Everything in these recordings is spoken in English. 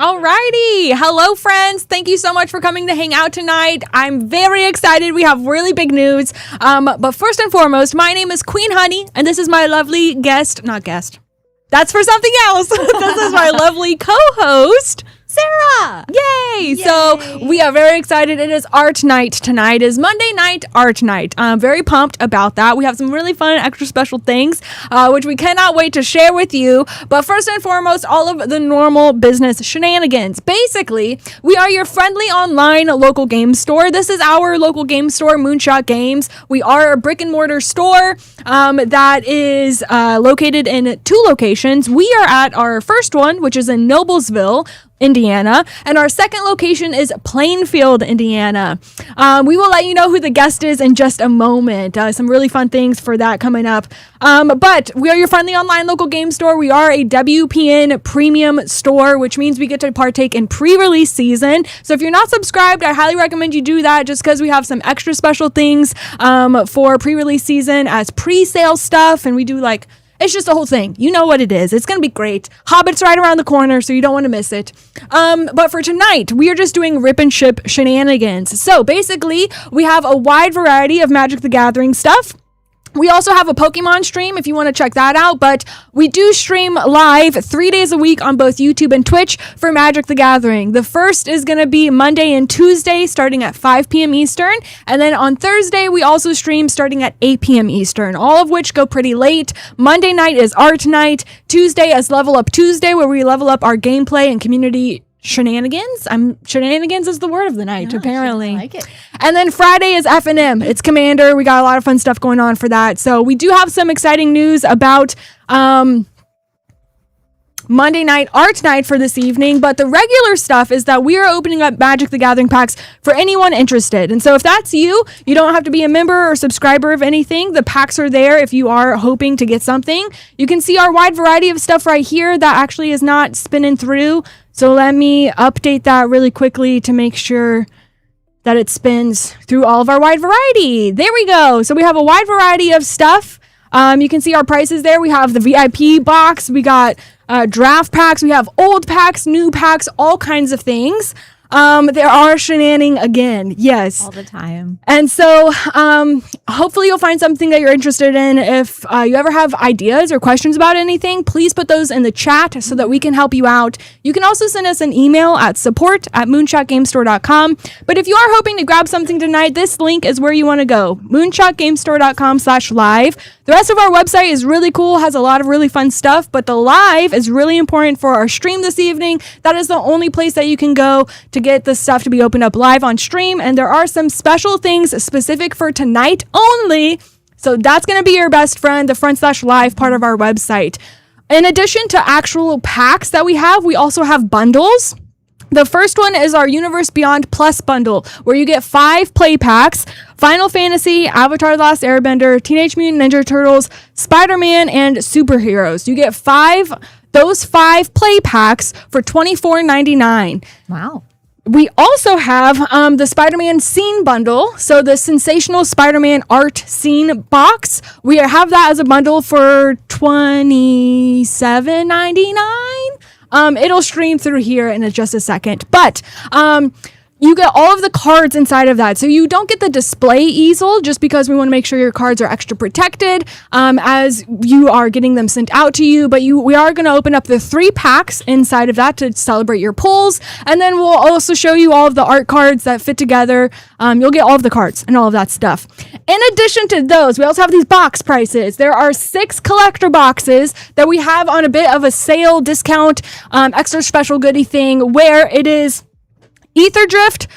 Alrighty. Hello, friends. Thank you so much for coming to hang out tonight. I'm very excited. We have really big news. But first and foremost, my name is Queen Honey, and this is my lovely not guest. That's for something else. This is my lovely co-host, Sarah. Yay! So we are very excited. It is art night tonight. It is Monday night art night. I'm very pumped about that. We have some really fun extra special things, which we cannot wait to share with you. But first and foremost, all of the normal business shenanigans. Basically, we are your friendly online local game store. This is our local game store, Moonshot Games. We are a brick and mortar store that is located in 2 locations. We are at our first one, which is in Noblesville, Indiana, and our second location is Plainfield, Indiana. We will let you know who the guest is in just a moment. Some really fun things for that coming up. But we are your friendly online local game store. We are a WPN premium store, which means we get to partake in pre-release season. So if you're not subscribed, I highly recommend you do that, just because we have some extra special things for pre-release season as pre-sale stuff, and we do it's just a whole thing. You know what it is. It's going to be great. Hobbit's right around the corner, so you don't want to miss it. But for tonight, we are just doing rip and ship shenanigans. So basically, we have a wide variety of Magic the Gathering stuff. We also have a Pokemon stream if you want to check that out, but we do stream live 3 days a week on both YouTube and Twitch for Magic the Gathering. The first is going to be Monday and Tuesday starting at 5 p.m. Eastern, and then on Thursday we also stream starting at 8 p.m. Eastern, all of which go pretty late. Monday night is art night. Tuesday is Level Up Tuesday, where we level up our gameplay and community shenanigans. Shenanigans is the word of the night, apparently. I like it. And then Friday is F&M. It's Commander. We got a lot of fun stuff going on for that. So we do have some exciting news about Monday night art night for this evening, but the regular stuff is that we are opening up Magic the Gathering packs for anyone interested. And so if that's you, you don't have to be a member or subscriber of anything. The packs are there if you are hoping to get something. You can see our wide variety of stuff right here that actually is not spinning through. So let me update that really quickly to make sure that it spins through all of our wide variety. There we go. So we have a wide variety of stuff. You can see our prices there. We have the VIP box. We got draft packs. We have old packs, new packs, all kinds of things. There are shenanigans again. Yes. All the time. And so, hopefully you'll find something that you're interested in. If you ever have ideas or questions about anything, please put those in the chat so that we can help you out. You can also send us an email at support@moonshotgamestore.com. But if you are hoping to grab something tonight, this link is where you want to go. moonshotgamestore.com/live. The rest of our website is really cool, has a lot of really fun stuff, but the live is really important for our stream this evening. That is the only place that you can go to get the stuff to be opened up live on stream, and there are some special things specific for tonight only, so that's going to be your best friend, the front/live part of our website. In addition to actual packs that we also have bundles. The first one is our Universe Beyond Plus bundle, where you get 5 play packs: Final Fantasy, Avatar: The Last Airbender, Teenage Mutant Ninja Turtles, Spider-Man, and Superheroes. You get those 5 play packs for $24.99. Wow. We also have the Spider-Man scene bundle. So the Sensational Spider-Man art scene box. We have that as a bundle for $27.99. It'll stream through here in just a second. But you get all of the cards inside of that. So you don't get the display easel, just because we want to make sure your cards are extra protected as you are getting them sent out to you. But we are going to open up the 3 packs inside of that to celebrate your pulls. And then we'll also show you all of the art cards that fit together. You'll get all of the cards and all of that stuff. In addition to those, we also have these box prices. There are 6 collector boxes that we have on a bit of a sale discount, extra special goodie thing, where it is Ether Drift.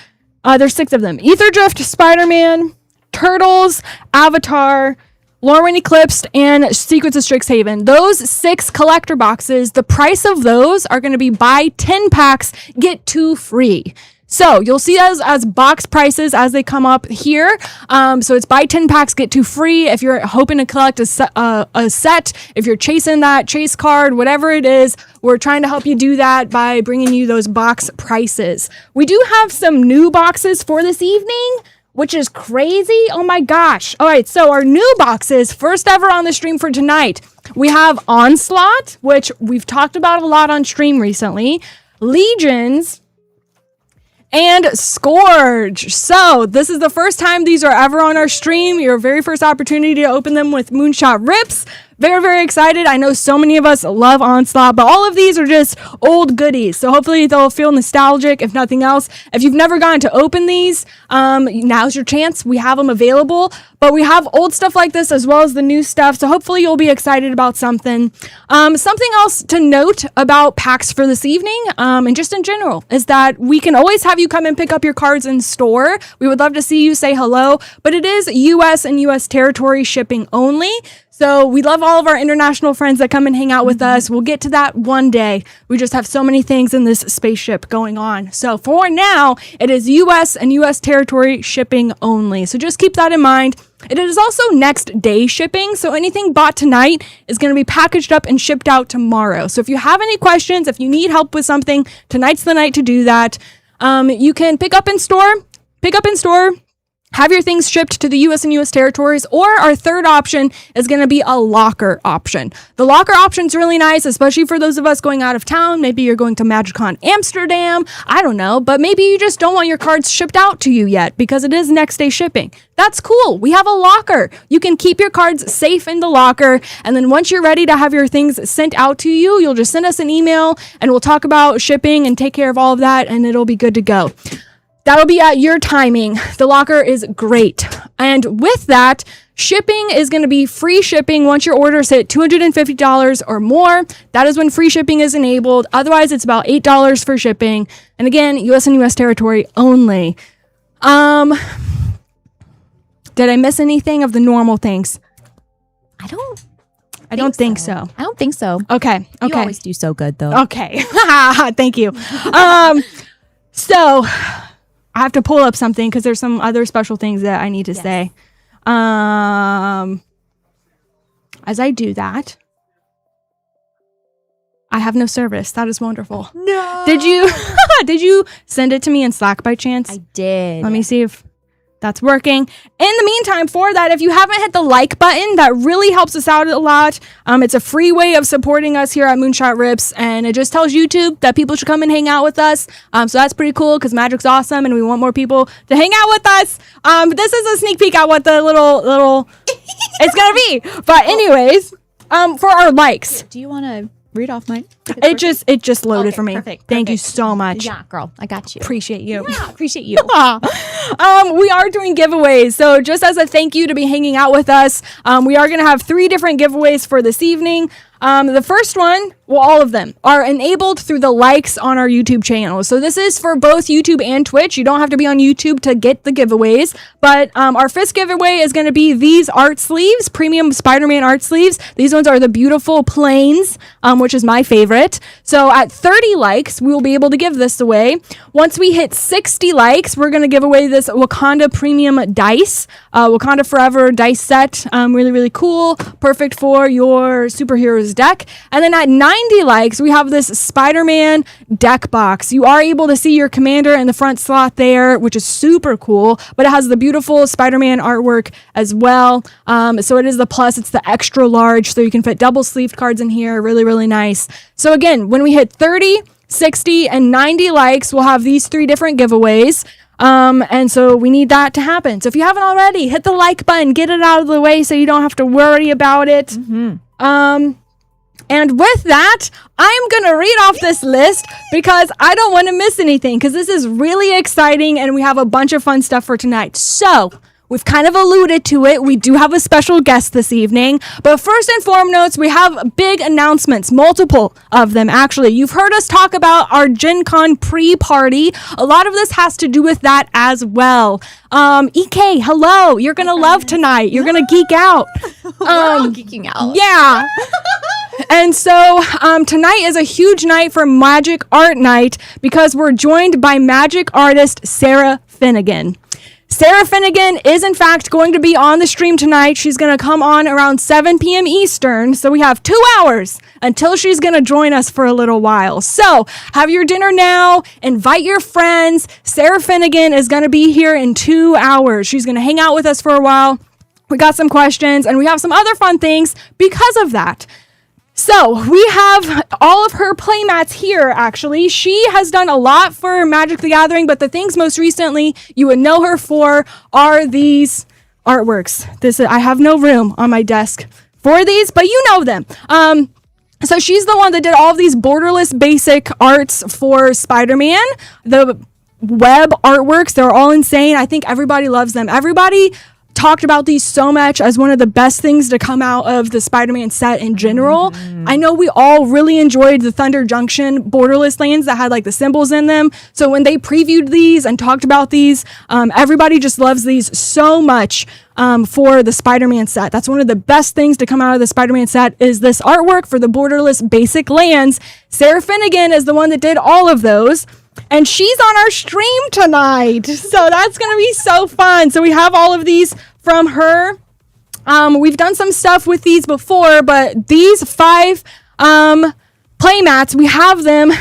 There's 6 of them. Ether Drift, Spider-Man, Turtles, Avatar, Lorwyn Eclipsed, and Secrets of Strixhaven. Those 6 collector boxes, the price of those are going to be buy 10 packs, get 2 free. So you'll see those as box prices as they come up here. So it's buy 10 packs, get 2 free. If you're hoping to collect a set, if you're chasing that chase card, whatever it is, we're trying to help you do that by bringing you those box prices. We do have some new boxes for this evening, which is crazy. Oh my gosh. All right, so our new boxes, first ever on the stream for tonight. We have Onslaught, which we've talked about a lot on stream recently. Legions, and Scourge. So this is the first time these are ever on our stream. Your very first opportunity to open them with Moonshot Rips. Very, very excited. I know so many of us love Onslaught, but all of these are just old goodies. So hopefully they'll feel nostalgic, if nothing else. If you've never gotten to open these, now's your chance. We have them available, but we have old stuff like this as well as the new stuff. So hopefully you'll be excited about something. Something else to note about packs for this evening, and just in general, is that we can always have you come and pick up your cards in store. We would love to see you say hello, but it is US and US territory shipping only. So we love all of our international friends that come and hang out with us. We'll get to that one day. We just have so many things in this spaceship going on. So for now, it is US and US territory shipping only. So just keep that in mind. It is also next day shipping. So anything bought tonight is going to be packaged up and shipped out tomorrow. So if you have any questions, if you need help with something, tonight's the night to do that. You can pick up in store, have your things shipped to the US and US territories, or our third option is going to be a locker option. The locker option is really nice, especially for those of us going out of town. Maybe you're going to MagicCon Amsterdam. I don't know, but maybe you just don't want your cards shipped out to you yet because it is next day shipping. That's cool. We have a locker. You can keep your cards safe in the locker, and then once you're ready to have your things sent out to you, you'll just send us an email and we'll talk about shipping and take care of all of that, and it'll be good to go. That'll be at your timing. The locker is great. And with that, shipping is going to be free shipping once your orders hit $250 or more. That is when free shipping is enabled. Otherwise, it's about $8 for shipping. And again, US and US territory only. Did I miss anything of the normal things? I don't think so. I don't think so. Okay. You always do so good, though. Okay. Thank you. So I have to pull up something because there's some other special things that I need to say. As I do that, I have no service. That is wonderful. No. Did you send it to me in Slack by chance? I did. Let me see if that's working. In the meantime, for that, if you haven't hit the like button, that really helps us out a lot. It's a free way of supporting us here at Moonshot Rips, and it just tells YouTube that people should come and hang out with us. So that's pretty cool because Magic's awesome, and we want more people to hang out with us. This is a sneak peek at what the little it's gonna be. But anyways, for our likes, do you want to read off mine? It just loaded okay, for me. Perfect. Thank you so much. Yeah, girl, I got you. Appreciate you. Yeah, appreciate you. We are doing giveaways. So just as a thank you to be hanging out with us, we are going to have 3 different giveaways for this evening. The first one, well, all of them are enabled through the likes on our YouTube channel. So this is for both YouTube and Twitch. You don't have to be on YouTube to get the giveaways. But our first giveaway is going to be these art sleeves, premium Spider-Man art sleeves. These ones are the beautiful planes, which is my favorite. So at 30 likes, we will be able to give this away. Once we hit 60 likes, we're going to give away this Wakanda premium dice, Wakanda Forever dice set. Really, really cool. Perfect for your superheroes deck. And then at 90 likes, we have this Spider-Man deck box. You are able to see your commander in the front slot there, which is super cool, but it has the beautiful Spider-Man artwork as well. So it is the plus, it's the extra large, so you can fit double sleeved cards in here. Really, really nice. So again, when we hit 30, 60, and 90 likes, we'll have these 3 different giveaways. And so we need that to happen. So if you haven't already, hit the like button, get it out of the way so you don't have to worry about it. Mm-hmm. And with that, I'm going to read off this list because I don't want to miss anything because this is really exciting and we have a bunch of fun stuff for tonight. So we've kind of alluded to it. We do have a special guest this evening. But first and foremost, we have big announcements, multiple of them actually. You've heard us talk about our Gen Con pre-party. A lot of this has to do with that as well. EK, hello. You're going to love tonight. You're going to geek out. We're all geeking out. Yeah. And so tonight is a huge night for Magic Art Night because we're joined by magic artist Sarah Finnegan. Sarah Finnegan is in fact going to be on the stream tonight. She's going to come on around 7 p.m. Eastern. So we have 2 hours until she's going to join us for a little while. So have your dinner now. Invite your friends. Sarah Finnegan is going to be here in 2 hours. She's going to hang out with us for a while. We got some questions and we have some other fun things because of that. So we have all of her playmats here, actually. She has done a lot for Magic the Gathering, but the things most recently you would know her for are these artworks. I have no room on my desk for these, but you know them. So she's the one that did all of these borderless basic arts for Spider-Man. The web artworks, they're all insane. I think everybody loves them. Everybody talked about these so much as one of the best things to come out of the Spider-Man set in general. I know we all really enjoyed the Thunder Junction borderless lands that had like the symbols in them. So when they previewed these and talked about these, everybody just loves these so much for the Spider-Man set. That's one of the best things to come out of the Spider-Man set is this artwork for the borderless basic lands. Sarah Finnegan is the one that did all of those. And she's on our stream tonight. So that's going to be so fun. So we have all of these from her. We've done some stuff with these before, but these 5 playmats, we have them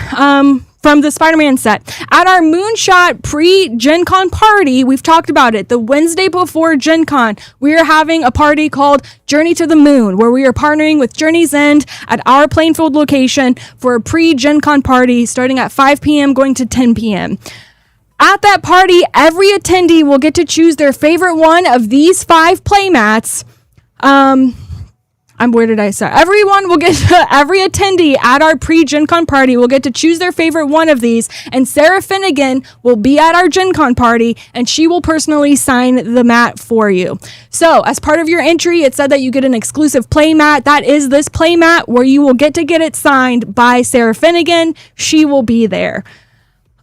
from the Spider-Man set. At our Moonshot pre-Gen Con party, we've talked about it. The Wednesday before Gen Con, we are having a party called Journey to the Moon, where we are partnering with Journey's End at our Plainfield location for a pre-Gen Con party starting at 5 p.m. going to 10 p.m. At that party, every attendee will get to choose their favorite one of these 5 playmats. Where did I start? Every attendee at our pre-Gen Con party will get to choose their favorite one of these, and Sarah Finnegan will be at our Gen Con party, and she will personally sign the mat for you. So, as part of your entry, it said that you get an exclusive play mat. That is this play mat where you will get it signed by Sarah Finnegan. She will be there.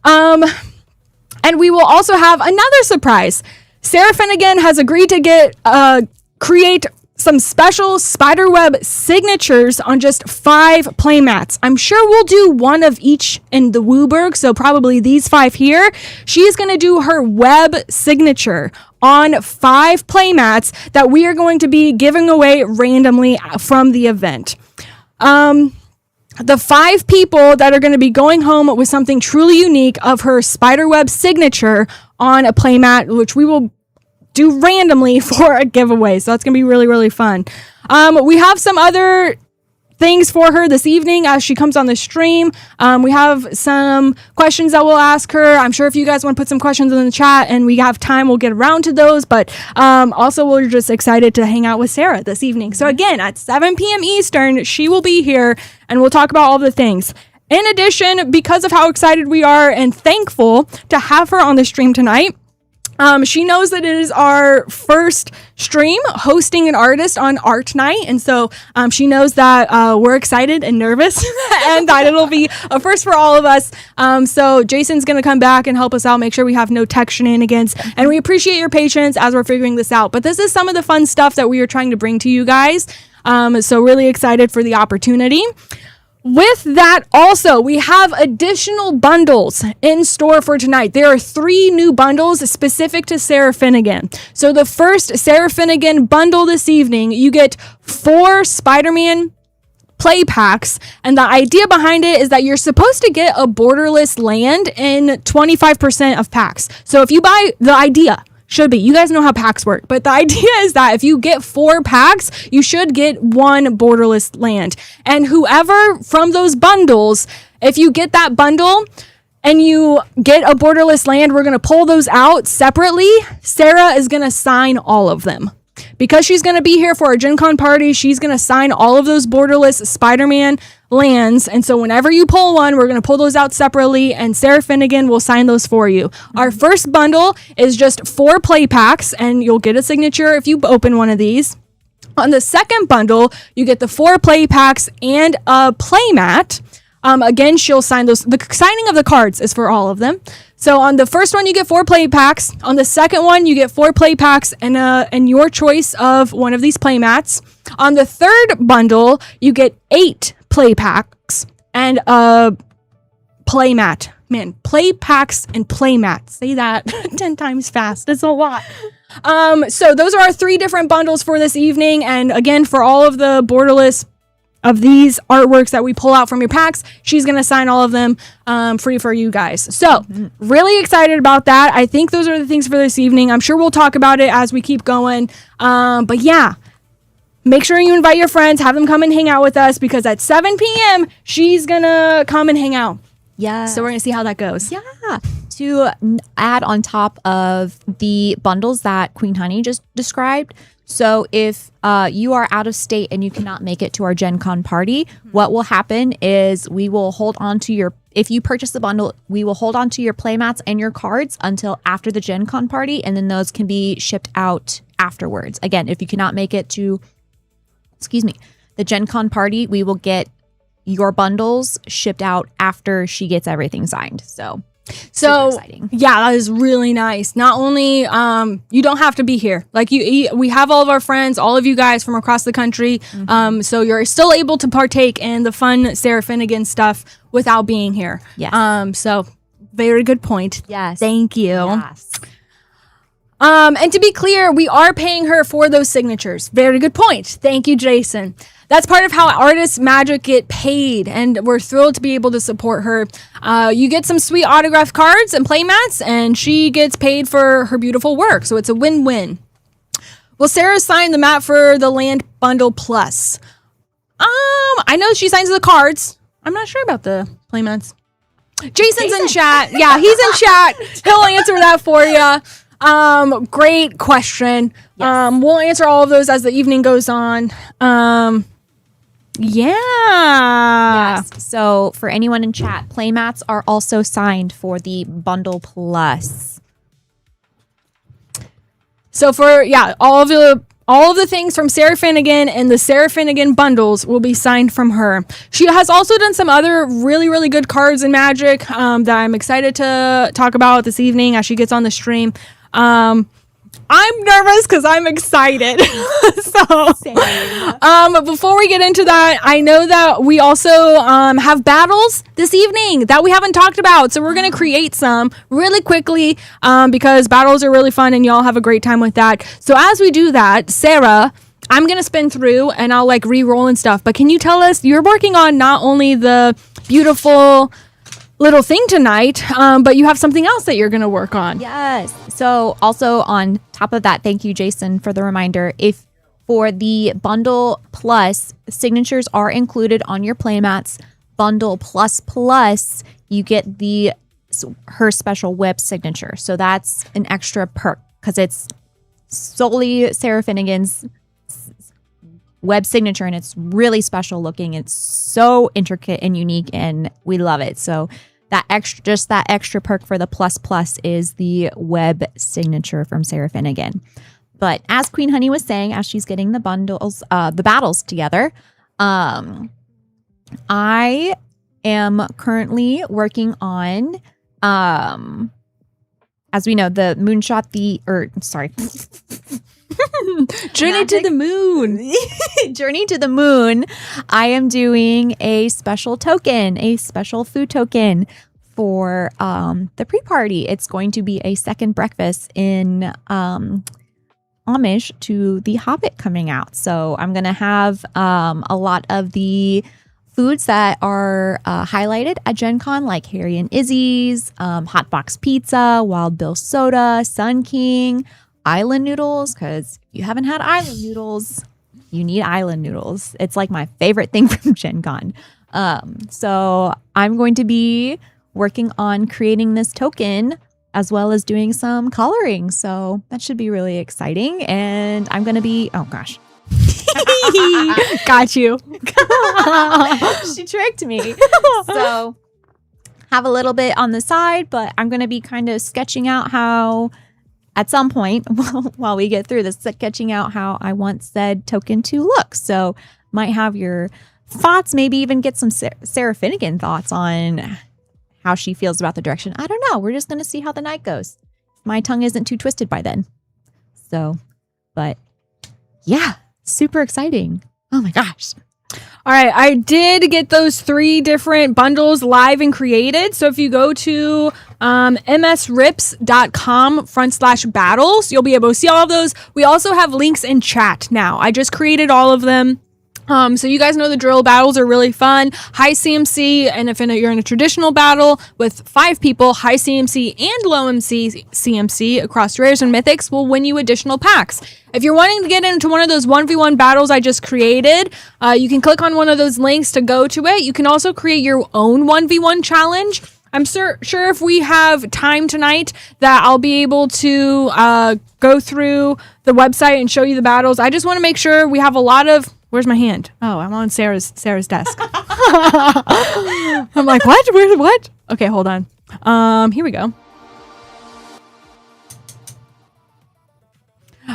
And we will also have another surprise. Sarah Finnegan has agreed to create some special spiderweb signatures on just 5 playmats. I'm sure we'll do one of each in the Wooburg, so probably these 5 here. She's going to do her web signature on 5 playmats that we are going to be giving away randomly from the event. The 5 people that are going to be going home with something truly unique of her spiderweb signature on a playmat, which we will do randomly for a giveaway. So that's going to be really, really fun. We have some other things for her this evening as she comes on the stream. We have some questions that we'll ask her. I'm sure if you guys want to put some questions in the chat and we have time, we'll get around to those. But also, we're just excited to hang out with Sarah this evening. So again, at 7 p.m. Eastern, she will be here and we'll talk about all the things. In addition, because of how excited we are and thankful to have her on the stream tonight, she knows that it is our first stream hosting an artist on art night. And so she knows that we're excited and nervous and that it'll be a first for all of us. So Jason's going to come back and help us out, make sure we have no tech shenanigans. And we appreciate your patience as we're figuring this out. But this is some of the fun stuff that we are trying to bring to you guys. So really excited for the opportunity. With that, also, we have additional bundles in store for tonight. There are 3 new bundles specific to Sarah Finnegan. So the first Sarah Finnegan bundle this evening, you get 4 Spider-Man play packs. And the idea behind it is that you're supposed to get a borderless land in 25% of packs. So if you buy the idea, should be. You guys know how packs work. But the idea is that if you get 4 packs, you should get 1 borderless land. And whoever from those bundles, if you get that bundle and you get a borderless land, we're going to pull those out separately. Sarah is going to sign all of them. Because she's going to be here for our Gen Con party, she's going to sign all of those borderless Spider-Man lands. And so whenever you pull one, we're going to pull those out separately and Sarah Finnegan will sign those for you. Our first bundle is just 4 play packs and you'll get a signature if you open one of these. On the second bundle, you get the 4 play packs and a play mat. Again, she'll sign those. The signing of the cards is for all of them. So on the first one, you get 4 play packs. On the second one, you get 4 play packs and your choice of one of these play mats. On the third bundle, you get 8 play packs and a play mat. Man, play packs and play mats. Say that 10 times fast. That's a lot. So those are our 3 different bundles for this evening. And again, for all of the borderless of these artworks that we pull out from your packs, she's going to sign all of them free for you guys. So really excited about that. I think those are the things for this evening. I'm sure we'll talk about it as we keep going. But yeah, make sure you invite your friends, have them come and hang out with us, because at 7 p.m. she's gonna come and hang out. Yeah. So we're gonna see how that goes. Yeah. To add on top of the bundles that Queen Honey just described. So if you are out of state and you cannot make it to our Gen Con party, what will happen is we will hold on to your, if you purchase the bundle, we will hold on to your playmats and your cards until after the Gen Con party, and then those can be shipped out afterwards. Again, if you cannot make it to, the Gen Con party, we will get your bundles shipped out after she gets everything signed. So super exciting. Yeah, that is really nice. Not only you don't have to be here, like we have all of our friends, all of you guys from across the country, so you're still able to partake in the fun Sarah Finnegan stuff without being here. Yes. So very good point. Yes. Thank you. Yes. And to be clear, we are paying her for those signatures. Very good point. Thank you, Jason. That's part of how artists magic get paid, and we're thrilled to be able to support her. You get some sweet autographed cards and playmats, and she gets paid for her beautiful work, so it's a win-win. Will Sarah sign the mat for the Land Bundle Plus? I know she signs the cards. I'm not sure about the playmats. Jason's in chat. Yeah, he's in chat. He'll answer that for you. Great question. Yes. We'll answer all of those as the evening goes on. Yeah. Yes. So for anyone in chat, playmats are also signed for the Bundle Plus. So for all of the things from Sarah Finnegan and the Sarah Finnegan bundles will be signed from her. She has also done some other really, really good cards in Magic that I'm excited to talk about this evening as she gets on the stream. I'm nervous because I'm excited. But before we get into that, I know that we also have battles this evening that we haven't talked about. So we're going to create some really quickly because battles are really fun and y'all have a great time with that. So as we do that, Sarah, I'm going to spin through and I'll like re-roll and stuff. But can you tell us, you're working on not only the beautiful little thing tonight, but you have something else that you're going to work on. Yes. So also on top of that, thank you, Jason, for the reminder. If for the Bundle Plus, signatures are included on your playmats. Bundle Plus, you get her special web signature. So that's an extra perk because it's solely Sarah Finnegan's web signature, and it's really special looking. It's so intricate and unique, and we love it. So that extra perk for the plus is the web signature from Sarah Finnegan. But as Queen Honey was saying, as she's getting the bundles, the battles together, I am currently working on, as we know, the Journey to the Moon. Journey to the Moon. I am doing a special token, a special food token for the pre-party. It's going to be a second breakfast in homage to The Hobbit coming out. So I'm going to have a lot of the foods that are highlighted at Gen Con, like Harry and Izzy's, Hot Box Pizza, Wild Bill Soda, Sun King, island noodles, because you haven't had island noodles, you need island noodles. It's like my favorite thing from Gen Con. So I'm going to be working on creating this token as well as doing some coloring. So that should be really exciting. And I'm going to be, oh gosh. Got you. She tricked me. So have a little bit on the side, but I'm going to be kind of sketching out how, at some point, while we get through this, sketching out how I want said token to look. So might have your thoughts, maybe even get some Sarah Finnegan thoughts on how she feels about the direction. I don't know. We're just going to see how the night goes. My tongue isn't too twisted by then. So, but yeah, super exciting. Oh my gosh. All right, I did get those 3 different bundles live and created. So if you go to msrips.com/battles, you'll be able to see all of those. We also have links in chat now. I just created all of them. So you guys know the drill. Battles are really fun. High CMC, and if you're in a traditional battle with 5 people, high CMC and low CMC across rares and mythics will win you additional packs. If you're wanting to get into one of those 1v1 battles I just created, you can click on one of those links to go to it. You can also create your own 1v1 challenge. I'm sure if we have time tonight that I'll be able to go through the website and show you the battles. I just want to make sure we have a lot of... Where's my hand? Oh, I'm on Sarah's desk. I'm like, what? What? Okay, hold on. Here we go.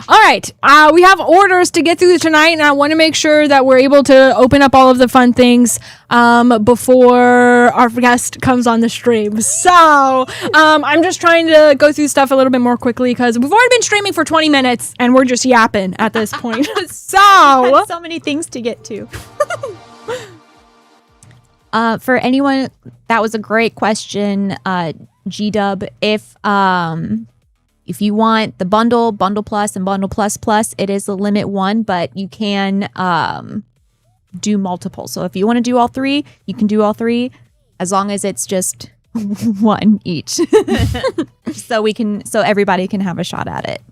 All right, we have orders to get through tonight, and I want to make sure that we're able to open up all of the fun things before our guest comes on the stream. So I'm just trying to go through stuff a little bit more quickly because we've already been streaming for 20 minutes, and we're just yapping at this point. So many things to get to. For anyone, that was a great question, G-Dub. If you want the bundle plus, and bundle plus, it is a limit 1, but you can do multiple. So if you want to do all 3, you can do all 3 as long as it's just 1 each. so everybody can have a shot at it.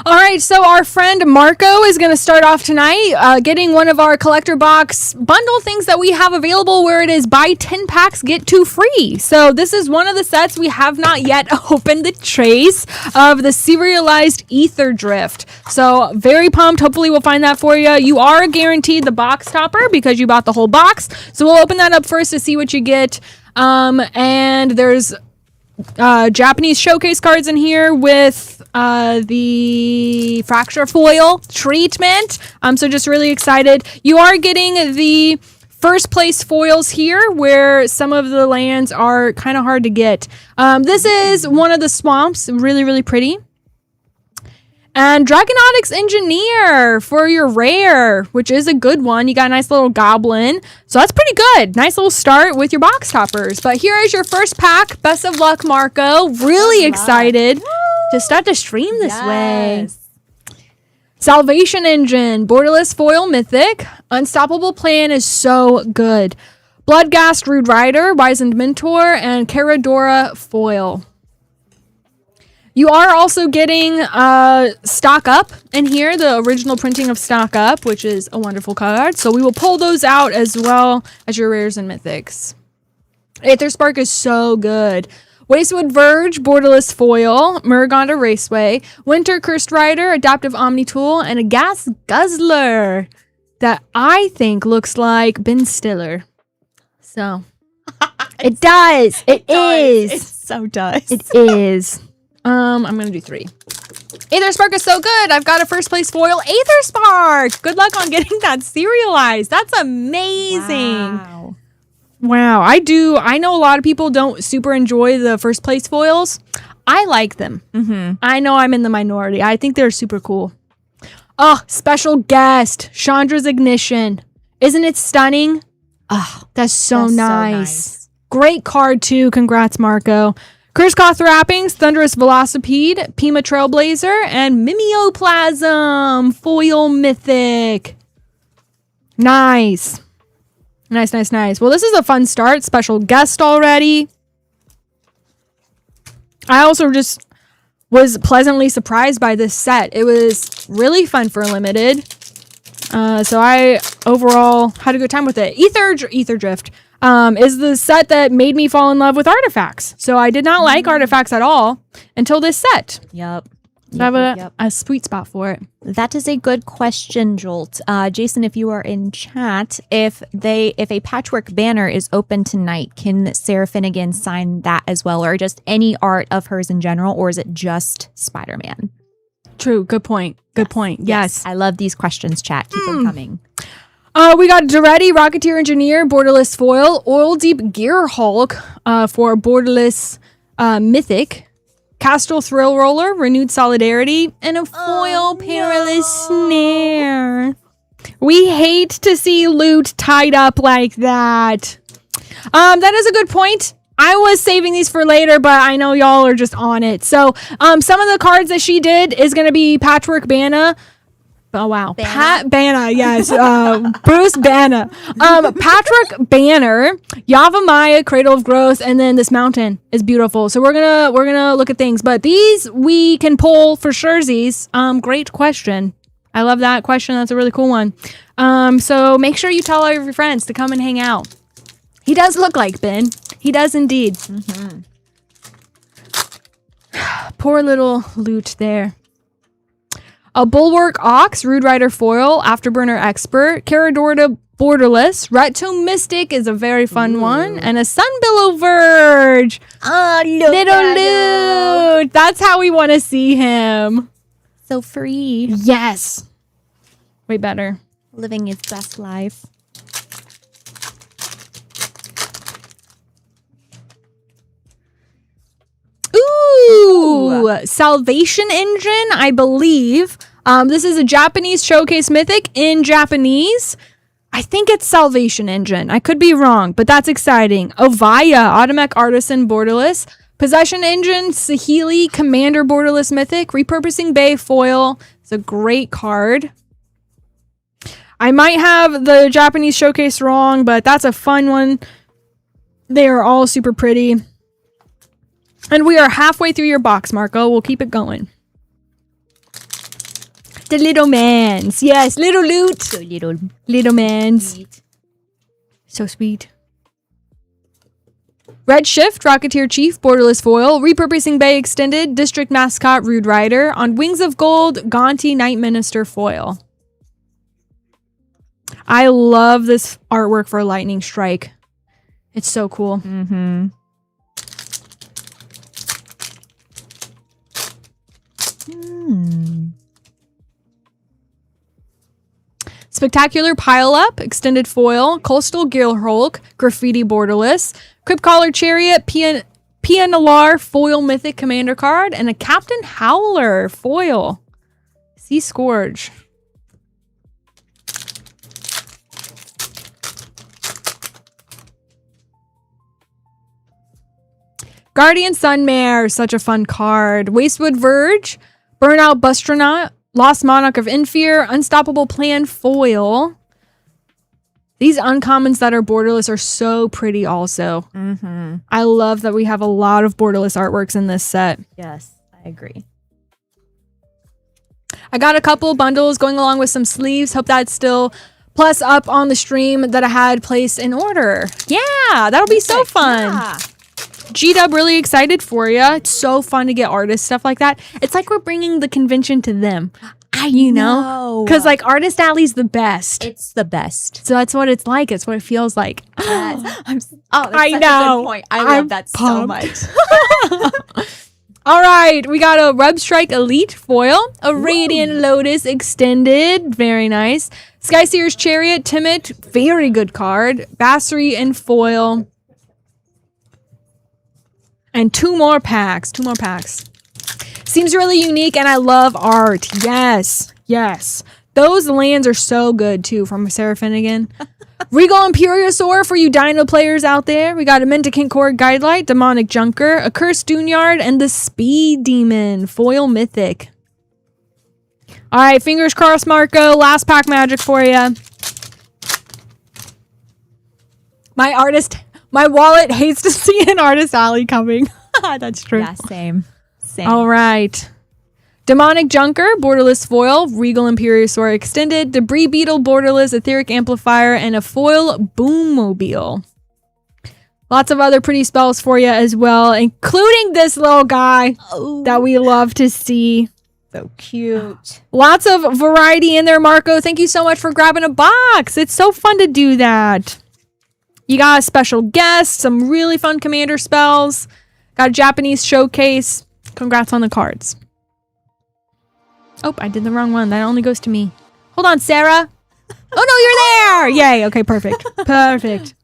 All right, so our friend Marco is going to start off tonight getting one of our collector box bundle things that we have available where it is buy 10 packs, get 2 free. So this is one of the sets we have not yet opened the trace of the serialized Ether Drift. So very pumped. Hopefully we'll find that for you. You are guaranteed the box topper because you bought the whole box. So we'll open that up first to see what you get. And there's Japanese showcase cards in here with the fracture foil treatment. So just really excited. You are getting the first place foils here where some of the lands are kind of hard to get. This is one of the swamps, really, really pretty. And Dragonautics Engineer for your rare, which is a good one. You got a nice little goblin. So that's pretty good. Nice little start with your box toppers. But here is your first pack. Best of luck, Marco. Really excited to start the stream this way. Salvation Engine, Borderless Foil Mythic. Unstoppable Plan is so good. Bloodghast Rude Rider, Wizened Mentor, and Caradora Foil. You are also getting Stock Up in here, the original printing of Stock Up, which is a wonderful card. So we will pull those out as well as your rares and mythics. Aether Spark is so good. Wastewood Verge, Borderless Foil, Murgonda Raceway, Winter Cursed Rider, Adaptive Omni Tool, and a Gas Guzzler that I think looks like Ben Stiller. So it does. It is. It so does. It is. I'm going to do 3. Aether Spark is so good. I've got a first place foil. Aether Spark. Good luck on getting that serialized. That's amazing. Wow. I know a lot of people don't super enjoy the first place foils. I like them. Mm-hmm. I know I'm in the minority. I think they're super cool. Oh, special guest. Chandra's Ignition. Isn't it stunning? Oh, that's so nice. Great card too. Congrats, Marco. Kurskoth Wrappings, Thunderous Velocipede, Pima Trailblazer, and Mimeoplasm Foil Mythic. Nice. Nice. Well, this is a fun start. Special guest already. I also just was pleasantly surprised by this set. It was really fun for limited. So I overall had a good time with it. Ether Drift. Is the set that made me fall in love with artifacts. So I did not like artifacts at all until this set. Yep. So I have a sweet spot for it. That is a good question, Jolt. Jason, if you are in chat, if a patchwork banner is open tonight, can Sarah Finnegan sign that as well, or just any art of hers in general, or is it just Spider-Man? True. Good point. Yes. I love these questions, chat. Keep them coming. We got Duretti, Rocketeer Engineer, Borderless Foil, Oil Deep Gear Hulk for Borderless Mythic, Castrol Thrill Roller, Renewed Solidarity, and a Foil Perilous Snare. We hate to see loot tied up like that. That is a good point. I was saving these for later, but I know y'all are just on it. So some of the cards that she did is going to be Patchwork Banner. Oh, wow. Banner? Pat Banner, yes. Bruce Banner. Patrick Banner, Yavamaya, Cradle of Growth, and then this mountain is beautiful. So we're gonna look at things. But these we can pull for surezies. Great question. I love that question. That's a really cool one. So make sure you tell all of your friends to come and hang out. He does look like Ben. He does indeed. Mm-hmm. Poor little loot there. A Bulwark Ox, Rude Rider Foil, Afterburner Expert, Caradorta Borderless, Retto Mystic is a very fun one, and a Sunbillow Verge. Oh, little loot. That's how we want to see him. So free. Yes. Way better. Living his best life. Ooh, Salvation Engine, I believe. This is a Japanese showcase mythic in Japanese. I think it's Salvation Engine. I could be wrong, but that's exciting. Ovaya, Automech Artisan Borderless. Possession Engine, Sahili Commander Borderless Mythic. Repurposing Bay Foil. It's a great card. I might have the Japanese showcase wrong, but that's a fun one. They are all super pretty. And we are halfway through your box, Marco. We'll keep it going. The little mans. Yes, little loot. So little. Little mans. Sweet. So sweet. Red Shift, Rocketeer Chief, Borderless Foil, Repurposing Bay Extended, District Mascot, Rude Rider. On Wings of Gold, Gonti, Night Minister Foil. I love this artwork for Lightning Strike. It's so cool. Mm-hmm. Spectacular Pile Up, Extended Foil, Coastal Gilhulk, Graffiti Borderless, Crypt Collar Chariot, Pianalar Foil Mythic Commander card, and a Captain Howler Foil. Sea Scourge. Guardian Sunmare, such a fun card. Wastewood Verge, Burnout Bustronaut, Lost Monarch of Infear, Unstoppable Plan Foil. These uncommons that are borderless are so pretty also. Mm-hmm. I love that we have a lot of borderless artworks in this set. Yes, I agree. I got a couple bundles going along with some sleeves. Hope that's still plus up on the stream that I had placed in order. Yeah, that'll be so fun. Yeah. G-Dub, really excited for you. It's so fun to get artist stuff like that. It's like we're bringing the convention to them. You know? Because like Artist Alley's the best. It's the best. So that's what it's like. It's what it feels like. Yes. That's I such know. A good point. I love that pumped. so much. All right. We got a Rub Strike Elite Foil. A Radiant Lotus Extended. Very nice. Skyseer's Chariot. Timid. Very good card. Bassery and Foil. And two more packs. Seems really unique, and I love art. Yes. Yes. Those lands are so good, too, from Sarah Finnegan. Regal Imperiosaur for you Dino players out there. We got a Mendicant Core Guidelight, Demonic Junker, a Cursed Doonyard, and the Speed Demon, Foil Mythic. All right, fingers crossed, Marco. Last pack magic for you. My wallet hates to see an Artist Alley coming. That's true. Yeah, same. All right. Demonic Junker, Borderless Foil, Regal Imperiosaur Extended, Debris Beetle, Borderless, Etheric Amplifier, and a Foil Boommobile. Lots of other pretty spells for you as well, including this little guy that we love to see. So cute. Lots of variety in there, Marco. Thank you so much for grabbing a box. It's so fun to do that. You got a special guest, some really fun commander spells. Got a Japanese showcase. Congrats on the cards. Oh, I did the wrong one. That only goes to me. Hold on, Sarah. Oh, no, you're there. Yay. Okay, perfect. Perfect.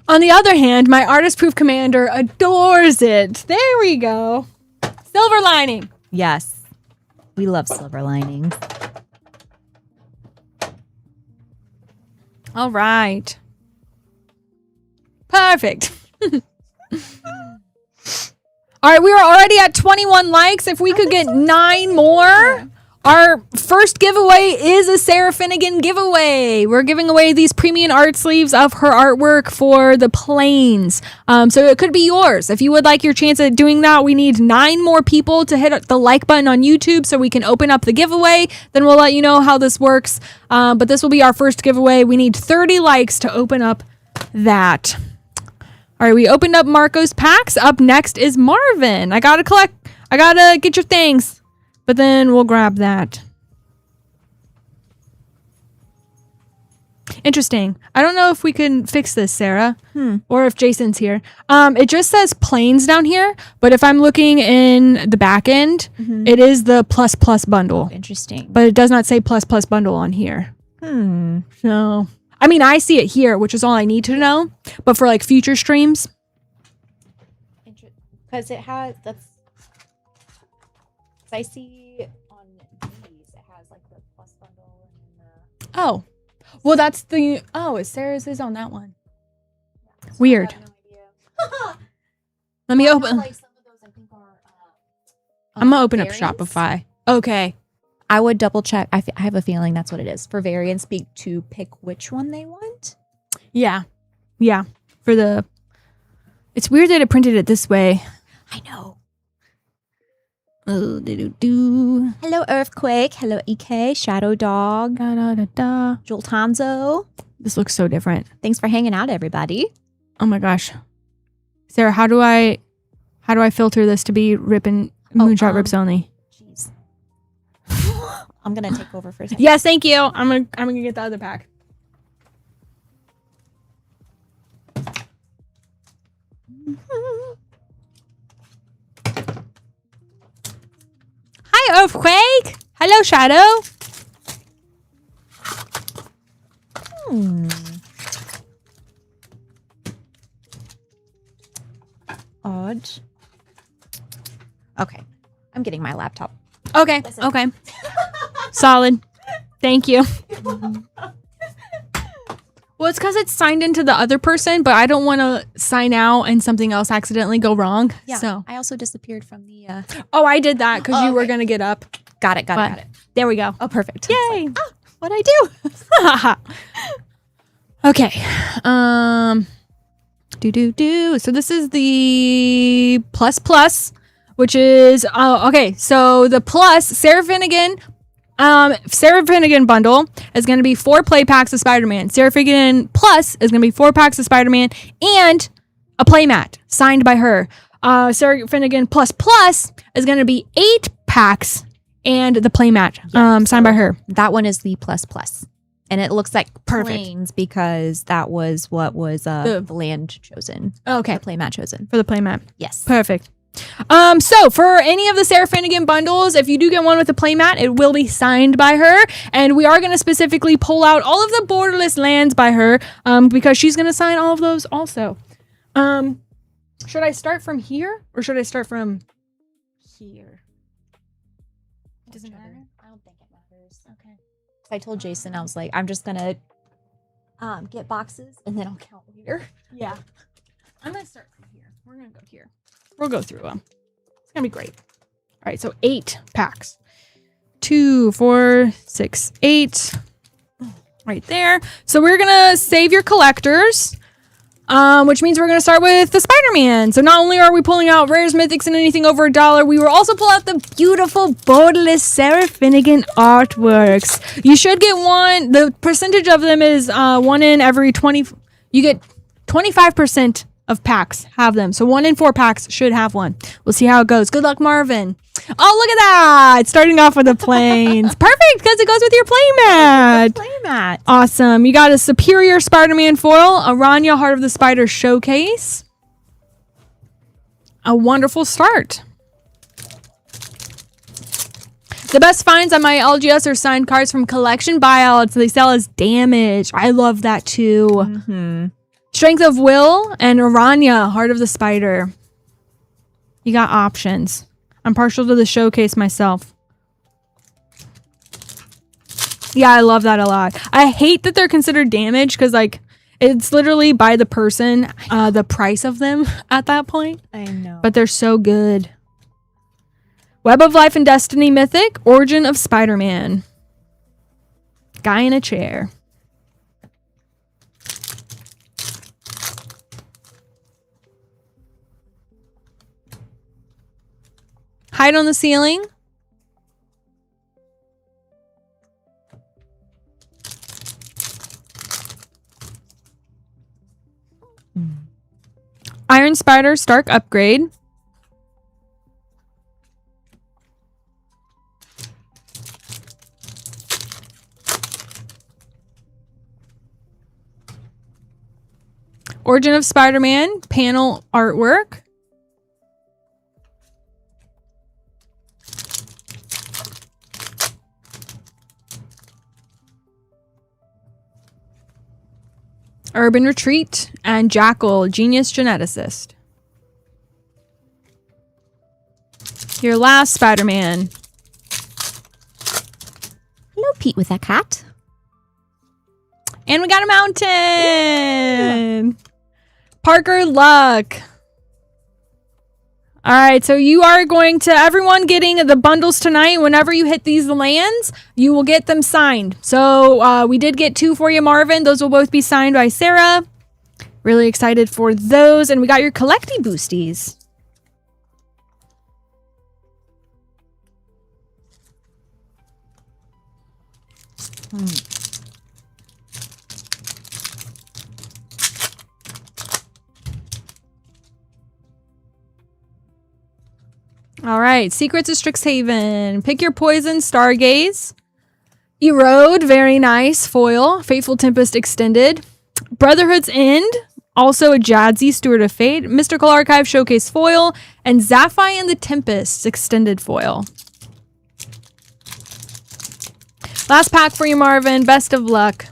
On the other hand, my Artist Proof Commander adores it. There we go. Silver lining. Yes. We love silver linings. All right. Perfect. All right, we are already at 21 likes. If we could get 9 more, our first giveaway is a Sarah Finnegan giveaway. We're giving away these premium art sleeves of her artwork for the planes. So it could be yours. If you would like your chance at doing that, we need 9 more people to hit the like button on YouTube so we can open up the giveaway. Then we'll let you know how this works. But this will be our first giveaway. We need 30 likes to open up that. All right, we opened up Marco's packs. Up next is Marvin. I gotta get your things. But then we'll grab that. Interesting. I don't know if we can fix this, Sarah. Or if Jason's here. It just says planes down here. But if I'm looking in the back end, it is the plus plus bundle. Interesting. But it does not say plus plus bundle on here. So... I mean, I see it here, which is all I need to know. But for like future streams. Because it has, I see on these, it has like the plus bundle and the... Oh. Well, that's the... Oh, Sarah's is on that one. So weird. I have no idea. Let me open... Like some of those I think are... I'm going to open up variants. Shopify. Okay. I would double check. I have a feeling that's what it is. For variants, to pick which one they want. Yeah. Yeah. For the... It's weird that it printed it this way. I know. Oh, do. Hello, Earthquake. Hello, EK. Shadow Dog. Da, da, da, da. Joltanzo. This looks so different. Thanks for hanging out, everybody. Oh my gosh. Sarah, how do I filter this to be Moonshot rips only? Jeez. I'm gonna take over for a second. Yes, thank you. I'm gonna get the other pack. Hi, Earthquake. Hello, Shadow. Odd. Okay. I'm getting my laptop. Okay. Okay. Solid. Thank you. Well, it's because it's signed into the other person, but I don't want to sign out and something else accidentally go wrong. Yeah. So. I also disappeared from the... Oh, I did that because you were going to get up. Got it. There we go. Oh, perfect. Yay. What'd I do? Okay. So this is the plus, which is okay. So the plus Sarah Finnegan bundle is going to be 4 play packs of Spider-Man. Sarah Finnegan Plus is going to be 4 packs of Spider-Man and a playmat signed by her. Sarah Finnegan Plus is going to be 8 packs and the playmat signed by her. That one is the plus. And it looks like Perfect. planes because that was what was the land chosen. Okay. The playmat chosen. For the playmat. Yes. Perfect. So for any of the Sarah Finnegan bundles, if you do get one with a playmat, it will be signed by her. And we are going to specifically pull out all of the borderless lands by her because she's going to sign all of those also. Should I start from here or should I start from here? It doesn't matter. I don't think it matters. Okay. I told Jason, I was like, I'm just going to get boxes and then I'll count later. Yeah. I'm going to start from here. We're going to go here. We'll go through them. It's going to be great. All right, so 8 packs. 2, 4, 6, 8. Right there. So we're going to save your collectors, which means we're going to start with the Spider-Man. So not only are we pulling out rares, mythics, and anything over $1, we will also pull out the beautiful borderless Sarah Finnegan artworks. You should get one. The percentage of them is 1 in every 20. You get 25% of packs have them. So 1 in 4 packs should have one. We'll see how it goes. Good luck, Marvin. Oh, look at that. Starting off with the planes. Perfect, because it goes with your playmat. Playmat. Awesome. You got a Superior Spider-Man foil, a Rania Heart of the Spider showcase. A wonderful start. The best finds on my LGS are signed cards from collection buyouts. They sell as damage. I love that too. Mm-hmm. Strength of Will and Aranya, Heart of the Spider. You got options. I'm partial to the showcase myself. Yeah, I love that a lot. I hate that they're considered damaged because, like, it's literally by the person, the price of them at that point. I know. But they're so good. Web of Life and Destiny Mythic, Origin of Spider-Man. Guy in a chair. Hide on the ceiling. Iron Spider Stark upgrade. Origin of Spider-Man panel artwork. Urban Retreat and Jackal, Genius Geneticist. Your last Spider-Man. Hello, Pete with that cat. And we got a mountain. Parker Luck. All right, so you are going to, everyone getting the bundles tonight. Whenever you hit these lands, you will get them signed. So we did get 2 for you, Marvin. Those will both be signed by Sarah. Really excited for those. And we got your collecty boosties. All right, Secrets of Strixhaven. Pick your poison, Stargaze. Erode, very nice. Foil, Fateful Tempest Extended. Brotherhood's End, also a Jadzi, Steward of Fate. Mystical Archive Showcase Foil. And Zaphi and the Tempest Extended Foil. Last pack for you, Marvin. Best of luck.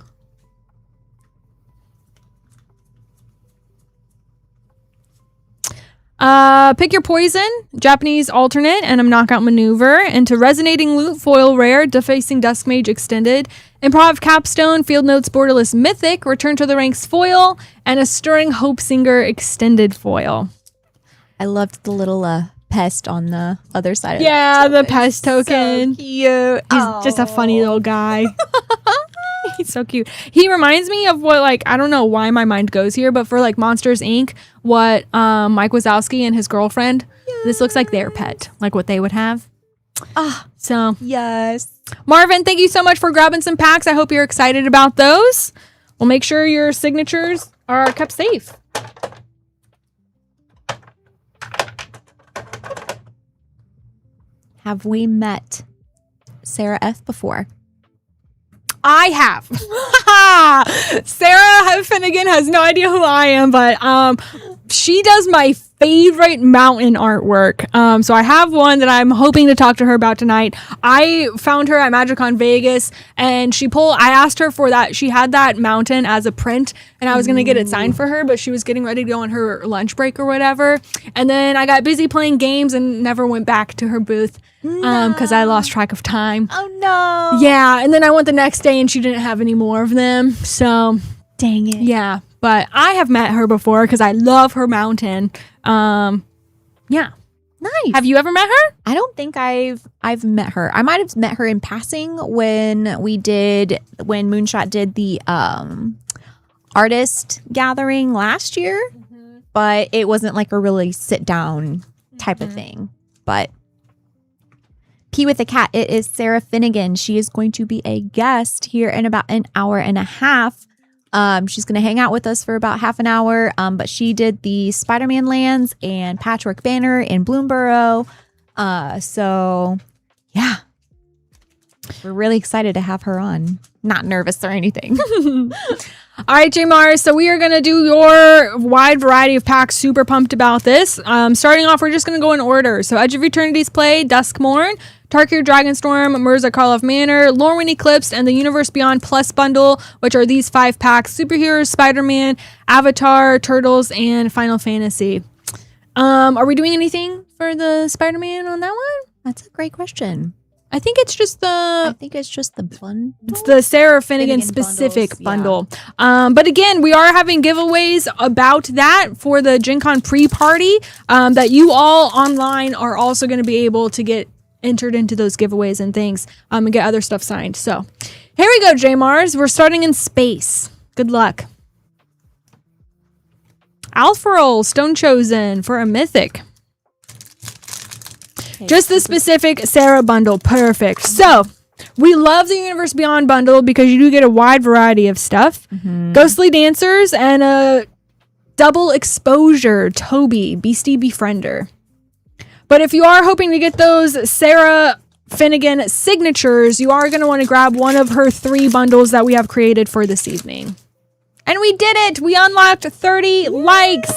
Pick your poison, Japanese alternate, and a knockout maneuver. Into Resonating Loot, foil rare, Defacing Duskmage extended. Improv capstone, Field Notes borderless mythic, Return to the Ranks foil, and a Stirring Hope Singer extended foil. I loved the little pest on the other side of the pest token. So cute. He's just a funny little guy. He's so cute. He reminds me of what, like, I don't know why my mind goes here, but for like Monsters Inc., what Mike Wazowski and his girlfriend, this looks like their pet, like what they would have. So yes. Marvin, thank you so much for grabbing some packs. I hope you're excited about those. We'll make sure your signatures are kept safe. Have we met Sarah F. before? I have. Sarah Finnegan has no idea who I am, but she does my favorite mountain artwork. So I have one that I'm hoping to talk to her about tonight. I found her at MagicCon Vegas, and I asked her for that. She had that mountain as a print, and I was going to get it signed for her, but she was getting ready to go on her lunch break or whatever. And then I got busy playing games and never went back to her booth because I lost track of time. Oh, no. Yeah, and then I went the next day, and she didn't have any more of them. So, dang it. Yeah, but I have met her before because I love her mountain. Yeah. Nice. Have you ever met her? I don't think I've met her. I might have met her in passing when Moonshot did the artist gathering last year, but it wasn't like a really sit down type of thing. But P with the cat, it is Sarah Finnegan. She is going to be a guest here in about an hour and a half. She's going to hang out with us for about half an hour. But she did the Spider-Man lands and Patchwork Banner in Bloomborough. So yeah, we're really excited to have her on. Not nervous or anything. All right, Jamar. So we are going to do your wide variety of packs. Super pumped about this. Starting off, we're just going to go in order. So Edge of Eternity's Play, Duskmorn, Tarkir Dragonstorm, Mirza Karlov Manor, Lorwyn Eclipsed, and the Universe Beyond Plus bundle, which are these 5 packs: Superheroes, Spider-Man, Avatar, Turtles, and Final Fantasy. Are we doing anything for the Spider-Man on that one? That's a great question. I think it's just I think it's just the bundle. it's the Sarah Finnegan specific bundles, bundle. But again, we are having giveaways about that for the Gen Con pre-party that you all online are also going to be able to get entered into those giveaways and things and get other stuff signed. So here we go, J Mars. We're starting in space. Good luck. Alpharol, Stone Chosen for a mythic. Okay. Just the specific Sarah bundle. Perfect. So we love the Universe Beyond bundle because you do get a wide variety of stuff. Ghostly Dancers and a double exposure Toby, Beastie Befriender. But if you are hoping to get those Sarah Finnegan signatures, you are going to want to grab one of her 3 bundles that we have created for this evening. And we did it! We unlocked 30 likes!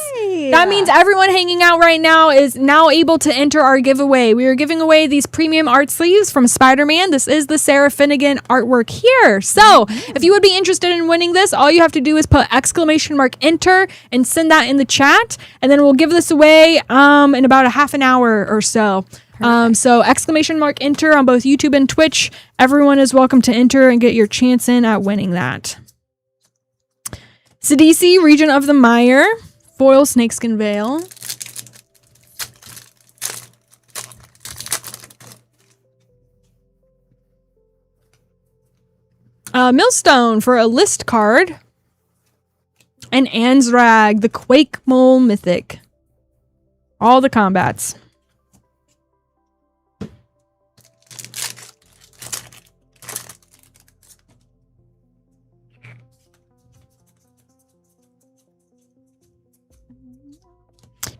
That means everyone hanging out right now is now able to enter our giveaway. We are giving away these premium art sleeves from Spider-Man. This is the Sarah Finnegan artwork here. So, if you would be interested in winning this, all you have to do is put !enter and send that in the chat. And then we'll give this away in about a half an hour or so. So !enter on both YouTube and Twitch. Everyone is welcome to enter and get your chance in at winning that. Sidisi, Region of the Mire, foil snakeskin veil. Millstone for a list card. And Ansrag, the Quake Mole Mythic. All the combats.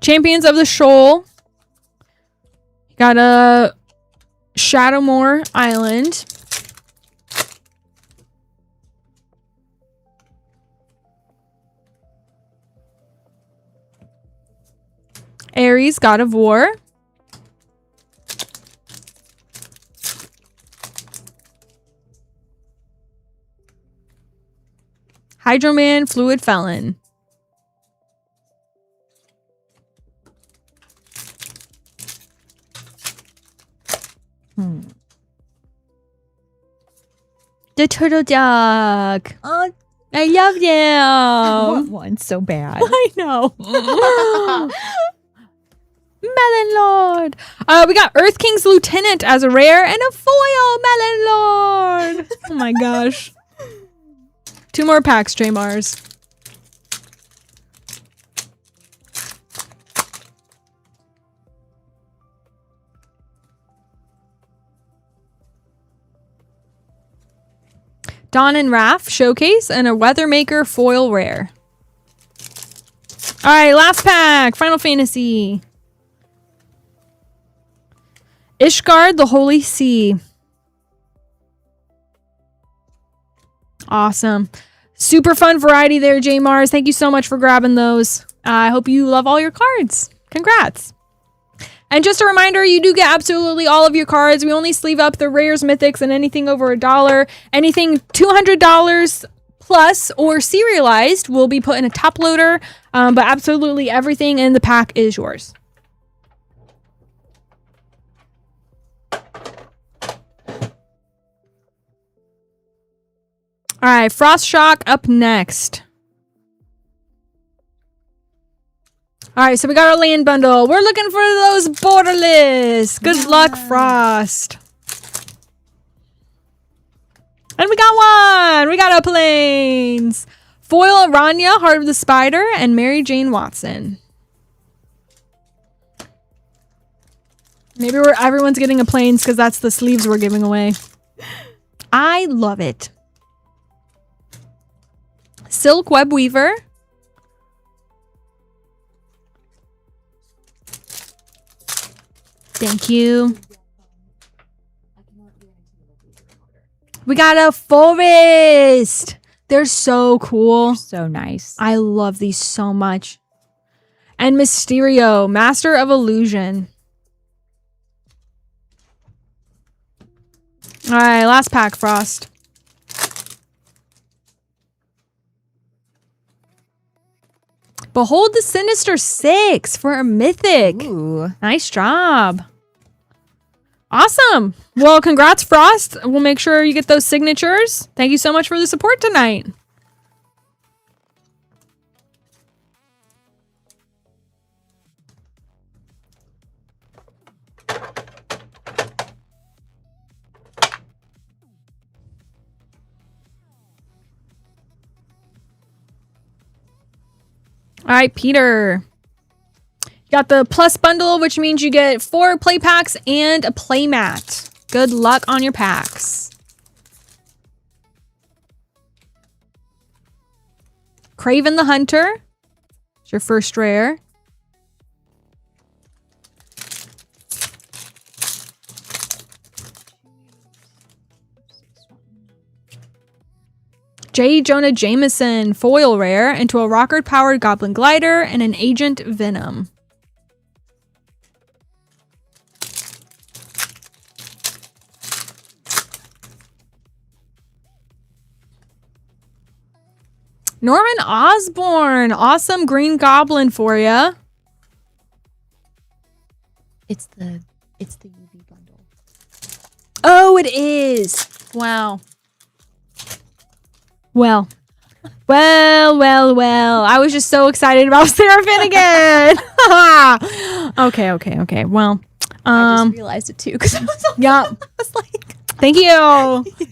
Champions of the Shoal. Got a Shadowmoor Island. Ares, God of War. Hydroman, Fluid Felon. The Turtle Dog. Oh, I love you. I want one so bad. I know. Melon Lord. We got Earth King's Lieutenant as a rare and a foil Melon Lord. Oh my gosh. 2 more packs, J Mars. Dawn and Raph Showcase and a Weathermaker foil rare. All right, last pack. Final Fantasy. Ishgard, the Holy Sea. Awesome. Super fun variety there, J Mars. Thank you so much for grabbing those. I hope you love all your cards. Congrats. And just a reminder, you do get absolutely all of your cards. We only sleeve up the rares, mythics, and anything over $1. Anything $200 plus or serialized will be put in a top loader. But absolutely everything in the pack is yours. All right, Frost Shock up next. All right, so we got our land bundle. We're looking for those borderless. Good luck, Frost. And we got one. We got our planes. Foil Aranya, Heart of the Spider, and Mary Jane Watson. Maybe everyone's getting a planes because that's the sleeves we're giving away. I love it. Silk Web Weaver. Thank you. We got a forest. They're so cool. So nice. I love these so much. And Mysterio, Master of Illusion. All right, last pack, Frost. Behold the Sinister Six for a mythic. Ooh. Nice job. Awesome. Well, congrats, Frost. We'll make sure you get those signatures. Thank you so much for the support tonight. All right, Peter. You got the plus bundle, which means you get 4 play packs and a play mat. Good luck on your packs. Craven the Hunter. It's your first rare. J. Jonah Jameson, foil rare, into a rocket-powered Goblin Glider and an Agent Venom. Norman Osborn, awesome Green Goblin for you. It's the UV bundle. Oh, it is. Wow. Well. I was just so excited about Sarah Finnegan. Okay. Well, I just realized it too because I was yeah. I was like, thank you.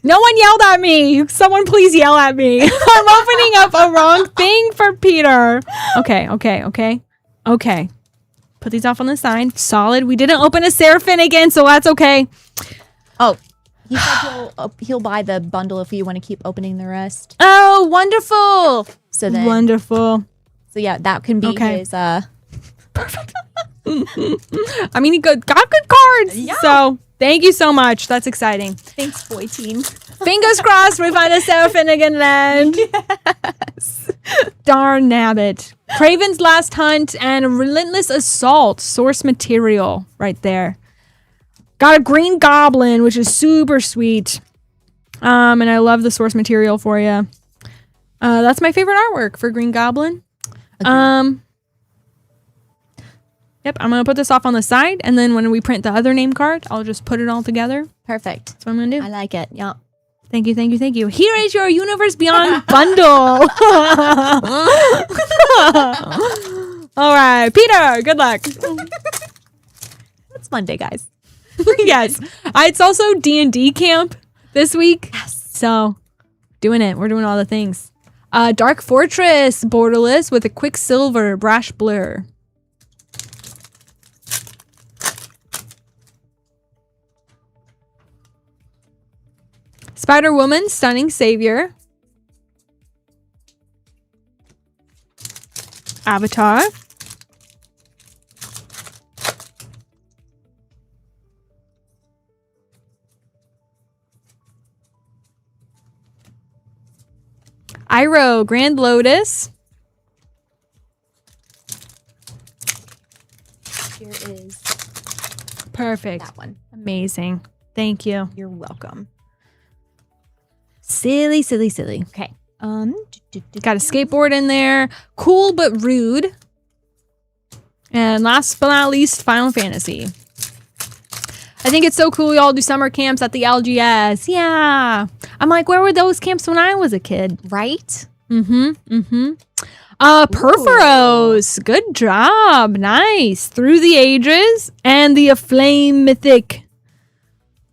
No one yelled at me. Someone please yell at me. I'm opening up a wrong thing for Peter. Okay. Put these off on the side. Solid. We didn't open a Sarah Finnegan, so that's okay. oh, he said he'll buy the bundle if you want to keep opening the rest. Oh, wonderful. So then, wonderful. So yeah, that can be his. Perfect. I mean, he got good cards. Yeah. So thank you so much. That's exciting. Thanks, boy team. Fingers crossed we find a Sarah Finnegan land. Yes. Darn nabbit. Craven's Last Hunt and Relentless Assault. Source material right there. Got a Green Goblin, which is super sweet. And I love the source material for you. That's my favorite artwork for Green Goblin. Agreed. Yep, I'm going to put this off on the side, and then when we print the other name card, I'll just put it all together. Perfect. That's what I'm going to do. I like it. Yep. Thank you. Here is your Universe Beyond bundle. All right, Peter, good luck. It's Monday, guys. Yes. It's also D&D camp this week. Yes. So, doing it. We're doing all the things. Dark Fortress, borderless with a Quicksilver, Brash Blur. Spider-Woman, Stunning Savior. Avatar. Iroh, Grand Lotus. Here is Perfect. that one. Amazing. Thank you. You're welcome. Silly. Okay. Got a skateboard in there. Cool but rude. And last but not least, Final Fantasy. I think it's so cool we all do summer camps at the LGS. Yeah. I'm like, where were those camps when I was a kid? Right? Perforos. Good job. Nice. Through the Ages and the Aflame Mythic.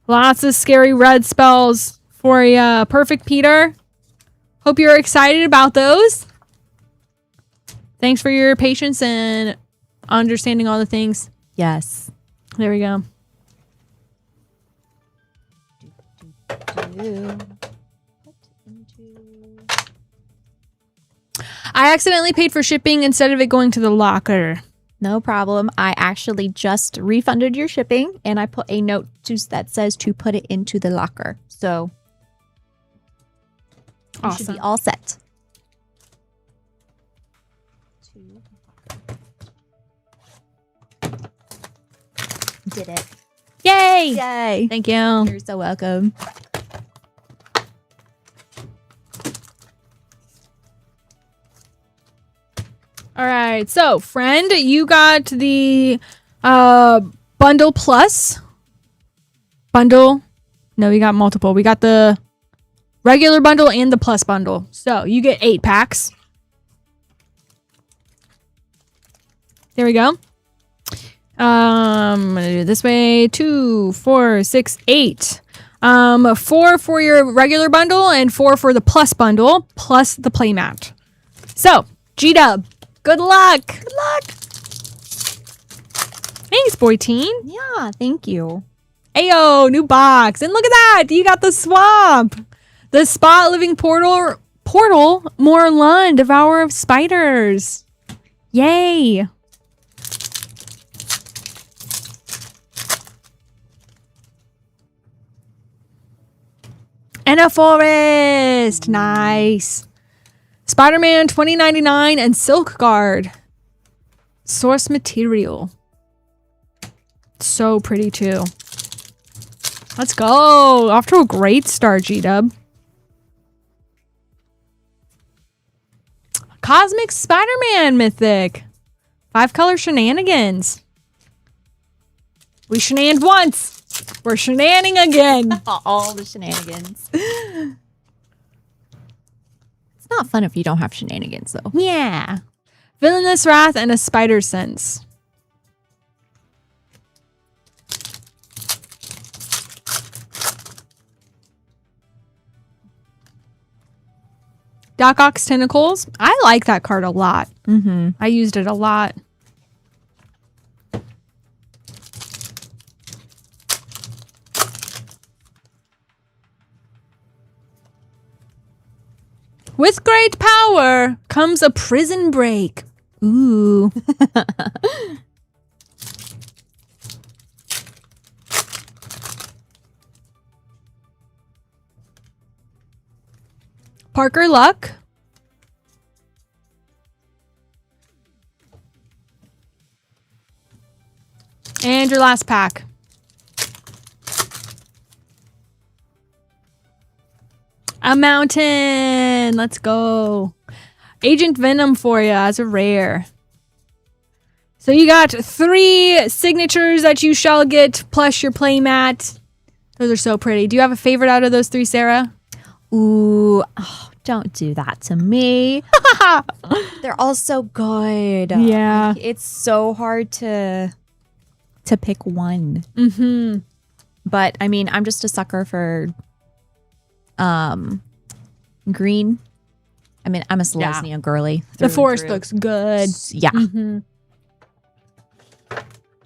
Lots of scary red spells for you. Perfect, Peter. Hope you're excited about those. Thanks for your patience and understanding all the things. Yes. There we go. I accidentally paid for shipping instead of it going to the locker. No problem. I actually just refunded your shipping and I put a note that says to put it into the locker. So you should be all set. Did it. Yay! Yay. Thank you. You're so welcome. All right. So, friend, you got the bundle plus. bundle. No, we got multiple. We got the regular bundle and the plus bundle. So you get 8 packs. There we go. I'm gonna do it this way. 2, 4, 6, 8. 4 for your regular bundle and 4 for the plus bundle, plus the playmat. So, G-Dub, good luck. Good luck. Thanks, boy teen. Yeah, thank you. Ayo, new box. And look at that. You got the swamp. The spot living portal, more Lund, devourer of spiders. Yay. And a forest. Nice. Spider-Man 2099 and Silk Guard. Source material. So pretty too. Let's go. Off to a great start, G-Dub. Cosmic Spider-Man Mythic. 5-color shenanigans. We shenaned once. We're shenaning again. All the shenanigans. It's not fun if you don't have shenanigans, though. Yeah. Villainous Wrath and a Spider Sense. Doc Ock's Tentacles. I like that card a lot. Mm-hmm. I used it a lot. With great power comes a prison break. Ooh. Parker Luck. And your last pack. A mountain. Let's go. Agent Venom for you as a rare. So you got 3 signatures that you shall get plus your playmat. Those are so pretty. Do you have a favorite out of those 3, Sarah? Ooh, oh, don't do that to me. They're all so good. Yeah. Like, it's so hard to pick one. Mm-hmm. But I mean, I'm just a sucker for green. I mean, I'm a Selesnya girly. The forest looks good. Yeah. Mm-hmm.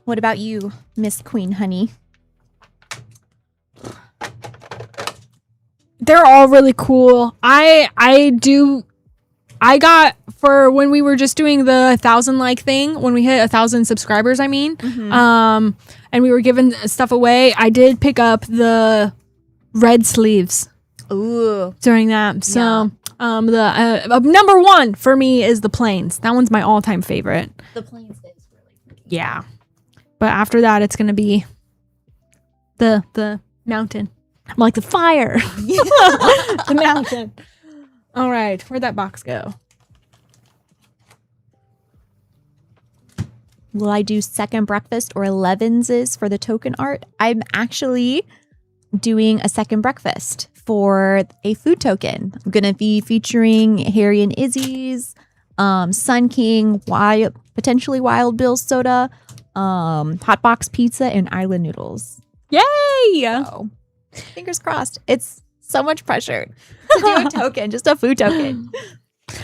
What about you, Miss Queen Honey? They're all really cool. I got, for when we were just doing the 1,000 like thing, when we hit 1,000 subscribers, I mean, and we were giving stuff away, I did pick up the red sleeves. Ooh. During that. So, the number 1 for me is the plains. That one's my all-time favorite. The plains is really pretty. Yeah. But after that, it's going to be the mountain. I'm like the fire. The mountain. All right. Where'd that box go? Will I do second breakfast or 11s for the token art? I'm actually doing a second breakfast for a food token. I'm going to be featuring Harry and Izzy's, Sun King, potentially Wild Bill's soda, Hot Box pizza, and island noodles. Yay! So, fingers crossed. It's so much pressure to do a token, just a food token.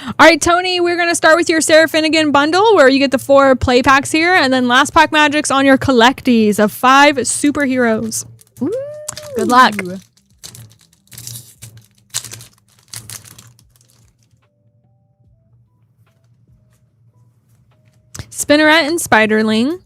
All right, Tony, we're going to start with your Sarah Finnegan bundle where you get the 4 play packs here, and then last pack magics on your collecties of 5 superheroes. Ooh. Good luck. Spinneret and Spiderling.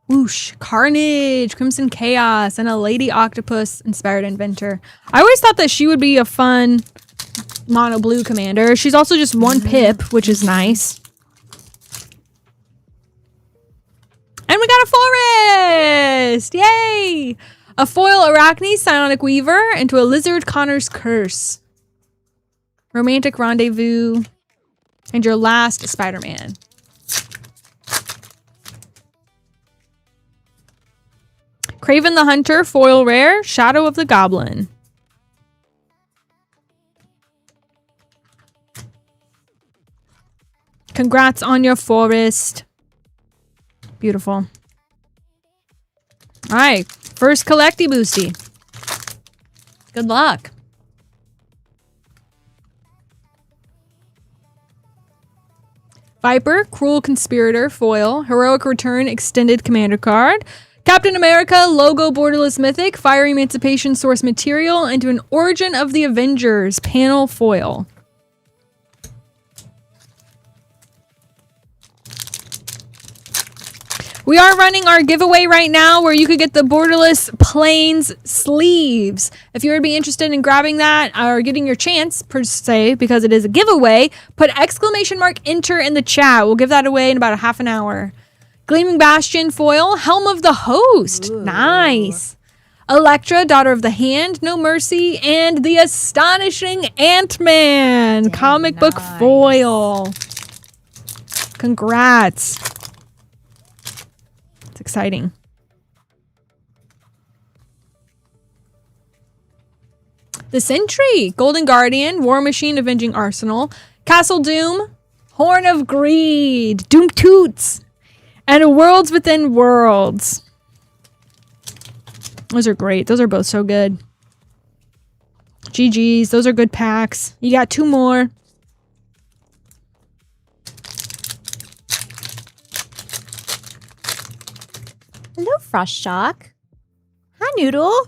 Whoosh, Carnage, Crimson Chaos, and a Lady Octopus inspired inventor. I always thought that she would be a fun mono blue commander. She's also just 1 pip, which is nice. And we got a forest! Yay! A foil Arachne Psionic Weaver into a Lizard Connor's Curse. Romantic Rendezvous, and your last Spider-Man. Craven the Hunter, foil rare, Shadow of the Goblin. Congrats on your forest. Beautiful. All right, first collecty boosty. Good luck. Viper, Cruel Conspirator, foil, Heroic Return, extended commander card. Captain America, logo borderless mythic, Fire Emancipation source material, into an Origin of the Avengers panel foil. We are running our giveaway right now where you could get the borderless plains sleeves. If you would be interested in grabbing that or getting your chance per se, because it is a giveaway, put exclamation mark enter in the chat. We'll give that away in about a half an hour. Gleaming Bastion foil, Helm of the Host. Ooh. Nice. Electra, Daughter of the Hand, No Mercy, and the astonishing Ant-Man comic book foil. Congrats. It's exciting. The Sentry, Golden Guardian, War Machine, Avenging Arsenal, Castle Doom, Horn of Greed, Doom Toots, and Worlds Within Worlds. Those are great. Those are both so good. GG's. Those are good packs. You got 2 more. Hello, Frost Shock. Hi, Noodle.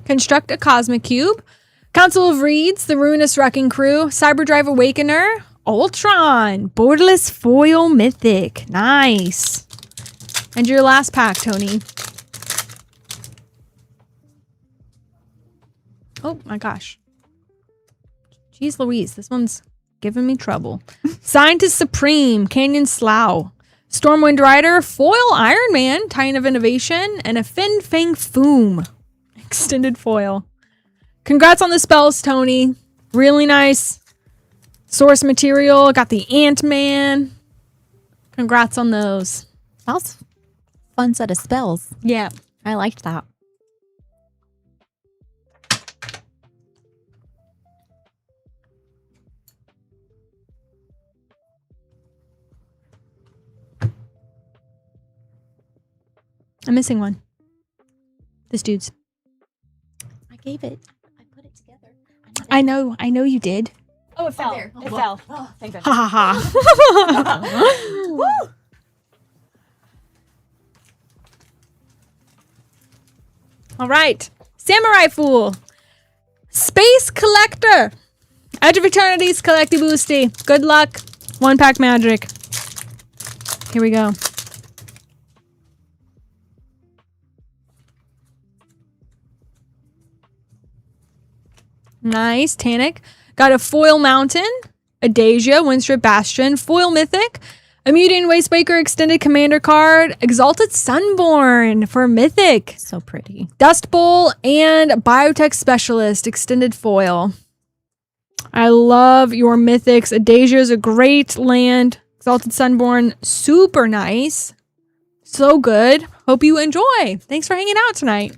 Construct a Cosmic Cube. Council of Reeds, The Ruinous Wrecking Crew, Cyberdrive Awakener, Ultron, Borderless Foil Mythic. Nice. And your last pack, Tony. Oh my gosh. Jeez Louise, this one's giving me trouble. Scientist Supreme, Canyon Slough, Stormwind Rider, Foil Iron Man, Titan of Innovation, and a Fin Fang Foom. Extended foil. Congrats on the spells, Tony. Really nice. Source material. Got the Ant-Man. Congrats on those. That was a fun set of spells. Yeah. I liked that. I'm missing one. This dude's. I gave it. I put it together. I know you did. Oh, it fell. There. It fell. Oh, thank goodness. Ha ha ha. Woo! All right. Samurai Fool. Space Collector. Edge of Eternity's Collecty Boosty. Good luck. 1-pack magic. Here we go. Nice. Tanic. Got a Foil Mountain, a Deja, Windstrip Bastion, Foil Mythic, a Mutant Wastebreaker Extended Commander card, Exalted Sunborn for Mythic. So pretty. Dust Bowl, and Biotech Specialist Extended Foil. I love your Mythics. A Deja is a great land. Exalted Sunborn, super nice. So good. Hope you enjoy. Thanks for hanging out tonight.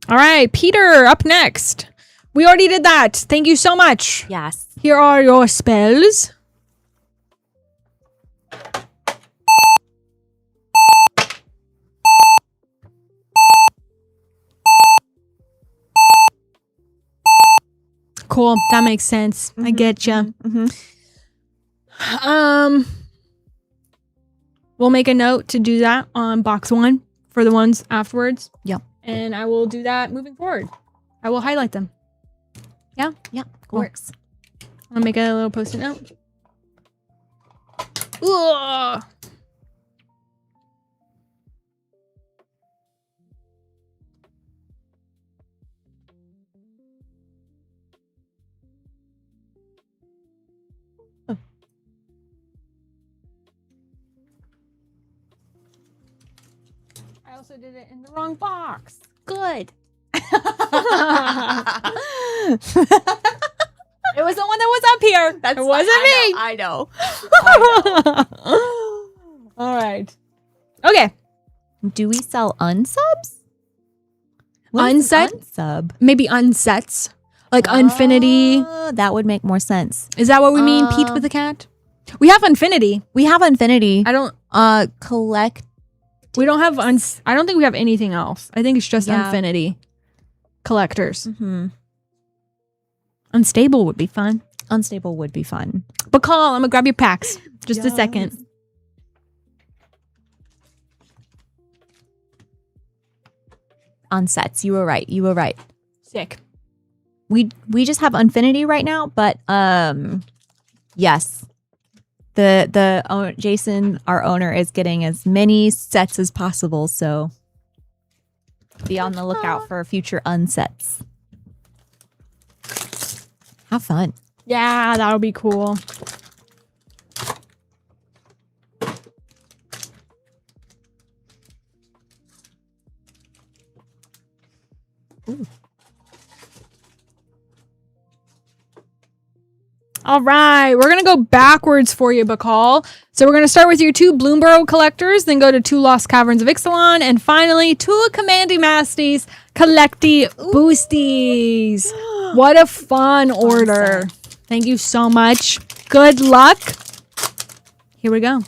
All right, Peter, up next. We already did that. Thank you so much. Yes. Here are your spells. Cool. That makes sense. I get you. We'll make a note to do that on box 1 for the ones afterwards. Yep. And I will do that moving forward. I will highlight them. Yeah? Yeah. Cool. Works. I'll make a little post-it note. Ugh. also did it in the wrong box. Good. It was the one that was up here. It wasn't me. I know. All right. Okay. Do we sell unsubs? Unset? Unsub. Maybe unsets. Like Unfinity. That would make more sense. Is that what we mean? Pete with the cat? We have Unfinity. We have Infinity. I don't... Collect. We don't have... I don't think we have anything else. I think it's just Yeah. Infinity. Collectors. Mm-hmm. Unstable would be fun. Unstable would be fun. But call, I'm going to grab your packs. Just a Yes. second. Unsets. You were right. You were right. Sick. We just have Infinity right now, but yes. Jason, our owner, is getting as many sets as possible, so be on the lookout for future unsets. Have fun. Yeah, that would be cool. Ooh. All right, we're going to go backwards for you, Bacall. So we're going to start with your 2 Bloomborough collectors, then go to 2 Lost Caverns of Ixalan, and finally 2 Commandy Masties Collecti Boosties. What a fun order. Thank you so much. Good luck. Here we go.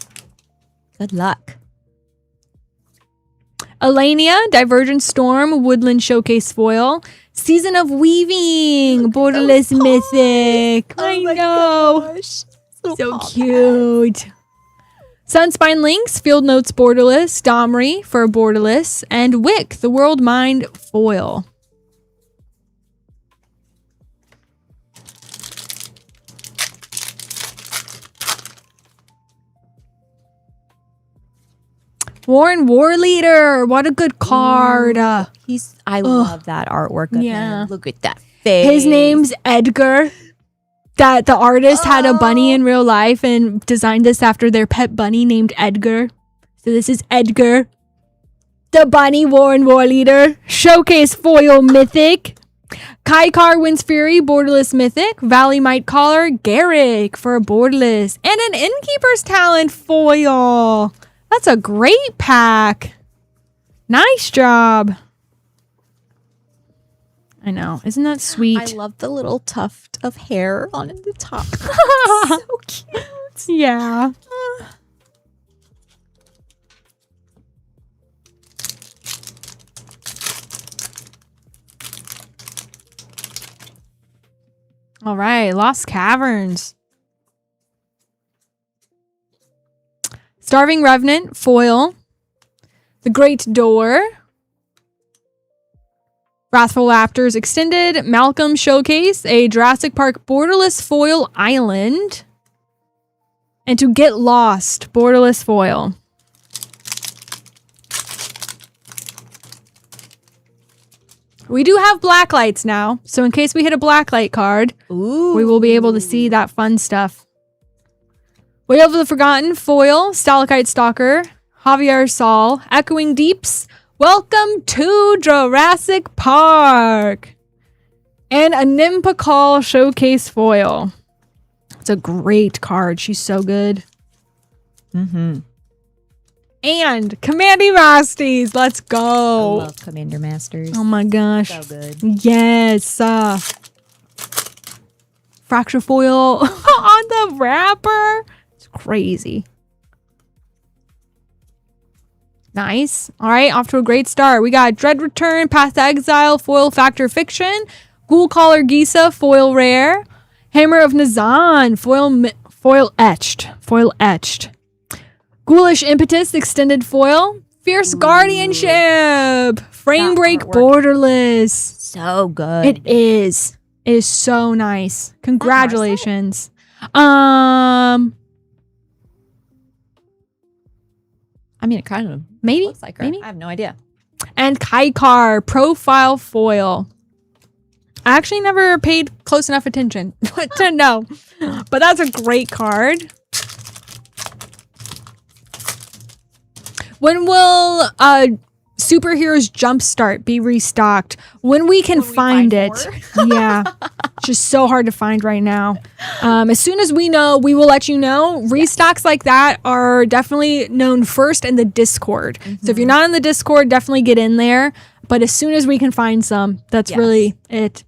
Good luck. Elenia, Divergent Storm, Woodland Showcase Foil, Season of Weaving, Borderless Mythic. I know. Gosh. So cute. Sunspine Links, Field Notes Borderless, Domri for Borderless, and Wick, the World Mind Foil. Warren War Leader, what a good card. I love that artwork of Yeah. him. Look at that face. His name's Edgar. That the artist had a bunny in real life and designed this after their pet bunny named Edgar. So this is Edgar. The bunny Warren War Leader. Showcase Foil Mythic. Kaikar Wins Fury, Borderless Mythic. Valley Might Caller, Garrick for a Borderless. And an Innkeeper's Talent Foil. That's a great pack. Nice job. I know. Isn't that sweet? I love the little tuft of hair on the top. So cute. Yeah. All right. Lost Caverns. Starving Revenant, Foil. The Great Door. Wrathful Raptors Extended. Malcolm Showcase, a Jurassic Park Borderless Foil Island. And to Get Lost, Borderless Foil. We do have black lights now, so in case we hit a black light card, Ooh. we will be able to see that fun stuff. Way of the Forgotten, Foil, Stalakite Stalker, Javier Sol, Echoing Deeps, Welcome to Jurassic Park, and a Nimpakal Showcase Foil. It's a great card. She's so good. Mm-hmm. And Commandy Masties. Let's I go. love Commander Masters. Oh my gosh. So good. Yes. Fracture foil on the wrapper. It's crazy. Nice. All right. Off to a great start. We got Dread Return, Path to Exile, Foil Factor Fiction, Ghoul Caller Gisa, Foil Rare, Hammer of Nazan, Foil Etched. Ghoulish Impetus, Extended Foil, Fierce Guardianship, Frame Break artwork. Borderless. So good. It is. It is so nice. Congratulations. I mean, it kind of Maybe. looks like her. Maybe. I have no idea. And Kaikar Profile Foil. I actually never paid close enough attention to know. But that's a great card. When will Superheroes Jumpstart be restocked when we can find it. Yeah. It's just so hard to find right now. As soon as we know, we will let you know. Restocks like that are definitely known first in the Discord. So if you're not in the Discord, definitely get in there. But as soon as we can find some, that's really it.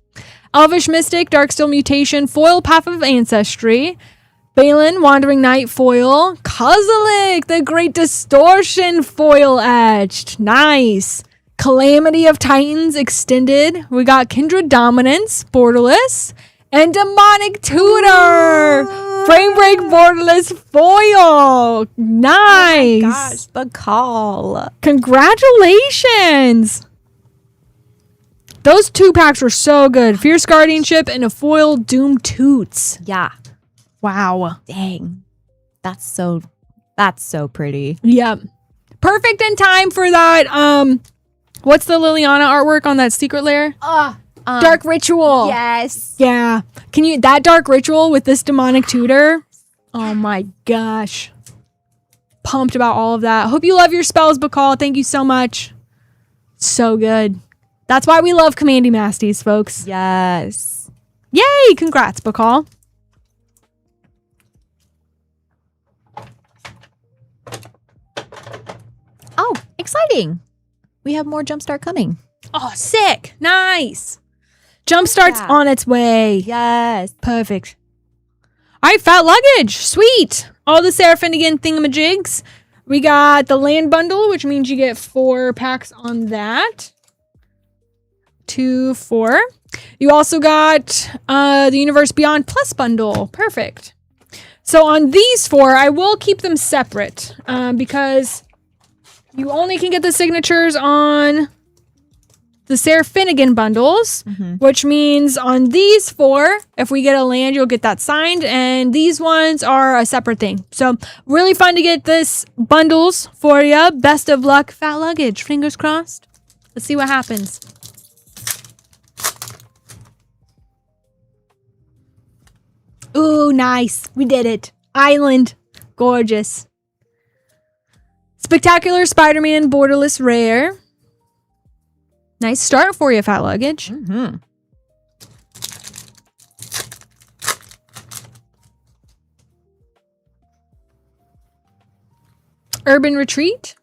Elvish Mystic, Darksteel Mutation, Foil Path of Ancestry, Balin, Wandering Knight foil, Kozilek, the Great Distortion foil etched. Nice. Calamity of Titans extended. We got Kindred Dominance, borderless, and Demonic Tutor, Frame Break borderless foil. Nice. Oh my gosh, the call. Congratulations. Those 2 packs were so good. Fierce Guardianship and a foil Doom Toots. Yeah. Wow. Dang. That's so pretty. Yep. Perfect in time for that. What's the Liliana artwork on that secret lair? Dark Ritual. Yes. Yeah. That Dark Ritual with this demonic tutor? Oh my gosh. Pumped about all of that. Hope you love your spells, Bakal. Thank you so much. So good. That's why we love Commandy Masties, folks. Yes. Yay! Congrats, Bakal. Oh, exciting. We have more Jumpstart coming. Oh, sick. Nice. Jumpstart's on its way. Yes. Perfect. All right, Fat Luggage. Sweet. All the Sarah Finnegan thingamajigs. We got the land bundle, which means you get 4 packs on that. 2, 4. You also got the Universe Beyond Plus bundle. Perfect. So on these 4, I will keep them separate because you only can get the signatures on the Sarah Finnegan bundles, which means on these 4, if we get a land, you'll get that signed, and these ones are a separate thing. So really fun to get this bundles for you. Best of luck, Fat Luggage. Fingers crossed. Let's see what happens. Ooh, nice. We did it. Island. Gorgeous. Spectacular Spider-Man borderless rare. Nice start for you, Fat Luggage. Urban Retreat.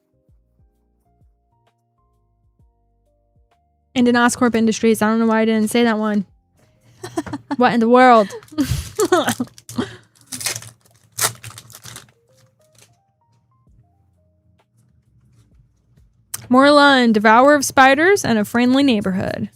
And an Oscorp Industries. I don't know why I didn't say that one. What in the world? Morlun, Devourer of Spiders, and a Friendly Neighborhood.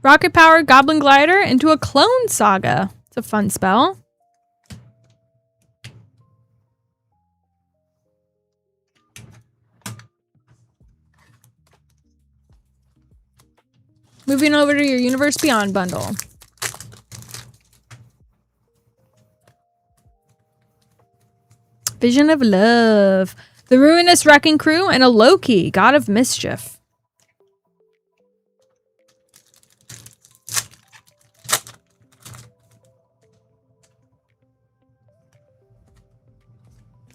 Rocket Power, Goblin Glider into a Clone Saga. It's a fun spell. Moving over to your Universe Beyond bundle. Vision of Love. The Ruinous Wrecking Crew and a Loki, God of Mischief.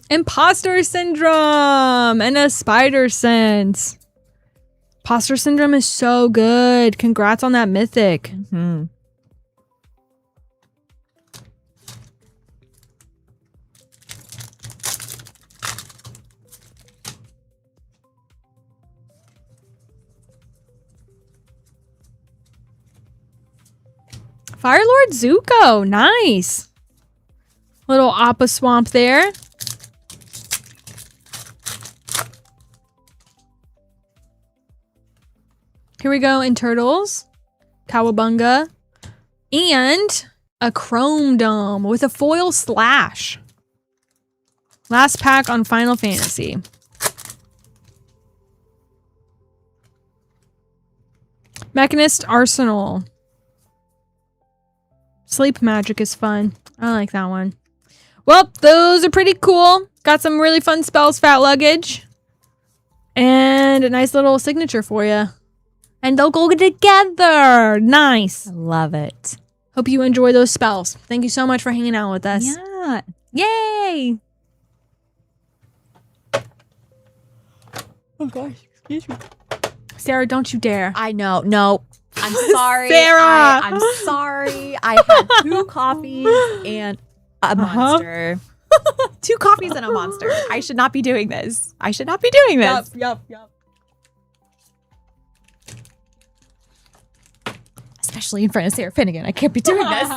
Imposter Syndrome and a Spider Sense. Imposter Syndrome is so good. Congrats on that mythic. Firelord Zuko. Nice. Little Appa Swamp there. Here we go in Turtles, Cowabunga, and a Chrome Dome with a foil slash. Last pack on Final Fantasy. Mechanist Arsenal. Sleep Magic is fun. I like that one. Well, those are pretty cool. Got some really fun spells, Fat Luggage. And a nice little signature for you. And they'll go together. Nice. I love it. Hope you enjoy those spells. Thank you so much for hanging out with us. Yeah. Yay! Oh gosh, excuse me. Sarah, don't you dare. I know. No. I'm sorry. Sarah! I'm sorry. I had 2 coffees and a monster. 2 coffees and a monster. I should not be doing this. Yup. Especially in front of Sarah Finnegan. I can't be doing this.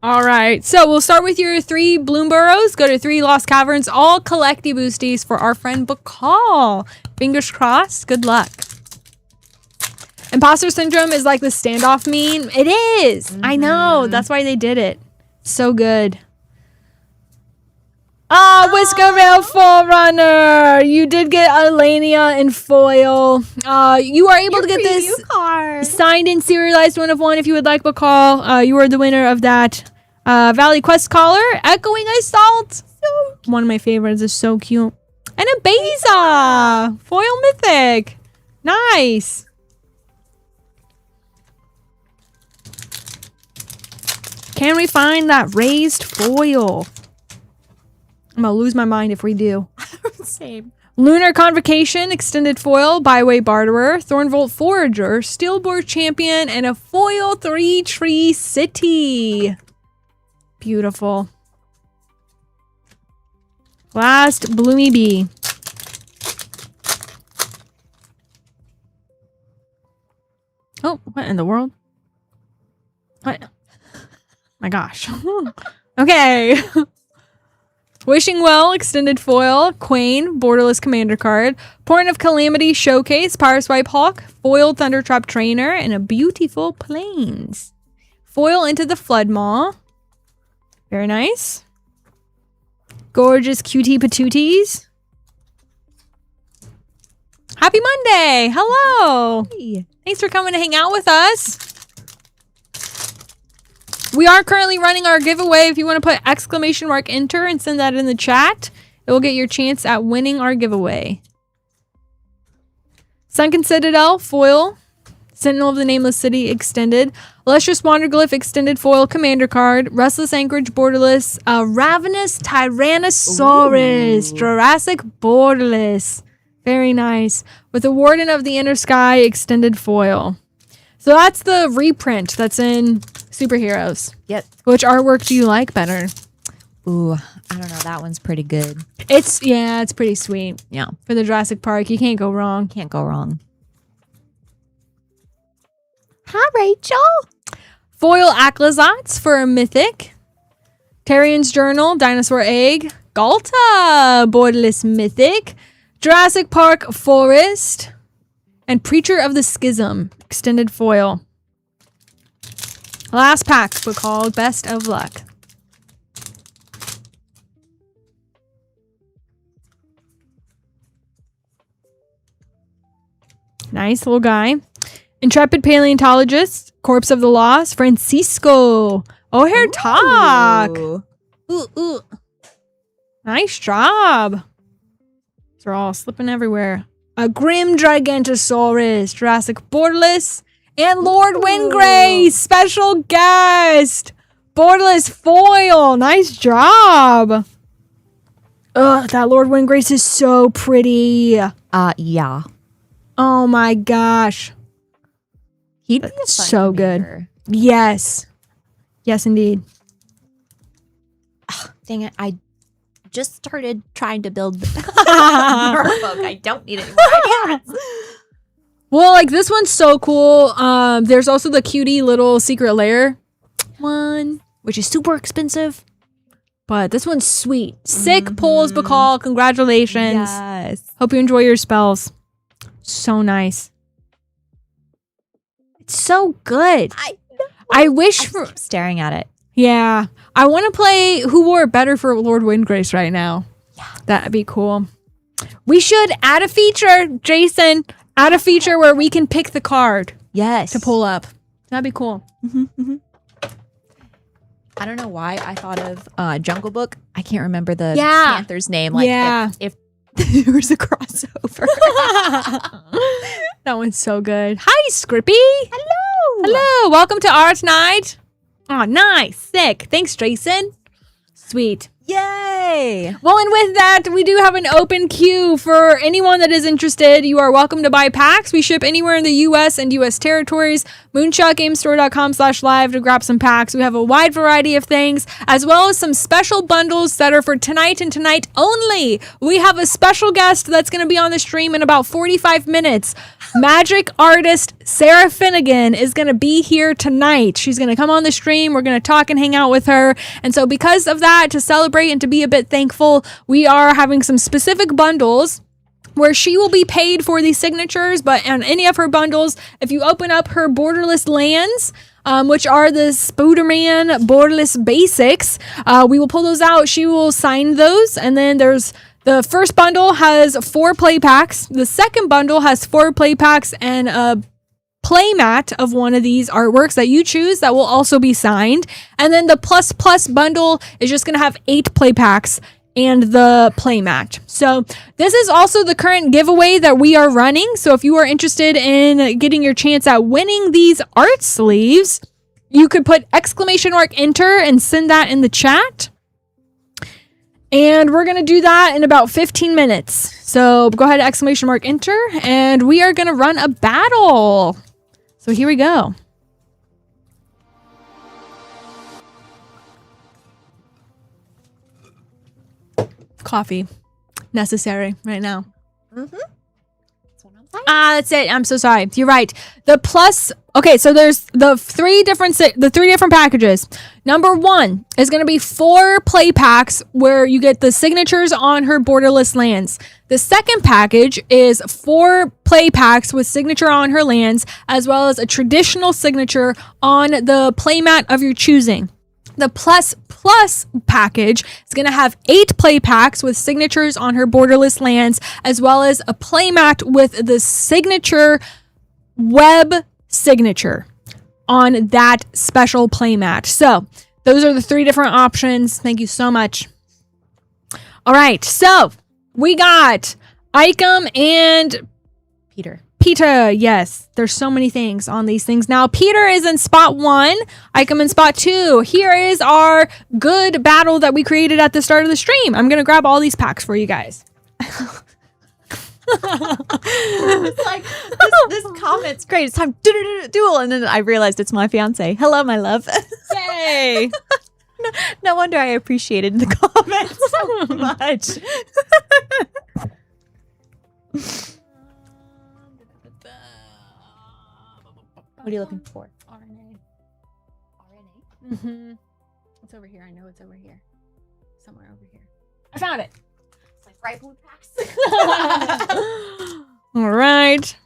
All right, so we'll start with your 3 bloom burrows. Go to 3 lost caverns, all collecty boosties for our friend Bacall. Fingers crossed. Good luck. Imposter syndrome is like the standoff meme. It is. I know. That's why they did it. So good. Whiskerville Forerunner. You did get Alania in foil. You are able to get this card. signed and serialized 1 of 1 if you would like, Bacall. You are the winner of that. Valley Quest Collar, Echoing Assault. One of my favorites is so cute. And a Beza. Foil Mythic. Nice. Can we find that raised foil? I'm gonna lose my mind if we do. Same. Lunar Convocation, Extended Foil, Byway Barterer, Thornvolt Forager, Steelboard Champion, and a foil 3-tree city. Beautiful. Last Bloomy Bee. Oh, what in the world? What? My gosh. Okay. Wishing Well, Extended Foil, Quain, Borderless Commander card, Point of Calamity Showcase, Pyreswipe Hawk, Foiled Thundertrap Trainer, and a beautiful Plains. Foil into the Flood Maw. Very nice. Gorgeous Cutie Patooties. Happy Monday! Hello! Hey. Thanks for coming to hang out with us. We are currently running our giveaway. If you want to put ! enter and send that in the chat, it will get your chance at winning our giveaway. Sunken Citadel, foil. Sentinel of the Nameless City, extended. Lustrous Wanderglyph, extended foil commander card. Restless Anchorage, borderless. Ravenous Tyrannosaurus, Jurassic borderless. Very nice. With the Warden of the Inner Sky, extended foil. So that's the reprint that's in Superheroes. Yep. Which artwork do you like better? Ooh, I don't know. That one's pretty good. It's pretty sweet. Yeah. For the Jurassic Park, you can't go wrong. Can't go wrong. Hi, Rachel. Foil Aclazats for a Mythic. Tarian's Journal, Dinosaur Egg. Galta, Borderless Mythic. Jurassic Park Forest. And Preacher of the Schism, extended foil. Last pack, but called Best of Luck. Nice little guy. Intrepid Paleontologist, Corpse of the Lost, Francisco. O'Hare Talk. Ooh. Nice job. These are all slipping everywhere. A Grim Gigantosaurus, Jurassic Borderless, and Lord Windgrace, special guest. Borderless foil. Nice job. Ugh, that Lord Windgrace is so pretty. Yeah. Oh my gosh. He'd be a fun so commander. good. Yes. Yes, indeed. Dang it. I just started trying to build Merfolk. I don't need any more ideas. Well, like this one's so cool. There's also the cutie little secret lair one, which is super expensive. But this one's sweet. Sick pulls, Bacall. Congratulations. Yes. Hope you enjoy your spells. So nice. It's so good. I wish for staring at it. Yeah. I want to play Who Wore It Better for Lord Windgrace right now. Yeah. That'd be cool. We should add a feature, Jason. Add a feature where we can pick the card. Yes. To pull up. That'd be cool. I don't know why I thought of Jungle Book. I can't remember the Yeah. panther's name. Like Yeah. if there was a crossover. That one's so good. Hi, Scrippy. Hello. Hello. Welcome to Art Night. Oh, nice. Sick. Thanks, Jason. Sweet. Yay! Well, and with that, we do have an open queue for anyone that is interested. You are welcome to buy packs. We ship anywhere in the U.S. and U.S. territories. moonshotgamestore.com/live to grab some packs. We have a wide variety of things, as well as some special bundles that are for tonight and tonight only. We have a special guest that's going to be on the stream in about 45 minutes. Magic artist Sarah Finnegan is going to be here tonight. She's going to come on the stream. We're going to talk and hang out with her. And so because of that, to celebrate and to be a bit thankful, we are having some specific bundles where she will be paid for the signatures, but on any of her bundles, if you open up her borderless lands, which are the Spooderman borderless basics, we will pull those out. She will sign those, and then there's the first bundle has 4 play packs. The second bundle has 4 play packs and a play mat of one of these artworks that you choose that will also be signed. And then the plus bundle is just going to have 8 play packs and the play mat. So this is also the current giveaway that we are running. So if you are interested in getting your chance at winning these art sleeves, you could put !enter and send that in the chat. And we're going to do that in about 15 minutes. So go ahead, !enter, and we are going to run a battle. So here we go. Coffee. Necessary right now. Mm-hmm. That's it. I'm so sorry. You're right. The plus. Okay, so there's the three different packages. Number 1 is going to be 4 play packs where you get the signatures on her borderless lands. The second package is 4 play packs with signature on her lands, as well as a traditional signature on the playmat of your choosing. The plus package is going to have 8 play packs with signatures on her borderless lands, as well as a playmat with the signature web signature on that special playmat. So those are the 3 different options. Thank you so much. All right, so we got Icom and Peter, yes. There's so many things on these things. Now, Peter is in spot 1, Icom in spot 2. Here is our good battle that we created at the start of the stream. I'm going to grab all these packs for you guys. It's like, this comment's great. It's time duel. And then I realized it's my fiance. Hello, my love. Yay. No wonder I appreciated the comments so much. What are you looking for? RNA. RNA? It's over here. I know it's over here. Somewhere over here. I found it. It's like right blue packs. All right.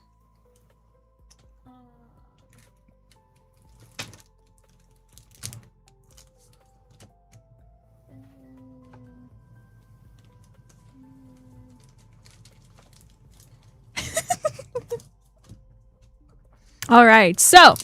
All right, so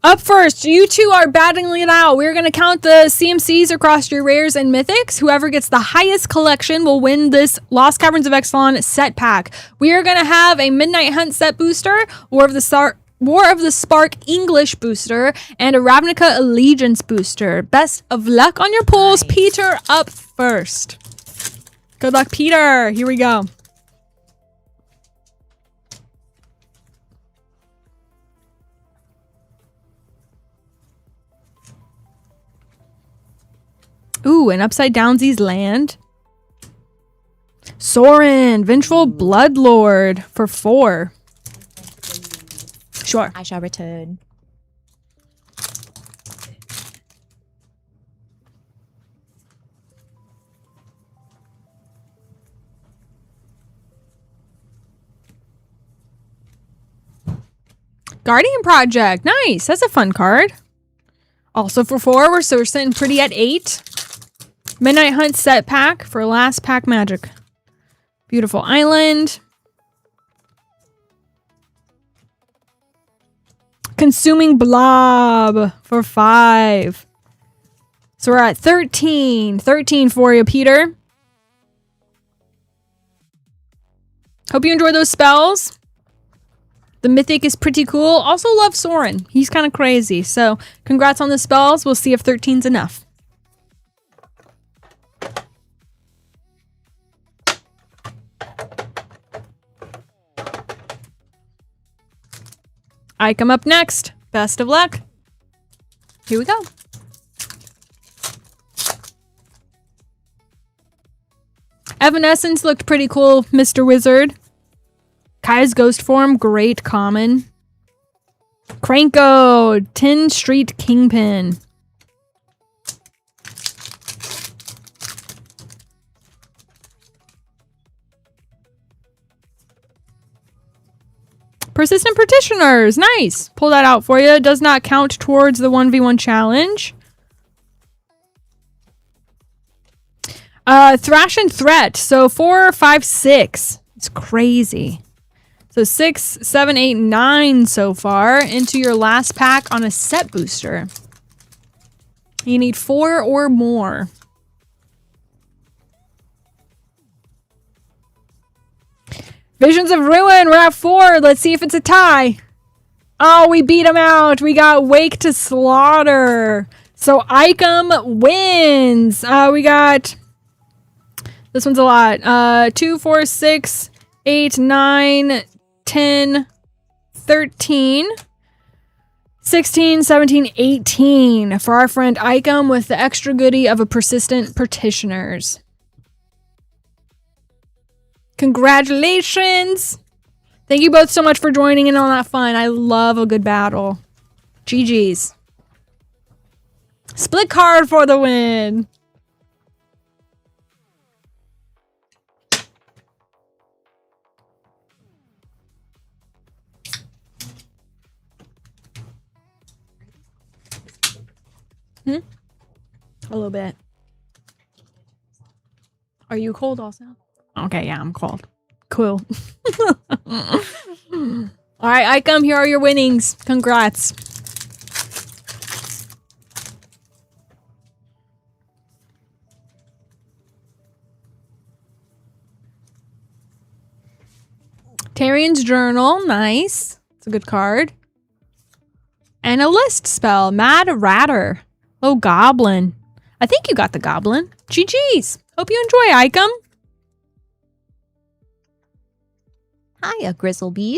up first, you two are battling it out. We're going to count the CMCs across your rares and mythics. Whoever gets the highest collection will win this Lost Caverns of Exelon set pack. We are going to have a Midnight Hunt set booster, War of the Spark English booster, and a Ravnica Allegiance booster. Best of luck on your pulls. Nice. Peter up first. Good luck, Peter. Here we go. Ooh, an Upside Downsies land. Sorin, Vengeful Bloodlord for 4. Sure. I shall return. Guardian Project. Nice. That's a fun card. Also for 4. We're sitting pretty at 8. Midnight Hunt set pack for last pack magic. Beautiful Island. Consuming Blob for 5. So we're at 13. 13 for you, Peter. Hope you enjoy those spells. The mythic is pretty cool. Also love Soren. He's kind of crazy. So congrats on the spells. We'll see if 13's enough. I come up next. Best of luck. Here we go. Evanescence looked pretty cool, Mr. Wizard. Kaya's Ghost Form, great common. Cranko, 10 Street Kingpin. Persistent Petitioners, nice. Pull that out for you. Does not count towards the 1v1 challenge. Thrash and Threat. So 4, 5, 6. It's crazy. So 6, 7, 8, 9 so far into your last pack on a set booster. You need 4 or more. Visions of Ruin, we're at 4. Let's see if it's a tie. Oh, we beat him out. We got Wake to Slaughter. So Icom wins. We got... This one's a lot. 2, 4, 6, 8, 9, 10, 13, 16, 17, 18 for our friend Icom with the extra goodie of a Persistent Petitioners. Congratulations! Thank you both so much for joining in on that fun. I love a good battle. GG's. Split card for the win! A little bit. Are you cold also? Okay, yeah, I'm cold. Cool. All right, Icom, here are your winnings. Congrats. Tarian's Journal, nice. It's a good card. And a list spell, Mad Ratter. Oh, Goblin. I think you got the Goblin. GG's. Hope you enjoy, Icom. Hiya, Grizzlebees.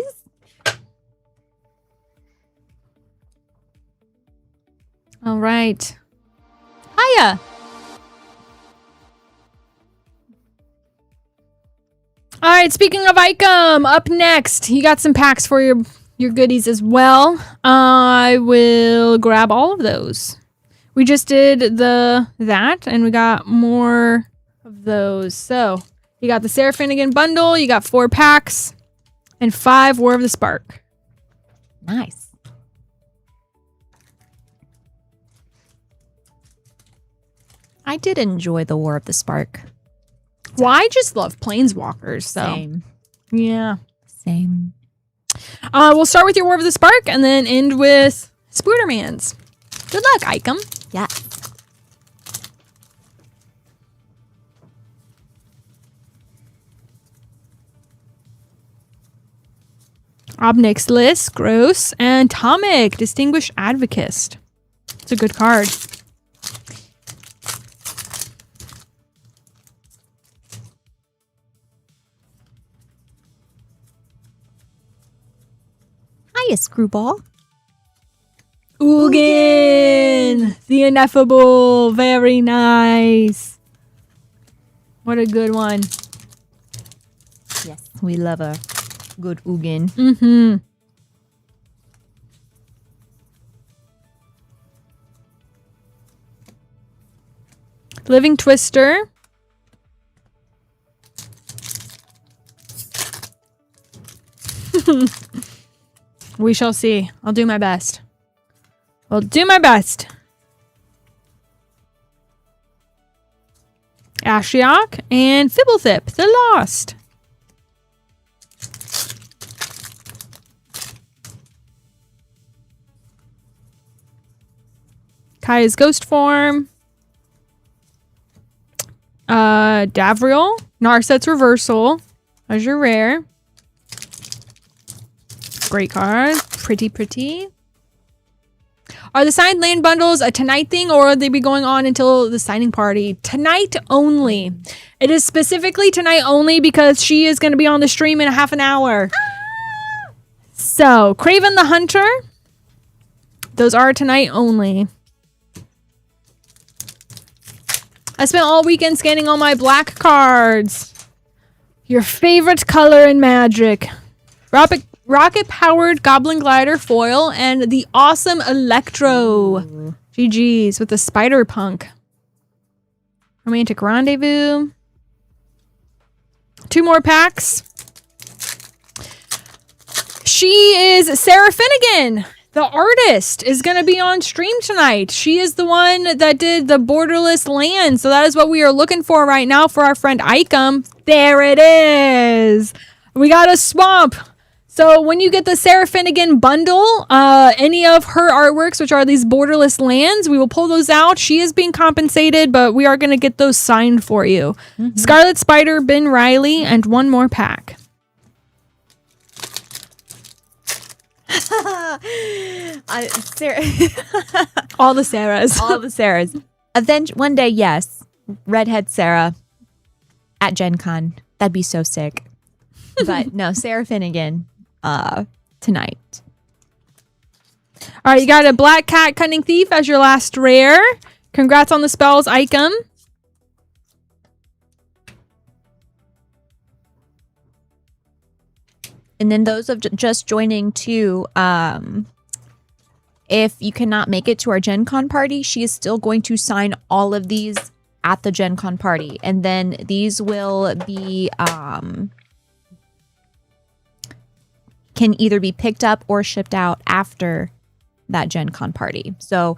All right. Hiya. All right, speaking of Icom, up next, you got some packs for your goodies as well. I will grab all of those. We just did that, and we got more of those. So, you got the Seraphinigan bundle, you got 4 packs, and 5 War of the Spark. Nice. I did enjoy the War of the Spark. Well, I just love Planeswalkers, so. Same. Yeah. Same. We'll start with your War of the Spark, and then end with Spoodermans. Good luck, Icom. Yes. Obnix List, gross, and Tomic, Distinguished Advocist. It's a good card. Hiya, Screwball. Ugin! The Ineffable. Very nice. What a good one. Yes, we love a good Ugin. Mm-hmm. Living Twister. We shall see. I'll do my best. I'll do my best. Ashiok and Fibblethip, the Lost. Kaya's Ghost Form. Davriel. Narset's Reversal. As your rare. Great card. Pretty. Are the signed land bundles a tonight thing, or will they be going on until the signing party? Tonight only. It is specifically tonight only because she is going to be on the stream in a half an hour. So, Craven the Hunter. Those are tonight only. I spent all weekend scanning all my black cards. Your favorite color in Magic. Rocket-powered Goblin Glider foil and the awesome Electro. GG's with the Spider Punk. Romantic Rendezvous. 2 more packs. She is Sarah Finnegan. The artist is going to be on stream tonight. She is the one that did the borderless land. So that is what we are looking for right now for our friend Icum. There it is. We got a swamp. So when you get the Sarah Finnegan bundle, any of her artworks, which are these borderless lands, we will pull those out. She is being compensated, but we are going to get those signed for you. Mm-hmm. Scarlet Spider, Ben Riley, and 1 more pack. Sarah. All the Sarahs. All the Sarahs. One day, yes. Redhead Sarah at Gen Con. That'd be so sick. But no, Sarah Finnegan tonight. All right, you got a Black Cat Cunning Thief as your last rare. Congrats on the spells, Icum. And then those of just joining too, if you cannot make it to our Gen Con party, she is still going to sign all of these at the Gen Con party. And then these will be, can either be picked up or shipped out after that Gen Con party. So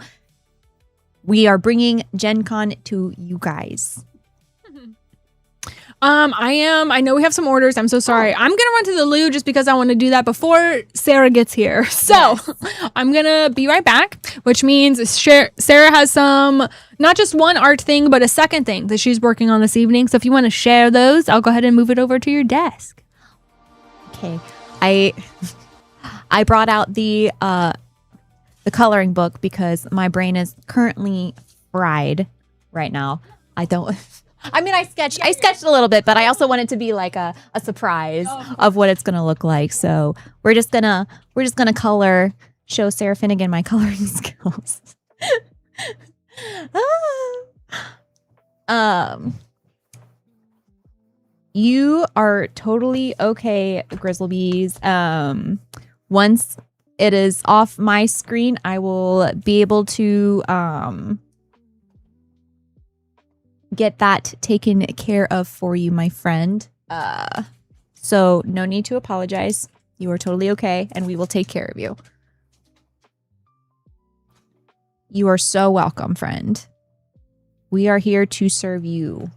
we are bringing Gen Con to you guys. I know we have some orders. I'm so sorry. I'm going to run to the loo just because I want to do that before Sarah gets here. So yes. I'm going to be right back, which means Sarah has some, not just one art thing, but a second thing that she's working on this evening. So if you want to share those, I'll go ahead and move it over to your desk. Okay. I brought out the coloring book because my brain is currently fried right now. I sketched a little bit, but I also want it to be like a surprise of what it's gonna look like. So we're just gonna show Sarah Finnegan my coloring skills. You are totally okay, Grizzlebees. Once it is off my screen, I will be able to get that taken care of for you, my friend. So no need to apologize. You are totally okay, and we will take care of you. You are so welcome, friend. We are here to serve you.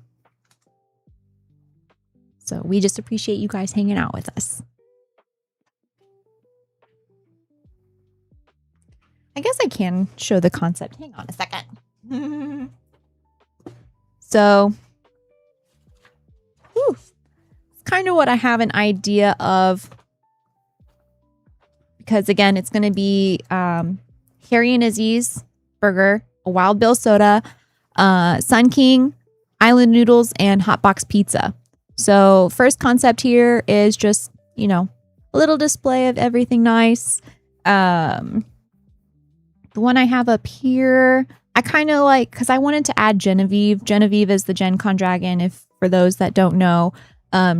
So we just appreciate you guys hanging out with us. I guess I can show the concept. Hang on a second. So, it's kind of what I have an idea of. Because again, it's going to be Harry and Izzy's burger, a Wild Bill soda, Sun King, Island noodles, and Hot Box pizza. So first concept here is just, a little display of everything nice. The one I have up here, I kind of like, because I wanted to add Genevieve. Genevieve is the Gen Con dragon, for those that don't know.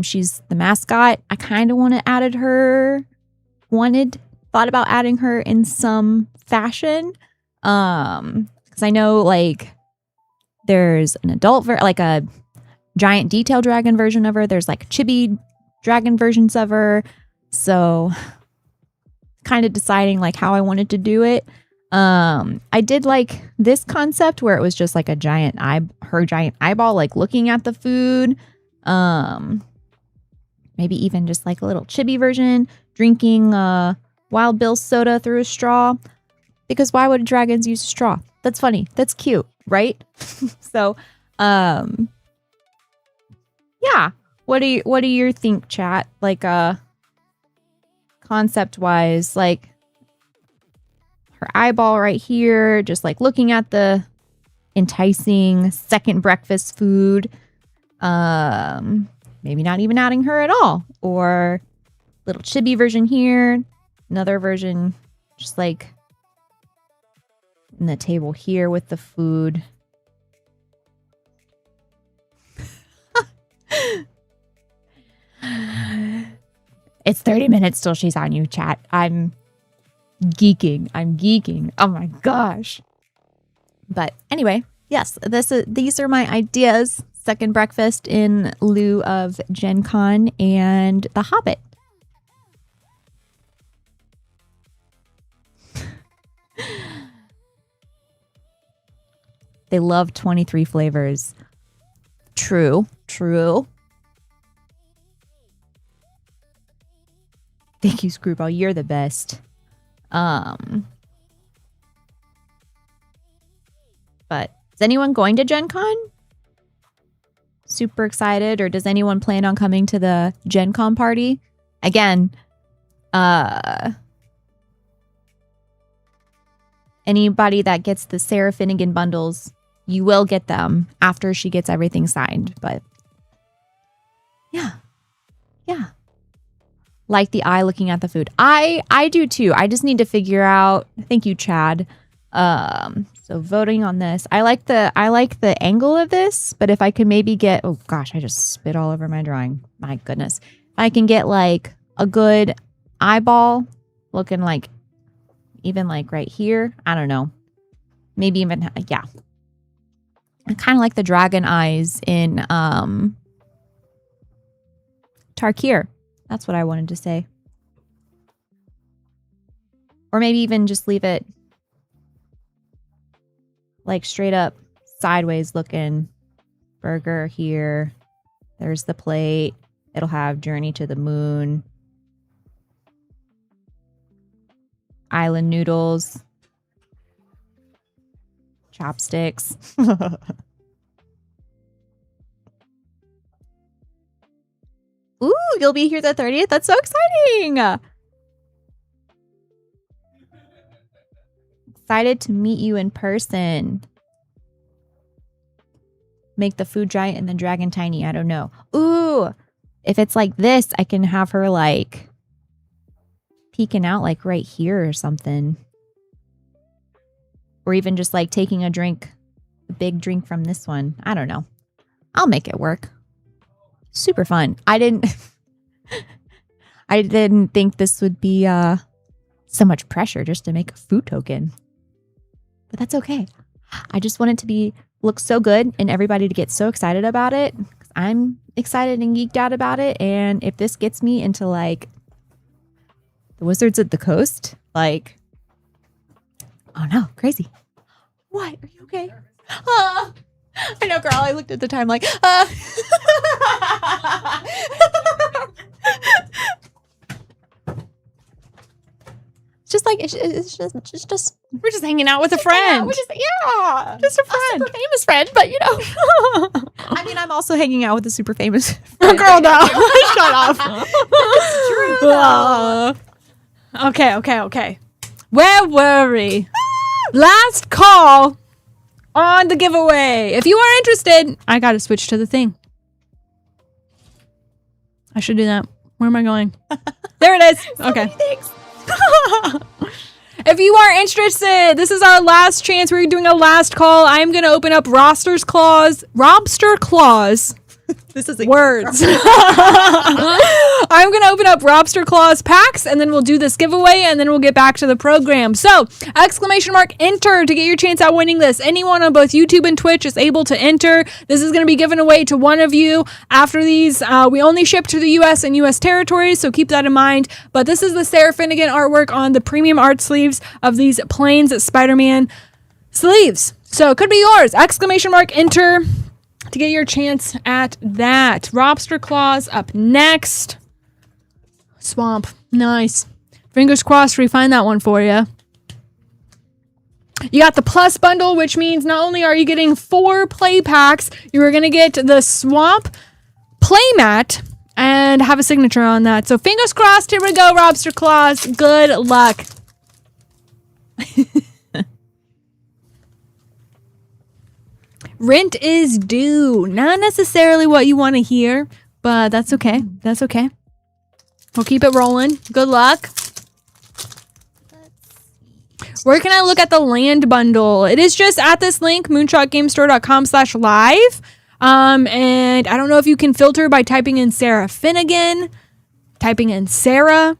She's the mascot. I kind of thought about adding her in some fashion. Because I know, there's an adult, a giant detail dragon version of her. There's chibi dragon versions of her. So kind of deciding how I wanted to do it. I did this concept where it was just her giant eyeball, looking at the food. Maybe even just a little chibi version, drinking Wild Bill soda through a straw. Because why would dragons use a straw? That's funny. That's cute, right? So, yeah. What do you think, chat? concept wise, like her eyeball right here, just like looking at the enticing second breakfast food. Maybe not even adding her at all, or little chibi version here, another version just like in the table here with the food. It's 30 minutes till she's on you, chat. I'm geeking. Oh my gosh. But anyway, yes, these are my ideas. Second breakfast in lieu of Gen Con and The Hobbit. They love 23 flavors. True. Thank you, Screwball. You're the best. But is anyone going to Gen Con? Super excited, or does anyone plan on coming to the Gen Con party? Again, anybody that gets the Sarah Finnegan bundles, you will get them after she gets everything signed. But yeah. Like the eye looking at the food. I do too. I just need to figure out. Thank you, Chad. So voting on this. I like the angle of this, but if I could maybe get, oh gosh, I just spit all over my drawing. My goodness. I can get like a good eyeball looking like even like right here. I don't know. Maybe even, yeah. I kind of like the dragon eyes in Tarkir. That's what I wanted to say. Or maybe even just leave it like straight up sideways looking burger here. There's the plate. It'll have Journey to the Moon. Island noodles. Chopsticks. Ooh, you'll be here the 30th? That's so exciting! Excited to meet you in person. Make the food giant and the dragon tiny. I don't know. Ooh, if it's like this, I can have her like peeking out like right here or something. Or even just like taking a drink, a big drink from this one. I don't know. I'll make it work. Super fun. I didn't think this would be so much pressure just to make a food token. But that's okay. I just want it to look so good and everybody to get so excited about it. I'm excited and geeked out about it. And if this gets me into like the Wizards of the Coast, like, oh no, crazy. What? Are you okay? I know, girl. I looked at the time like, it's just We're just hanging out with a friend. just a Just a A friend. super famous friend, but you know. I mean, I'm also hanging out with a super famous friend. Girl, no. Shut up. It's true, though. Okay. Where were we? Last call on the giveaway. If you are interested, I gotta switch to the thing. I should do that. Where am I going? There it is. Okay. Thanks. If you are interested, this is our last chance. We're doing a last call. I'm going to open up Robster Claws. This is a Words. I'm going to open up Robster Claws packs, and then we'll do this giveaway, and then we'll get back to the program. So, ! Enter to get your chance at winning this. Anyone on both YouTube and Twitch is able to enter. This is going to be given away to one of you. After these, we only ship to the U.S. and U.S. territories, so keep that in mind. But this is the Sarah Finnegan artwork on the premium art sleeves of these Plains Spider-Man sleeves. So, it could be yours! ! Enter to get your chance at that. Robster Claws up next. Swamp. Nice. Fingers crossed we find that one for you. You got the Plus bundle, which means not only are you getting 4 play packs, you are going to get the Swamp playmat and and have a signature on that. So fingers crossed. Here we go, Robster Claus. Good luck. Rent is due. Not necessarily what you want to hear, but that's okay. That's okay. We'll keep it rolling. Good luck. Where can I look at the land bundle? It is just at this link, moonshotgamestore.com/live. And I don't know if you can filter by typing in Sarah Finnegan, typing in Sarah,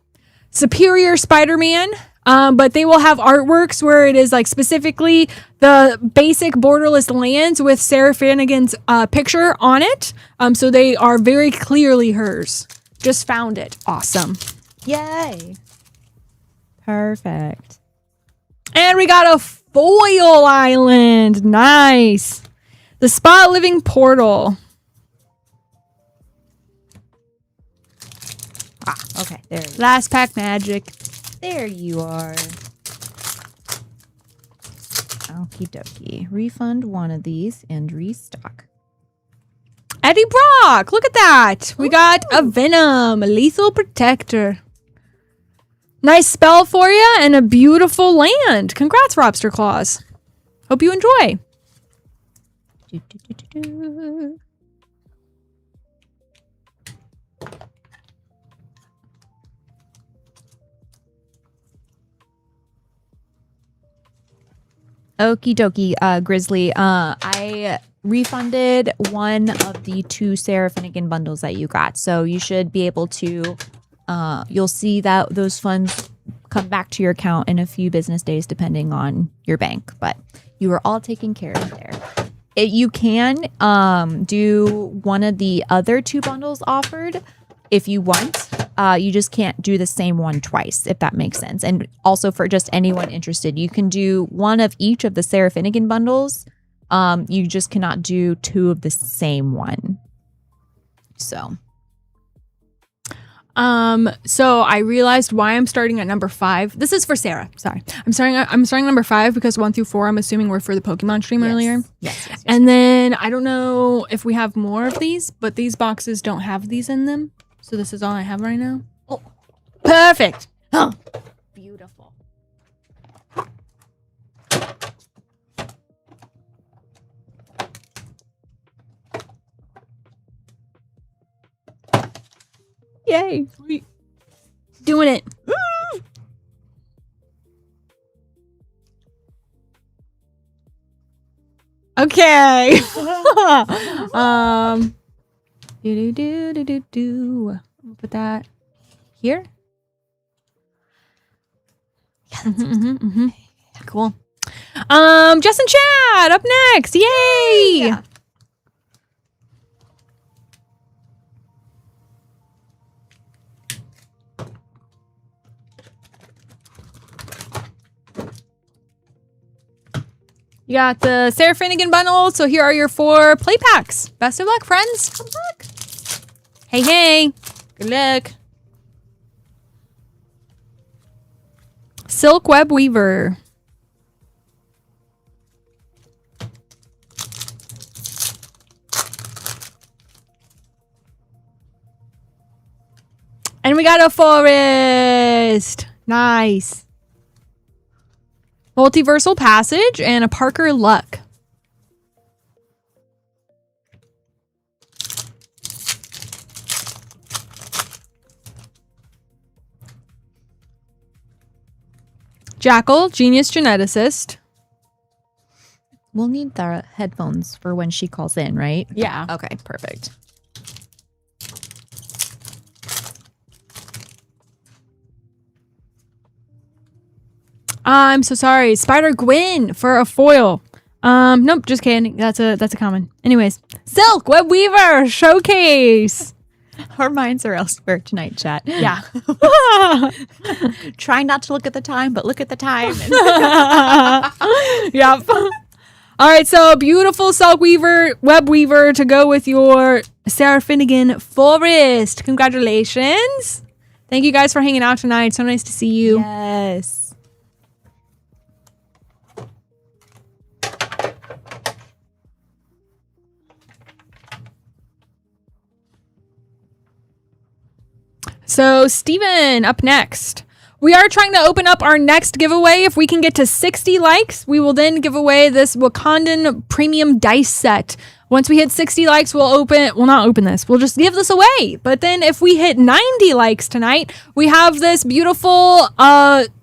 Superior Spider-Man. But they will have artworks where it is like specifically the basic borderless lands with Sarah Finnegan's picture on it. So they are very clearly hers. Just found it. Awesome. Yay. Perfect. And we got a foil island. Nice. The Spot Living Portal. Okay. There you go. Last pack magic. There you are. Okie dokie. Refund one of these and restock. Eddie Brock. Look at that. We got a Venom. A Lethal Protector. Nice spell for you and a beautiful land. Congrats, Robster Claus. Hope you enjoy. Okie dokie, Grizzly. I refunded one of the 2 Sarah Finnegan bundles that you got. So you should be able to, you'll see that those funds come back to your account in a few business days, depending on your bank. But you are all taken care of there. You can do one of the other 2 bundles offered if you want. You just can't do the same one twice, if that makes sense. And also for just anyone interested, you can do one of each of the Sarah Finnegan bundles. You just cannot do 2 of the same one. So I realized why I'm starting at number 5. This is for Sarah. Sorry. I'm starting number 5 because 1 through 4, I'm assuming were for the Pokemon stream earlier. Yes. And then I don't know if we have more of these, but these boxes don't have these in them. So this is all I have right now. Oh, perfect. Oh, beautiful. Yay. Sweet. Doing it. Okay. We'll put that here. Yeah, that's Cool. Justin Chad up next. Yay! Yeah. You got the Sarah Finnegan bundle, so here are your 4 play packs. Best of luck, friends. Good luck. Hey. Good luck. Silk Web Weaver. And we got a Forest. Nice. Multiversal Passage and a Parker Luck. Jackal, Genius Geneticist. We'll need the headphones for when she calls in, right? Yeah. Okay, perfect. I'm so sorry. Spider Gwen for a foil. Nope, just kidding. That's a common. Anyways, Silk Web Weaver Showcase. Our minds are elsewhere tonight, chat. Yeah. Try not to look at the time, but look at the time. Yep. All right, so beautiful Silk Weaver, Web Weaver to go with your Sarah Finnegan Forest. Congratulations. Thank you guys for hanging out tonight. So nice to see you. Yes. So Steven, up next. We are trying to open up our next giveaway. If we can get to 60 likes, we will then give away this Wakandan premium dice set. Once we hit 60 likes, we'll not open this. We'll just give this away. But then if we hit 90 likes tonight, we have this beautiful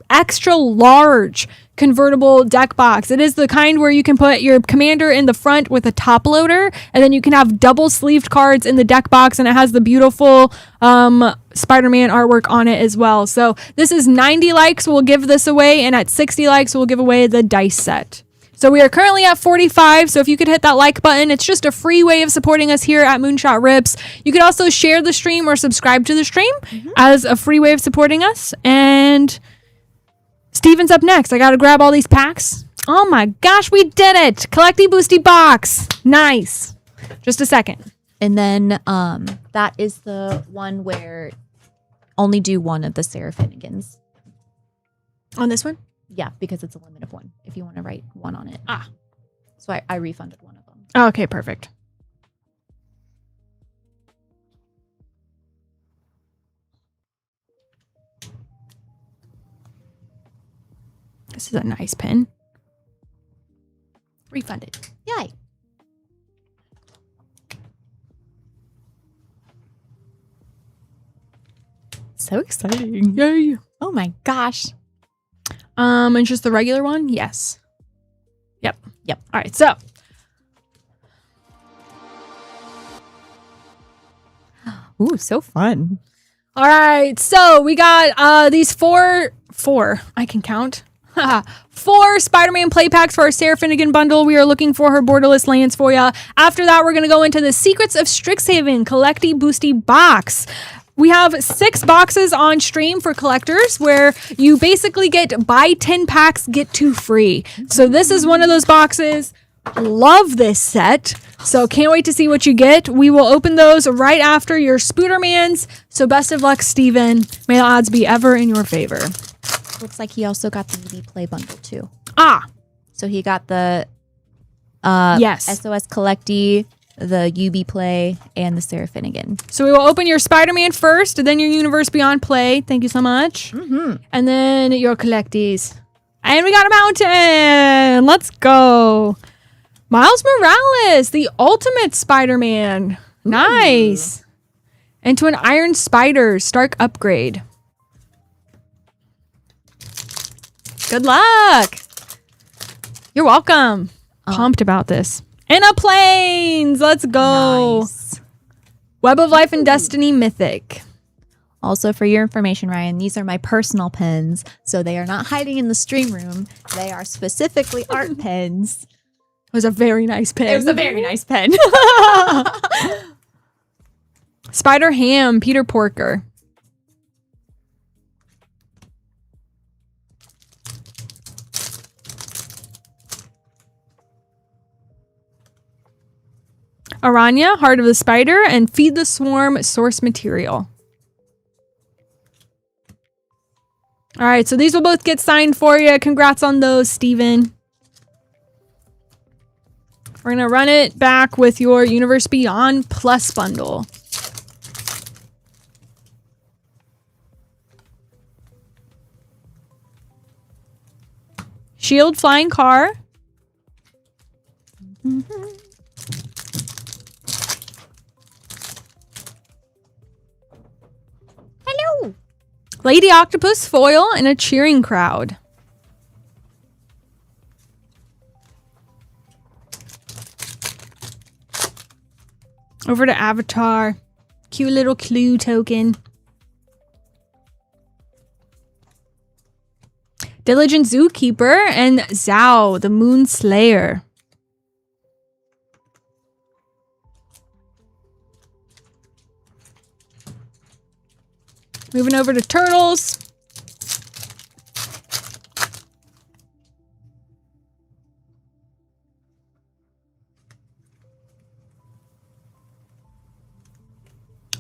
extra large convertible deck box. It is the kind where you can put your commander in the front with a top loader, and then you can have double sleeved cards in the deck box, and it has the beautiful Spider-Man artwork on it as well. So this is 90 likes, we'll give this away, and at 60 likes, we'll give away the dice set. So we are currently at 45, so if you could hit that like button, it's just a free way of supporting us here at Moonshot Rips. You could also share the stream or subscribe to the stream as a free way of supporting us. And Steven's up next. I gotta grab all these packs. Oh my gosh, we did it! Collecty Boosty Box. Nice. Just a second. And then that is the one where only do one of the Sarah Finnegans. On this one? Yeah, because it's a limit of one. If you want to write one on it. So I refunded one of them. Okay, perfect. This is a nice pen. Refunded. Yay. So exciting. Yay. Oh my gosh. And just the regular one? Yes. Yep. All right, so. Ooh, so fun. All right, so we got these four, I can count. 4 Spider-Man play packs for our Sarah Finnegan bundle. We are looking for her borderless lands for ya. After that, we're going to go into the Secrets of Strixhaven Collecty Boosty box. We have 6 boxes on stream for collectors where you basically get buy 10 packs, get 2 free. So this is one of those boxes. Love this set. So can't wait to see what you get. We will open those right after your Spoodermans. So best of luck, Steven. May the odds be ever in your favor. Looks like he also got the UB Play bundle too. So he got the yes. SOS Collecty, the UB Play, and the Sarah Finnegan. So we will open your Spider-Man first, and then your Universe Beyond Play. Thank you so much. And then your Collecties. And we got a mountain. Let's go. Miles Morales, the ultimate Spider-Man. Nice. Into an Iron Spider Stark upgrade. Good luck. You're welcome. Pumped about this. And a planes. Let's go. Nice. Web of Life and Destiny Mythic. Also, for your information, Ryan, these are my personal pens, so they are not hiding in the stream room. They are specifically art pens. It was a very nice pen. It was a very nice pen. Spider Ham, Peter Porker. Aranya, Heart of the Spider, and Feed the Swarm source material. All right, so these will both get signed for you. Congrats on those, Steven. We're going to run it back with your Universe Beyond Plus bundle. Shield Flying Car. Hello. Lady Octopus foil and a cheering crowd. Over to Avatar. Cute little clue token. Diligent Zookeeper and Zhao, the Moon Slayer. Moving over to Turtles.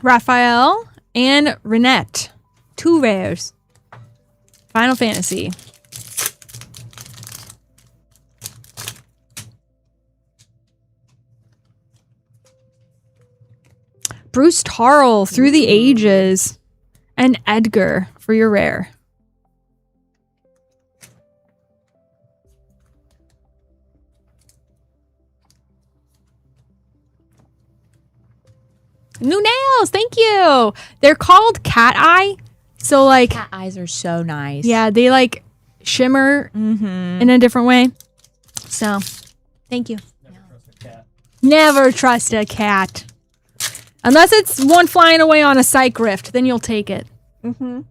Raphael and Renette. 2 rares. Final Fantasy. Bruce Tarl, Through the Ages. and Edgar for your rare. New nails, thank you. They're called cat eye. So like Cat eyes are so nice. yeah, they like shimmer in a different way. So thank you. Never trust a cat. Unless it's one flying away on a psych rift, then you'll take it. Mm-hmm.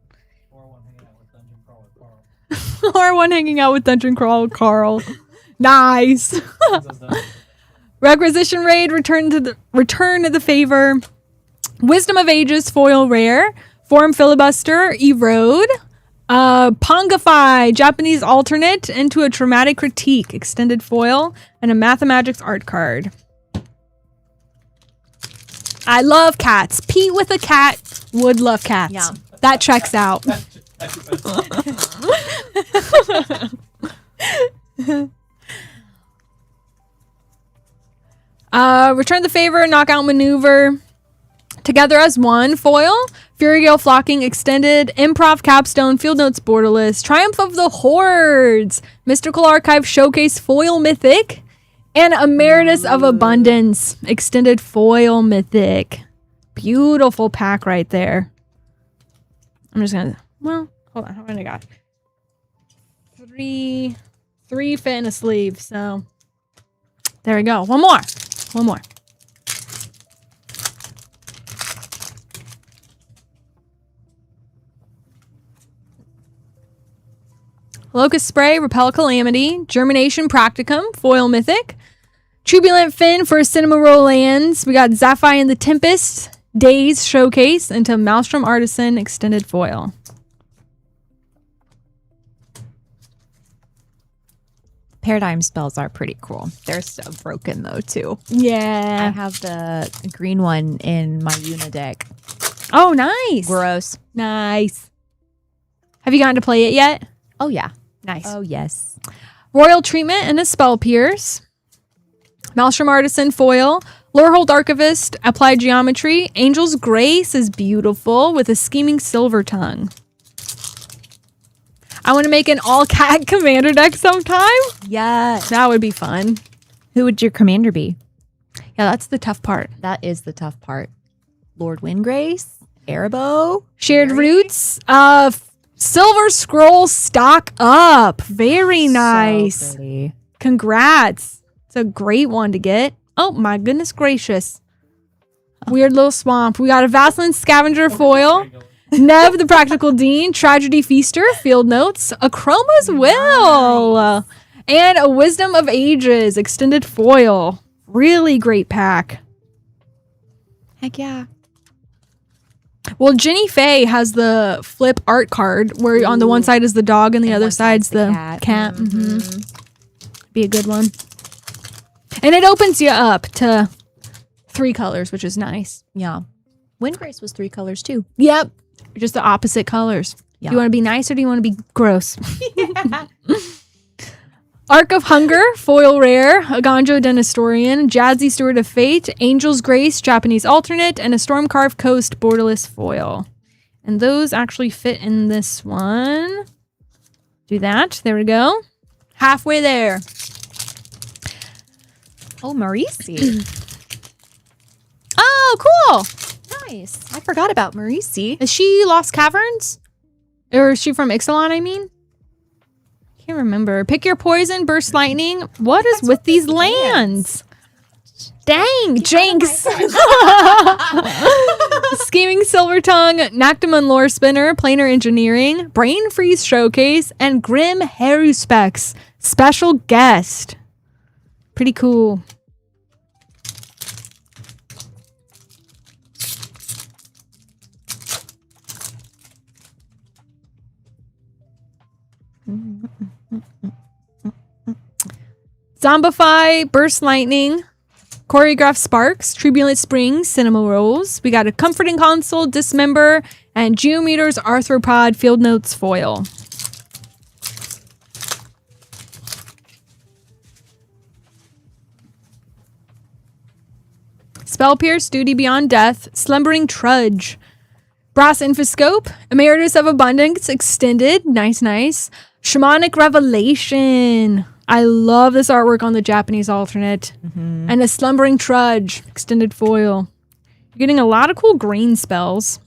Or one hanging out with Dungeon Crawl Carl. Nice. Requisition raid, return to the favor. Wisdom of Ages foil rare. Forum filibuster erode. Pongify Japanese alternate into a traumatic critique extended foil and a Mathemagics art card. I love cats. Pete with a cat would love cats. Yeah. That checks out. Return the favor, knockout maneuver. Together as one, foil, Fury Gale Flocking Extended, Improv Capstone, Field Notes Borderless, Triumph of the Hordes, Mystical Archive Showcase Foil Mythic, and Emeritus of Abundance Extended Foil Mythic. Beautiful pack right there. I'm just gonna, well, hold on, how many I got? Three fit in a sleeve, so there we go. One more. Locust Spray, Repel Calamity, Germination Practicum, Foil Mythic, Turbulent Fin for Cinema Roll lands. We got Zaphi and the Tempest, Days Showcase into Maelstrom Artisan Extended Foil. Paradigm spells are pretty cool. They're so broken though too. I Yeah. have the green one in my Una deck. Oh, nice. Gross. Nice. Have you gotten to play it yet? Oh yeah. Nice. Oh yes. Royal Treatment and a Spell Pierce. Maelstrom Artisan Foil. Lorehold Archivist, Applied Geometry. Angel's Grace is beautiful with a Scheming Silver Tongue. I want to make an all-cat commander deck sometime. Yes. That would be fun. Who would your commander be? Yeah, that's the tough part. That is the tough part. Lord Windgrace, Erebos, Shared Roots. Silver Scroll Stock Up. Very nice. So pretty. Congrats. It's a great one to get. Oh my goodness gracious. Weird little swamp. We got a Vaseline Scavenger Foil. Nev the Practical Dean. Tragedy Feaster. Field Notes. A Chroma's Will. And a Wisdom of Ages. Extended Foil. Really great pack. Heck yeah. Well, Jenny Faye has the flip art card where on the one side is the dog and the other side's the cat. Be a good one. And it opens you up to 3 colors, which is nice. Yeah. Windgrace was 3 colors too. Yep. Just the opposite colors. Yeah. Do you want to be nice or do you want to be gross? Arc of Hunger, foil rare, a Ganjo Den Historian, Jazzy Steward of Fate, Angel's Grace, Japanese alternate, and a Stormcarved Coast borderless foil. And those actually fit in this one. Do that. There we go. Halfway there. Oh, Marisi. Oh, cool. Nice. I forgot about Marisi. Is she Lost Caverns? Or is she from Ixalan, I mean? Can't remember. Pick your poison, burst lightning. What is with these lands? Dang, Jinx. Scheming Silver Tongue, Nactamon Lore Spinner, Planar Engineering, Brain Freeze Showcase, and Grim Haruspex special guest. Pretty cool. Zombify, Burst Lightning, Choreograph Sparks, Turbulent Springs, Cinema Rolls. We got a Comforting Console, Dismember, and Geometer's Arthropod Field Notes Foil. Spell Pierce, Duty Beyond Death, Slumbering Trudge, Brass Infoscope, Emeritus of Abundance Extended, nice, nice. Shamanic Revelation, I love this artwork on the Japanese alternate. And a Slumbering Trudge, extended foil. You're getting a lot of cool green spells.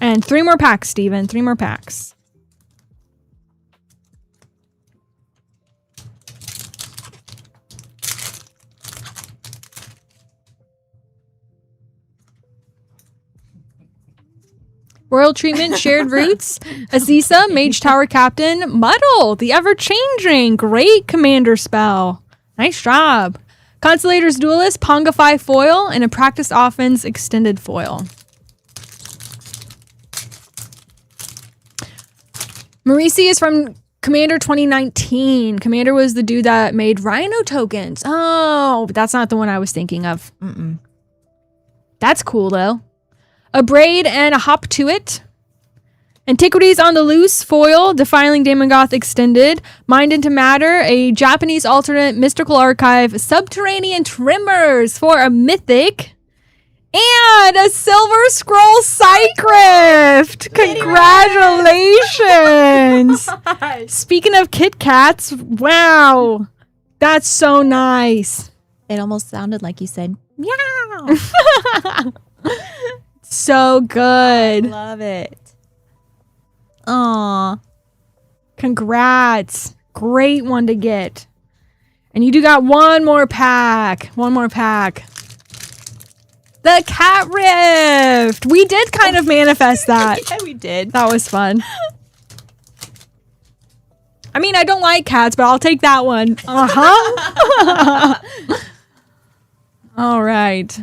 And 3 more packs, Steven, 3 more packs. Royal Treatment, Shared Roots, Aziza, Mage Tower Captain, Muddle, the Ever-Changing, great commander spell. Nice job. Consolator's Duelist, Pongify Foil, and a Practice Offense Extended Foil. Marisi is from Commander 2019. Commander was the dude that made Rhino tokens. Oh, but that's not the one I was thinking of. That's cool, though. A Braid and a Hop to It. Antiquities on the Loose foil, Defiling Daemongoth Extended. Mind into Matter, a Japanese alternate mystical archive, Subterranean Trimmers for a mythic. And a Silver Scroll Cycrift. Congratulations. Speaking of Kit Kats, wow. That's so nice. It almost sounded like you said, meow. So good. Love it. Aw. Congrats. Great one to get. And you do got one more pack. One more pack. The Cat Rift. We did kind of manifest that. Yeah, we did. That was fun. I mean, I don't like cats, but I'll take that one. All right.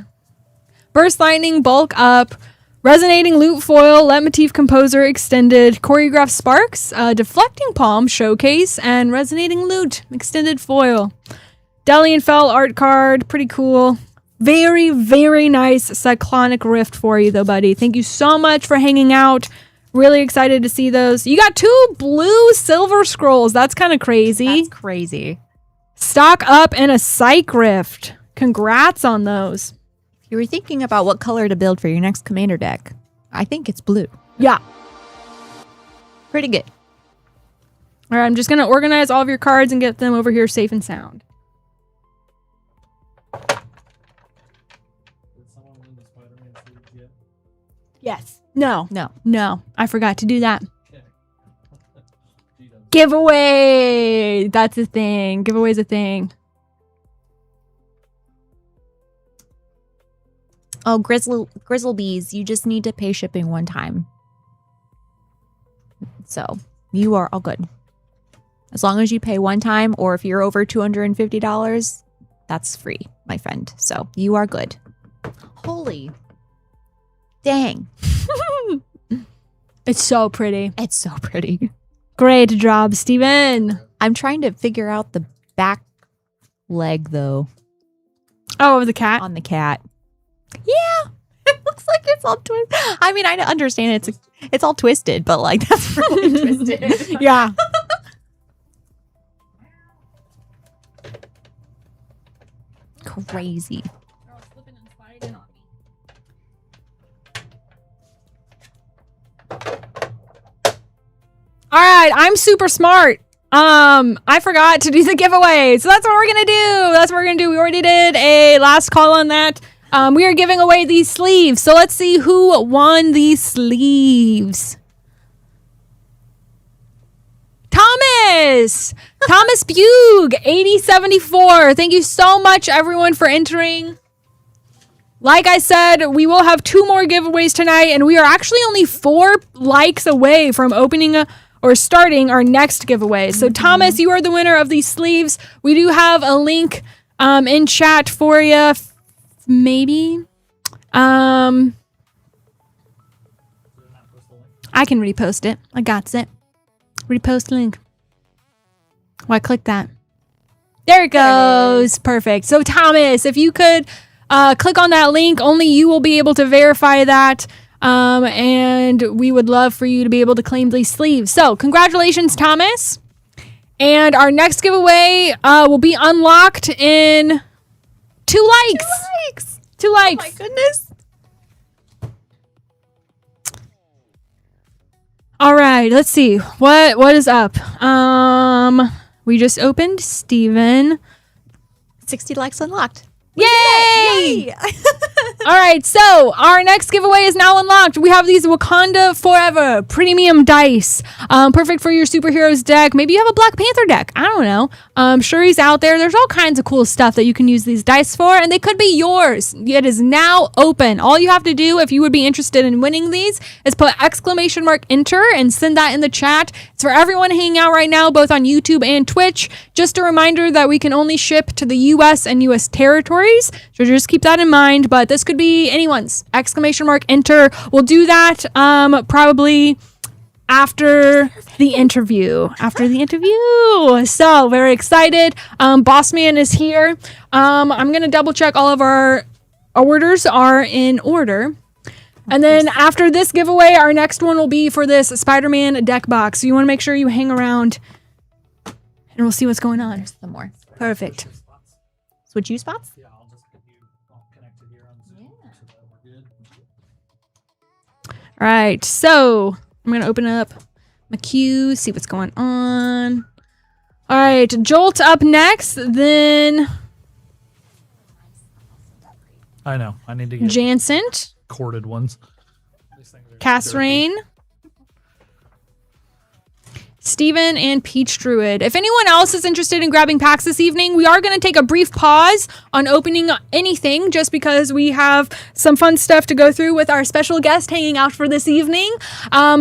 Burst Lightning, Bulk Up, Resonating Loot Foil, Leitmotif Composer Extended, Choreographed Sparks, Deflecting Palm Showcase, and Resonating Loot Extended Foil. Delian Fell art card, pretty cool. Very, very nice Cyclonic Rift for you, though, buddy. Thank you so much for hanging out. Really excited to see those. You got 2 blue Silver Scrolls. That's kind of crazy. That's crazy. Stock Up and a Psych Rift. Congrats on those. You were thinking about what color to build for your next commander deck. I think it's blue. Yeah. Pretty good. All right, I'm just going to organize all of your cards and get them over here safe and sound. Yes. No. No. I forgot to do that. Giveaway. That's a thing. Giveaway's a thing. Oh, Grizzlebees, you just need to pay shipping one time. So you are all good. As long as you pay one time, or if you're over $250, that's free, my friend. So you are good. Holy dang. It's so pretty. It's so pretty. Great job, Steven. I'm trying to figure out the back leg, though. Oh, of the cat? On the cat. Yeah. It looks like it's all twisted. I mean, I understand it's all twisted, but like that's really twisted. Yeah. Crazy. All right, I'm super smart. I forgot to do the giveaway. So that's what we're going to do. We already did a last call on that. We are giving away these sleeves. So let's see who won these sleeves. Thomas Bug, 8074. Thank you so much, everyone, for entering. Like I said, we will have 2 more giveaways tonight, and we are actually only 4 likes away from opening or starting our next giveaway. So Thomas, you are the winner of these sleeves. We do have a link in chat for you. Maybe. I can repost it. I got it. Repost link. Why click that? There it goes. Perfect. So Thomas, if you could click on that link, only you will be able to verify that. And we would love for you to be able to claim these sleeves. So congratulations, Thomas. And our next giveaway will be unlocked in 2 likes. 2 likes. Oh my goodness. All right, let's see. What is up? We just opened Steven. 60 likes unlocked. Yay! All right, so our next giveaway is now unlocked. We have these Wakanda Forever premium dice. Perfect for your superheroes deck. Maybe you have a Black Panther deck. I don't know. Shuri's out there. There's all kinds of cool stuff that you can use these dice for, and they could be yours. It is now open. All you have to do, if you would be interested in winning these, is put !enter and send that in the chat. It's for everyone hanging out right now, both on YouTube and Twitch. Just a reminder that we can only ship to the US and US territories, so just keep that in mind. But this could be anyone's. !enter. We'll do that probably after the interview. So very excited. Bossman is here. I'm gonna double check all of our orders are in order. And then after this giveaway, our next one will be for this Spider-Man deck box. So you want to make sure you hang around and we'll see what's going on. There's some more. Perfect. Switch you spots? Yeah, I'll just get you all connected here on Zoom so that we're good. All right, so I'm going to open up my queue, see what's going on. All right, Jolt up next, then I know. I need to get Jansen, corded ones. These things are Casrain, Steven, and Peach Druid. If anyone else is interested in grabbing packs this evening, we are going to take a brief pause on opening anything just because we have some fun stuff to go through with our special guest hanging out for this evening.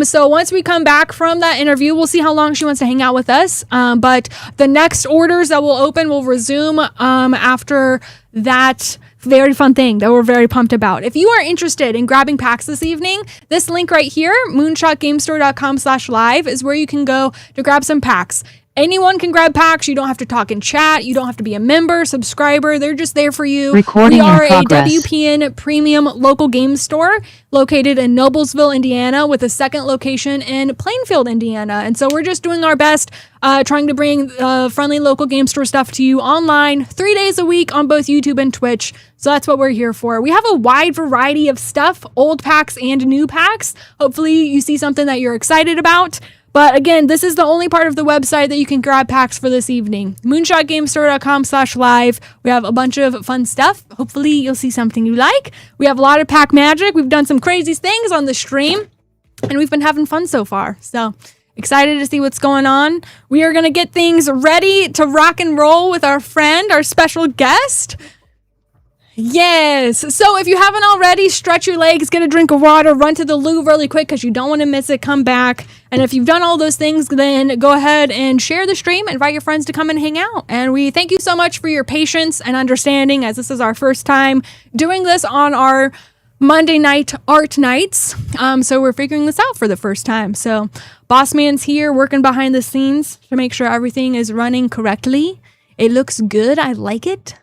So once we come back from that interview, we'll see how long she wants to hang out with us. But the next orders that we'll open will resume after that very fun thing that we're very pumped about. If you are interested in grabbing packs this evening, this link right here, moonshotgamestore.com/live, is where you can go to grab some packs. Anyone can grab packs. You don't have to talk in chat. You don't have to be a member, subscriber. They're just there for you. Recording we are in progress. a WPN premium local game store located in Noblesville, Indiana, with a second location in Plainfield, Indiana. And so we're just doing our best trying to bring friendly local game store stuff to you online 3 days a week on both YouTube and Twitch. So that's what we're here for. We have a wide variety of stuff, old packs and new packs. Hopefully you see something that you're excited about. But again, this is the only part of the website that you can grab packs for this evening. moonshotgamestore.com/live. We have a bunch of fun stuff. Hopefully you'll see something you like. We have a lot of pack magic. We've done some crazy things on the stream, and we've been having fun so far. So excited to see what's going on. We are going to get things ready to rock and roll with our friend, our special guest. Yes. So if you haven't already, stretch your legs, get a drink of water, run to the loo really quick because you don't want to miss it. Come back. And if you've done all those things, then go ahead and share the stream. Invite your friends to come and hang out. And we thank you so much for your patience and understanding, as this is our first time doing this on our Monday night art nights. So we're figuring this out for the first time. So Bossman's here working behind the scenes to make sure everything is running correctly. It looks good. I like it.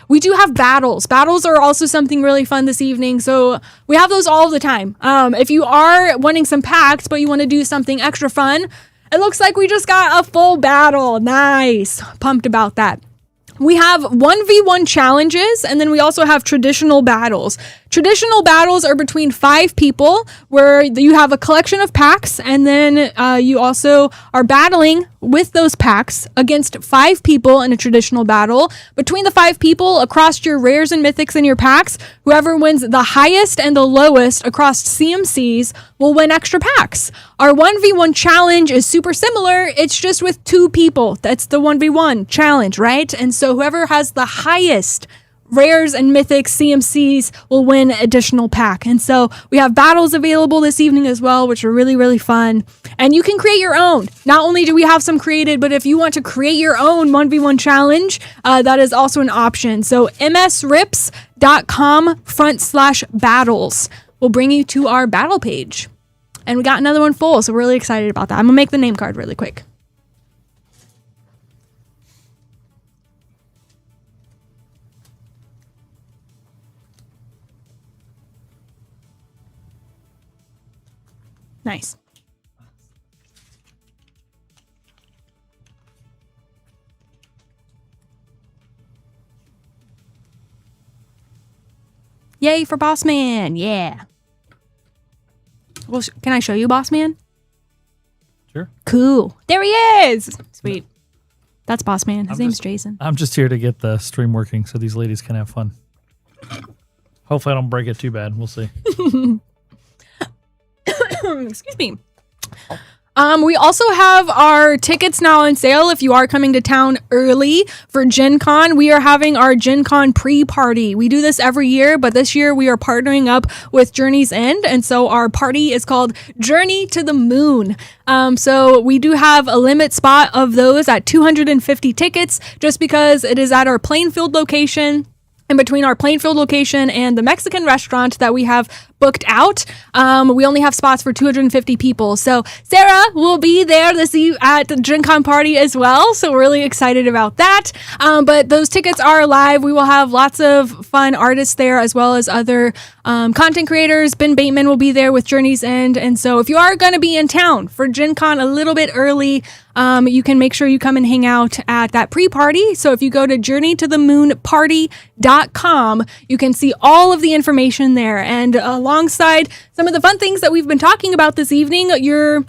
We do have battles. Battles are also something really fun this evening. So we have those all the time. If you are wanting some packs, but you want to do something extra fun, it looks like we just got a full battle. Nice. Pumped about that. We have 1v1 challenges, and then we also have traditional battles. Traditional battles are between 5 people, where you have a collection of packs, and then you also are battling with those packs against 5 people in a traditional battle. Between the 5 people, across your rares and mythics in your packs, whoever wins the highest and the lowest across CMCs will win extra packs. Our 1v1 challenge is super similar. It's just with 2 people. That's the 1v1 challenge, right? And so whoever has the highest rares and mythics CMCs will win additional pack. And so we have battles available this evening as well, which are really, really fun. And you can create your own. Not only do we have some created, but if you want to create your own 1v1 challenge, that is also an option. So msrips.com/battles will bring you to our battle page. And we got another one full, so we're really excited about that. I'm gonna make the name card really quick. Nice. Yay for Boss Man. Yeah. Well, can I show you Boss Man? Sure. Cool. There he is. Sweet. That's Boss Man. His name's just- Jason. I'm just here to get the stream working so these ladies can have fun. Hopefully I don't break it too bad. We'll see. Excuse me. We also have our tickets now on sale if you are coming to town early for Gen Con. We are having our Gen Con pre-party. We do this every year, but this year we are partnering up with Journey's End, and so our party is called Journey to the Moon. So we do have a limit spot of those at 250 tickets just because it is at our Plainfield location. And between our Plainfield location and the Mexican restaurant that we have booked out, we only have spots for 250 people. So Sarah will be there at the Gen Con party as well. So we're really excited about that. But those tickets are live. We will have lots of fun artists there as well as other content creators. Ben Bateman will be there with Journey's End. And so if you are going to be in town for Gen Con a little bit early, you can make sure you come and hang out at that pre-party. So if you go to journeytothemoonparty.com, you can see all of the information there. And alongside some of the fun things that we've been talking about this evening, your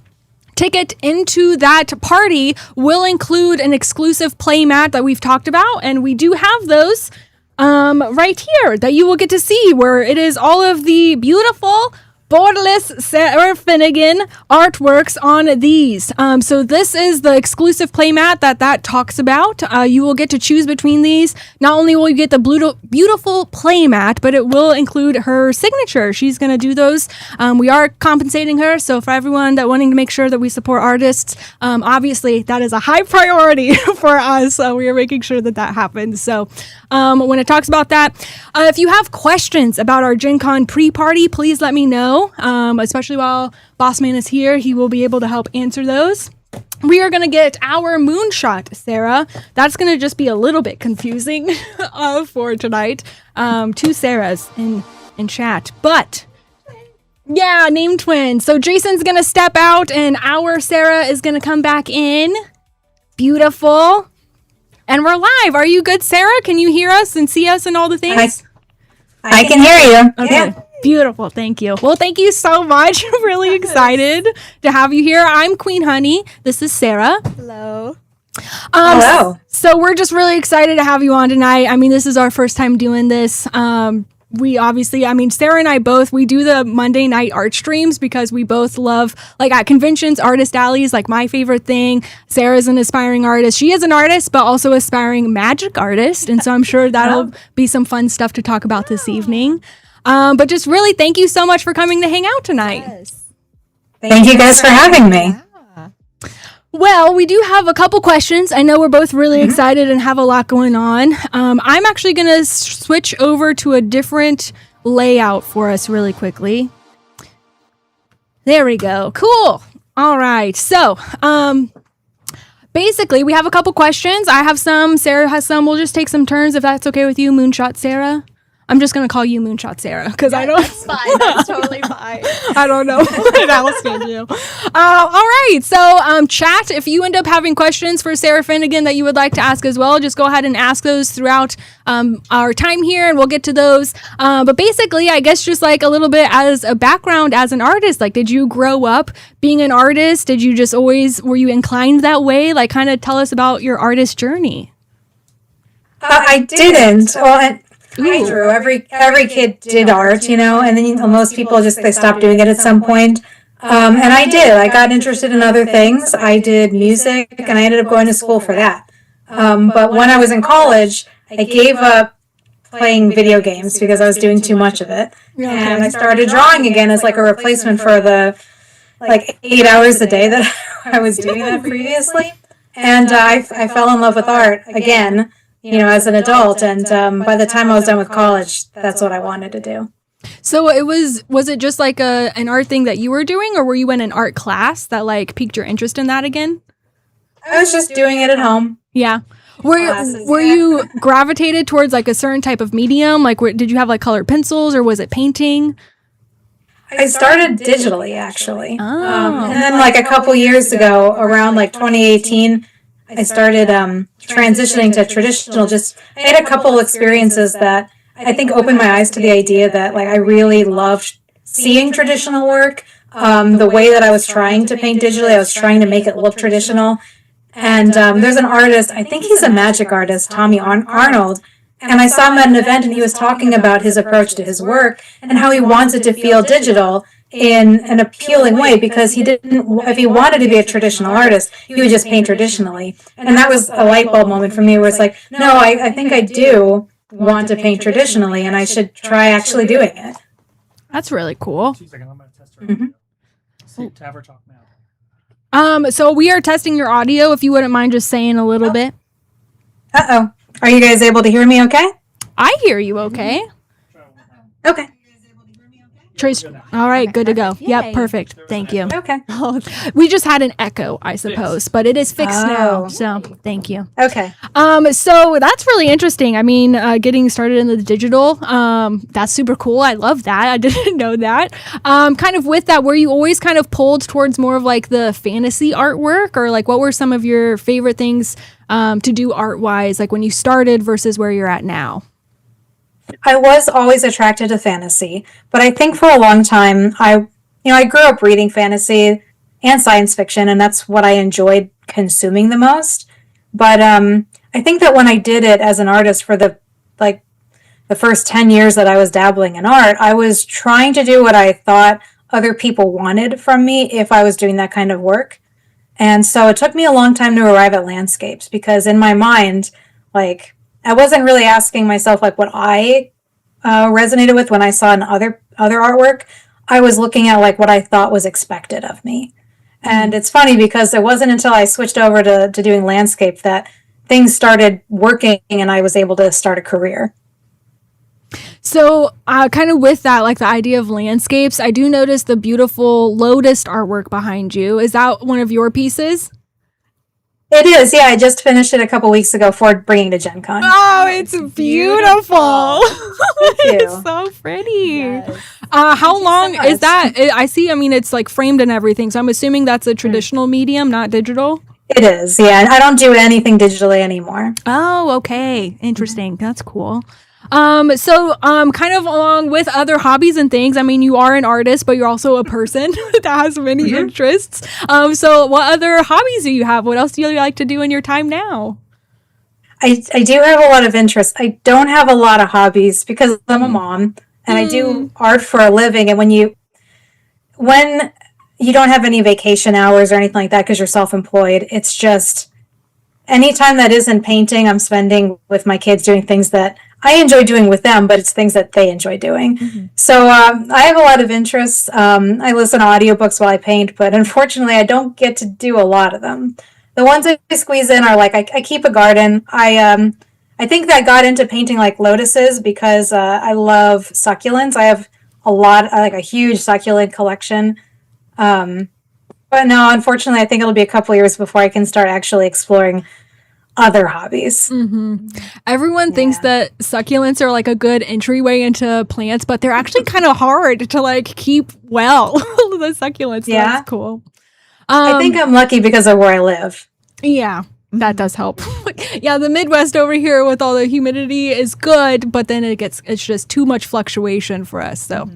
ticket into that party will include an exclusive play mat that we've talked about. And we do have those right here that you will get to see, where it is all of the beautiful borderless Sarah Finnegan artworks on these. So this is the exclusive playmat that talks about. You will get to choose between these. Not only will you get the beautiful playmat, but it will include her signature. She's going to do those. We are compensating her. So for everyone that wanting to make sure that we support artists, obviously that is a high priority for us. We are making sure that happens. So when it talks about that, if you have questions about our Gen Con pre-party, please let me know. Especially while Bossman is here, he will be able to help answer those. We are going to get our moonshot, Sarah. That's going to just be a little bit confusing for tonight. Two Sarahs in chat, but yeah, name twins. So Jason's going to step out and our Sarah is going to come back in. Beautiful. And we're live. Are you good, Sarah? Can you hear us and see us and all the things? I can hear you. Okay. Yeah. Beautiful. Thank you. Well, thank you so much. I'm really excited to have you here. I'm Queen Honey. This is Sarah. Hello. Hello. So we're just really excited to have you on tonight. I mean, this is our first time doing this. We obviously, Sarah and I both, we do the Monday night art streams because we both love, like at conventions, artist alleys, like my favorite thing. Sarah's an aspiring artist. She is an artist, but also aspiring magic artist. And so I'm sure that'll be some fun stuff to talk about this evening. But just really thank you so much for coming to hang out tonight. Yes. Thank you guys for having me. Well, we do have a couple questions. I know we're both really excited and have a lot going on. I'm actually going to switch over to a different layout for us really quickly. There we go. Cool. All right. So, basically, we have a couple questions. I have some. Sarah has some. We'll just take some turns if that's okay with you, Moonshot Sarah. I'm just going to call you Moonshot Sarah because I don't. That's fine. That's totally fine. I don't know what else to do. All right. So, chat, if you end up having questions for Sarah Finnegan that you would like to ask as well, just go ahead and ask those throughout our time here and we'll get to those. But basically, I guess just like a little bit as a background as an artist, like did you grow up being an artist? Did you just were you inclined that way? Like kind of tell us about your artist journey. I didn't. Well, I drew. Every kid did art, and then most people they stopped doing it at some point. And I did. I got interested in other things. I did music, and I ended up going to school for that. But when I was in college, I gave up playing video games because I was doing too much of it, and I started drawing again as like a replacement for the 8 hours a day that I was doing that previously. And I fell in love with art again. As an adult, and by the time I was done with college, that's what I wanted to do. So was it just like an art thing that you were doing, or were you in an art class that like piqued your interest in that again? I was just doing it at home. Yeah. Were you gravitated towards like a certain type of medium? Like did you have like colored pencils or was it painting? I started digitally actually. And then like a couple years ago, around like 2018, I started transitioning to traditional. I had a couple experiences that I think opened my eyes to the idea that like I really loved seeing traditional work. the way that I was trying to paint digitally. I was trying to make it look traditional. And there's an artist, I think he's a magic artist, Tommy Arnold. And I saw him at an event and he was talking about his approach to his work and how he wants it to feel digital in an appealing way, because he didn't, if he wanted to be a traditional artist, he would just paint traditionally. And that was a light bulb moment for me where it's like, no, I think I do want to paint traditionally and I should try actually doing it. That's really cool. 2 seconds, I'm going to test her audio. See, have her talk now. So we are testing your audio. If you wouldn't mind just saying a little bit. Uh-oh. Are you guys able to hear me okay? I hear you okay. Okay. Trace. All right, good to go. Yay. Yep, perfect. Thank you. Okay. We just had an echo, I suppose, but it is fixed now. Oh. So thank you. Okay. So that's really interesting. I mean, getting started in the digital, that's super cool. I love that. I didn't know that. Kind of with that, were you always kind of pulled towards more of like the fantasy artwork, or like what were some of your favorite things to do art wise, like when you started versus where you're at now? I was always attracted to fantasy, but I think for a long time, I grew up reading fantasy and science fiction, and that's what I enjoyed consuming the most. But I think that when I did it as an artist for the first 10 years that I was dabbling in art, I was trying to do what I thought other people wanted from me if I was doing that kind of work. And so it took me a long time to arrive at landscapes, because in my mind, like, I wasn't really asking myself like what I resonated with when I saw in other artwork. I was looking at like what I thought was expected of me. And it's funny because it wasn't until I switched over to doing landscape that things started working and I was able to start a career. So kind of with that, like the idea of landscapes, I do notice the beautiful lotus artwork behind you. Is that one of your pieces? It is, yeah. I just finished it a couple weeks ago for bringing to Gen Con. Oh, it's beautiful. Thank you. It's so pretty. Yes. How long so is that? I see, I mean, it's like framed and everything. So I'm assuming that's a traditional medium, not digital. It is, yeah. I don't do anything digitally anymore. Oh, okay. Interesting. That's cool. So kind of along with other hobbies and things, I mean, you are an artist, but you're also a person that has many interests. So what other hobbies do you have? What else do you like to do in your time now? I do have a lot of interests. I don't have a lot of hobbies because I'm a mom and I do art for a living. And when you don't have any vacation hours or anything like that because you're self-employed, it's just any time that isn't painting, I'm spending with my kids doing things that I enjoy doing with them, but it's things that they enjoy doing. Mm-hmm. So I have a lot of interests. I listen to audiobooks while I paint, but unfortunately I don't get to do a lot of them. The ones I squeeze in are like, I keep a garden. I think that I got into painting like lotuses because I love succulents. I have a huge succulent collection. But no, unfortunately, I think it'll be a couple years before I can start actually exploring other hobbies. Mm-hmm. Everyone thinks that succulents are like a good entryway into plants, but they're actually kind of hard to like keep well. The succulents, so that's cool. I think I'm lucky because of where I live. Yeah, that does help. Yeah, the Midwest over here with all the humidity is good, but then it's just too much fluctuation for us. So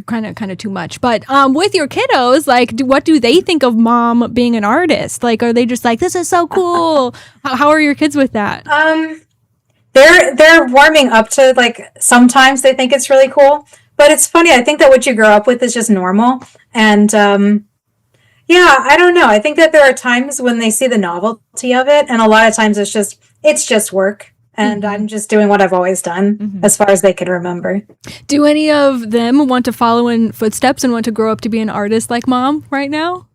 kind of too much. But with your kiddos, like, what do they think of mom being an artist? Like, are they just like, this is so cool? How are your kids with that? They're warming up to, like, sometimes they think it's really cool, but it's funny. I think that what you grow up with is just normal. And yeah, I don't know. I think that there are times when they see the novelty of it, and a lot of times it's just work, and I'm just doing what I've always done as far as they can remember. Do any of them want to follow in footsteps and want to grow up to be an artist like mom right now?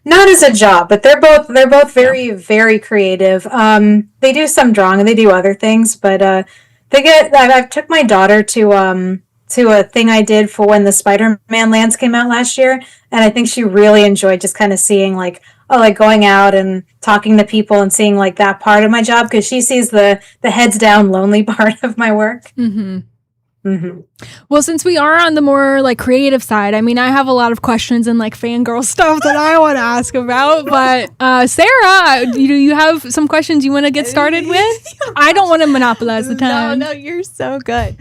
Not as a job, but they're both very, very creative. They do some drawing, they do other things, but I took my daughter to a thing I did for when the Spider-Man lands came out last year, and I think she really enjoyed just kind of seeing like going out and talking to people and seeing like that part of my job, because she sees the heads down lonely part of my work. Well, since we are on the more like creative side, I mean, I have a lot of questions and like fangirl stuff that I want to ask about, but Sarah, do you have some questions you want to get started with? I don't want to monopolize the time. No, you're so good.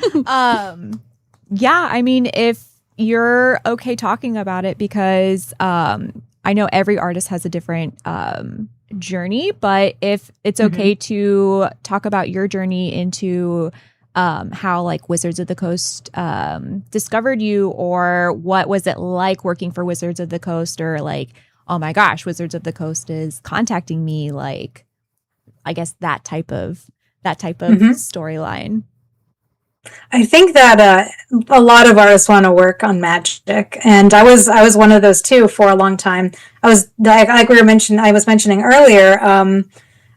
Yeah, I mean, if you're okay talking about it because I know every artist has a different journey, but if it's okay to talk about your journey into how like Wizards of the Coast discovered you, or what was it like working for Wizards of the Coast, or like, oh my gosh, Wizards of the Coast is contacting me, like I guess that type of storyline. I think that a lot of artists want to work on Magic, and I was one of those too for a long time. I was like I was mentioning earlier.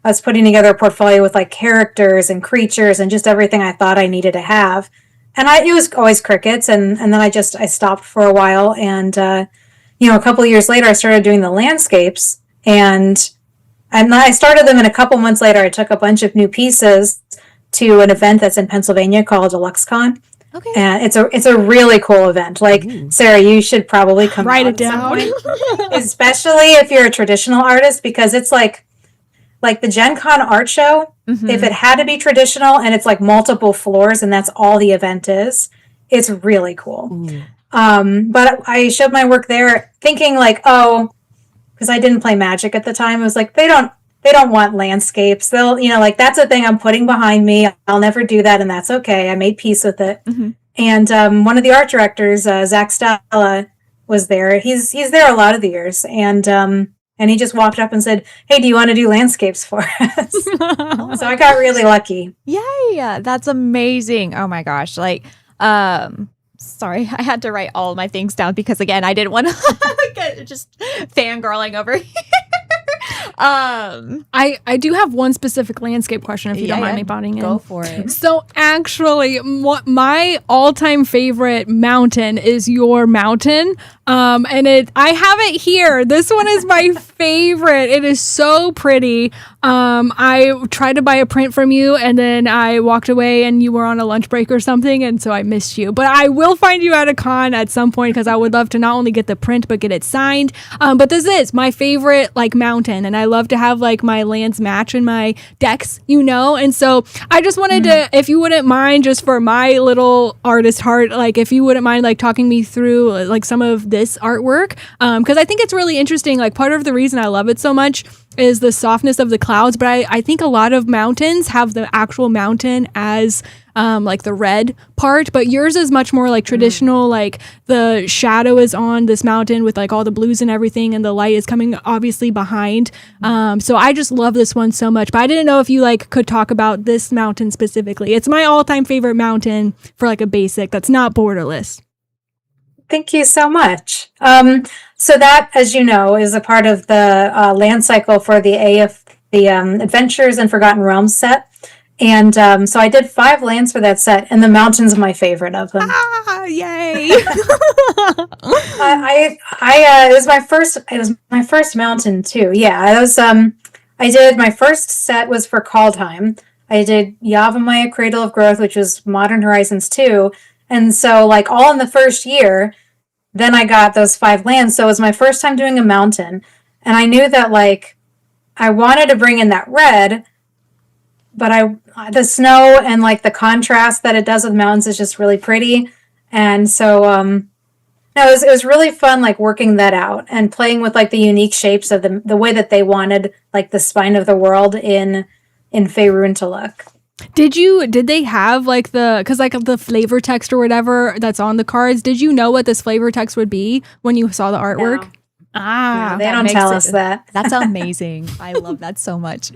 I was putting together a portfolio with like characters and creatures and just everything I thought I needed to have, and it was always crickets. And then I stopped for a while, and a couple of years later, I started doing the landscapes, and I started them. And a couple months later, I took a bunch of new pieces to an event that's in Pennsylvania called DeluxeCon. Okay. And it's a really cool event. Like, Sarah, you should probably come write it down. Especially if you're a traditional artist, because it's like the Gen Con art show, if it had to be traditional and it's like multiple floors and that's all the event is, it's really cool. But I showed my work there thinking like, oh, because I didn't play Magic at the time. It was like, they don't want landscapes. They'll, like that's a thing I'm putting behind me. I'll never do that. And that's okay. I made peace with it. And one of the art directors, Zach Stella, was there. He's there a lot of the years. And he just walked up and said, hey, do you want to do landscapes for us? So I got really lucky. Yay. That's amazing. Oh my gosh. Like, sorry, I had to write all my things down because again, I didn't want to get just fangirling over here. I do have one specific landscape question if you don't mind me butting in. Go for it. So actually, my all-time favorite mountain is your mountain. And I have it here. This one is my favorite. It is so pretty. I tried to buy a print from you and then I walked away and you were on a lunch break or something, and so I missed you. But I will find you at a con at some point because I would love to not only get the print but get it signed. But this is my favorite like mountain, and I love to have like my lands match in my decks, and so I just wanted to, if you wouldn't mind, just for my little artist heart, like if you wouldn't mind like talking me through like some of this artwork, because I think it's really interesting. Like part of the reason I love it so much is the softness of the clouds, but I think a lot of mountains have the actual mountain as like the red part, but yours is much more like traditional, like the shadow is on this mountain with like all the blues and everything, and the light is coming obviously behind. So I just love this one so much, but I didn't know if you like could talk about this mountain specifically. It's my all-time favorite mountain for like a basic that's not borderless. Thank you so much. So that, as you know, is a part of the land cycle for the Adventures in Forgotten Realms set. And so I did 5 lands for that set, and the mountain's my favorite of them. Ah, yay! It was my first mountain too. Yeah, it was. I did my first set was for Kaldheim. I did Yavimaya Cradle of Growth, which was Modern Horizons 2, and so like all in the first year. Then I got those 5 lands, so it was my first time doing a mountain, and I knew that like I wanted to bring in that red, but the snow and like the contrast that it does with mountains is just really pretty, and so it was really fun like working that out and playing with like the unique shapes of the way that they wanted like the spine of the world in Faerun to look. Did they have like because like the flavor text or whatever that's on the cards, did you know what this flavor text would be when you saw the artwork? No, they don't tell us that. That's amazing. I love that so much.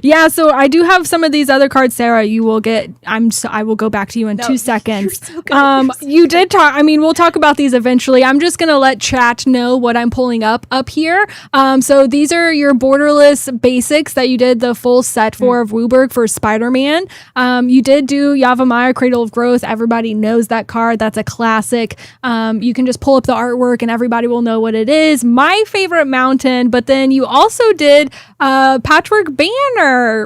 Yeah, so I do have some of these other cards, Sarah. You will get. I will go back to you in 2 seconds. You're so good. You did talk. I mean, we'll talk about these eventually. I'm just gonna let chat know what I'm pulling up here. So these are your borderless basics that you did the full set for of Wooburg for Spider-Man. You did do Yavimaya Cradle of Growth. Everybody knows that card. That's a classic. You can just pull up the artwork and everybody will know what it is. My favorite mountain, but then you also did Patchwork Banner,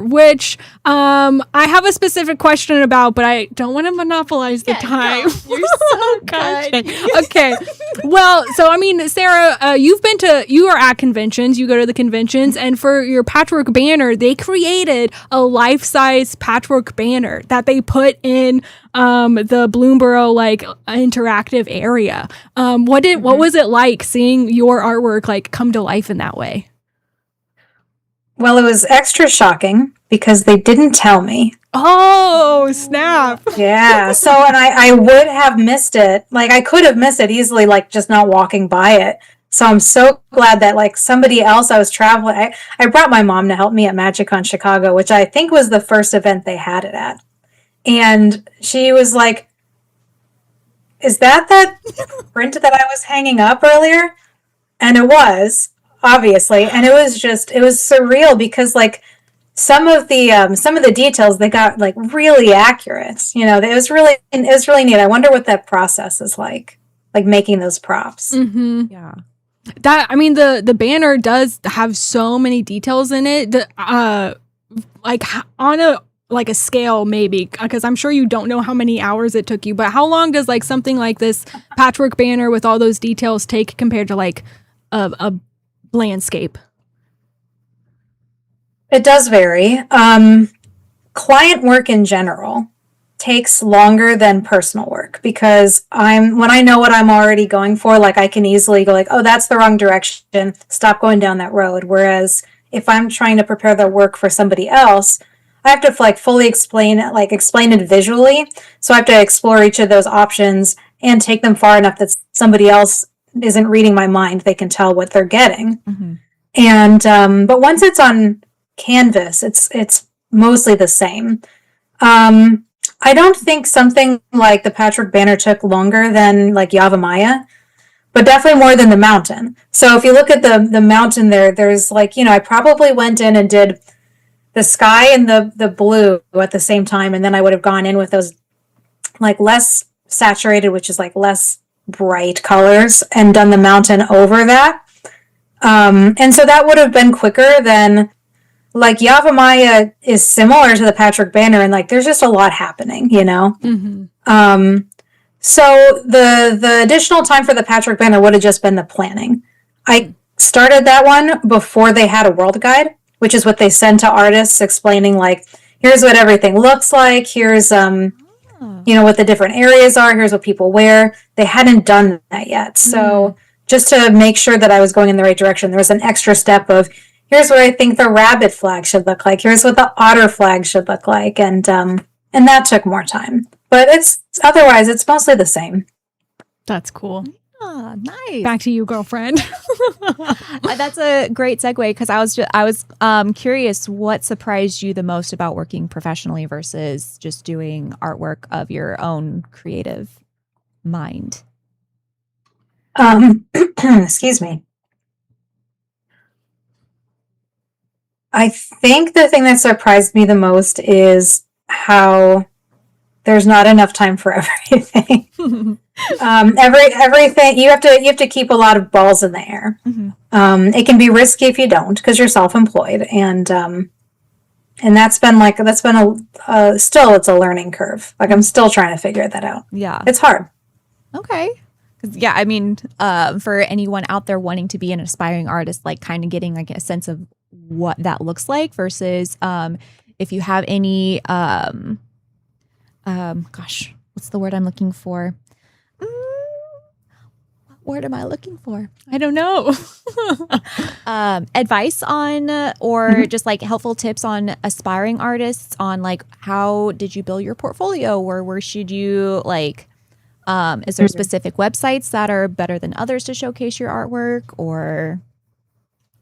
which I have a specific question about, but I don't want to monopolize the time. No, you're so good. Okay. Well, so I mean, Sarah, you are at conventions, you go to the conventions, and for your patchwork banner, they created a life-size patchwork banner that they put in the Bloomberg like interactive area. What was it like seeing your artwork like come to life in that way? Well, it was extra shocking because they didn't tell me. Oh, snap. Yeah. So, and I would have missed it. Like, I could have missed it easily, like, just not walking by it. So I'm so glad that, like, somebody else, I was traveling. I brought my mom to help me at MagicCon Chicago, which I think was the first event they had it at. And she was like, is that print that I was hanging up earlier? And it was, obviously. And it was surreal because, like, some of the details they got like really accurate. You know, it was really neat. I wonder what that process is like making those props. Mm-hmm. Yeah. That, I mean, the banner does have so many details in it. Like on a scale, maybe, because I'm sure you don't know how many hours it took you, but how long does like something like this patchwork banner with all those details take compared to like a landscape? It does vary. Client work in general takes longer than personal work because when I know what I'm already going for, like I can easily go like, oh, that's the wrong direction, stop going down that road. Whereas if I'm trying to prepare the work for somebody else, I have to like fully explain it visually. So I have to explore each of those options and take them far enough that somebody else isn't reading my mind. They can tell what they're getting. Mm-hmm. And but once it's on canvas, it's mostly the same. I don't think something like the patchwork banner took longer than like Yavimaya, but definitely more than the mountain. So if you look at the mountain there's like, you know, I probably went in and did the sky and the blue at the same time, and then I would have gone in with those like less saturated, which is like less bright colors, and done the mountain over that. And so that would have been quicker than like Yavimaya is similar to the patchwork banner, and like there's just a lot happening, you know. Mm-hmm. So the additional time for the patchwork banner would have just been the planning. I started that one before they had a world guide, which is what they send to artists explaining like, here's what everything looks like, here's you know, what the different areas are, here's what people wear. They hadn't done that yet. So just to make sure that I was going in the right direction, there was an extra step of, here's what I think the rabbit flag should look like, here's what the otter flag should look like, and that took more time. But otherwise it's mostly the same. That's cool. Ah, nice. Back to you, girlfriend. That's a great segue because I was curious what surprised you the most about working professionally versus just doing artwork of your own creative mind. Excuse me. I think the thing that surprised me the most is how there's not enough time for everything. Everything you have to keep a lot of balls in the air. Mm-hmm. It can be risky if you don't, because you're self-employed, and that's been still it's a learning curve. Like I'm still trying to figure that out. Yeah, it's hard. Okay. Yeah, I mean, for anyone out there wanting to be an aspiring artist, like kind of getting like a sense of what that looks like versus if you have any gosh, what's the word I'm looking for? What word am I looking for? I don't know. Advice on or just like helpful tips on aspiring artists on like how did you build your portfolio, or where should you like is there specific websites that are better than others to showcase your artwork, or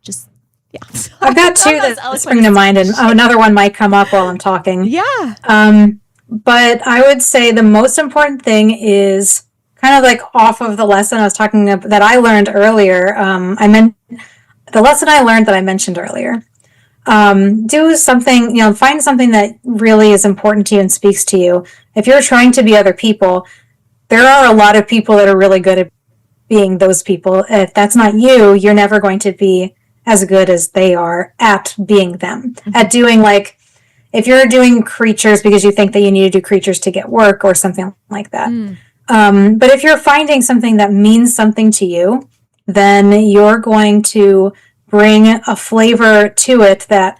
just yeah. I've got two that spring to mind, and another one might come up while I'm talking. Yeah. But I would say the most important thing is kind of like off of the lesson I was talking about that I learned earlier. The lesson I learned that I mentioned earlier. Do something, you know, find something that really is important to you and speaks to you. If you're trying to be other people, there are a lot of people that are really good at being those people. If that's not you, you're never going to be as good as they are at being them, at doing like, if you're doing creatures because you think that you need to do creatures to get work or something like that, But if you're finding something that means something to you, then you're going to bring a flavor to it that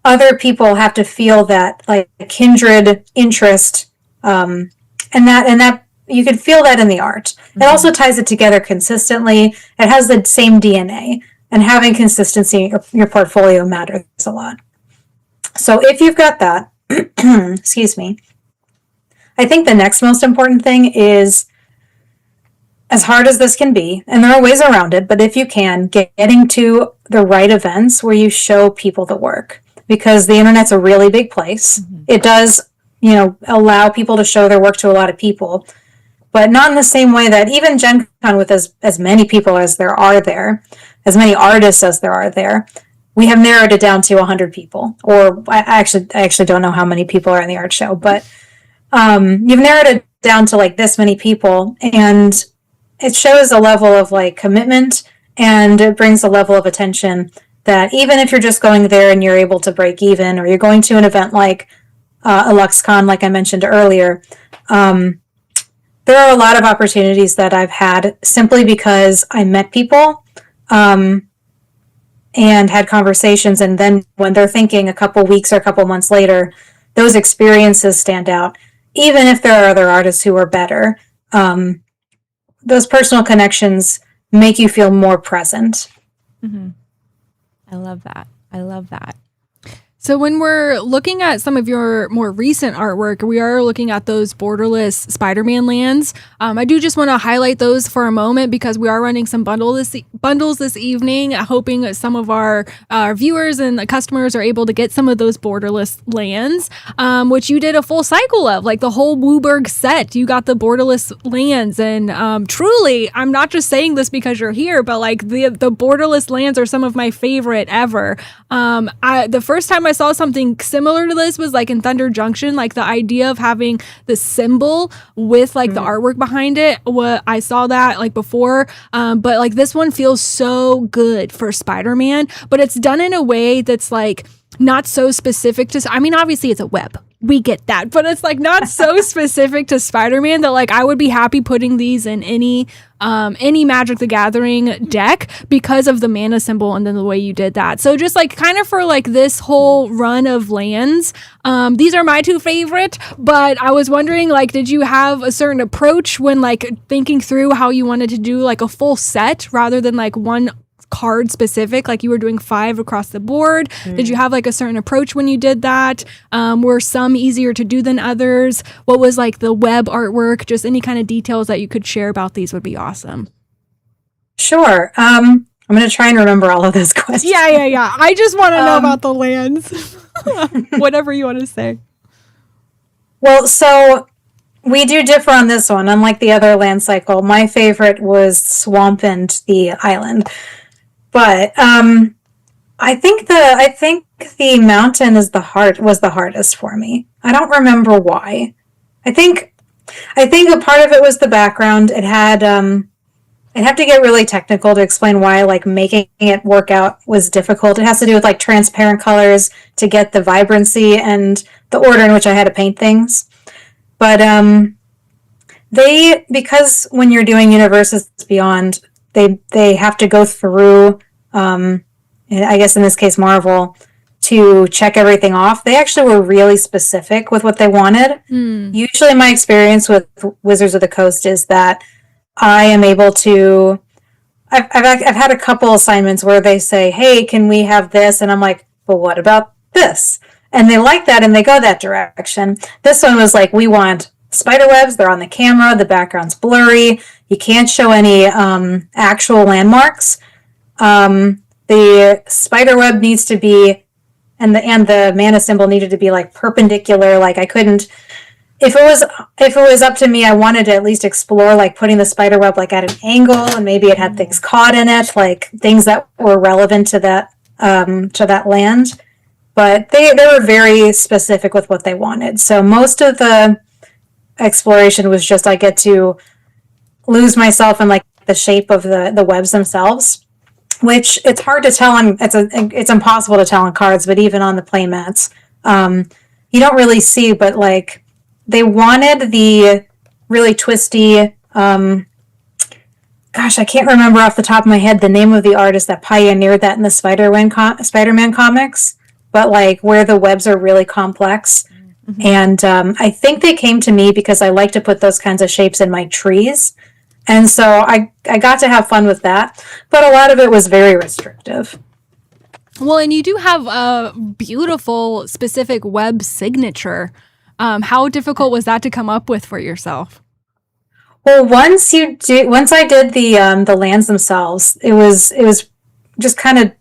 other people have to feel, that like kindred interest, and that you can feel that in the art. It also ties it together consistently. It has the same DNA, and having consistency in your portfolio matters a lot. So if you've got that, excuse me, I think the next most important thing is, as hard as this can be, and there are ways around it, but if you can, getting to the right events where you show people the work, because the internet's a really big place. It does, allow people to show their work to a lot of people, but not in the same way that even Gen Con, with as many people as there are there, as many artists as there are there, we have narrowed it down to 100 people. Or I actually don't know how many people are in the art show, but you've narrowed it down to like this many people, and it shows a level of like commitment, and it brings a level of attention that even if you're just going there and you're able to break even, or you're going to an event like a LuxCon, like I mentioned earlier, there are a lot of opportunities that I've had simply because I met people and had conversations, and then when they're thinking a couple weeks or a couple months later, those experiences stand out, even if there are other artists who are better. Those personal connections make you feel more present. I love that. I love that. So when we're looking at some of your more recent artwork, we are looking at those borderless Spider-Man lands. I do just want to highlight those for a moment because we are running some bundles this evening, hoping that some of our viewers and customers are able to get some of those borderless lands, which you did a full cycle of, like the whole Wooburg set. You got the borderless lands, and truly, I'm not just saying this because you're here, but like the borderless lands are some of my favorite ever. The first time I saw something similar to this was like in Thunder Junction, like the idea of having the symbol with like the artwork behind it. I saw that like before, but like this one feels so good for Spider-Man, but it's done in a way that's like not so specific to, I mean, obviously it's a web. We get that, but it's like not so specific to Spider-Man that like I would be happy putting these in any Magic the Gathering deck because of the mana symbol and then the way you did that. So just like kind of for like this whole run of lands, these are my two favorite, but I was wondering, like, did you have a certain approach when like thinking through how you wanted to do like a full set rather than like one card specific, like you were doing 5 across the board? Did you have like a certain approach when you did that? Were some easier to do than others? What was like the web artwork? Just any kind of details that you could share about these would be awesome. Sure. I'm going to try and remember all of those questions. Yeah. I just want to know about the lands. Whatever you want to say. Well, so we do differ on this one. Unlike the other land cycle, my favorite was Swamp and the Island. But I think the mountain was the hardest for me. I don't remember why. I think a part of it was the background. It had I'd have to get really technical to explain why like making it work out was difficult. It has to do with like transparent colors to get the vibrancy and the order in which I had to paint things. But because when you're doing Universes Beyond, they have to go through, I guess in this case Marvel, to check everything off. They actually were really specific with what they wanted. Usually my experience with Wizards of the Coast is that I am able to, I've had a couple assignments where they say, hey, can we have this? And I'm like, well, what about this? And they like that and they go that direction. This one was like, we want spider webs. They're on the camera. The background's blurry. You can't show any actual landmarks. The spider web needs to be, and the mana symbol needed to be like perpendicular. Like I couldn't, if it was up to me, I wanted to at least explore like putting the spider web like at an angle, and maybe it had things caught in it, like things that were relevant to that land. But they were very specific with what they wanted. So most of the exploration was just I get to lose myself in like the shape of the webs themselves, which it's hard to tell on, it's impossible to tell on cards, but even on the play mats, you don't really see, but like they wanted the really twisty. Gosh, I can't remember off the top of my head the name of the artist that pioneered that in the Spider-Man comics, but like where the webs are really complex. Mm-hmm. And I think they came to me because I like to put those kinds of shapes in my trees. And so I got to have fun with that, but a lot of it was very restrictive. Well, and you do have a beautiful specific web signature. How difficult was that to come up with for yourself? Well, once I did the lands themselves, it was just kind of,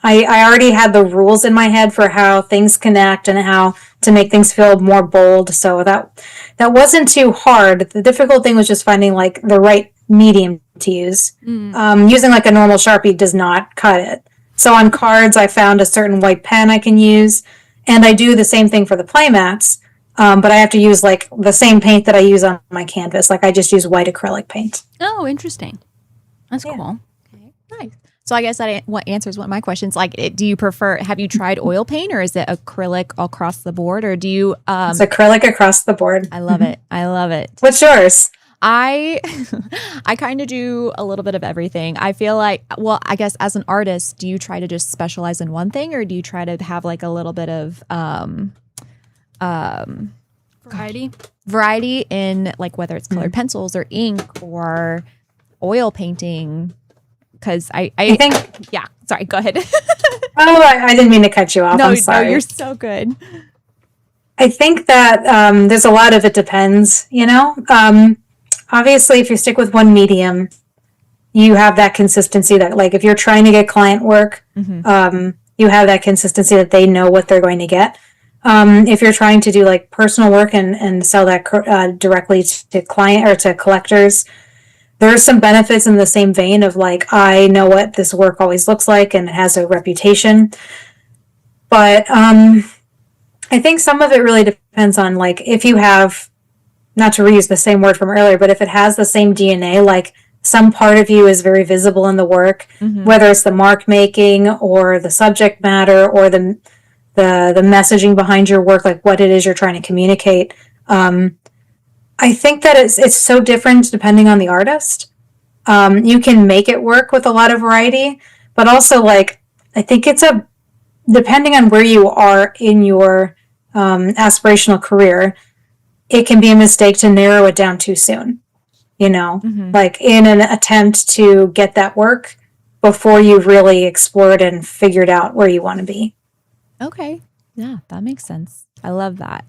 I already had the rules in my head for how things connect and how to make things feel more bold. So that wasn't too hard. The difficult thing was just finding like the right medium to use. Using like a normal Sharpie does not cut it. So on cards, I found a certain white pen I can use, and I do the same thing for the playmats. But I have to use like the same paint that I use on my canvas. Like I just use white acrylic paint. Oh, interesting. That's cool. Okay, nice. So I guess that answers one of my questions. Like, do you prefer? Have you tried oil paint, or is it acrylic across the board, or do you? It's acrylic across the board. I love it. I love it. What's yours? I kind of do a little bit of everything. I feel like, well, I guess as an artist, do you try to just specialize in one thing, or do you try to have like a little bit of variety in like whether it's colored pencils or ink or oil painting? Because I think, yeah, sorry, go ahead. I didn't mean to cut you off. I'm sorry. No, you're so good. I think that there's a lot of it depends, you know. Obviously, if you stick with one medium, you have that consistency that, like, if you're trying to get client work, you have that consistency that they know what they're going to get. If you're trying to do like personal work and sell that directly to client or to collectors, there are some benefits in the same vein of like, I know what this work always looks like and it has a reputation. But I think some of it really depends on like if you have, not to reuse the same word from earlier, but if it has the same DNA, like some part of you is very visible in the work, whether it's the mark making or the subject matter or the messaging behind your work, like what it is you're trying to communicate. I think that it's so different depending on the artist. You can make it work with a lot of variety, but also like, I think it's depending on where you are in your aspirational career, it can be a mistake to narrow it down too soon, you know, like in an attempt to get that work before you've really explored and figured out where you want to be. Okay. Yeah, that makes sense. I love that.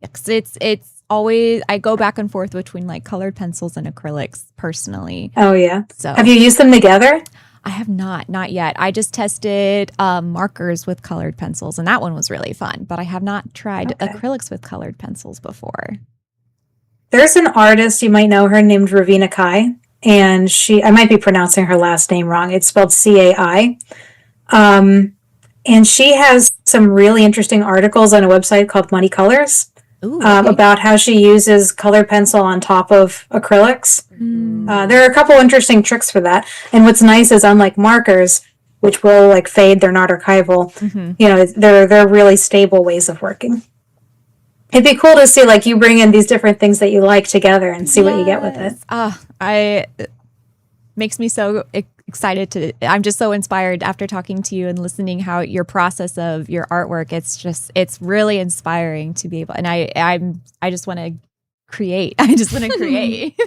Yeah, 'cause it's always, I go back and forth between like colored pencils and acrylics personally. Oh yeah. So have you used them together? I have not yet. I just tested markers with colored pencils, and that one was really fun. But I have not tried acrylics with colored pencils before. There's an artist, you might know her, named Ravina Kai, and I might be pronouncing her last name wrong. It's spelled C-A-I. And she has some really interesting articles on a website called Money Colors. Ooh, okay. About how she uses colored pencil on top of acrylics. There are a couple interesting tricks for that. And what's nice is, unlike markers, which will like fade, they're not archival. You know, they're really stable ways of working. It'd be cool to see like you bring in these different things that you like together and see what you get with it. It makes me so excited I'm just so inspired after talking to you and listening how your process of your artwork. It's really inspiring to be able, and I just want to create. I just want to create.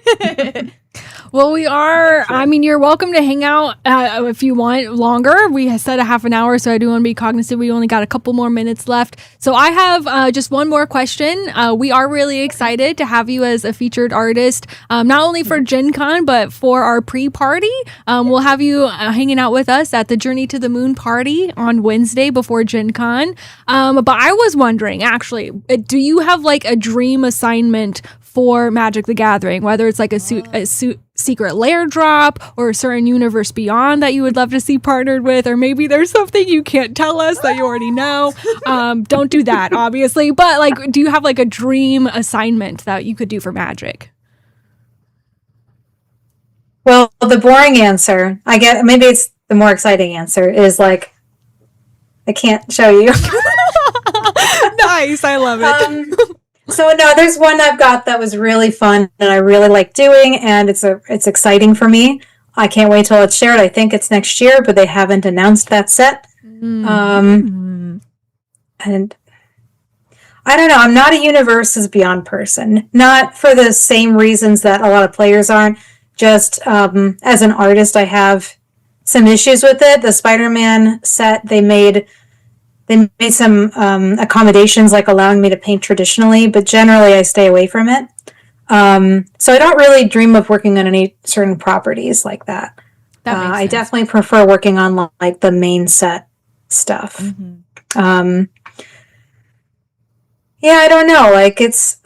Well, we are. I mean, you're welcome to hang out if you want longer. We said a half an hour, so I do want to be cognizant. We only got a couple more minutes left. So I have just one more question. We are really excited to have you as a featured artist, not only for Gen Con, but for our pre-party. We'll have you hanging out with us at the Journey to the Moon party on Wednesday before Gen Con. But I was wondering, actually, do you have like a dream assignment for Magic the Gathering, whether it's like a secret lair drop or a certain universe beyond that you would love to see partnered with, or maybe there's something you can't tell us that you already know. Don't do that, obviously. But like, do you have like a dream assignment that you could do for Magic? Well, the boring answer, I get, maybe it's the more exciting answer, is like, I can't show you. Nice, I love it. So no, there's one I've got that was really fun and I really like doing, and it's exciting for me. I can't wait till it's shared. I think it's next year, but they haven't announced that set. And I don't know. I'm not a Universes Beyond person. Not for the same reasons that a lot of players aren't. Just as an artist, I have some issues with it. The Spider-Man set, they made some accommodations, like allowing me to paint traditionally, but generally I stay away from it. So I don't really dream of working on any certain properties like that. That makes sense. I definitely prefer working on like the main set stuff. Yeah, I don't know. Like it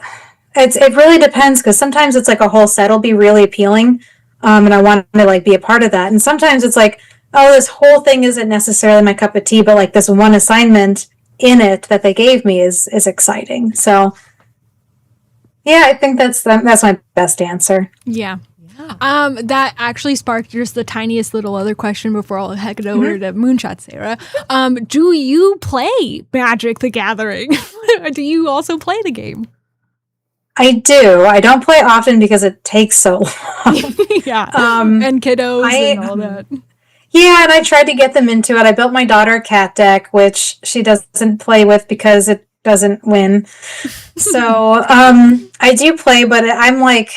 really depends, because sometimes it's like a whole set will be really appealing, and I want to like be a part of that. And sometimes it's like, oh, this whole thing isn't necessarily my cup of tea, but like this one assignment in it that they gave me is exciting. So yeah, I think that's my best answer. Yeah. That actually sparked just the tiniest little other question before I'll head it over to Moonshot Sarah. Do you play Magic the Gathering? Do you also play the game? I do. I don't play often because it takes so long. Yeah. And kiddos and all that. Yeah, and I tried to get them into it. I built my daughter a cat deck, which she doesn't play with because it doesn't win. So I do play, but I'm like,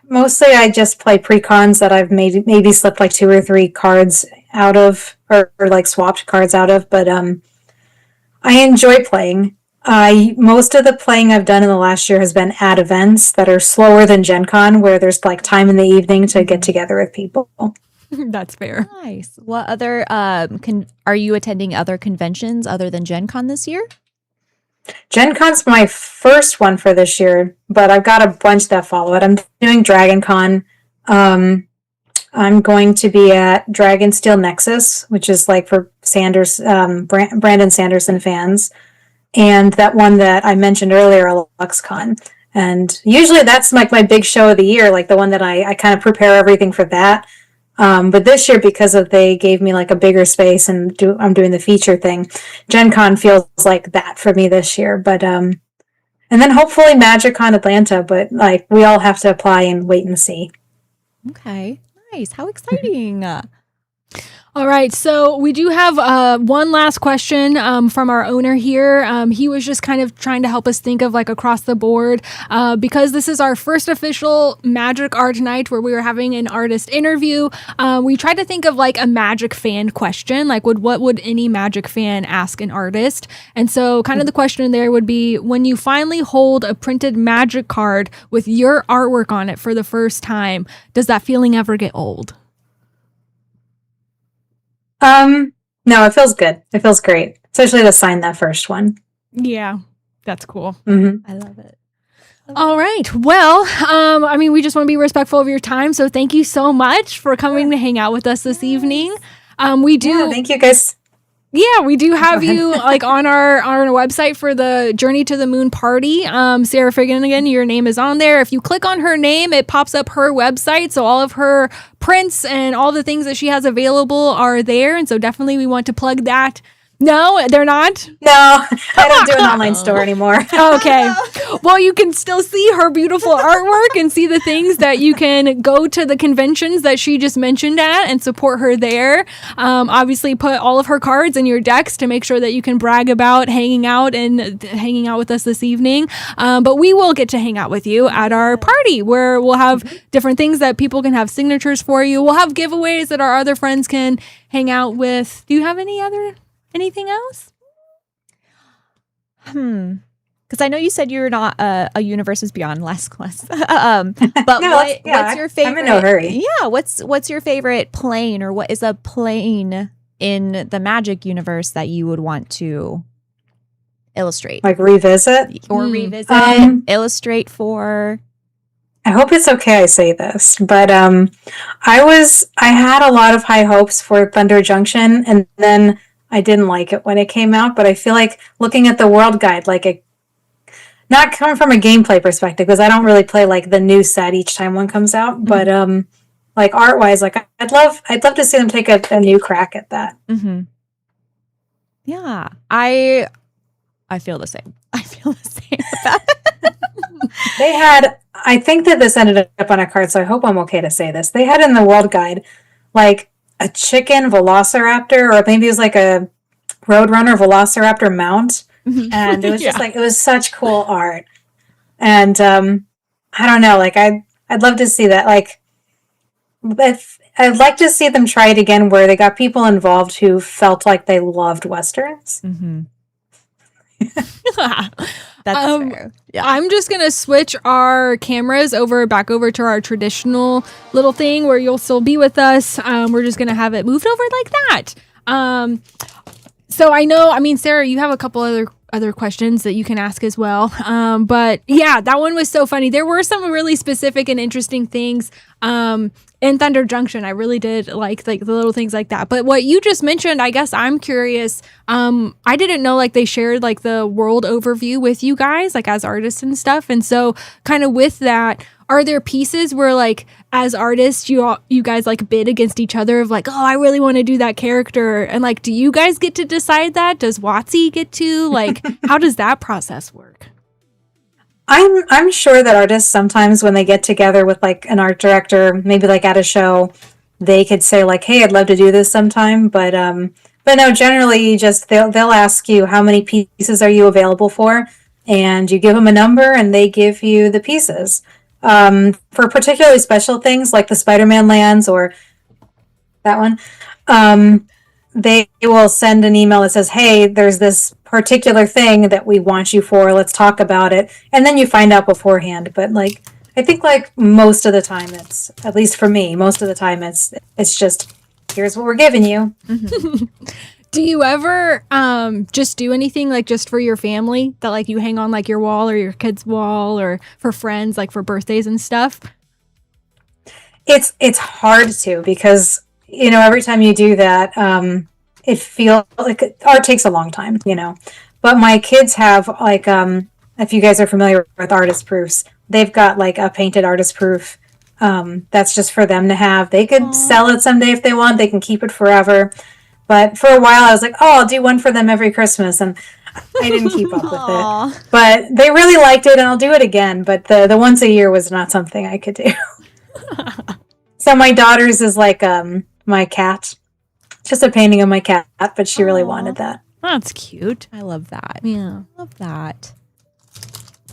mostly I just play pre-cons that I've maybe slipped like 2 or 3 cards out of, or like swapped cards out of. But I enjoy playing. Most of the playing I've done in the last year has been at events that are slower than Gen Con, where there's like time in the evening to get together with people. That's fair. Nice. What other are you attending other conventions other than Gen Con this year? Gen Con's my first one for this year, but I've got a bunch that follow it. I'm doing Dragon Con. I'm going to be at Dragonsteel Nexus, which is like for Brandon Sanderson fans, and that one that I mentioned earlier, LuxCon. And usually that's like my big show of the year, like the one that I kind of prepare everything for that. But this year, because they gave me like a bigger space and I'm doing the feature thing, Gen Con feels like that for me this year. But and then hopefully MagicCon Atlanta, but like we all have to apply and wait and see. Okay, nice. How exciting! All right, so we do have one last question from our owner here. He was just kind of trying to help us think of like across the board, because this is our first official Magic Art Night where we were having an artist interview. We tried to think of like a Magic fan question, like what would any Magic fan ask an artist? And so kind of the question there would be, when you finally hold a printed Magic card with your artwork on it for the first time, does that feeling ever get old? No, it feels good. It feels great, especially to sign that first one. Yeah, that's cool. Mm-hmm. I love it. All right. Well, I mean, we just want to be respectful of your time. So thank you so much for coming to hang out with us this evening. We do. Yeah, thank you guys. Yeah, we do have you like on our website for the Journey to the Moon party. Sarah Finnegan, your name is on there. If you click on her name, it pops up her website. So all of her prints and all the things that she has available are there. And so definitely we want to plug that. No, they're not? No, I don't do an online store anymore. Okay. Well, you can still see her beautiful artwork and see the things that you can go to the conventions that she just mentioned at and support her there. Obviously, put all of her cards in your decks to make sure that you can brag about hanging out with us this evening. But we will get to hang out with you at our party where we'll have different things that people can have signatures for you. We'll have giveaways that our other friends can hang out with. Do you have anything else? Because I know you said you're not a Universes Beyond last class. But No, what's your favorite? I'm in no hurry. Yeah, what's your favorite plane, or what is a plane in the Magic universe that you would want to illustrate, Like revisit? or revisit, illustrate for? I hope it's okay I say this, but I had a lot of high hopes for Thunder Junction, and then I didn't like it when it came out, but I feel like looking at the world guide, not coming from a gameplay perspective, because I don't really play like the new set each time one comes out, but like art wise, like I'd love to see them take a new crack at that. Yeah, I feel the same. I feel the same about it. They had, I think that this ended up on a card, so I hope I'm okay to say this. They had in the World Guide, like a chicken velociraptor, or maybe it was like a Roadrunner velociraptor mount. And it was just like, it was such cool art. And I don't know, like I'd love to see that. Like, I'd like to see them try it again where they got people involved who felt like they loved Westerns. That's fair. Yeah. I'm just gonna switch our cameras back over to our traditional little thing where you'll still be with us. We're just gonna have it moved over like that. So I mean, Sarah, you have a couple other questions that you can ask as well. But yeah, that one was so funny. There were some really specific and interesting things. In Thunder Junction, I really did like the little things like that. But what you just mentioned, I guess I'm curious. I didn't know like they shared like the world overview with you guys, like as artists and stuff. And so kind of with that, are there pieces where like as artists you guys like bid against each other of like, oh, I really want to do that character, and like, do you guys get to decide that? Does WotC get to, like, how does that process work? I'm sure that artists sometimes when they get together with like an art director, maybe like at a show, they could say like, hey, I'd love to do this sometime. But no, generally they'll ask you how many pieces are you available for, and you give them a number and they give you the pieces. For particularly special things like the Spider-Man lands or that one, they will send an email that says, hey, there's this particular thing that we want you for. Let's talk about it. And then you find out beforehand. But like, I think like most of the time it's, at least for me, most of the time it's just, here's what we're giving you. Do you ever just do anything like just for your family that like you hang on like your wall or your kids' wall, or for friends, like for birthdays and stuff? It's hard to, because every time you do that, it feels like art takes a long time, but my kids have like, if you guys are familiar with artist proofs, they've got like a painted artist proof. That's just for them to have. They could sell it someday if they want. They can keep it forever. But for a while I was like, oh, I'll do one for them every Christmas. And I didn't keep up with it, but they really liked it and I'll do it again. But the once a year was not something I could do. So my daughter's is like, my cat, just a painting of my cat, but she really wanted that. That's cute. I love that. Yeah. Love that.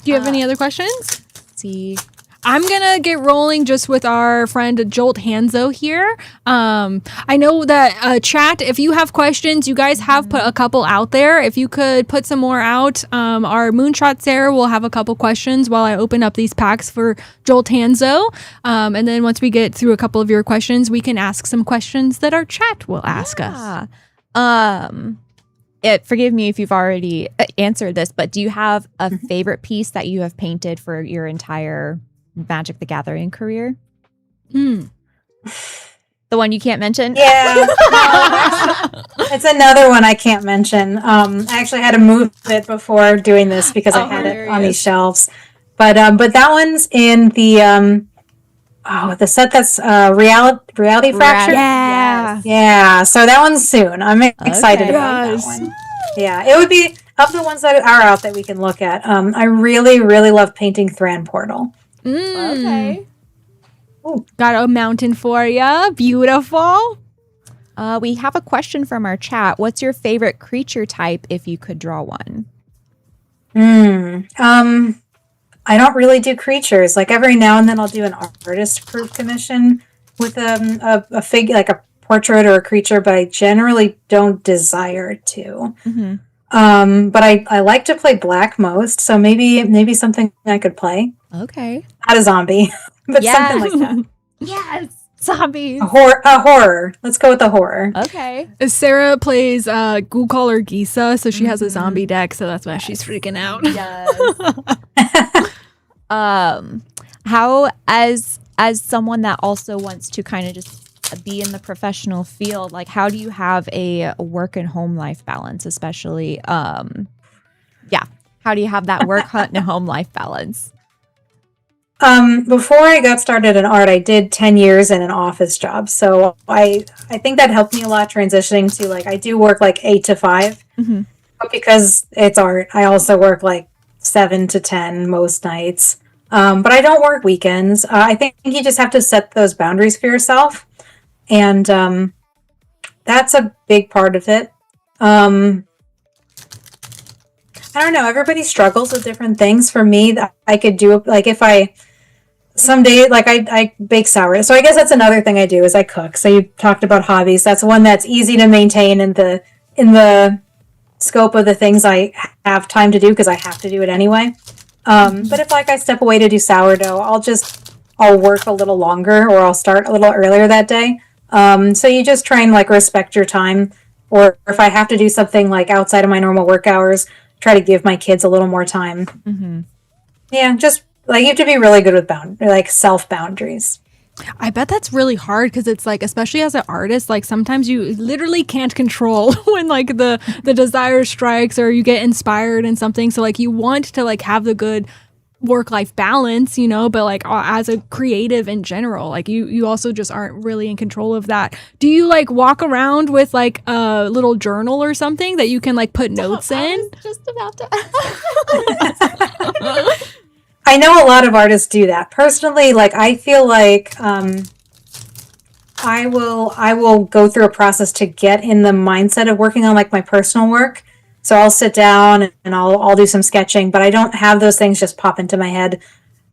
Do you have any other questions? Let's see. I'm gonna get rolling just with our friend Jolt Hanzo here. I know that chat, if you have questions, you guys have put a couple out there. If you could put some more out, our Moonshot Sarah will have a couple questions while I open up these packs for Jolt Hanzo. And then once we get through a couple of your questions, we can ask some questions that our chat will ask us. Forgive me if you've already answered this, but do you have a favorite piece that you have painted for your entire Magic the Gathering career? The one you can't mention? Yeah. It's another one I can't mention. I actually had to move it before doing this because I had it on these shelves. But that one's in the the set that's Reality Fracture. Yeah. Yeah. So that one's soon. I'm excited about that one. Yeah. It would be, of the ones that are out that we can look at. I really, really love painting Thran Portal. Okay. Ooh, got a mountain for ya. Beautiful. We have a question from our chat. What's your favorite creature type if you could draw one? I don't really do creatures. Like every now and then I'll do an artist proof commission with a figure, like a portrait or a creature, but I generally don't desire to. But I like to play black most, so maybe something I could play. Okay. Not a zombie, but something like that. Yes. Zombies. A horror. Let's go with the horror. Okay. Sarah plays Ghoul Caller Gisa, so she has a zombie deck, so that's why she's freaking out. Yes. How, as someone that also wants to kind of just be in the professional field, like how do you have a work and home life balance, especially how do you have that work hunt and home life balance? Before I got started in art, I did 10 years in an office job. So I think that helped me a lot transitioning to, like, I do work like 8 to 5, but because it's art, I also work like 7 to 10 most nights. But I don't work weekends. I think you just have to set those boundaries for yourself. And that's a big part of it. I don't know. Everybody struggles with different things. For me, I could do, like, if I someday, like, I bake sourdough. So I guess that's another thing I do is I cook. So you talked about hobbies. That's one that's easy to maintain in the scope of the things I have time to do because I have to do it anyway. But if like I step away to do sourdough, I'll work a little longer or I'll start a little earlier that day. So you just try and like respect your time. Or if I have to do something like outside of my normal work hours, try to give my kids a little more time. Mm-hmm. Yeah, just like you have to be really good with self boundaries. I bet that's really hard because it's like, especially as an artist, like sometimes you literally can't control when like the desire strikes or you get inspired in something. So like you want to like have the good work-life balance, you know, but like as a creative in general, like you also just aren't really in control of that. Do you like walk around with like a little journal or something that you can like put notes in? I was just about to. I know a lot of artists do that. Personally, like I feel like I will go through a process to get in the mindset of working on like my personal work. So I'll sit down and I'll do some sketching, but I don't have those things just pop into my head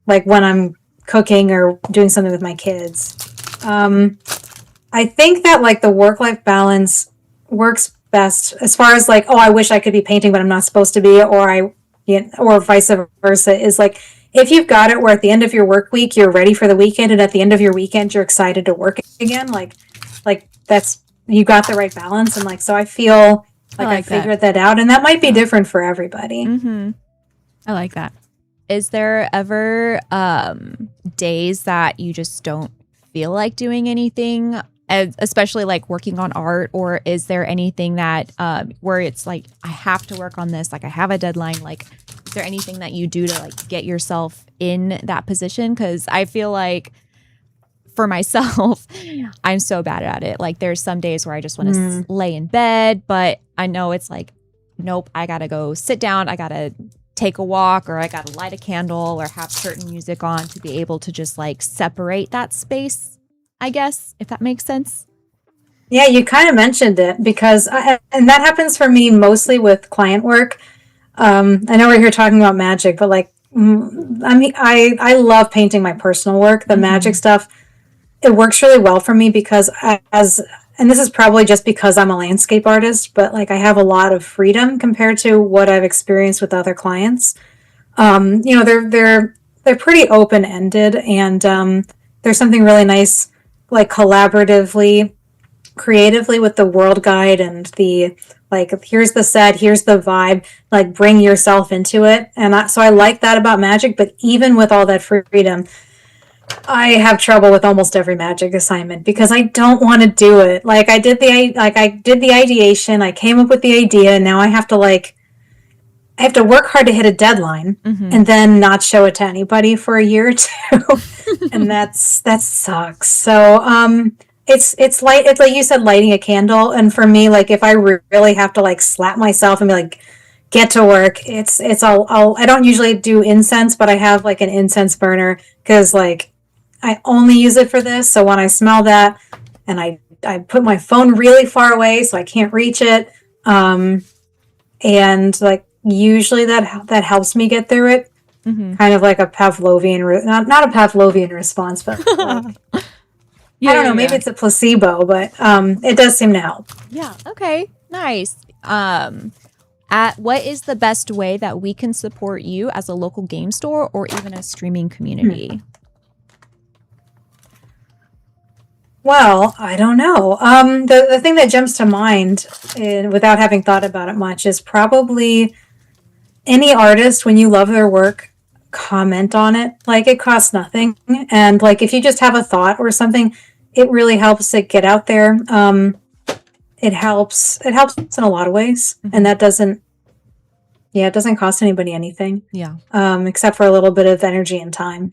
like when I'm cooking or doing something with my kids. I think that like the work-life balance works best as far as like, oh, I wish I could be painting, but I'm not supposed to be, or vice versa, is like if you've got it where at the end of your work week you're ready for the weekend, and at the end of your weekend you're excited to work again, like that's you got the right balance. And like so I feel like I figured that out, and that might be different for everybody. Mm-hmm. I like that. Is there ever days that you just don't feel like doing anything, especially like working on art, or is there anything that where it's like I have to work on this, like I have a deadline, like is there anything that you do to like get yourself in that position? Because I feel like for myself, I'm so bad at it. Like there's some days where I just want to lay in bed, but I know it's like, nope, I gotta go sit down, I gotta take a walk, or I gotta light a candle or have certain music on to be able to just like separate that space, I guess, if that makes sense. Yeah, you kind of mentioned it because and that happens for me mostly with client work. I know we're here talking about magic, but like I mean I love painting my personal work. The magic stuff, it works really well for me because and this is probably just because I'm a landscape artist, but like I have a lot of freedom compared to what I've experienced with other clients. You know, they're pretty open ended, and there's something really nice, like collaboratively, creatively with the world guide and the like. Here's the set, here's the vibe. Like bring yourself into it, and so I like that about magic. But even with all that freedom, I have trouble with almost every magic assignment because I don't want to do it. Like I did the ideation, I came up with the idea, and now I have to work hard to hit a deadline and then not show it to anybody for a year or two. And that sucks. So it's like you said, lighting a candle, and for me, like if I really have to like slap myself and be like, get to work, I don't usually do incense, but I have like an incense burner because like I only use it for this. So when I smell that, and I put my phone really far away so I can't reach it, and like usually that helps me get through it. Kind of like a Pavlovian, not a Pavlovian response, but like, I don't know, maybe it's a placebo, but it does seem to help. Yeah. Okay. Nice. What is the best way that we can support you as a local game store or even a streaming community? Well, I don't know. The thing that jumps to mind, without having thought about it much, is probably any artist, when you love their work, comment on it. Like it costs nothing, and like if you just have a thought or something, it really helps it get out there. It helps in a lot of ways, and that doesn't cost anybody anything. Yeah. Except for a little bit of energy and time.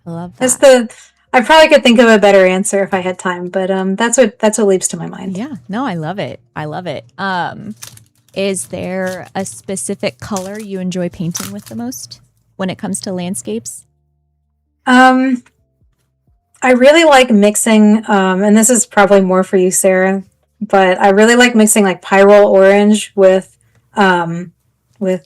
I love that. I probably could think of a better answer if I had time, but that's what leaps to my mind. Yeah. No, I love it. I love it. Is there a specific color you enjoy painting with the most when it comes to landscapes? I really like mixing, and this is probably more for you, Sarah, but I really like mixing like pyrrole orange with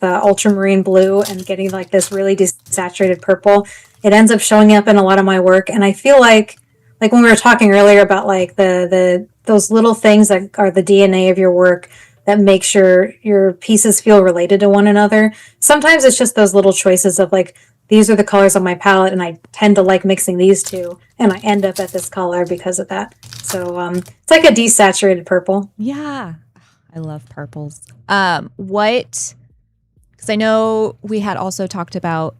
ultramarine blue and getting like this really desaturated purple. It ends up showing up in a lot of my work, and I feel like when we were talking earlier about like the those little things that are the DNA of your work that makes your pieces feel related to one another. Sometimes it's just those little choices of like, these are the colors on my palette and I tend to like mixing these two and I end up at this color because of that. So it's like a desaturated purple. Yeah. I love purples. Because I know we had also talked about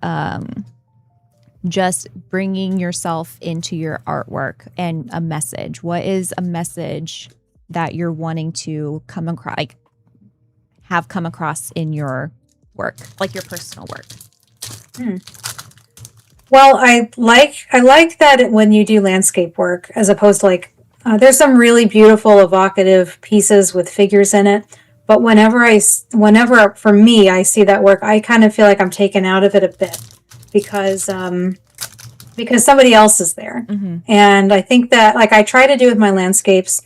just bringing yourself into your artwork and a message. What is a message that you're wanting to come across, like have come across in your work, like your personal work? Well, I like that when you do landscape work, as opposed to like, there's some really beautiful, evocative pieces with figures in it. But whenever for me, I see that work, I kind of feel like I'm taken out of it a bit because somebody else is there. Mm-hmm. And I think that like I try to do with my landscapes,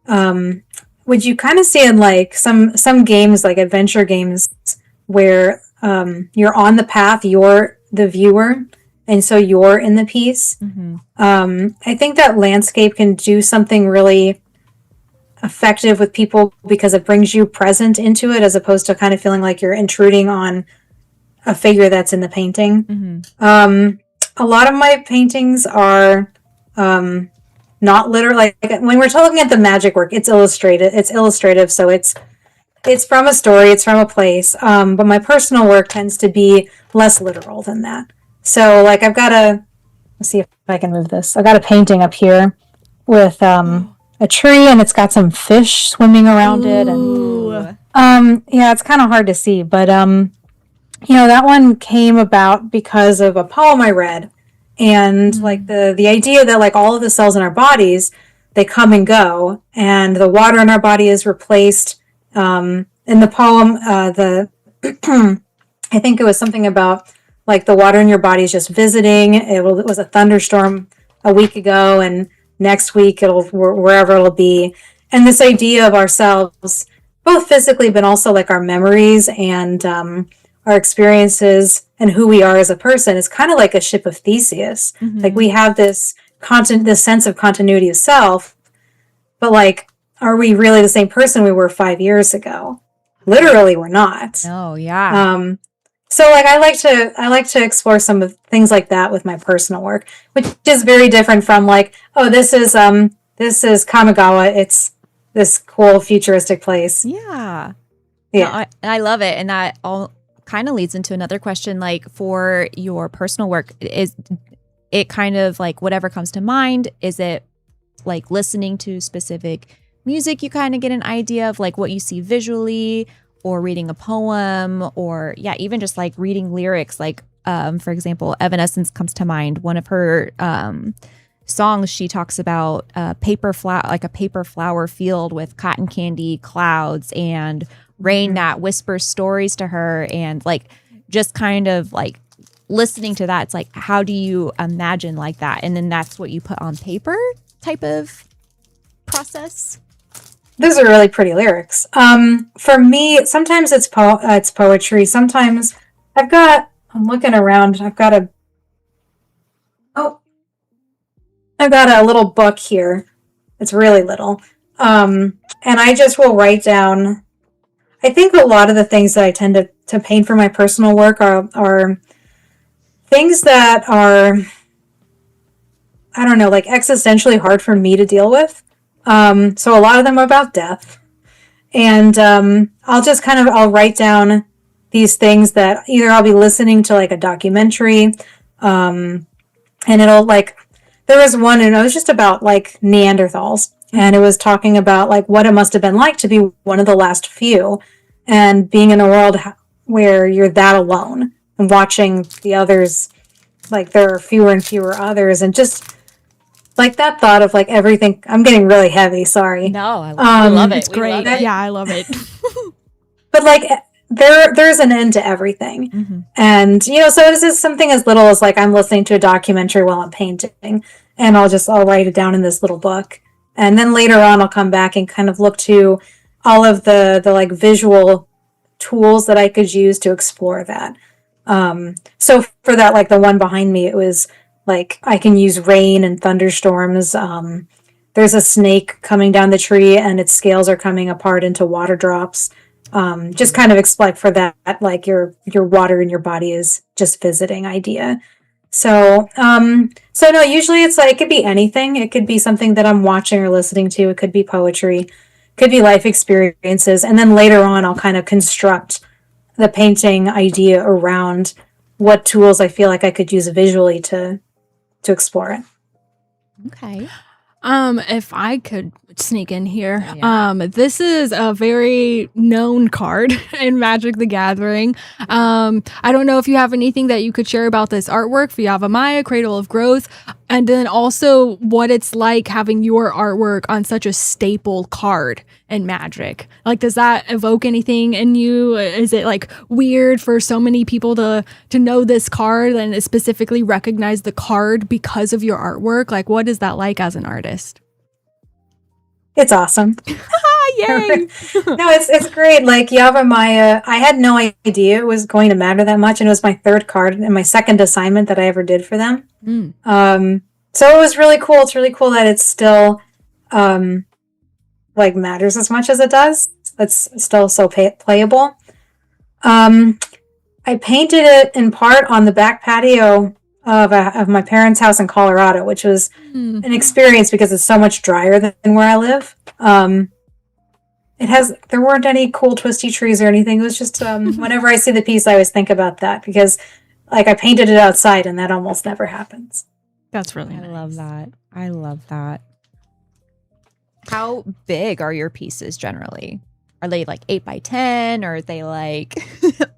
would you kind of see in like some games, like adventure games, where you're on the path, you're the viewer, and so you're in the piece. Mm-hmm. I think that landscape can do something really effective with people because it brings you present into it, as opposed to kind of feeling like you're intruding on a figure that's in the painting. Mm-hmm. A lot of my paintings are not literal. Like when we're looking at the magic work, it's illustrated. It's illustrative, so it's from a story. It's from a place. But my personal work tends to be less literal than that. So like let's see if I can move this. I've got a painting up here with a tree, and it's got some fish swimming around it, and yeah, it's kind of hard to see, but that one came about because of a poem I read, and like the idea that like all of the cells in our bodies, they come and go, and the water in our body is replaced. In the poem, I think it was something about like the water in your body is just visiting. It was a thunderstorm a week ago, and next week it'll wherever it'll be. And this idea of ourselves, both physically, but also like our memories and our experiences and who we are as a person, is kind of like a ship of Theseus. Mm-hmm. Like we have this sense of continuity of self, but like, are we really the same person we were 5 years ago? Literally, we're not. Oh, yeah. So like I like to explore some of things like that with my personal work, which is very different from like, oh, this is Kamigawa. It's this cool futuristic place. Yeah. Yeah. No, I love it. And that all kind of leads into another question. Like for your personal work, is it kind of like whatever comes to mind? Is it like listening to specific music, you kind of get an idea of like what you see visually, or reading a poem, or even just like reading lyrics? Like for example, Evanescence comes to mind. One of her songs, she talks about a paper flower field with cotton candy clouds and rain that whispers stories to her, and like just kind of like listening to that, it's like, how do you imagine like that, and then that's what you put on paper type of process? Those are really pretty lyrics. For me, sometimes it's poetry. Sometimes I'm looking around. I've got a little book here. It's really little. And I just will write down, I think a lot of the things that I tend to paint for my personal work are things that are, I don't know, like existentially hard for me to deal with. So a lot of them are about death, and I'll write down these things that either I'll be listening to like a documentary, and it'll like, there was one and it was just about like Neanderthals, and it was talking about like what it must have been like to be one of the last few and being in a world where you're that alone and watching the others, like there are fewer and fewer others, and just like that thought of like everything. I'm getting really heavy. Sorry. No, I love it. It's great. Love it. Yeah, I love it. but like there's an end to everything. Mm-hmm. And so it was just something as little as like I'm listening to a documentary while I'm painting, and I'll write it down in this little book, and then later on I'll come back and kind of look to all of the like visual tools that I could use to explore that. So for that, like the one behind me, it was like I can use rain and thunderstorms. There's a snake coming down the tree and its scales are coming apart into water drops. Just kind of explain for that, like your water in your body is just visiting idea. So no, usually it's like, it could be anything. It could be something that I'm watching or listening to. It could be poetry, could be life experiences. And then later on, I'll kind of construct the painting idea around what tools I feel like I could use visually to explore it. Okay. If I could sneak in here, Yeah. this is a very known card in Magic the Gathering. I don't know if you have anything that you could share about this artwork, Viava Maya, Cradle of Growth, and then also what it's like having your artwork on such a staple card in Magic. Like, does that evoke anything in you? Is it like weird for so many people to know this card and specifically recognize the card because of your artwork? Like, what is that like as an artist? It's awesome. Yay! No, it's great. Like Yava Maya, I had no idea it was going to matter that much, and it was my third card and my second assignment that I ever did for them. So it was really cool. It's really cool that it's still like matters as much as it does. It's still so playable. I painted it in part on the back patio of my parents' house in Colorado, which was an experience because it's so much drier than where I live. There weren't any cool twisty trees or anything. It was just whenever I see the piece, I always think about that because like I painted it outside and that almost never happens. That's really I nice. love that. I love that. How big are your pieces generally? Are they like 8x10 or are they like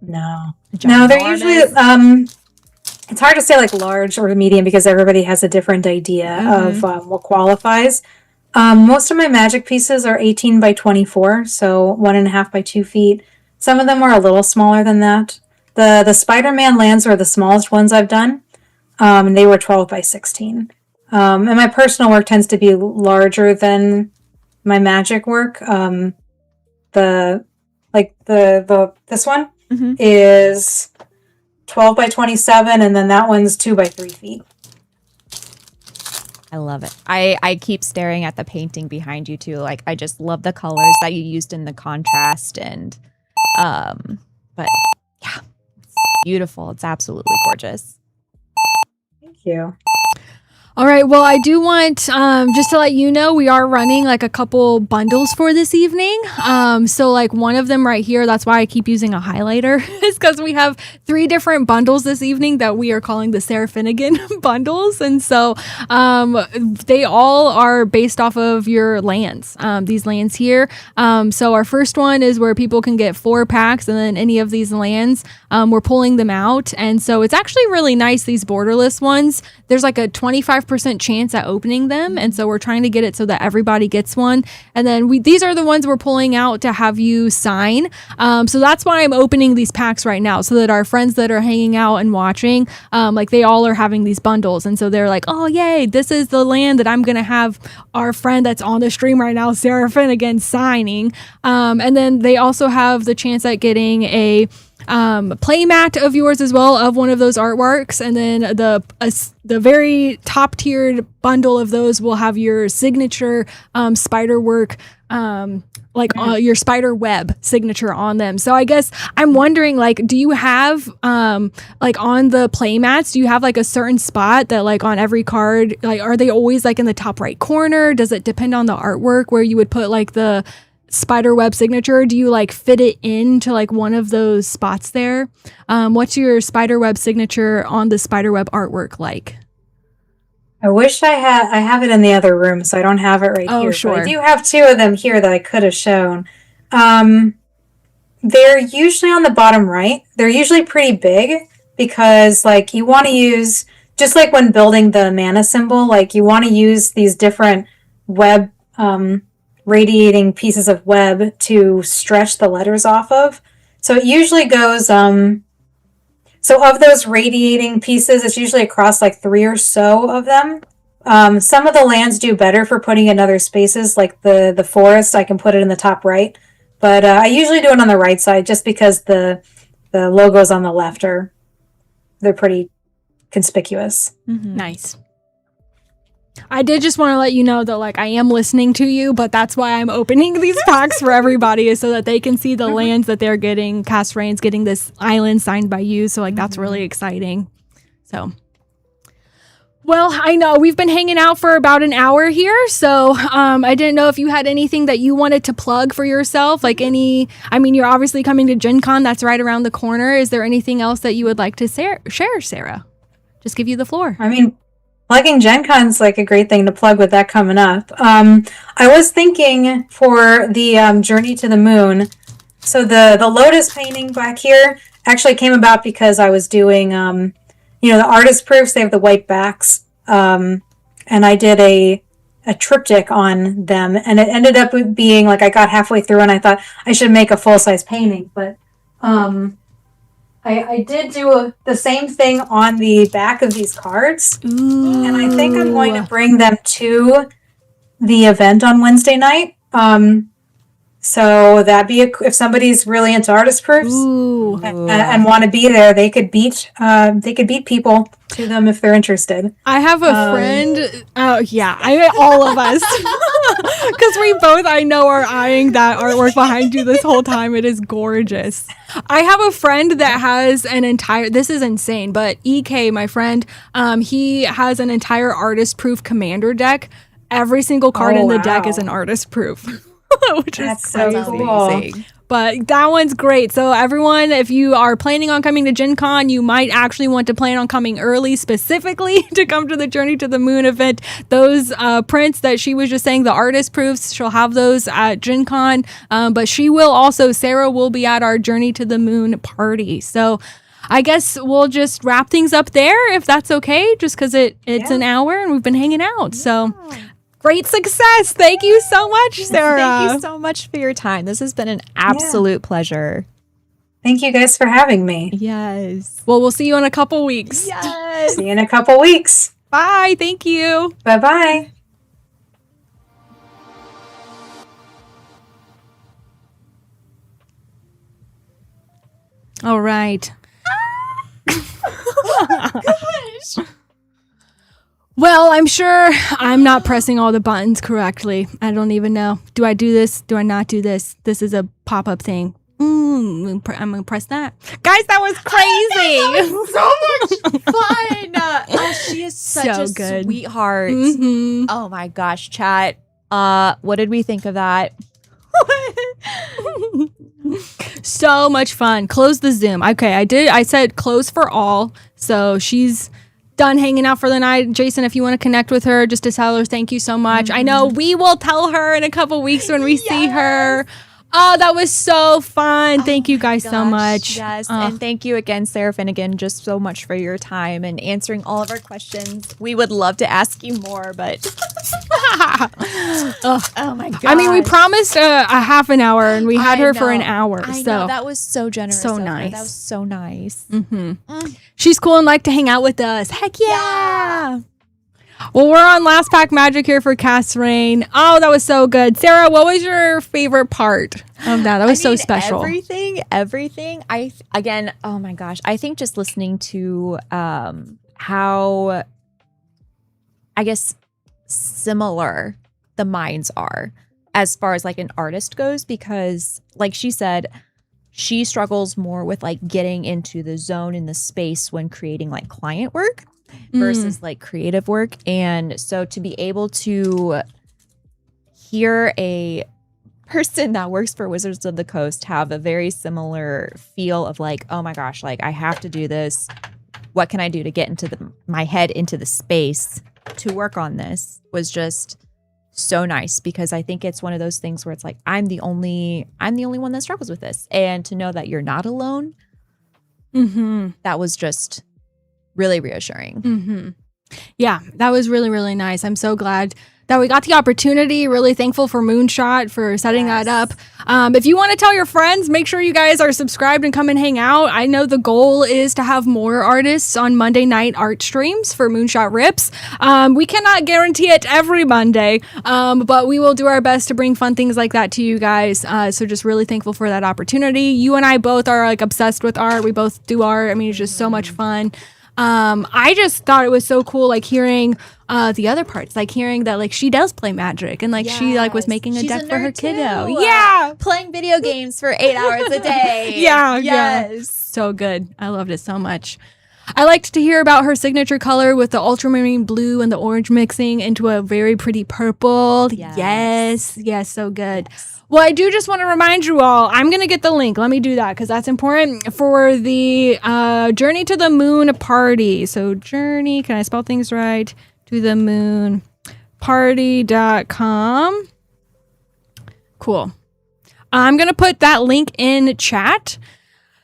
No, they're usually it's hard to say like large or medium because everybody has a different idea of what qualifies. Most of my magic pieces are 18 by 24, so 1.5 by 2 feet. Some of them are a little smaller than that. The Spider-Man lands were the smallest ones I've done. And they were 12 by 16. And my personal work tends to be larger than my magic work. This one is 12 by 27, and then that one's 2 by 3 feet. I love it. I keep staring at the painting behind you too. Like I just love the colors that you used in the contrast and but yeah, it's beautiful. It's absolutely gorgeous. Thank you. All right. Well, I do want just to let you know, we are running like a couple bundles for this evening. So like one of them right here, that's why I keep using a highlighter, is because we have 3 different bundles this evening that we are calling the Sarah Finnegan bundles. And so they all are based off of your lands, these lands here. So our first one is where people can get 4 packs, and then any of these lands, we're pulling them out. And so it's actually really nice, these borderless ones. There's like a 25% chance at opening them, and so we're trying to get it so that everybody gets one. And then these are the ones we're pulling out to have you sign. So that's why I'm opening these packs right now, so that our friends that are hanging out and watching, like they all are having these bundles, and so they're like, oh yay, this is the land that I'm gonna have our friend that's on the stream right now, Sarah Finnegan, signing. And then they also have the chance at getting a play mat of yours as well, of one of those artworks, and then the very top tiered bundle of those will have your signature spider work, your spider web signature on them. So I guess I'm wondering, like, do you have like on the play mats, do you have like a certain spot that like on every card, like are they always like in the top right corner? Does it depend on the artwork where you would put like the spider web signature? Do you like fit it into like one of those spots there? What's your spider web signature on the spider web artwork like? I wish I have it in the other room, so I don't have it right here. Sure. But I do have 2 of them here that I could have shown. They're usually on the bottom right. They're usually pretty big because like you want to use, just like when building the mana symbol, like you want to use these different web radiating pieces of web to stretch the letters off of. So it usually goes, so of those radiating pieces, it's usually across like 3 or so of them. Some of the lands do better for putting in other spaces, like the forest. I can put it in the top right, but I usually do it on the right side just because the logos on the left they're pretty conspicuous. Nice. I did just want to let you know that like I am listening to you, but that's why I'm opening these packs for everybody is so that they can see the lands that they're getting. Cast Rain's getting this island signed by you, so like that's really exciting. So, well, I know we've been hanging out for about an hour here, so I didn't know if you had anything that you wanted to plug for yourself, like you're obviously coming to Gen Con, that's right around the corner. Is there anything else that you would like to share, Sarah? Just give you the floor. I mean, plugging Gen Con's like a great thing to plug with that coming up. I was thinking for the Journey to the Moon. So the lotus painting back here actually came about because I was doing, the artist proofs. They have the white backs. And I did a triptych on them. And it ended up being like I got halfway through and I thought I should make a full-size painting. But I did do the same thing on the back of these cards. Ooh. And I think I'm going to bring them to the event on Wednesday night. So that'd be if somebody's really into artist proofs and want to be there, they could beat people to them if they're interested. I have a friend. Oh yeah, all of us, because we both I know are eyeing that artwork behind you this whole time. It is gorgeous. I have a friend that has an entire. This is insane, but EK, my friend, he has an entire artist proof commander deck. Every single card in the deck is an artist proof. Which That's is so crazy. cool. But that one's great. So everyone, if you are planning on coming to Gen Con, you might actually want to plan on coming early specifically to come to the Journey to the Moon event. Those prints that she was just saying, the artist proofs, she'll have those at Gen Con. But Sarah will be at our Journey to the Moon party. So I guess we'll just wrap things up there if that's okay, just because it's an hour and we've been hanging out. So great success. Thank you so much, Sarah. Thank you so much for your time. This has been an absolute pleasure. Thank you guys for having me. Yes. Well, we'll see you in a couple weeks. Yes. See you in a couple weeks. Bye. Thank you. Bye-bye. All right. Gosh. Well, I'm sure I'm not pressing all the buttons correctly. I don't even know. Do I do this? Do I not do this? This is a pop-up thing. I'm going to press that. Guys, that was crazy. So much fun. She is such So a good. sweetheart. Mhm. Oh my gosh, chat. What did we think of that? So much fun. Close the Zoom. Okay, I said close for all. So she's done hanging out for the night. Jason, if you want to connect with her, just to tell her thank you so much. I know we will tell her in a couple weeks when we see her. Oh, that was so fun. Thank you guys so much. Yes. And thank you again, Sarah Finnegan, just so much for your time and answering all of our questions. We would love to ask you more, but oh my god. I mean, we promised a half an hour and we had her for an know. hour. I so know. That was so generous. So of her. nice. That was so nice. She's cool and like to hang out with us. Heck yeah. Well, we're on Last Pack Magic here for Cast Rain. Oh, that was so good. Sarah, what was your favorite part of that? That was so special. Everything. Oh my gosh. I think just listening to how, I guess, similar the minds are as far as like an artist goes, because like she said, she struggles more with like getting into the zone in the space when creating like client work versus like creative work. And so to be able to hear a person that works for Wizards of the Coast have a very similar feel of like, oh my gosh, like I have to do this. What can I do to get into my head into the space to work on this was just so nice, because I think it's one of those things where it's like, I'm the only one that struggles with this. And to know that you're not alone, that was just really reassuring. Yeah, that was really, really nice. I'm so glad that we got the opportunity. Really thankful for Moonshot for setting that up. If you want to tell your friends, make sure you guys are subscribed and come and hang out. I know the goal is to have more artists on Monday night art streams for Moonshot Rips. We cannot guarantee it every Monday, but we will do our best to bring fun things like that to you guys. So just really thankful for that opportunity. You and I both are like obsessed with art. We both do art. I mean, it's just so much fun. I just thought it was so cool, like hearing the other parts, like hearing that like she does play Magic and like she like was making a deck for her kiddo. Yeah, playing video games for 8 hours a day. Yeah, so good. I loved it so much. I liked to hear about her signature color with the ultramarine blue and the orange mixing into a very pretty purple. Yes, so good. Yes. Well, I do just want to remind you all, I'm going to get the link. Let me do that because that's important for the Journey to the Moon party. So Journey, can I spell things right? To the Moon party.com. Cool. I'm going to put that link in chat.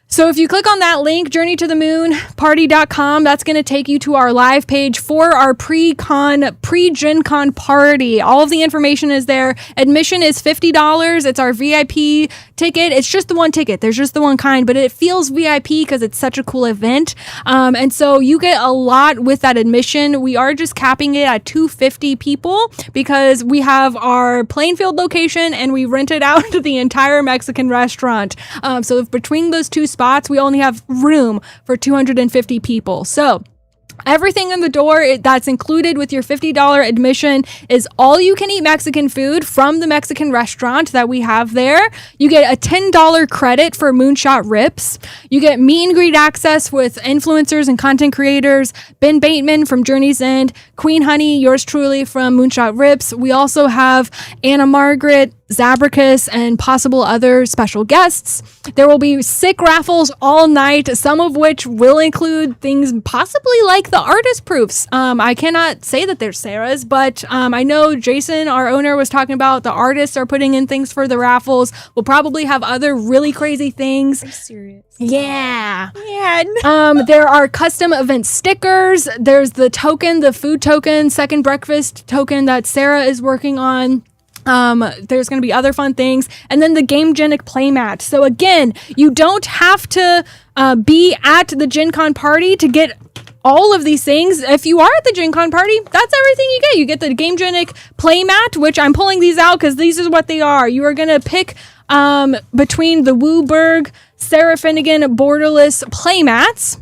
So if you click on that link, journeytothemoonparty.com, that's going to take you to our live page for our pre-Gen Con party. All of the information is there. Admission is $50. It's our VIP ticket. It's just the one ticket. There's just the one kind, but it feels VIP because it's such a cool event. And so you get a lot with that admission. We are just capping it at 250 people because we have our Plainfield location and we rented out the entire Mexican restaurant. So if between those two spots, we only have room for 250 people. So everything in the door that's included with your $50 admission is all you can eat Mexican food from the Mexican restaurant that we have there. You get a $10 credit for Moonshot Rips. You get meet and greet access with influencers and content creators. Ben Bateman from Journey's End, Queen Honey, yours truly from Moonshot Rips. We also have Anna Margaret, Zabricus, and possible other special guests. There will be sick raffles all night, some of which will include things possibly like the artist proofs. I cannot say that they're Sarah's, but I know Jason, our owner, was talking about the artists are putting in things for the raffles. We'll probably have other really crazy things. I'm serious. Yeah. Man. There are custom event stickers. There's the token, the food token, second breakfast token that Sarah is working on. There's going to be other fun things. And then the Gamegenic playmat. So again, you don't have to be at the Gen Con party to get all of these things. If you are at the Gen Con party, that's everything you get. You get the Gamegenic playmat, which I'm pulling these out because these is what they are. You are going to pick between the Wooberg, Sarah Finnegan borderless playmats.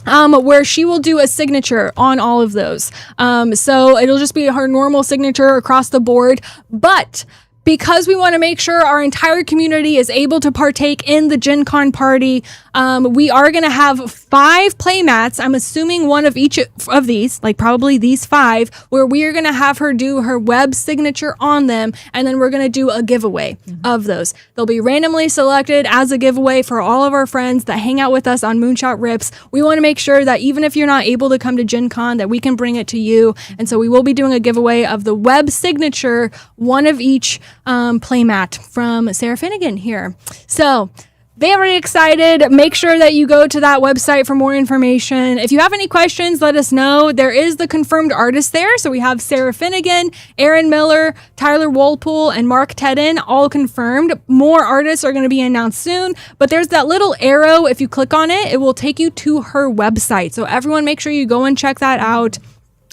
Where she will do a signature on all of those. So it'll just be her normal signature across the board. But because we want to make sure our entire community is able to partake in the Gen Con party, we are going to have 5 playmats. I'm assuming one of each of these, like probably these 5, where we are going to have her do her web signature on them. And then we're going to do a giveaway of those. They'll be randomly selected as a giveaway for all of our friends that hang out with us on Moonshot Rips. We want to make sure that even if you're not able to come to Gen Con, that we can bring it to you. And so we will be doing a giveaway of the web signature, one of each playmat from Sarah Finnegan here. So very excited. Make sure that you go to that website for more information. If you have any questions, let us know. There is the confirmed artist there. So we have Sarah Finnegan, Aaron Miller, Tyler Walpole, and Mark Tedden all confirmed. More artists are going to be announced soon, but there's that little arrow. If you click on it, it will take you to her website. So everyone make sure you go and check that out.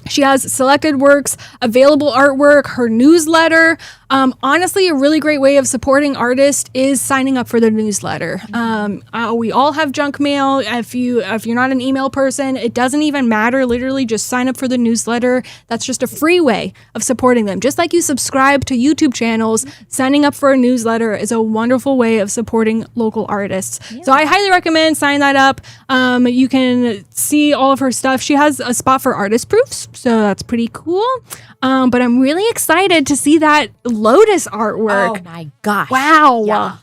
She has selected works, available artwork, her newsletter. Honestly, a really great way of supporting artists is signing up for the newsletter. We all have junk mail. If you're not an email person, it doesn't even matter. Literally, just sign up for the newsletter. That's just a free way of supporting them. Just like you subscribe to YouTube channels, signing up for a newsletter is a wonderful way of supporting local artists. Yeah. So I highly recommend signing that up. You can see all of her stuff. She has a spot for artist proofs, so that's pretty cool. But I'm really excited to see that Lotus artwork. Oh my gosh. Wow. Yeah.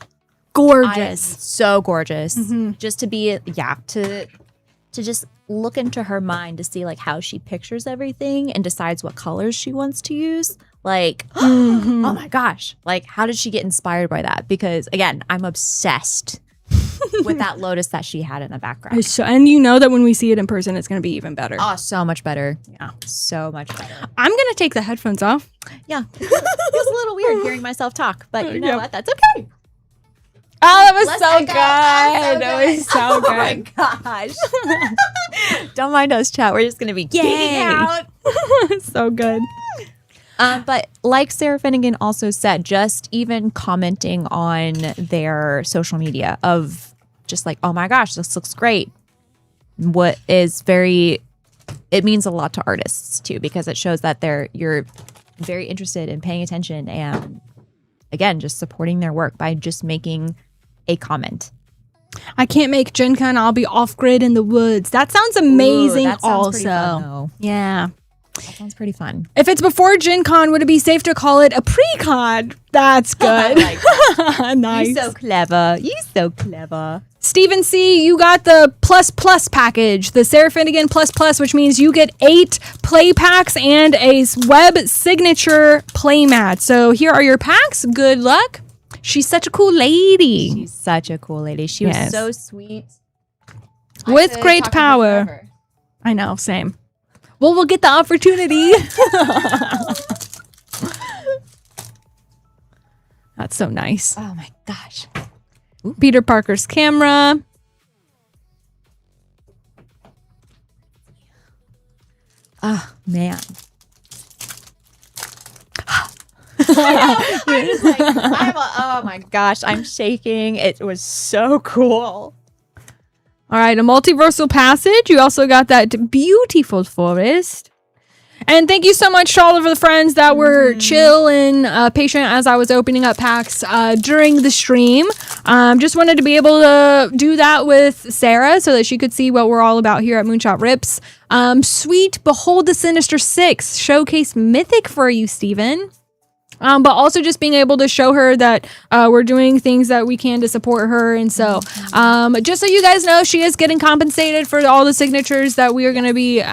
Gorgeous. So gorgeous. Just to be, to just look into her mind to see like how she pictures everything and decides what colors she wants to use. Like, oh my gosh. Like, how did she get inspired by that? Because again, I'm obsessed with that lotus that she had in the background. And you know that when we see it in person, it's going to be even better. Oh, so much better. Yeah. So much better. I'm going to take the headphones off. Yeah. It was a little weird hearing myself talk, but you know what? That's okay. Oh, that was Let's so echo. good. Oh, so That was so good. Oh my gosh. Don't mind us, chat. We're just going to be geeking out. So good. But like Sarah Finnegan also said, just even commenting on their social media of just like, oh my gosh, this looks great. What is it means a lot to artists too, because it shows that you're very interested in paying attention and again, just supporting their work by just making a comment. I can't make Gen Con. I'll be off grid in the woods. That sounds amazing. Ooh, that sounds also, pretty fun, though. Yeah. That sounds pretty fun. If it's before Gen Con, would it be safe to call it a pre-con? That's good. Nice. You so clever. You so clever. Stephen C., you got the plus package, the Sarah Finnegan plus, which means you get 8 play packs and a web signature play mat. So here are your packs. Good luck. She's such a cool lady. She's such a cool lady. She was so sweet. With great power. I know, same. Well, we'll get the opportunity. That's so nice. Oh my gosh. Peter Parker's camera. Oh, man. Oh my gosh, I'm shaking. It was so cool. All right, a multiversal passage. You also got that beautiful forest. And thank you so much to all of the friends that were chill and patient as I was opening up packs during the stream. Just wanted to be able to do that with Sarah so that she could see what we're all about here at Moonshot Rips. Sweet Behold the Sinister Six showcase mythic for you, Steven. But also just being able to show her that we're doing things that we can to support her. And so just so you guys know, she is getting compensated for all the signatures that we are going to be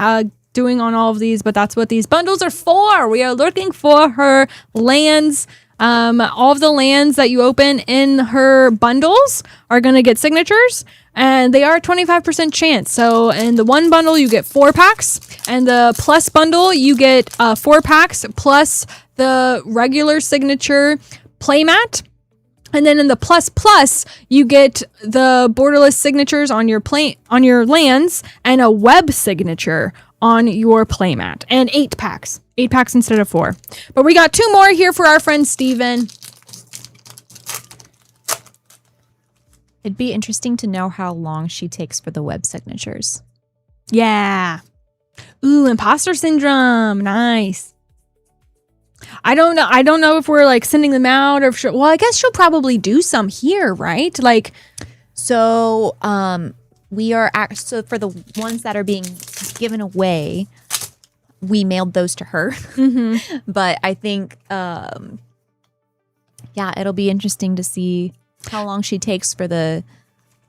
doing on all of these. But that's what these bundles are for. We are looking for her lands. All of the lands that you open in her bundles are going to get signatures. And they are a 25% chance. So in the one bundle, you get 4 packs. And the plus bundle, you get 4 packs plus the regular signature playmat. And then in the plus, you get the borderless signatures on your lands and a web signature on your playmat. And 8 packs. 8 packs instead of 4. But we got 2 more here for our friend Steven. It'd be interesting to know how long she takes for the web signatures. Yeah. Ooh, imposter syndrome. Nice. I don't know if we're like sending them out or if well, I guess she'll probably do some here, right? Like, so we are so for the ones that are being given away, we mailed those to her. mm-hmm. But I think it'll be interesting to see how long she takes for the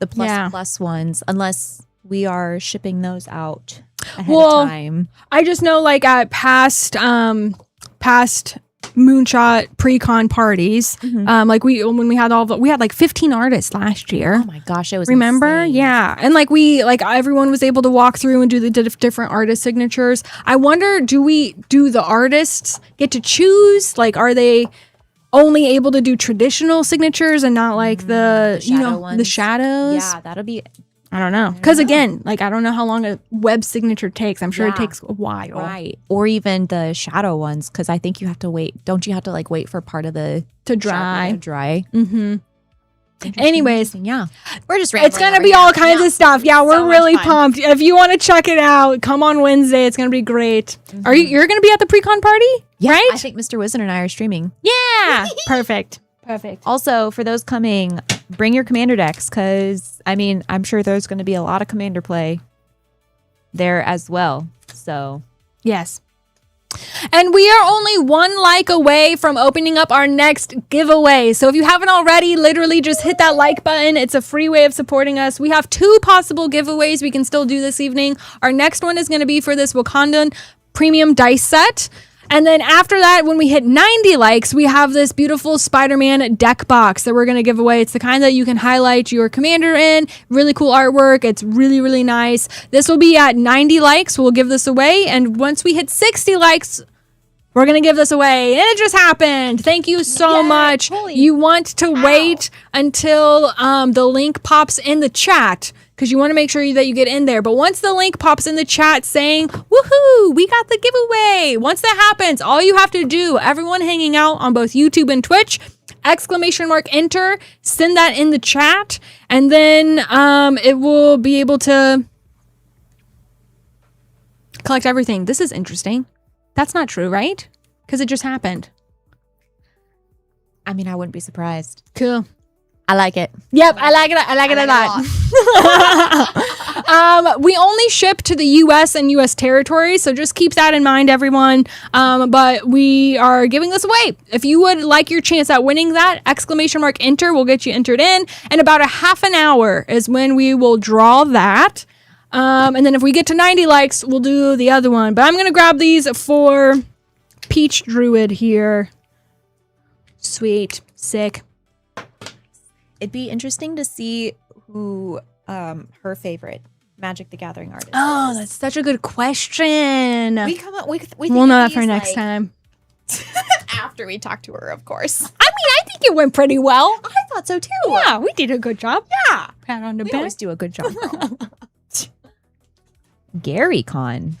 plus ones, unless we are shipping those out ahead of time. I just know like at past Moonshot pre-con parties, like when we had we had like 15 artists last year. Oh my gosh, it was remember insane. Yeah, and like everyone was able to walk through and do the different artist signatures. I wonder, do the artists get to choose? Like, are they only able to do traditional signatures and not like the the shadows? Yeah, that'll be. I don't know. Because again, like I don't know how long a web signature takes. I'm sure it takes a while. Right. Or even the shadow ones, because I think you have to wait. Don't you have to like wait for part of the to dry? Mm-hmm. Anyways, yeah. We're just rambling. It's going to be all kinds of stuff. Yeah, we're really pumped. If you want to check it out, come on Wednesday. It's going to be great. Mm-hmm. You're going to be at the pre-con party? Yeah, right? I think Mr. Wizard and I are streaming. Yeah. Perfect. Also, for those coming, bring your commander decks, because I'm sure there's going to be a lot of commander play there as well. So, yes. And we are only 1 like away from opening up our next giveaway. So if you haven't already, literally just hit that like button. It's a free way of supporting us. We have 2 possible giveaways we can still do this evening. Our next one is going to be for this Wakandan premium dice set. And then after that, when we hit 90 likes, we have this beautiful Spider-Man deck box that we're going to give away. It's the kind that you can highlight your commander in. Really cool artwork. It's really, really nice. This will be at 90 likes. We'll give this away. And once we hit 60 likes, we're going to give this away. And it just happened. Thank you so much. You want to wait until the link pops in the chat, because you want to make sure that you get in there. But once the link pops in the chat saying, woohoo, we got the giveaway. Once that happens, all you have to do, everyone hanging out on both YouTube and Twitch, !enter, send that in the chat, and then it will be able to collect everything. This is interesting. That's not true, right? Because it just happened. I mean, I wouldn't be surprised. Cool. I like it. Yep, I like it. I like it a lot. We only ship to the U.S. and U.S. territories, so just keep that in mind, everyone. But we are giving this away. If you would like your chance at winning that, !enter will get you entered in. And about a half an hour is when we will draw that. And then if we get to 90 likes, we'll do the other one. But I'm going to grab these for Peach Druid here. Sweet. Sick. It'd be interesting to see who her favorite Magic the Gathering artist Oh, is. that's such a good question. We come up. We We'll know that for next time. after we talk to her, of course. I mean, I think it went pretty well. I thought so too. Yeah, we did a good job. Yeah. Pat on the We back. always do a good job, girl. Gary Con.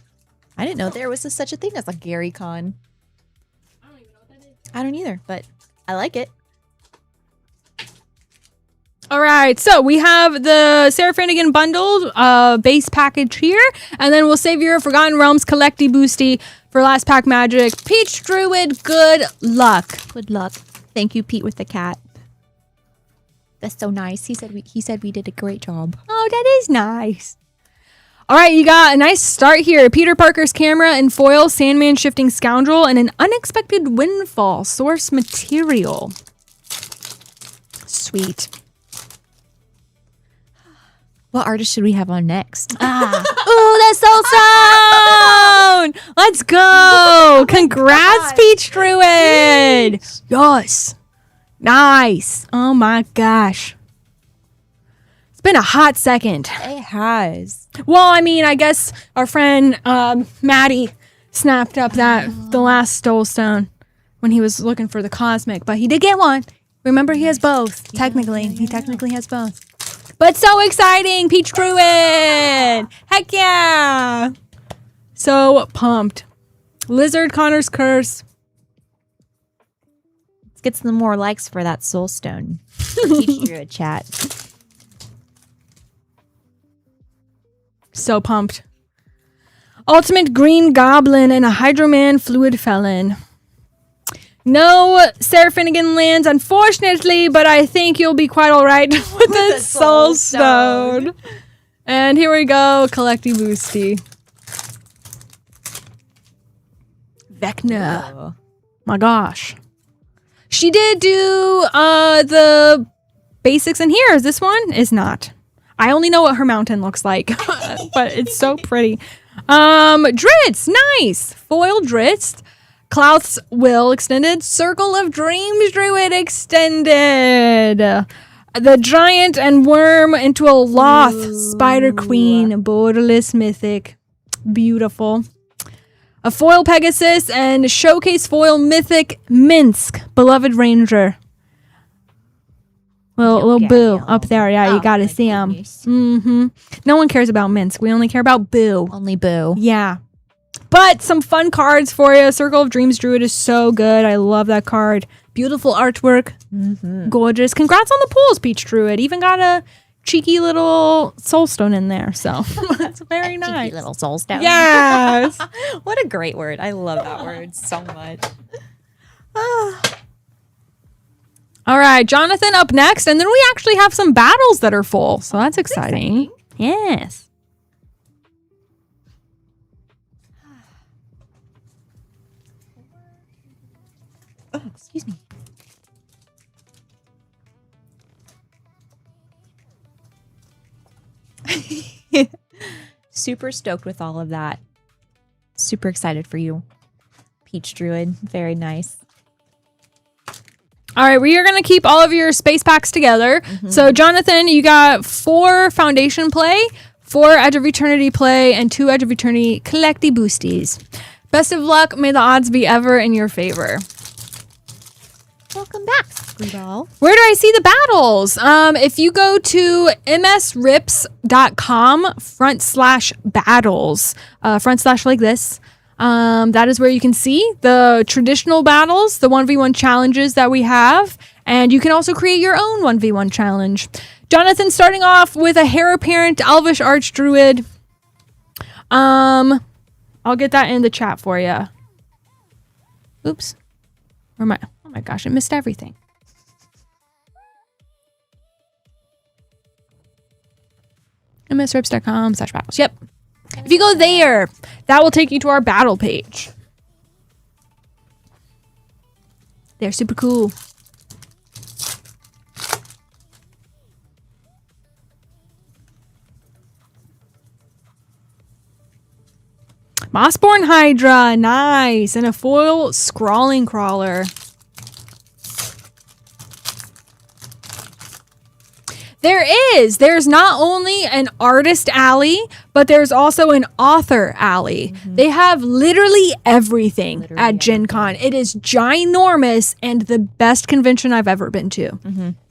I didn't know there was such a thing as a Gary Con. I don't even know what that is. I don't either, but I like it. All right, so we have the Sarah Finnegan bundled base package here, and then we'll save your Forgotten Realms Collecty Boosty for last pack magic. Peach Druid, good luck. Good luck. Thank you, Pete with the cat. That's so nice. He said we did a great job. Oh, that is nice. All right, you got a nice start here. Peter Parker's camera in foil, Sandman Shifting Scoundrel, and an unexpected windfall source material. Sweet. What artist should we have on next? Ooh, that's so sound! Let's go! Congrats, Peach Druid! Yes. Nice. Oh my gosh. It's been a hot second. It has. Well, I mean, I guess our friend Maddie snapped up the last Stone when he was looking for the cosmic, but he did get one. Remember, he has both. Technically, he technically has both. But so exciting, Peach Druid! Heck yeah! So pumped. Lizard Connor's Curse. Let's get some more likes for that Soul Stone. Peach Druid chat. So pumped. Ultimate Green Goblin and a Hydroman Fluid Felon. No Sarah Finnegan lands, unfortunately, but I think you'll be quite all right with the Soul Stone. And here we go, Collecty Boosty. Vecna. Oh. My gosh. She did do the basics in here. This one is not. I only know what her mountain looks like, but it's so pretty. Dritz, nice. Foil Dritz. Clouth's Will extended. Circle of Dreams Druid extended. The Giant and Worm into a Loth. Spider Queen. Borderless Mythic. Beautiful. A Foil Pegasus and Showcase Foil Mythic Minsk. Beloved Ranger. Little Boo up there. Yeah, you gotta see him. Mm-hmm. No one cares about Minsk. We only care about Boo. Only Boo. Yeah. But some fun cards for you. Circle of Dreams Druid is so good. I love that card. Beautiful artwork. Mm-hmm. Gorgeous. Congrats on the pulls, Peach Druid. Even got a cheeky little soulstone in there. So that's very nice. Cheeky little soul stone. Yes. What a great word. I love that word so much. All right. Jonathan up next. And then we actually have some battles that are full. So that's exciting. Yes. Oh, excuse me. Super stoked with all of that. Super excited for you, peach druid. Very nice. All right, we are going to keep all of your space packs together. So, Jonathan, you got 4 Foundation play, 4 Edge of Eternity play, and 2 Edge of Eternity collecty boosties. Best of luck. May the odds be ever in your favor. Welcome back, Screwball. Where do I see the battles? If you go to msrips.com/battles, / like this, that is where you can see the traditional battles, the 1v1 challenges that we have, and you can also create your own 1v1 challenge. Jonathan, starting off with a heir apparent Elvish Archdruid. I'll get that in the chat for you. Oops. Where am I? Oh my gosh, I missed everything. msrips.com/battles. Yep. If you go there, that will take you to our battle page. They're super cool. Mossborn Hydra, nice. And a foil Scrawling Crawler. There's not only an artist alley, but there's also an author alley. They have literally everything at Gen Con. It is ginormous and the best convention I've ever been to.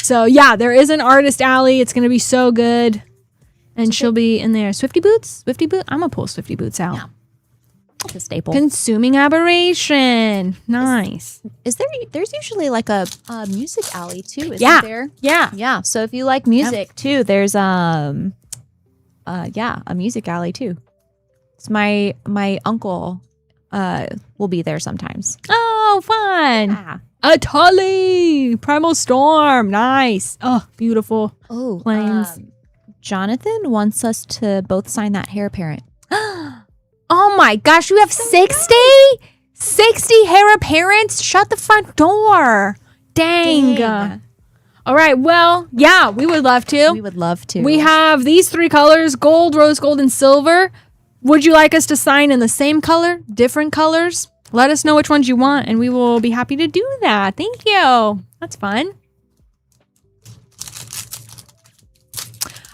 So yeah, there is an artist alley. It's going to be so good. And she'll be in there. Swifty Boots? Swifty Boot? I'm going to pull Swifty Boots out. Yeah. That's a staple. Consuming Aberration. Nice. There's usually like a music alley too, isn't Yeah. there? Yeah. Yeah. So if you like music too, there's a music alley too. It's my uncle will be there sometimes. Oh, fun. Yeah. A Tully. Primal Storm. Nice. Oh, beautiful. Oh, Planes. Jonathan wants us to both sign that heir apparent. Oh my gosh, you have 60? 60 heir apparents? Shut the front door. Dang. All right, well, yeah, we would love to. We would love to. We have these 3 colors, gold, rose gold, and silver. Would you like us to sign in the same color, different colors? Let us know which ones you want, and we will be happy to do that. Thank you. That's fun.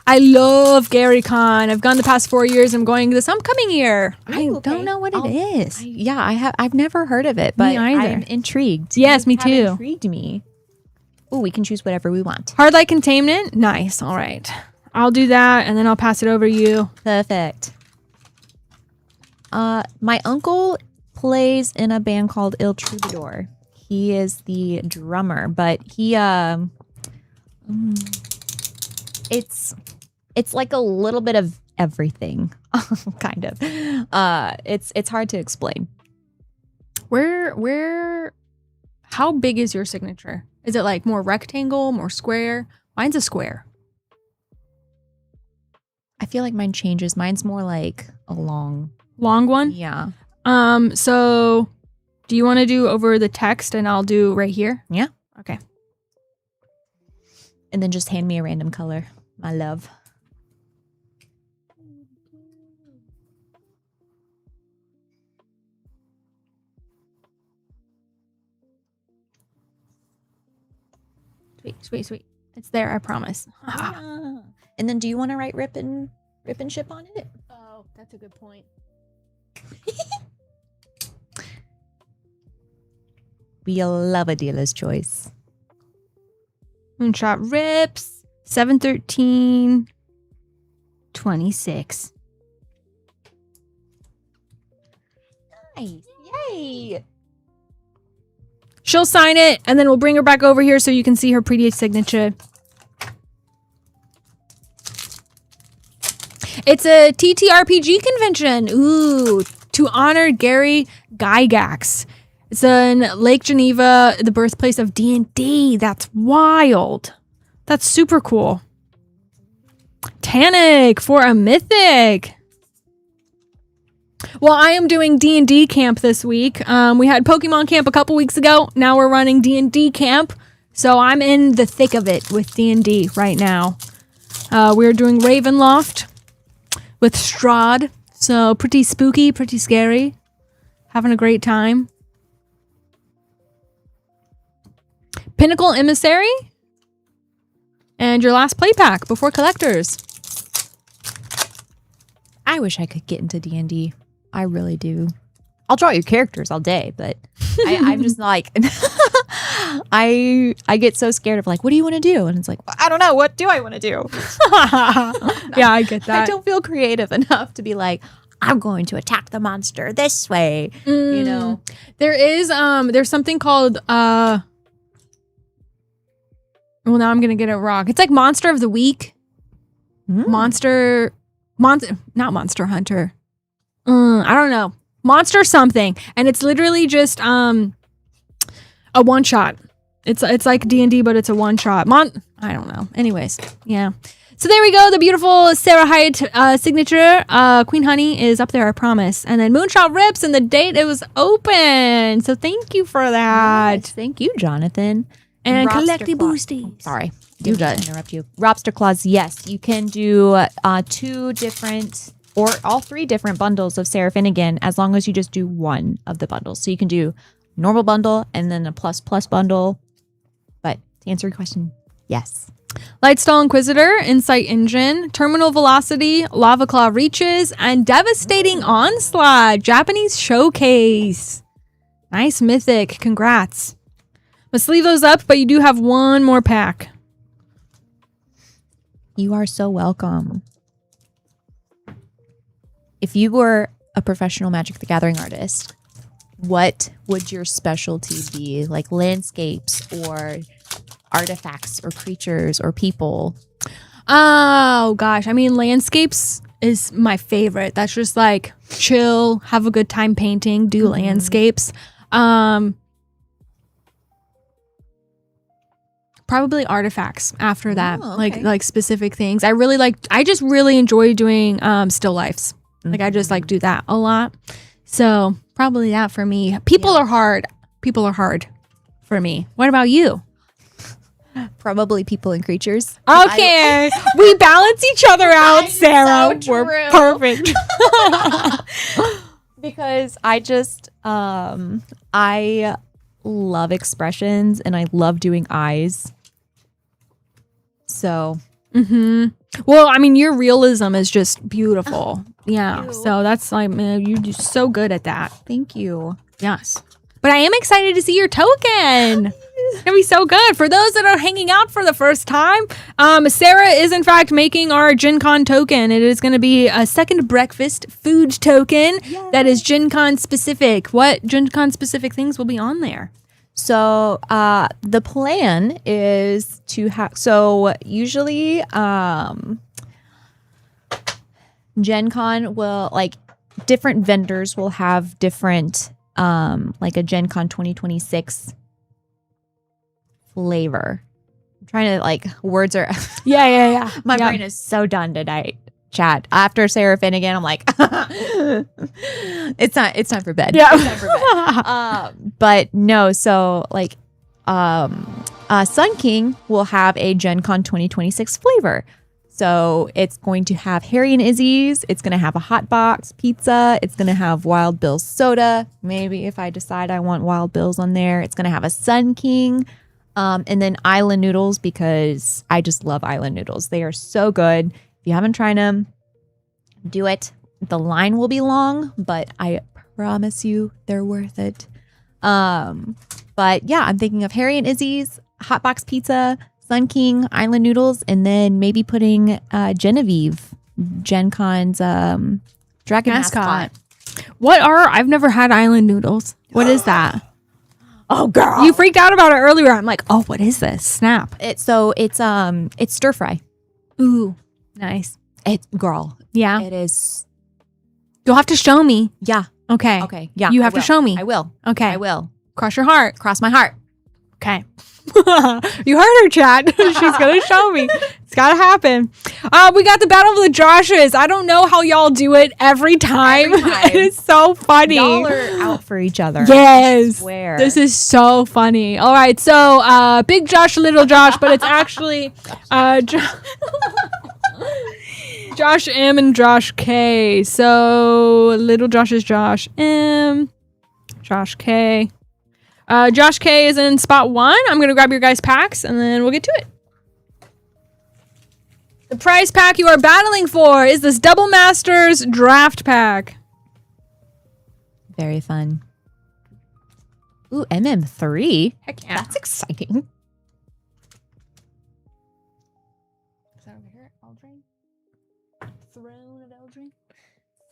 I love Gary Con. I've gone the past 4 years. I'm going this upcoming year. I don't know what it is. I've never heard of it, but Me either. I'm intrigued. Yes, me You have too. Intrigued me. Oh, we can choose whatever we want. Hard light containment. Nice. All right. I'll do that, and then I'll pass it over to you. Perfect. My uncle plays in a band called Il Troubadour. He is the drummer, but he it's like a little bit of everything, kind of. It's hard to explain. How big is your signature? Is it like more rectangle, more square? Mine's a square. I feel like mine changes. Mine's more like a long one? Yeah. So do you want to do over the text and I'll do right here? Yeah. Okay. And then just hand me a random color, my love. Sweet. It's there, I promise. And then do you want to write rip and ship on it? Oh, that's a good point. We love a dealer's choice. Moonshot rips. 7/13/26. Nice. Yay. She'll sign it, and then we'll bring her back over here so you can see her pretty signature. It's a TTRPG convention. Ooh, to honor Gary Gygax. It's in Lake Geneva, the birthplace of D&D. That's wild. That's super cool. Tanic for a mythic. Well, I am doing D&D camp this week. We had Pokemon camp a couple weeks ago. Now we're running D&D camp. So I'm in the thick of it with D&D right now. We're doing Ravenloft with Strahd. So pretty spooky, pretty scary. Having a great time. Pinnacle Emissary. And your last play pack before collectors. I wish I could get into D&D. I really do. I'll draw your characters all day, but I'm just like, I get so scared of like, what do you want to do? And it's like, I don't know. What do I want to do? Yeah, I get that. I don't feel creative enough to be like, I'm going to attack the monster this way. You know, There is there's something called well, now I'm gonna get it wrong. It's like Monster of the Week. Not Monster Hunter. I don't know. Monster something, and it's literally just a one shot. It's like D&D, but it's a one shot. I don't know. Anyways, yeah. So there we go. The beautiful Sarah Hyatt signature. Queen Honey is up there, I promise. And then Moonshot Rips and the date it was open. So thank you for that. Yes, thank you, Jonathan. And Robster Collecty Claus. Boosties. Sorry, didn't mean to interrupt you. Robster Claus. Yes, you can do 2 different or all 3 different bundles of Sarah Finnegan as long as you just do one of the bundles. So you can do normal bundle and then a plus bundle. But to answer your question, yes. Lightstall Inquisitor, Insight Engine, Terminal Velocity, Lava Claw Reaches, and Devastating Onslaught, Japanese Showcase. Nice mythic. Congrats. Let's leave those up, but you do have one more pack. You are so welcome. If you were a professional Magic the Gathering artist, what would your specialty be? Like landscapes or artifacts or creatures or people? Oh, gosh. I mean, landscapes is my favorite. That's just like chill, have a good time painting, do landscapes. Probably artifacts after that. Oh, okay. Like specific things. I just really enjoy doing still lifes. Like I just like do that a lot. So probably that for me. People are hard. People are hard for me. What about you? Probably people and creatures. Okay. We balance each other out, Sarah. so We're true. perfect. Because I just I love expressions and I love doing eyes. So Well, I mean, your realism is just beautiful. Yeah. you. So that's like, man, you're just so good at that. thank you. Yes. But I am excited to see your token. It's gonna be so good. For those that are hanging out for the first time, Sarah is in fact making our Gen Con token. It is gonna be a second breakfast food token that is Gen Con specific. What Gen Con specific things will be on there? So the plan is to have, so usually Gen Con will, like, different vendors will have different, like a Gen Con 2026 flavor. I'm trying to, like, words are, Yeah. my brain is so done tonight. Chat. After Sarah Finnegan, I'm like, it's time for bed. Yeah. It's time for bed. But no, so like, Sun King will have a Gen Con 2026 flavor. So it's going to have Harry and Izzy's. It's going to have a hot box pizza. It's going to have Wild Bill's soda. Maybe if I decide I want Wild Bill's on there, it's going to have a Sun King. And then island noodles, because I just love island noodles. They are so good. If you haven't tried them, do it. The line will be long, but I promise you they're worth it. But yeah, I'm thinking of Harry and Izzy's, hot box pizza, Sun King, island noodles, and then maybe putting Genevieve, Gen Con's dragon mascot. I've never had island noodles. What is that? Oh, girl. You freaked out about it earlier. I'm like, oh, what is this? Snap. It's stir fry. Ooh, nice. It's girl. Yeah. It is. You'll have to show me. Yeah. Okay. Okay. Yeah. You I have to will. showe me. I will. Okay. I will. Cross your heart. Cross my heart. Okay. You heard her, chat. She's gonna show me. It's gotta happen. We got the Battle of the Joshes. I don't know how y'all do it every time. Every time. It's so funny. Y'all are out for each other. Yes. I swear. This is so funny. All right. So Big Josh, Little Josh, but it's actually Josh M and Josh K. So Little Josh is Josh M, Josh K. Josh K is in spot 1. I'm going to grab your guys' packs and then we'll get to it. The prize pack you are battling for is this Double Masters draft pack. Very fun. Ooh, MM3. Heck yeah. That's exciting. Is that over here? Eldrin? Throne of Eldrin?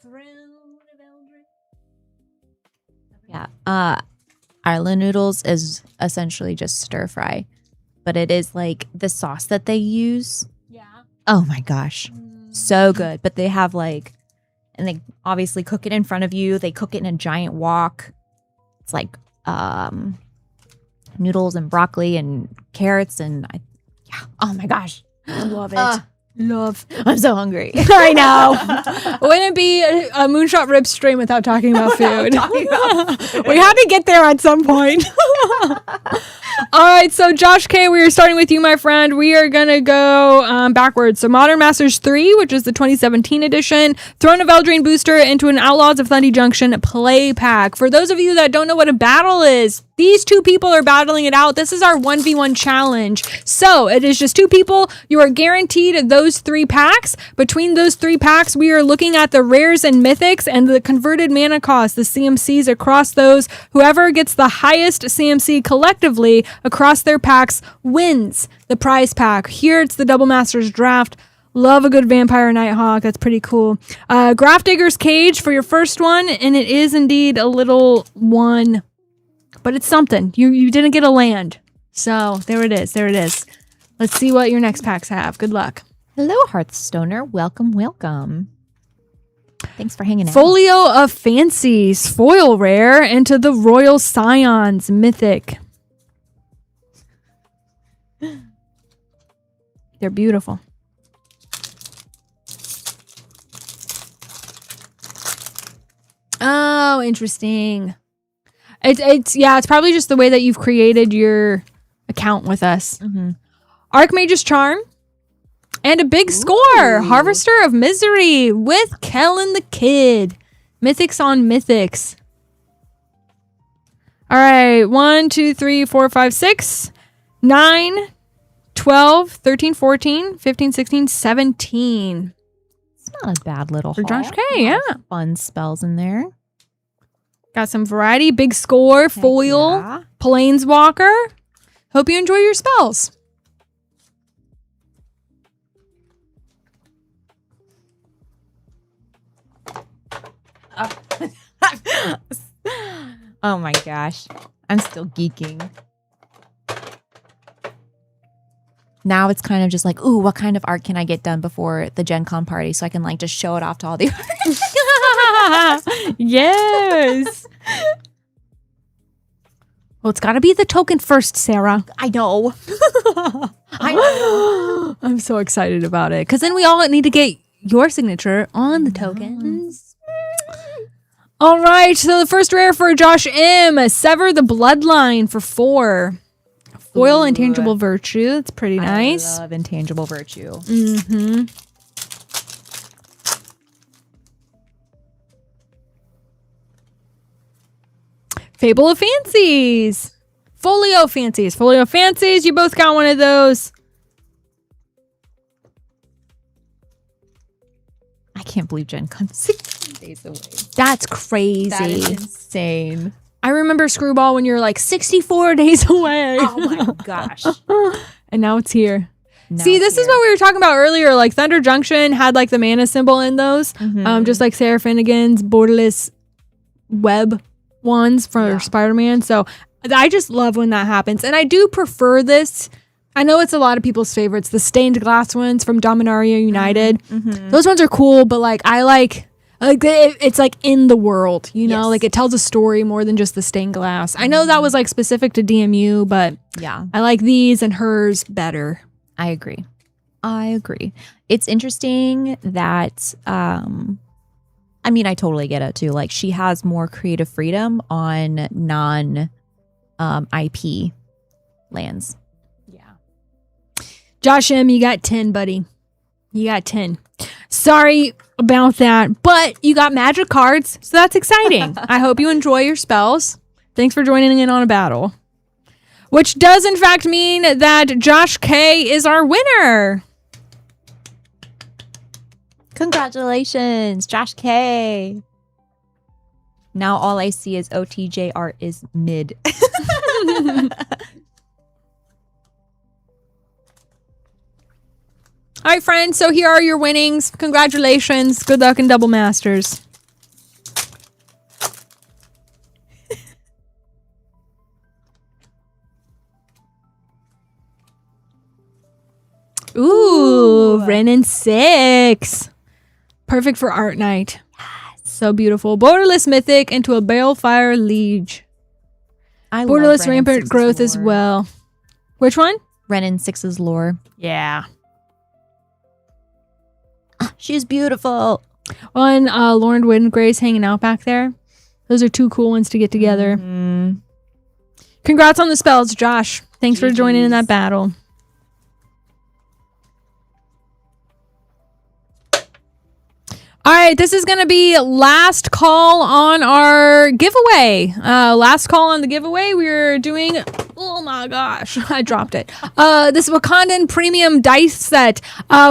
Throne of Eldrin? Yeah. Island noodles is essentially just stir fry, but it is like the sauce that they use. Yeah. Oh my gosh. So good. But they have like, and they obviously cook it in front of you. They cook it in a giant wok. It's like noodles and broccoli and carrots and yeah. Oh my gosh. I love it. Love. I'm so hungry. I know. Wouldn't be a Moonshot Rib stream without talking about food. We had to get there at some point. All right, so Josh K, we are starting with you, my friend. We are going to go backwards. So Modern Masters 3, which is the 2017 edition, Throne of Eldraine booster into an Outlaws of Thundy Junction play pack. For those of you that don't know what a battle is, these two people are battling it out. This is our 1v1 challenge. So it is just two people. You are guaranteed those 3 packs. Between those 3 packs, we are looking at the rares and mythics and the converted mana cost, the CMCs across those. Whoever gets the highest CMC collectively across their packs wins the prize pack. Here it's the Double Masters draft. Love a good Vampire Nighthawk. That's pretty cool. Grafdigger's Cage for your first one, and it is indeed a little one, but it's something. You didn't get a land. So there it is. There it is. Let's see what your next packs have. Good luck. Hello, Hearthstoner. Welcome, welcome. Thanks for hanging out. Folio of Fancies, foil rare, into the Royal Scions mythic. They're beautiful. Oh, interesting. It's probably just the way that you've created your account with us. Mm-hmm. Archmage's Charm. And a big score. Harvester of Misery with Kellen the Kid. Mythics on Mythics. All right. 1, 2, 3, 4, 5, 6, 9, 12, 13, 14, 15, 16, 17. It's not a bad little For haul. Josh K, yeah. Fun spells in there. Got some variety. Big score. Foil. Yeah. Planeswalker. Hope you enjoy your spells. Oh my gosh. I'm still geeking. Now it's kind of just like, ooh, what kind of art can I get done before the Gen Con party so I can like just show it off to all the Yes. Well, it's got to be the token first, Sarah. I know. I know. I'm so excited about it because then we all need to get your signature on the tokens. All right, so the first rare for Josh M. Sever the Bloodline for 4. Foil Intangible Virtue. That's pretty nice. I love Intangible Virtue. Mm-hmm. Fable of Fancies. Folio Fancies. Folio Fancies. You both got one of those. I can't believe Gen Con's 16 days away. That's crazy. That is insane. I remember Screwball when you were like 64 days away. Oh my gosh. And now it's here. Now See, it's this is here. what we were talking about earlier. Like Thunder Junction had like the mana symbol in those. Just like Sarah Finnegan's borderless web ones for Spider-Man. So I just love when that happens. And I do prefer this. I know it's a lot of people's favorites. The stained glass ones from Dominaria United. Those ones are cool, but like I like it's like in the world, you know, like it tells a story more than just the stained glass. I know that was like specific to DMU, but Yeah. I like these and hers better. I agree. It's interesting that I mean, I totally get it too. Like she has more creative freedom on non IP lands. Yeah. Josh M, you got 10, buddy. You got 10. Sorry about that, but you got magic cards, so that's exciting. I hope you enjoy your spells. Thanks for joining in on a battle. Which does in fact mean that Josh K is our winner. Congratulations, Josh K. Now all I see is OTJ art is mid. All right, friends. So here are your winnings. Congratulations. Good luck in Double Masters. Ooh, Renin 6. Perfect for art night. So beautiful. Borderless Mythic into a Balefire Liege. I Borderless love Renin Rampant 6's Growth as lore. well. Which one? Renin 6's lore. Yeah. She's beautiful. On Lauren Windgray's hanging out back there. Those are two cool ones to get together. Mm. Congrats on the spells, Josh. Thanks for joining in that battle. All right, this is going to be last call on our giveaway. Last call on the giveaway. We're doing, oh my gosh, I dropped it. This Wakandan premium dice set.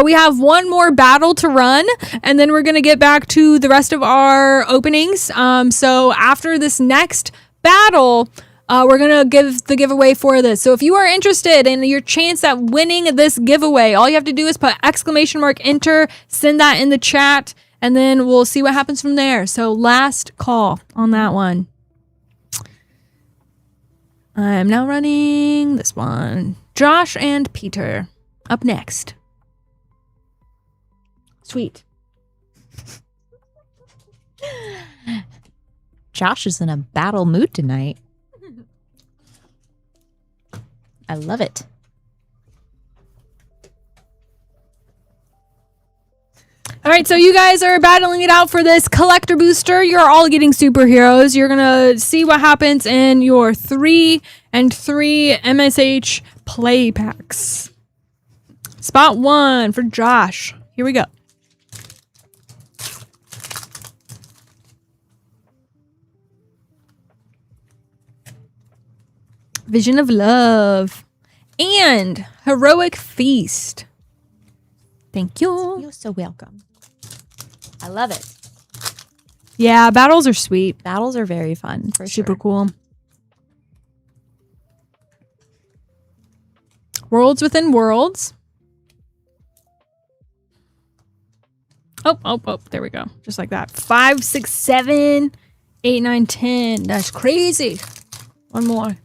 We have one more battle to run, and then we're going to get back to the rest of our openings. So after this next battle, we're going to give the giveaway for this. So if you are interested in your chance at winning this giveaway, all you have to do is put !enter, send that in the chat, and then we'll see what happens from there. So last call on that one. I'm now running this one. Josh and Peter up next. Sweet. Josh is in a battle mood tonight. I love it. All right, so you guys are battling it out for this collector booster. You're all getting superheroes. You're going to see what happens in your 3 and 3 MSH play packs. Spot 1 for Josh. Here we go. Vision of Love and Heroic Feast. Thank you. You're so welcome. I love it. Yeah, battles are sweet. Battles are very fun. For Super sure. cool. Worlds within worlds. Oh, there we go. Just like that. 5, 6, 7, 8, 9, 10. That's crazy. One more.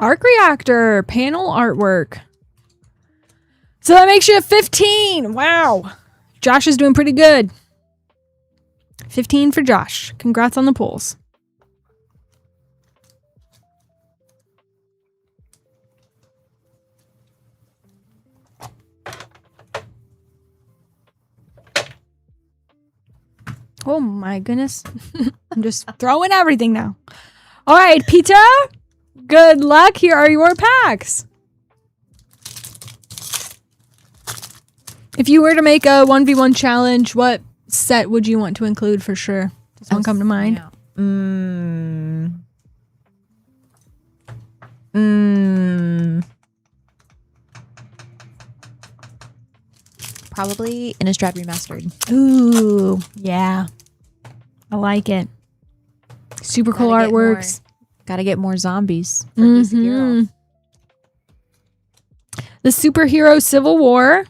Arc Reactor panel artwork. So that makes you 15. Wow. Josh is doing pretty good. 15 for Josh. Congrats on the polls. Oh my goodness. I'm just throwing everything now. All right, Peter. Good luck. Here are your packs. If you were to make a 1v1 challenge, what set would you want to include for sure? Does one come to mind? Probably Innistrad Remastered. Ooh, yeah. I like it. Super cool artworks. Gotta get more zombies. For Sekiro. The Superhero Civil War.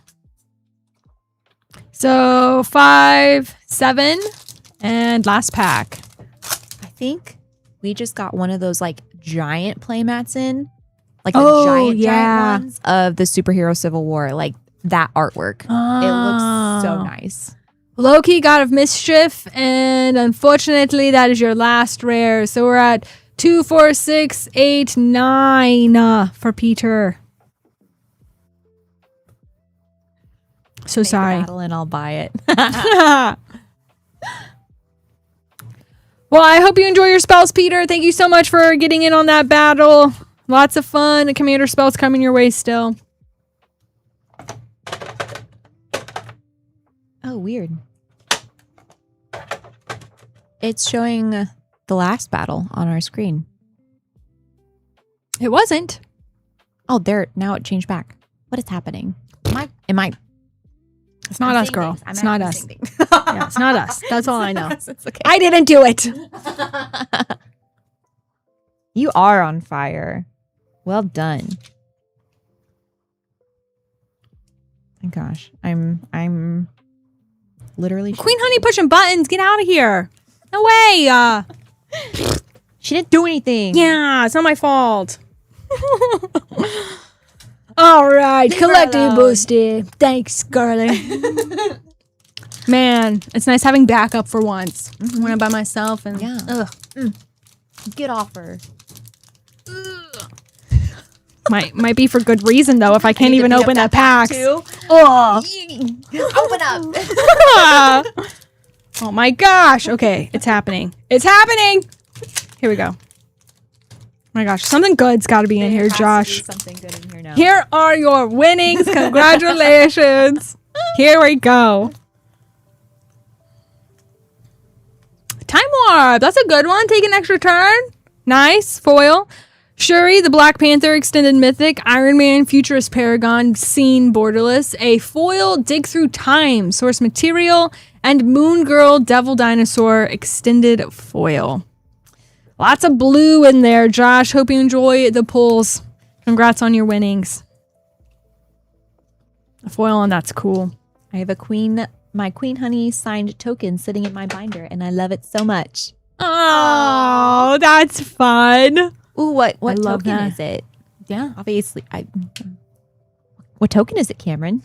So 5, 7, and last pack. I think we just got one of those like giant playmats in. Like the giant ones of the Superhero Civil War. Like that artwork. It looks so nice. Loki, God of Mischief, and unfortunately that is your last rare. So we're at 2, 4, 6, 8, 9 for Peter. So Make a sorry. battle and I'll buy it. Well, I hope you enjoy your spells, Peter. Thank you so much for getting in on that battle. Lots of fun. Commander spells coming your way still. Oh, weird. It's showing the last battle on our screen. It wasn't. Oh, there. Now it changed back. What is happening? Am I? It's not us, girl. It's not us. Yeah, it's not us. That's all I know. It's okay. I didn't do it. You are on fire. Well done. My gosh, I'm literally Queen Honey pushing buttons. Get out of here. No way. She didn't do anything. Yeah, it's not my fault. All right, collective boosty. Thanks, girlie. Man, it's nice having backup for once. When I'm by myself and Yeah. Get off her. might be for good reason though if I can't need to even beat up open that that pack, pack. too. Open up. Oh my gosh. Okay, it's happening. It's happening. Here we go. Oh my gosh, something good's got to be in here, Josh. Something good in here now. Here are your winnings. Congratulations. Here we go. Time Warp. That's a good one. Take an extra turn. Nice. Foil. Shuri, the Black Panther Extended Mythic, Iron Man, Futurist Paragon, Scene Borderless, a foil Dig Through Time, Source Material, and Moon Girl, Devil Dinosaur Extended Foil. Lots of blue in there, Josh. Hope you enjoy the pulls. Congrats on your winnings. A foil, and that's cool. I have my Queen Honey signed token sitting in my binder, and I love it so much. Oh, that's fun. Ooh, what love token that. is it? Yeah. Obviously, what token is it, Cameron?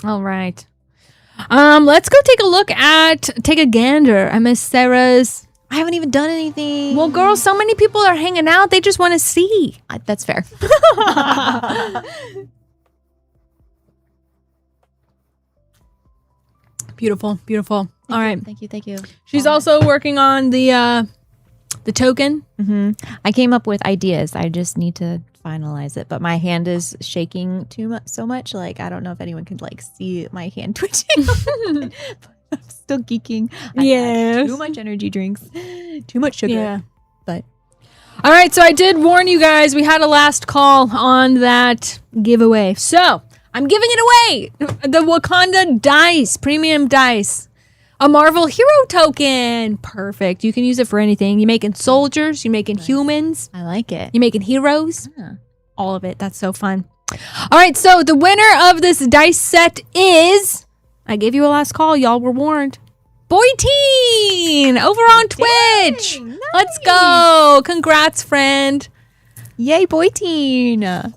All right. Let's go take a gander at Miss Sarah's. I haven't even done anything. Well, girl, so many people are hanging out. They just want to see. That's fair. Beautiful, beautiful. All right. Thank you. She's also working on the token. I came up with ideas. I just need to finalize it, but my hand is shaking so much. Like, I don't know if anyone can see my hand twitching. I'm still geeking. I had too much energy drinks, too much sugar. Yeah. But all right, so I did warn you guys. We had a last call on that giveaway. So I'm giving it away. The Wakanda dice, premium dice. A Marvel hero token. Perfect. You can use it for anything. You're making soldiers. You're making humans. I like it. You're making heroes. Yeah. All of it. That's so fun. All right, so the winner of this dice set is... I gave you a last call. Y'all were warned. Boy Teen over on Twitch. Nice. Let's go. Congrats, friend. Yay, Boy Teen. I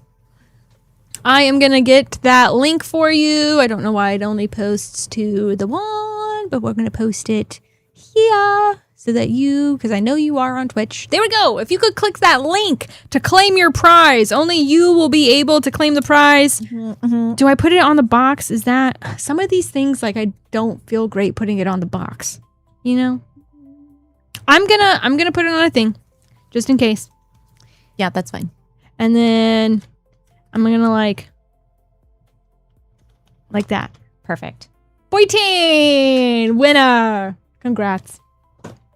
am going to get that link for you. I don't know why it only posts to the one, but we're going to post it here so that because I know you are on Twitch. There we go. If you could click that link to claim your prize, only you will be able to claim the prize. Do I put it on the box? Is that some of these things, I don't feel great putting it on the box, I'm going to put it on a thing just in case. Yeah, that's fine. And then I'm going to like that. Perfect. Boy Teen winner. Congrats.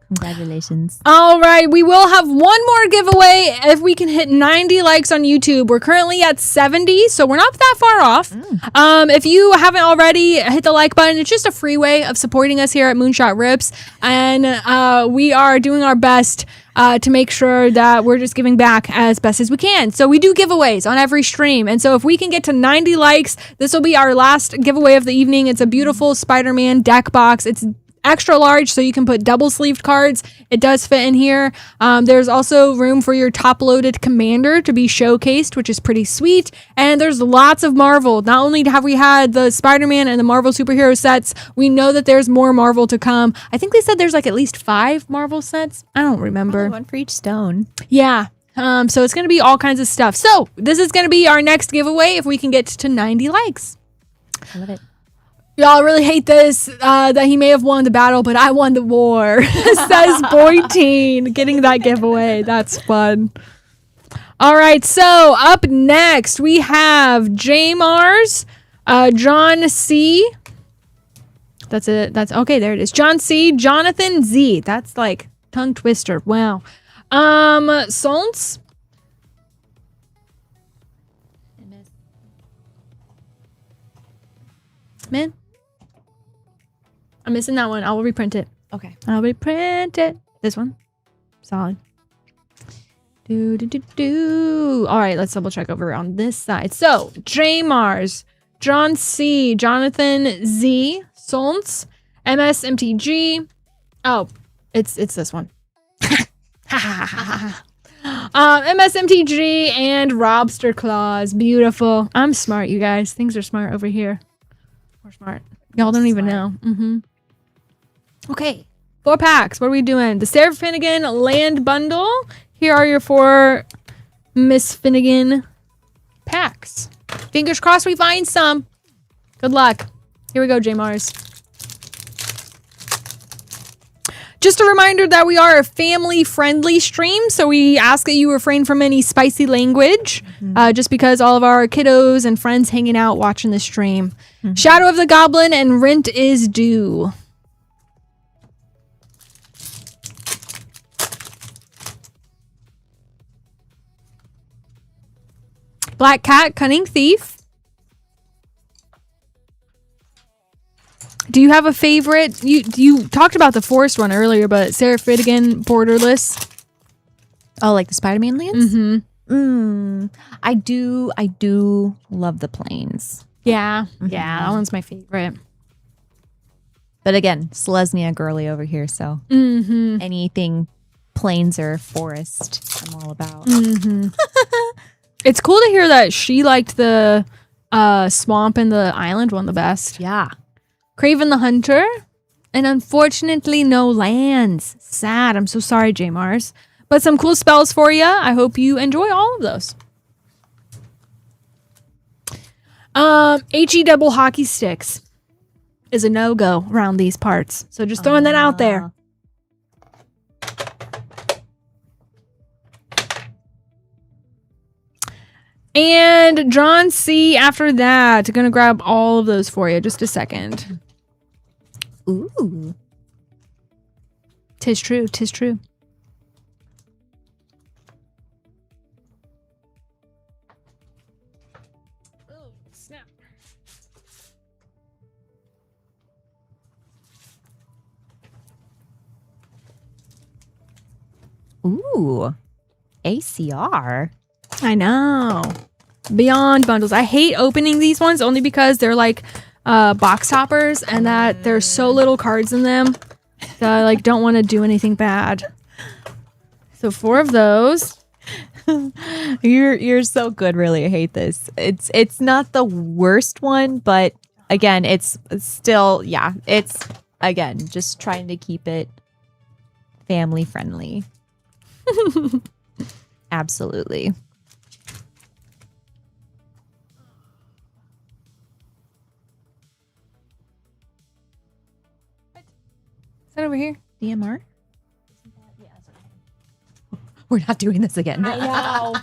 Congratulations. All right, we will have one more giveaway if we can hit 90 likes on YouTube. We're currently at 70, so we're not that far off. If you haven't already, hit the like button. It's just a free way of supporting us here at Moonshot Rips, and we are doing our best to make sure that we're just giving back as best as we can. So we do giveaways on every stream, and so if we can get to 90 likes, this will be our last giveaway of the evening. It's a beautiful Spider-Man deck box. It's extra large, so you can put double sleeved cards. It does fit in here. There's also room for your top loaded commander to be showcased, which is pretty sweet. And there's lots of Marvel. Not only have we had the Spider-Man and the Marvel superhero sets, we know that there's more Marvel to come. I think they said there's at least 5 Marvel sets. I don't remember. One for each stone. Yeah. So it's going to be all kinds of stuff. So this is going to be our next giveaway if we can get to 90 likes. I love it. Y'all really hate this, that he may have won the battle, but I won the war, says Boy Teen, getting that giveaway. That's fun. All right, so up next, we have J Mars, John C., That's it. That's okay. There it is. John C. Jonathan Z. That's like tongue twister. Wow. Solns. Man, I'm missing that one. I will reprint it. Okay. I'll reprint it. This one, solid. All right, let's double check over on this side. So J Mars, John C, Jonathan Z, Solns, MS MTG. Oh, it's this one. MSMTG and Robster Claws. Beautiful. I'm smart, you guys. Things are smart over here. We're smart. Y'all don't even know. Okay. 4 packs. What are we doing? The Sarah Finnegan Land Bundle. Here are your 4 Miss Finnegan packs. Fingers crossed we find some. Good luck. Here we go, J Mars. Just a reminder that we are a family-friendly stream, so we ask that you refrain from any spicy language, just because all of our kiddos and friends hanging out watching the stream. Shadow of the Goblin and Rent is Due. Black Cat, Cunning Thief. Do you have a favorite? You talked about the forest one earlier, but Sarah Finnegan, Borderless. Oh, like the Spider-Man lands? I do love the plains. Yeah, yeah, that one's my favorite. But again, Selesnya girly over here, so anything plains or forest, I'm all about. It's cool to hear that she liked the swamp and the island one the best. Yeah. Craven the Hunter. And unfortunately, no lands. Sad. I'm so sorry, J Mars. But some cool spells for you. I hope you enjoy all of those. HE double hockey sticks is a no-go around these parts. So just throwing that out there. And John C. after that. Gonna grab all of those for you. Just a second. Ooh. Tis true. Tis true. Oh, snap. Ooh. ACR. I know. Beyond bundles. I hate opening these ones only because they're like box toppers and that there's so little cards in them that I like don't want to do anything bad. So 4 of those. You're so good, really. I hate this. It's not the worst one, but again, it's still, yeah, it's again just trying to keep it family friendly. Absolutely. Is that over here? DMR? We're not doing this again. I know.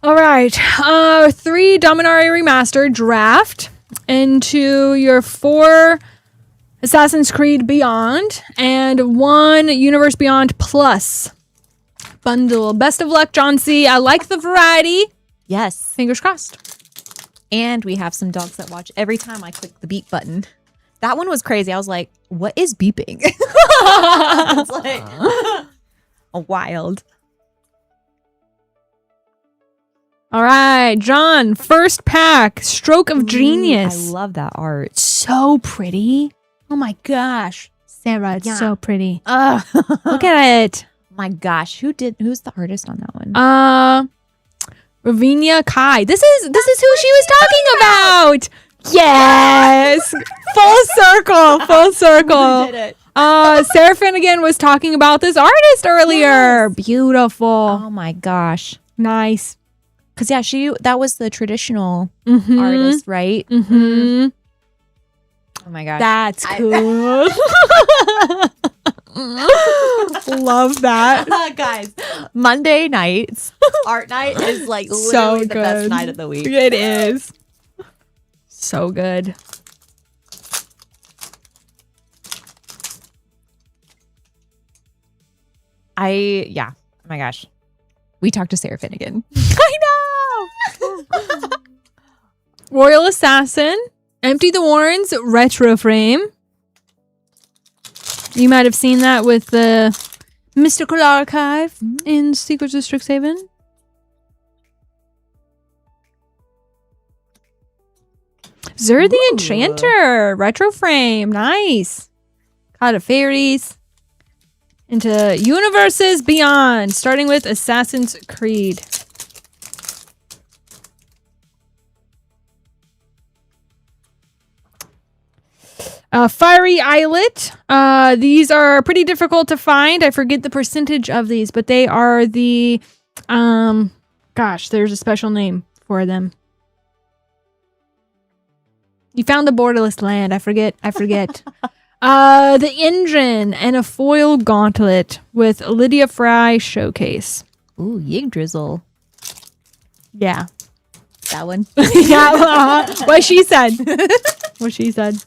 All right. 3 Dominari Remastered draft into your 4 Assassin's Creed Beyond and 1 Universe Beyond Plus bundle. Best of luck, John C. I like the variety. Yes. Fingers crossed. And we have some dogs that watch every time I click the beep button. That one was crazy. I was like, what is beeping? It's like wild. All right, John, first pack, Stroke of Genius. I love that art. So pretty. Oh my gosh. Sarah, it's Yeah. so pretty. Ugh. Look at it. My gosh, who's the artist on that one? Ravinia Kai. This is who she was talking about. Yes. Full circle. Full circle. We did it. Sarah Finnegan was talking about this artist earlier. Yes. Beautiful. Oh my gosh. Nice. Cause yeah, that was the traditional Mm-hmm. artist, right? Mm-hmm. Oh my gosh. That's cool. Love that. Guys, Monday nights, art night is like So literally the best good. night of the week. It is. So good. Yeah. Oh my gosh. We talked to Sarah Finnegan. I know. Royal Assassin. Empty the Warrens retro frame. You might have seen that with the Mystical Archive in Secrets of Strixhaven. Zur the Enchanter retro frame. Nice. Cloud of Fairies. Into universes beyond, starting with Assassin's Creed. Fiery Islet. These are pretty difficult to find. I forget the percentage of these, but they are the, gosh, there's a special name for them. You found the borderless land. I forget. The engine and a foil gauntlet with Lydia Fry showcase. Ooh, Yig Drizzle. Yeah. That one. Yeah. What she said. What she said.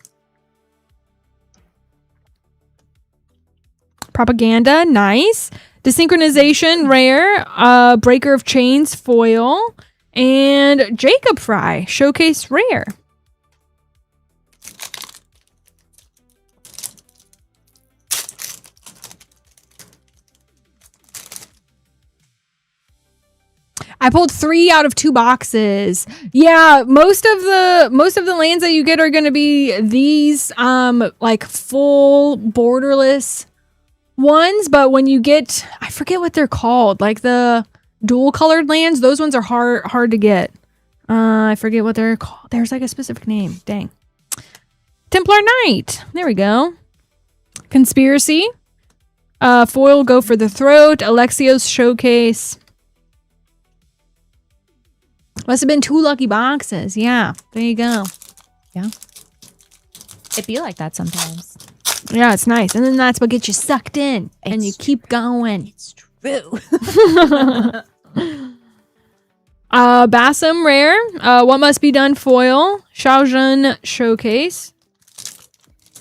Propaganda, nice. Desynchronization, rare. Breaker of Chains, foil. And Jacob Fry, showcase, rare. I pulled 3 out of 2 boxes. Yeah, most of the lands that you get are going to be these like full borderless ones, but when you get, I forget what they're called, like the dual colored lands, those ones are hard to get. I forget what they're called. There's like a specific name. Dang. Templar Knight. There we go. Conspiracy. Foil Go for the Throat. Alexios Showcase. Must have been 2 lucky boxes. Yeah, there you go. Yeah. It'd be like that sometimes. Yeah, it's nice. And then that's what gets you sucked in. And you keep going. It's true. Bassam Rare. What Must Be Done foil. Shaojun Showcase.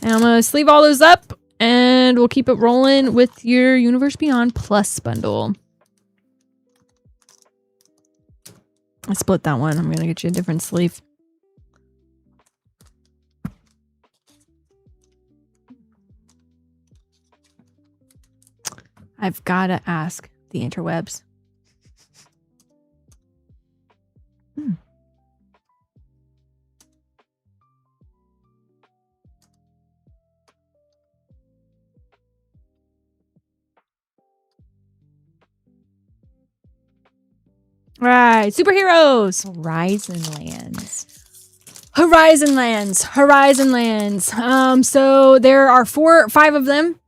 And I'm going to sleeve all those up. And we'll keep it rolling with your Universe Beyond Plus bundle. I split that one. I'm going to get you a different sleeve. I've got to ask the interwebs. Right, superheroes. Horizon Lands. So there are 5 of them.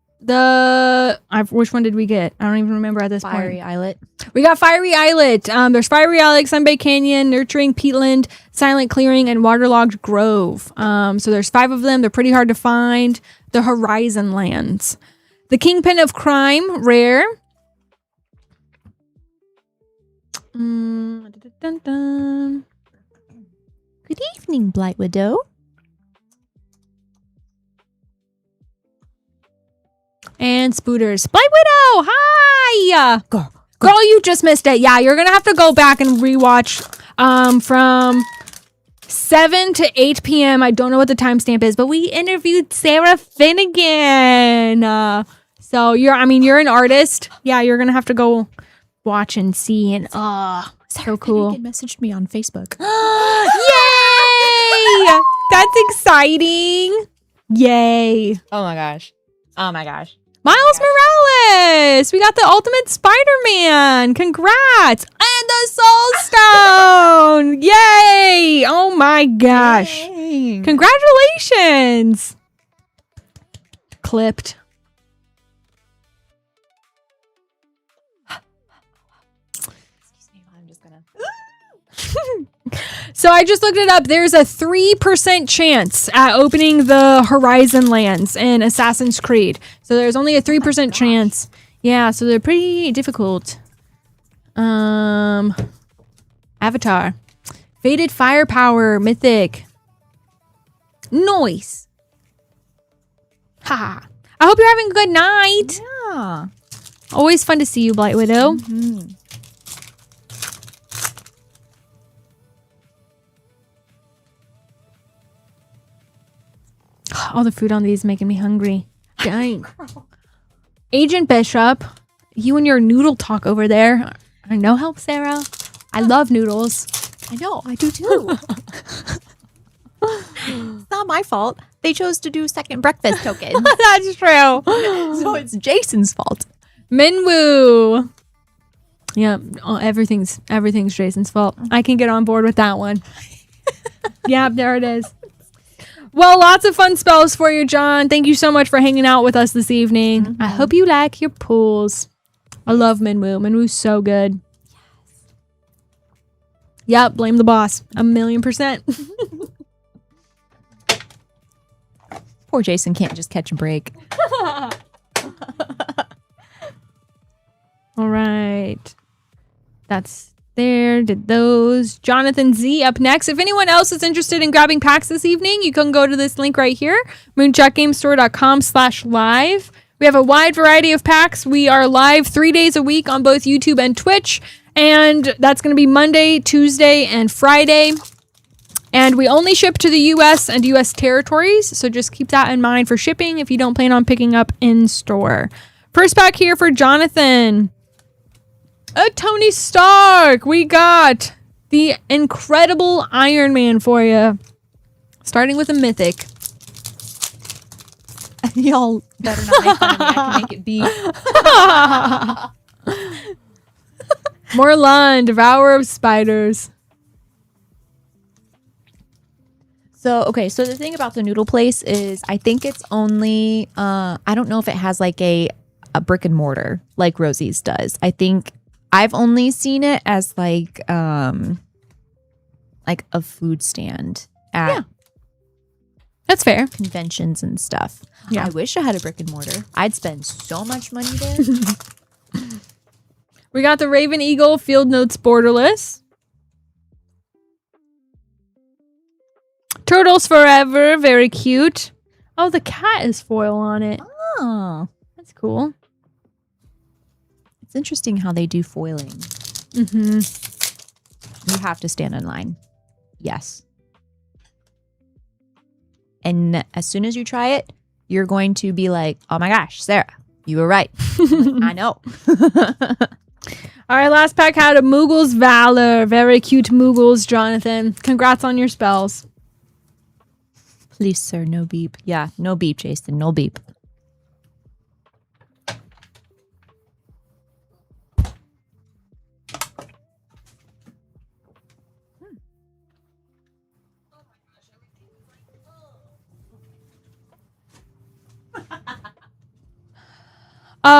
Which one did we get? I don't even remember at this Fiery point. Islet. We got Fiery Islet. There's Fiery Islet, Sunbay Canyon, Nurturing Peatland, Silent Clearing, and Waterlogged Grove. So there's 5 of them. They're pretty hard to find. The Horizon Lands. The Kingpin of Crime, rare. Dun, dun, dun. Good evening, Blight Widow. And Spooters. Blight Widow, hi! Girl, you just missed it. Yeah, you're going to have to go back and rewatch from 7 to 8 p.m. I don't know what the timestamp is, but we interviewed Sarah Finnegan. So you're an artist. Yeah, you're going to have to go watch and see. And so cool. Finnegan messaged me on Facebook. Yay! That's exciting. Yay. Oh my gosh. Miles Morales! We got the Ultimate Spider-Man! Congrats! And the Soul Stone! Yay! Oh my gosh. Yay. Congratulations! Clipped. Excuse me, I'm just gonna... So I just looked it up. There's a 3% chance at opening the Horizon Lands in Assassin's Creed. So there's only a 3% chance. Yeah, so they're pretty difficult. Avatar. Faded Firepower, Mythic. Noise. Ha. I hope you're having a good night. Yeah. Always fun to see you, Blight Widow. All the food on these making me hungry. Dang. Agent Bishop, you and your noodle talk over there. No help, Sarah. I love noodles. I know, I do too. It's not my fault. They chose to do second breakfast token. That's true. So it's Jason's fault. Minwoo. Yeah, everything's Jason's fault. I can get on board with that one. Yep, there it is. Well, lots of fun spells for you, John. Thank you so much for hanging out with us this evening. I hope you like your pools. I love Minwoo. Minwoo's so good. Yep, blame the boss. 1,000,000%. Poor Jason can't just catch a break. All right. That's there. Did those. Jonathan Z up next. If anyone else is interested in grabbing packs this evening, you can go to this link right here, moonchuckgamestore.com/live. We have a wide variety of packs. We are live 3 days a week on both YouTube and Twitch. And that's going to be Monday, Tuesday, and Friday. And we only ship to the US and US territories. So just keep that in mind for shipping if you don't plan on picking up in store. First pack here for Jonathan. Tony Stark. We got the incredible Iron Man for you. Starting with a mythic. Y'all better not make fun of me. I can make it beef. Morlun, Devourer of Spiders. So the thing about the noodle place is I think it's only, I don't know if it has like a brick and mortar like Rosie's does. I think I've only seen it as like a food stand at That's fair. conventions and stuff. Yeah. I wish I had a brick and mortar. I'd spend so much money there. We got the Raven Eagle Field Notes Borderless. Turtles Forever, very cute. Oh, the cat is foil on it. Oh, That's cool. it's interesting how they do foiling. Mm-hmm. You have to stand in line. Yes. And as soon as you try it, you're going to be like, oh my gosh, Sarah, you were right. I know. All right, last pack had a Moogle's Valor. Very cute Moogles, Jonathan. Congrats on your spells. Please, sir, no beep. Yeah, no beep, Jason. No beep.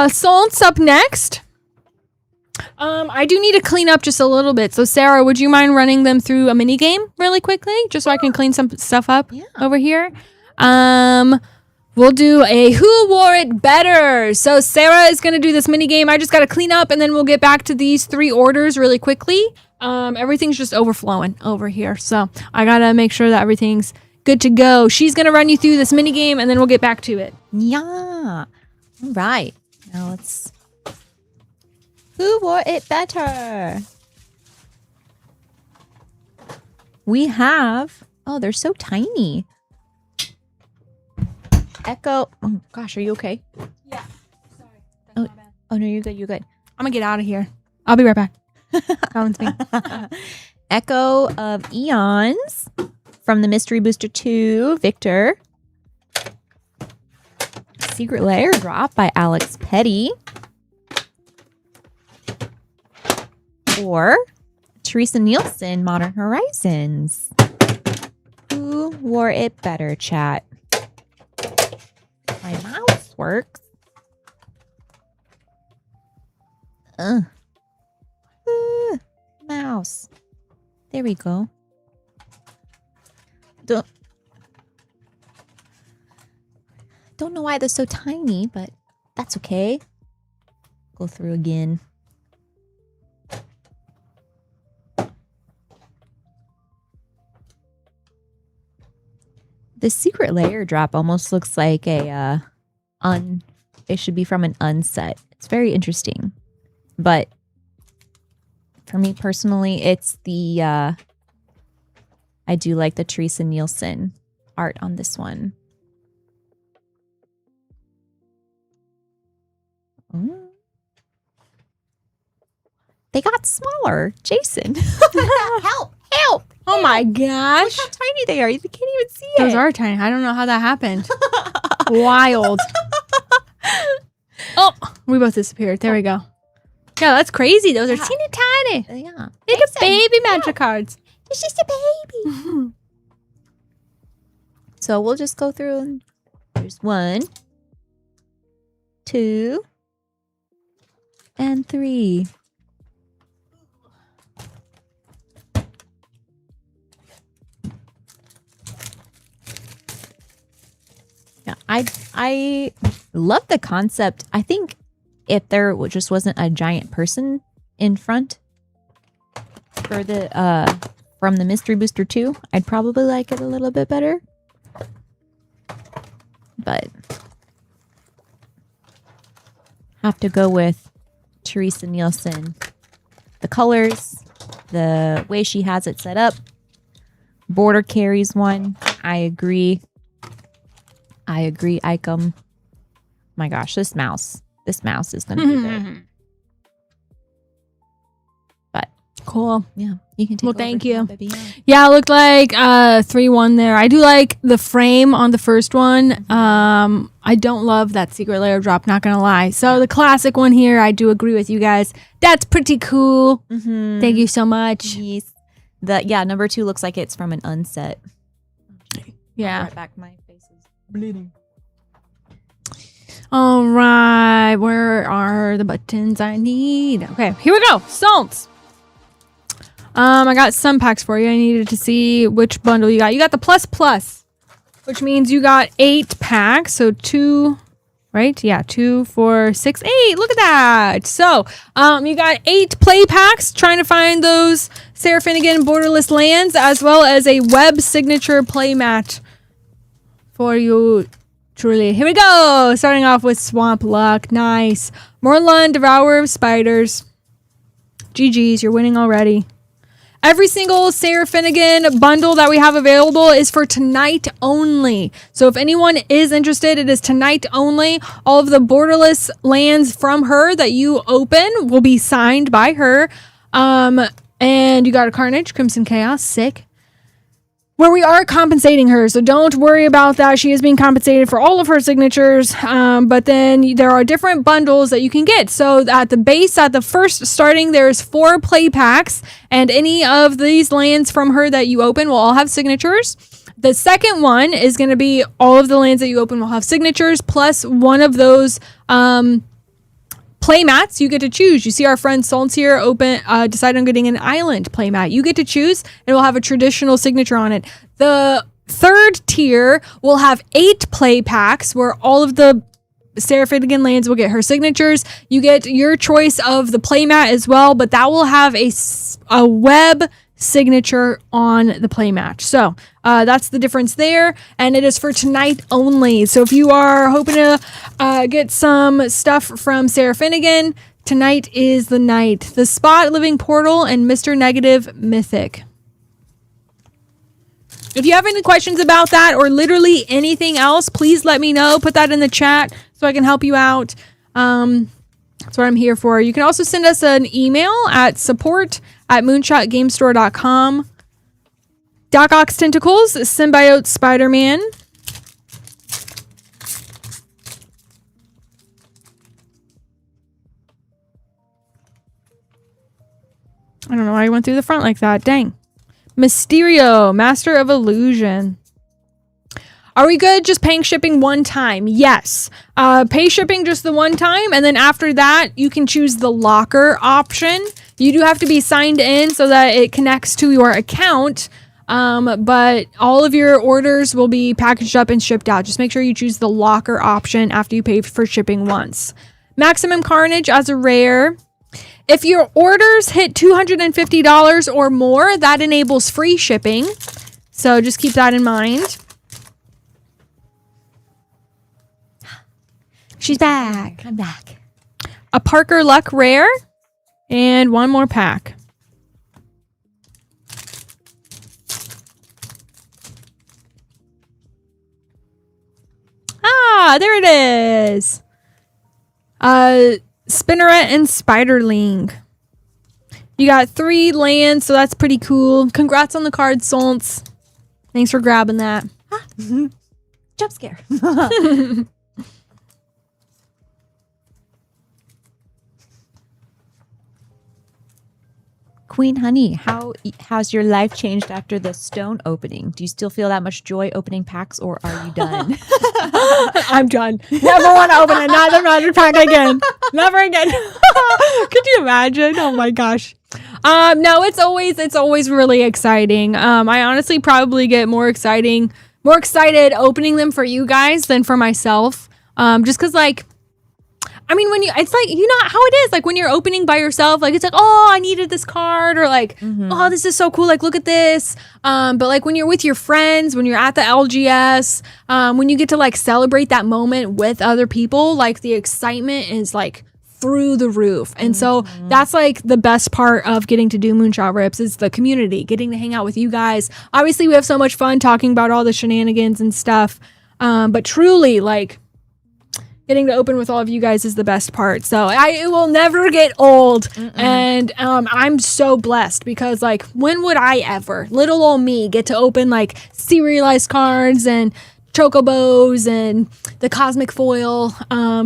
Salt's up next. I do need to clean up just a little bit. So, Sarah, would you mind running them through a mini game really quickly, just so I can clean some stuff up over here? We'll do a Who Wore It Better. So, Sarah is going to do this mini game. I just got to clean up, and then we'll get back to these 3 orders really quickly. Everything's just overflowing over here, so I got to make sure that everything's good to go. She's going to run you through this mini game, and then we'll get back to it. Yeah. All right. Now let's... Who wore it better? We have... Oh, they're so tiny. Echo... Oh, gosh, are you okay? Yeah. Sorry. Oh, oh, no, you're good. You're good. I'm going to get out of here. I'll be right back. That one's me. Echo of Eons from the Mystery Booster 2, Victor. Secret Lair Drop by Alex Petty. Or Teresa Nielsen, Modern Horizons. Who wore it better, chat? My mouse works. Mouse. There we go. Don't know why they're so tiny, but that's okay. Go through again. This secret layer drop almost looks like a it should be from an unset. It's very interesting. But for me personally, it's the I do like the Teresa Nielsen art on this one. Ooh. They got smaller. Jason. Help! Oh my gosh. Look how tiny they are. You can't even see it. Those are tiny. I don't know how that happened. Wild. Oh, we both disappeared. There we go. Yeah, that's crazy. Those are teeny tiny. Yeah. Like a baby magic cards. It's just a baby. So we'll just go through. And there's 1, 2, and 3. Yeah, I love the concept. I think if there just wasn't a giant person in front for the from the Mystery Booster 2, I'd probably like it a little bit better. But have to go with Teresa Nielsen. The colors, the way she has it set up. Border carries one. I agree. Icom. My gosh, this mouse is going to be good. But Cool. yeah, you can take Well, over thank now, you. baby. Yeah. Yeah, it looked like 3-1 there. I do like the frame on the first one. I don't love that secret layer drop, not gonna lie. So the classic one here, I do agree with you guys. That's pretty cool. Mm-hmm. Thank you so much. Yes. Number 2 looks like it's from an unset. Yeah. Right back, my face is bleeding. All right. Where are the buttons I need? Okay, here we go. Salts. I got some packs for you. I needed to see which bundle you got. You got the plus, which means you got 8 packs. So 2, right? Yeah, 2, 4, 6, 8. Look at that. So, you got 8 play packs trying to find those Sarah Finnegan borderless lands, as well as a web signature play mat for you. Truly. Here we go. Starting off with Swamp Luck. Nice. Morlun, Devourer of Spiders. GG's. You're winning already. Every single Sarah Finnegan bundle that we have available is for tonight only. So if anyone is interested, it is tonight only. All of the borderless lands from her that you open will be signed by her. And you got a Carnage, Crimson Chaos. Sick. Where we are compensating her, so don't worry about that. She is being compensated for all of her signatures, but then there are different bundles that you can get. So at the base, at the first starting, there's 4 play packs, and any of these lands from her that you open will all have signatures. The second one is going to be all of the lands that you open will have signatures, plus one of those play mats you get to choose. You see our friend Salts here decide on getting an island play mat. You get to choose, and it will have a traditional signature on it. The third tier will have 8 play packs where all of the Sarah Finnegan lands will get her signatures. You get your choice of the play mat as well, but that will have a web signature on the playmat. So that's the difference there, and it is for tonight only. So if you are hoping to get some stuff from Sarah Finnegan, tonight is the night. The Spot, Living Portal, and Mr. Negative Mythic. If you have any questions about that or literally anything else, please let me know. Put that in the chat so I can help you out. That's what I'm here for. You can also send us an email at support@moonshotgamestore.com. Doc Ock's Tentacles, Symbiote Spider-Man. I don't know why I went through the front like that. Dang. Mysterio, Master of Illusion. Are we good just paying shipping one time? Yes. Pay shipping just the one time, and then after that, you can choose the locker option. You do have to be signed in so that it connects to your account, but all of your orders will be packaged up and shipped out. Just make sure you choose the locker option after you pay for shipping once. Maximum Carnage as a rare. If your orders hit $250 or more, that enables free shipping. So just keep that in mind. She's back. I'm back. A Parker Luck rare. And one more pack. Ah, there it is. Spinneret and Spiderling. You got 3 lands, so that's pretty cool. Congrats on the card, Solts. Thanks for grabbing that. Jump scare. Queen Honey, how's your life changed after the stone opening? Do you still feel that much joy opening packs, or are you done? I'm done. Never want to open another magic pack again. Never again. Could you imagine? Oh my gosh. No, it's always really exciting. I honestly probably get more excited opening them for you guys than for myself. Just cause like, I mean, it's like, you know how it is, like when you're opening by yourself, like it's like, oh, I needed this card, or like, oh, this is so cool, like look at this. But like when you're with your friends, when you're at the LGS, when you get to like celebrate that moment with other people, like the excitement is like through the roof. And so that's like the best part of getting to do Moonshot Rips is the community, getting to hang out with you guys. Obviously we have so much fun talking about all the shenanigans and stuff. But truly, like, getting to open with all of you guys is the best part. So it will never get old. And I'm so blessed because like, when would I ever, little old me, get to open like serialized cards and chocobos and the cosmic foil.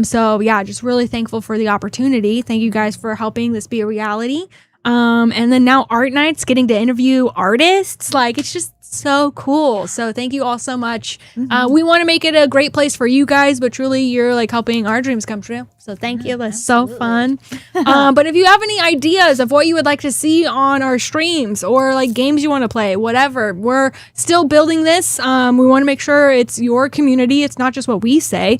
So yeah, just really thankful for the opportunity. Thank you guys for helping this be a reality. And then now Art Nights, getting to interview artists, like it's just so cool. So thank you all so much. We want to make it a great place for you guys, but truly you're like helping our dreams come true. So thank you. That's so fun. But if you have any ideas of what you would like to see on our streams or like games you want to play, whatever, we're still building this. We want to make sure it's your community. It's not just what we say.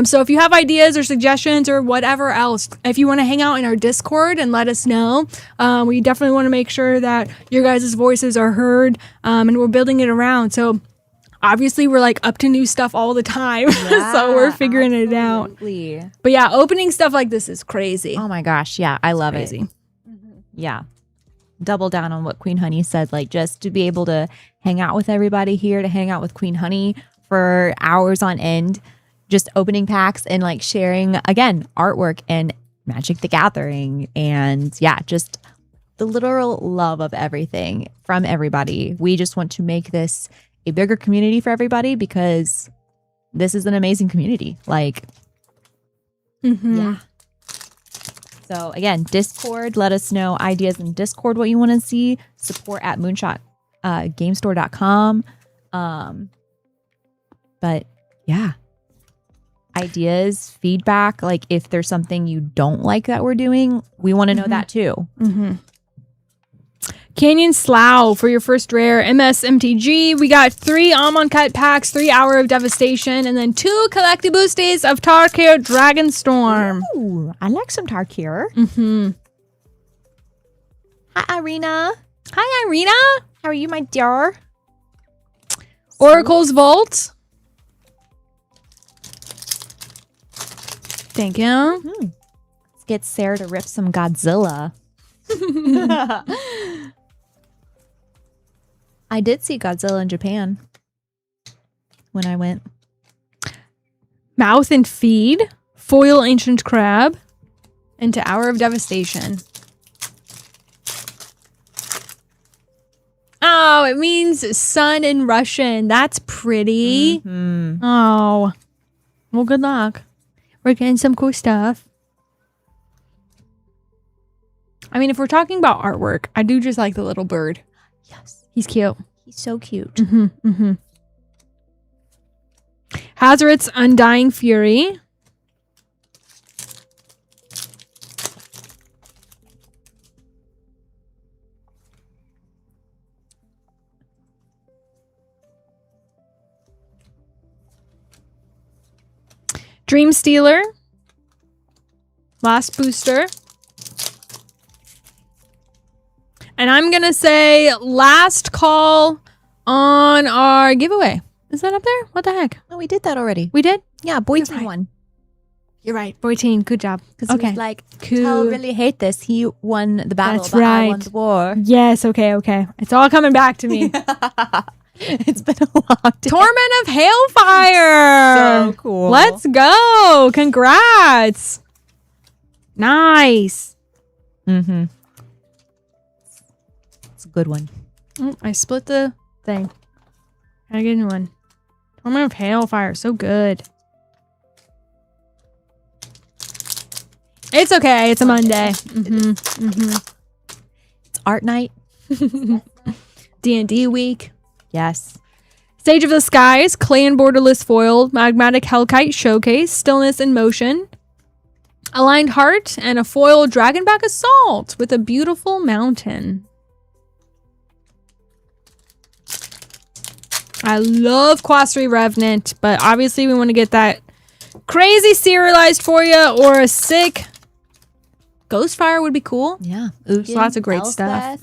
So if you have ideas or suggestions or whatever else, if you want to hang out in our Discord and let us know, we definitely want to make sure that your guys' voices are heard, and we're building it around. So obviously we're like up to new stuff all the time. So we're figuring it out. But yeah, opening stuff like this is crazy. Oh my gosh. Yeah. I love Crazy. it. Yeah. Double down on what Queen Honey said, like just to be able to hang out with everybody here, to hang out with Queen Honey for hours on end, just opening packs and like sharing again, artwork and Magic the Gathering. And yeah, just the literal love of everything from everybody. We just want to make this a bigger community for everybody because this is an amazing community. Like, yeah. So again, Discord, let us know ideas in Discord, what you want to see. Support at moonshotgamestore.com. But yeah, ideas, feedback. Like if there's something you don't like that we're doing, we want to know that too. Canyon Slough for your first rare MSMTG. We got 3 Amon Cut packs, 3 Hour of Devastation, and then 2 Collectiboostes of Tarkir Dragonstorm. Ooh, I like some Tarkir. Hi, Irina. Hi, Irina. How are you, my dear? Oracle's Vault. Thank you. Let's get Sarah to rip some Godzilla. I did see Godzilla in Japan when I went. Mouth and Feed. Foil Ancient Crab. Into Hour of Devastation. Oh, it means sun in Russian. That's pretty. Oh. Well, good luck. We're getting some cool stuff. I mean, if we're talking about artwork, I do just like the little bird. Yes. He's cute. He's so cute. Hazoret's Undying Fury. Dream Stealer. Last booster. And I'm going to say last call on our giveaway. Is that up there? What the heck? Oh, we did that already. We did? Yeah, Boyd one. You're right. Boy teen. Good job. Because he was like, I'll really hate this. He won the battle, That's but I won right. the war. Yes. Okay. It's all coming back to me. It's been a long day. Torment of Hailfire. So cool. Let's go. Congrats. Nice. Mm-hmm. It's a good one. Oh, I split the thing. Gotta get a new one. Torment of Hailfire. So good. It's okay. It's a Monday. It's art night. D&D week. Yes. Stage of the Skies, Clan Borderless Foil, Magmatic Hellkite Showcase, Stillness in Motion, Aligned Heart, and a foil Dragonback Assault with a beautiful mountain. I love Quas 3 Revenant, but obviously we want to get that crazy serialized for you, or a sick Ghostfire would be cool. Yeah. There's lots of great stuff.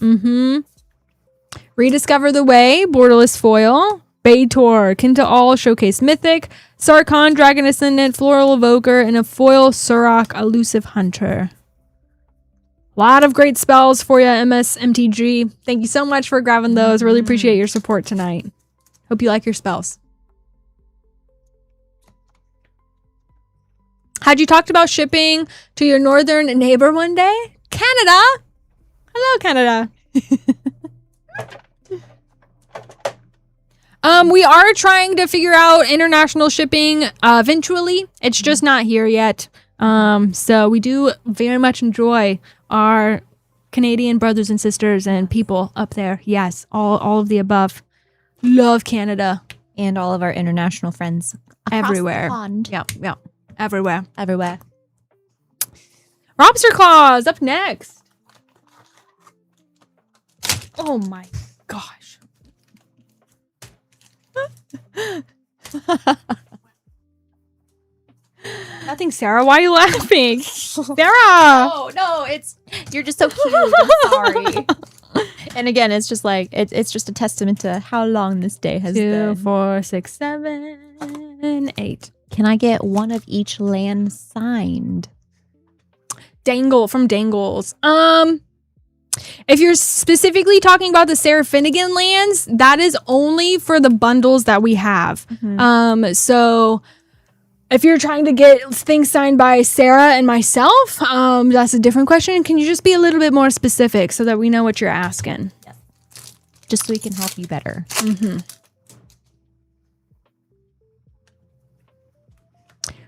Rediscover the Way, Borderless Foil, Baitor, Kin to All, Showcase Mythic, Sarkhan, Dragon Ascendant, Floral Evoker, and a foil Surrak, Elusive Hunter. A lot of great spells for you, MSMTG. Thank you so much for grabbing those. Really appreciate your support tonight. Hope you like your spells. Had you talked about shipping to your northern neighbor one day? Canada! Hello, Canada. We are trying to figure out international shipping eventually. It's just not here yet. So we do very much enjoy our Canadian brothers and sisters and people up there. Yes, all of the above. Love Canada. And all of our international friends across Everywhere. the pond. Yep. Everywhere. Everywhere. Lobster Claws up next. Oh my gosh. Nothing, Sarah. Why are you laughing? Sarah! Oh, no, you're just so cute. I'm sorry. And again, it's just like, it's just a testament to how long this day has 2, been. 4, 6, 7, 8. Can I get one of each land signed? Dangle from Dangles. If you're specifically talking about the Sarah Finnegan lands, that is only for the bundles that we have. So if you're trying to get things signed by Sarah and myself, that's a different question. Can you just be a little bit more specific so that we know what you're asking? Yes. Just so we can help you better.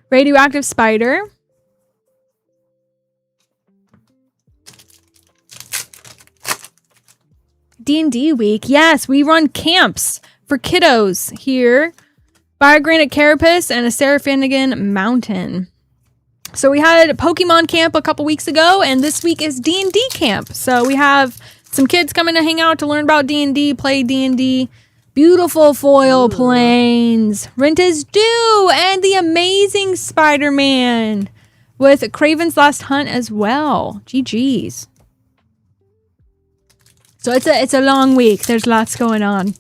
Radioactive Spider. D&D week. Yes, we run camps for kiddos here. Biogranite Carapace and a Sarah Finnegan Mountain. So we had a Pokemon camp a couple weeks ago, and this week is D&D camp. So we have some kids coming to hang out to learn about D&D, play D&D. Beautiful foil planes. Rent is due, and the amazing Spider-Man with Craven's Last Hunt as well. GG's. So it's a long week. There's lots going on.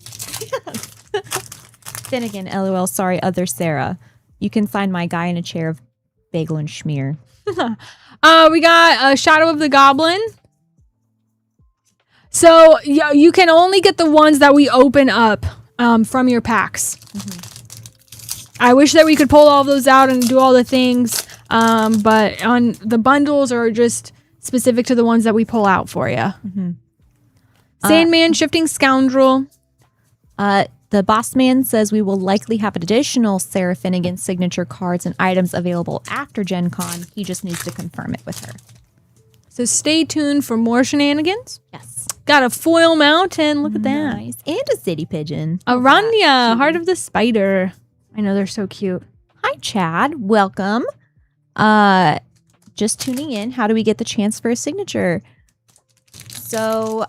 Finnegan, LOL, sorry, other Sarah. You can sign my guy in a chair of bagel and schmear. We got a Shadow of the Goblin. So you can only get the ones that we open up from your packs. I wish that we could pull all those out and do all the things, but on the bundles are just specific to the ones that we pull out for you. Sandman, Shifting Scoundrel. The boss man says we will likely have additional Sarah Finnegan signature cards and items available after Gen Con. He just needs to confirm it with her. So stay tuned for more shenanigans. Yes. Got a foil mountain. Look at that. Nice. And a city pigeon. Aranya, Heart of the Spider. I know they're so cute. Hi, Chad. Welcome. Just tuning in. How do we get the chance for a signature? So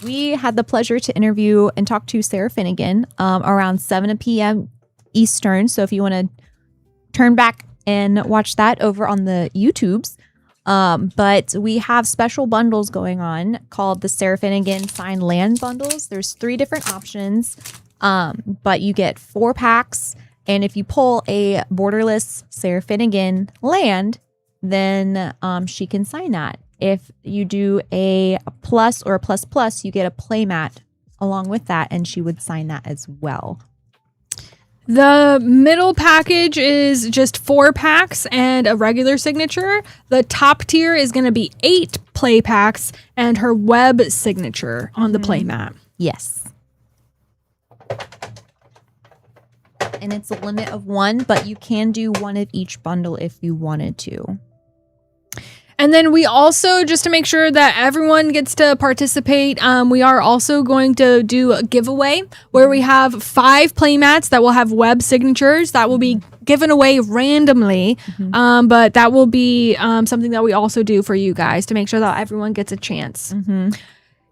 we had the pleasure to interview and talk to Sarah Finnegan around 7 p.m. Eastern. So if you want to turn back and watch that over on the YouTubes. But we have special bundles going on called the Sarah Finnegan Signed Land Bundles. There's 3 different options, but you get 4 packs And if you pull a borderless Sarah Finnegan land, then she can sign that. If you do a plus or a plus plus, you get a playmat along with that, and she would sign that as well. The middle package is just 4 packs and a regular signature. The top tier is going to be 8 play packs and her web signature on the playmat. Yes. And it's a limit of 1, but you can do 1 of each bundle if you wanted to. And then we also, just to make sure that everyone gets to participate, we are also going to do a giveaway where we have 5 playmats that will have web signatures that will be given away randomly. But that will be something that we also do for you guys to make sure that everyone gets a chance.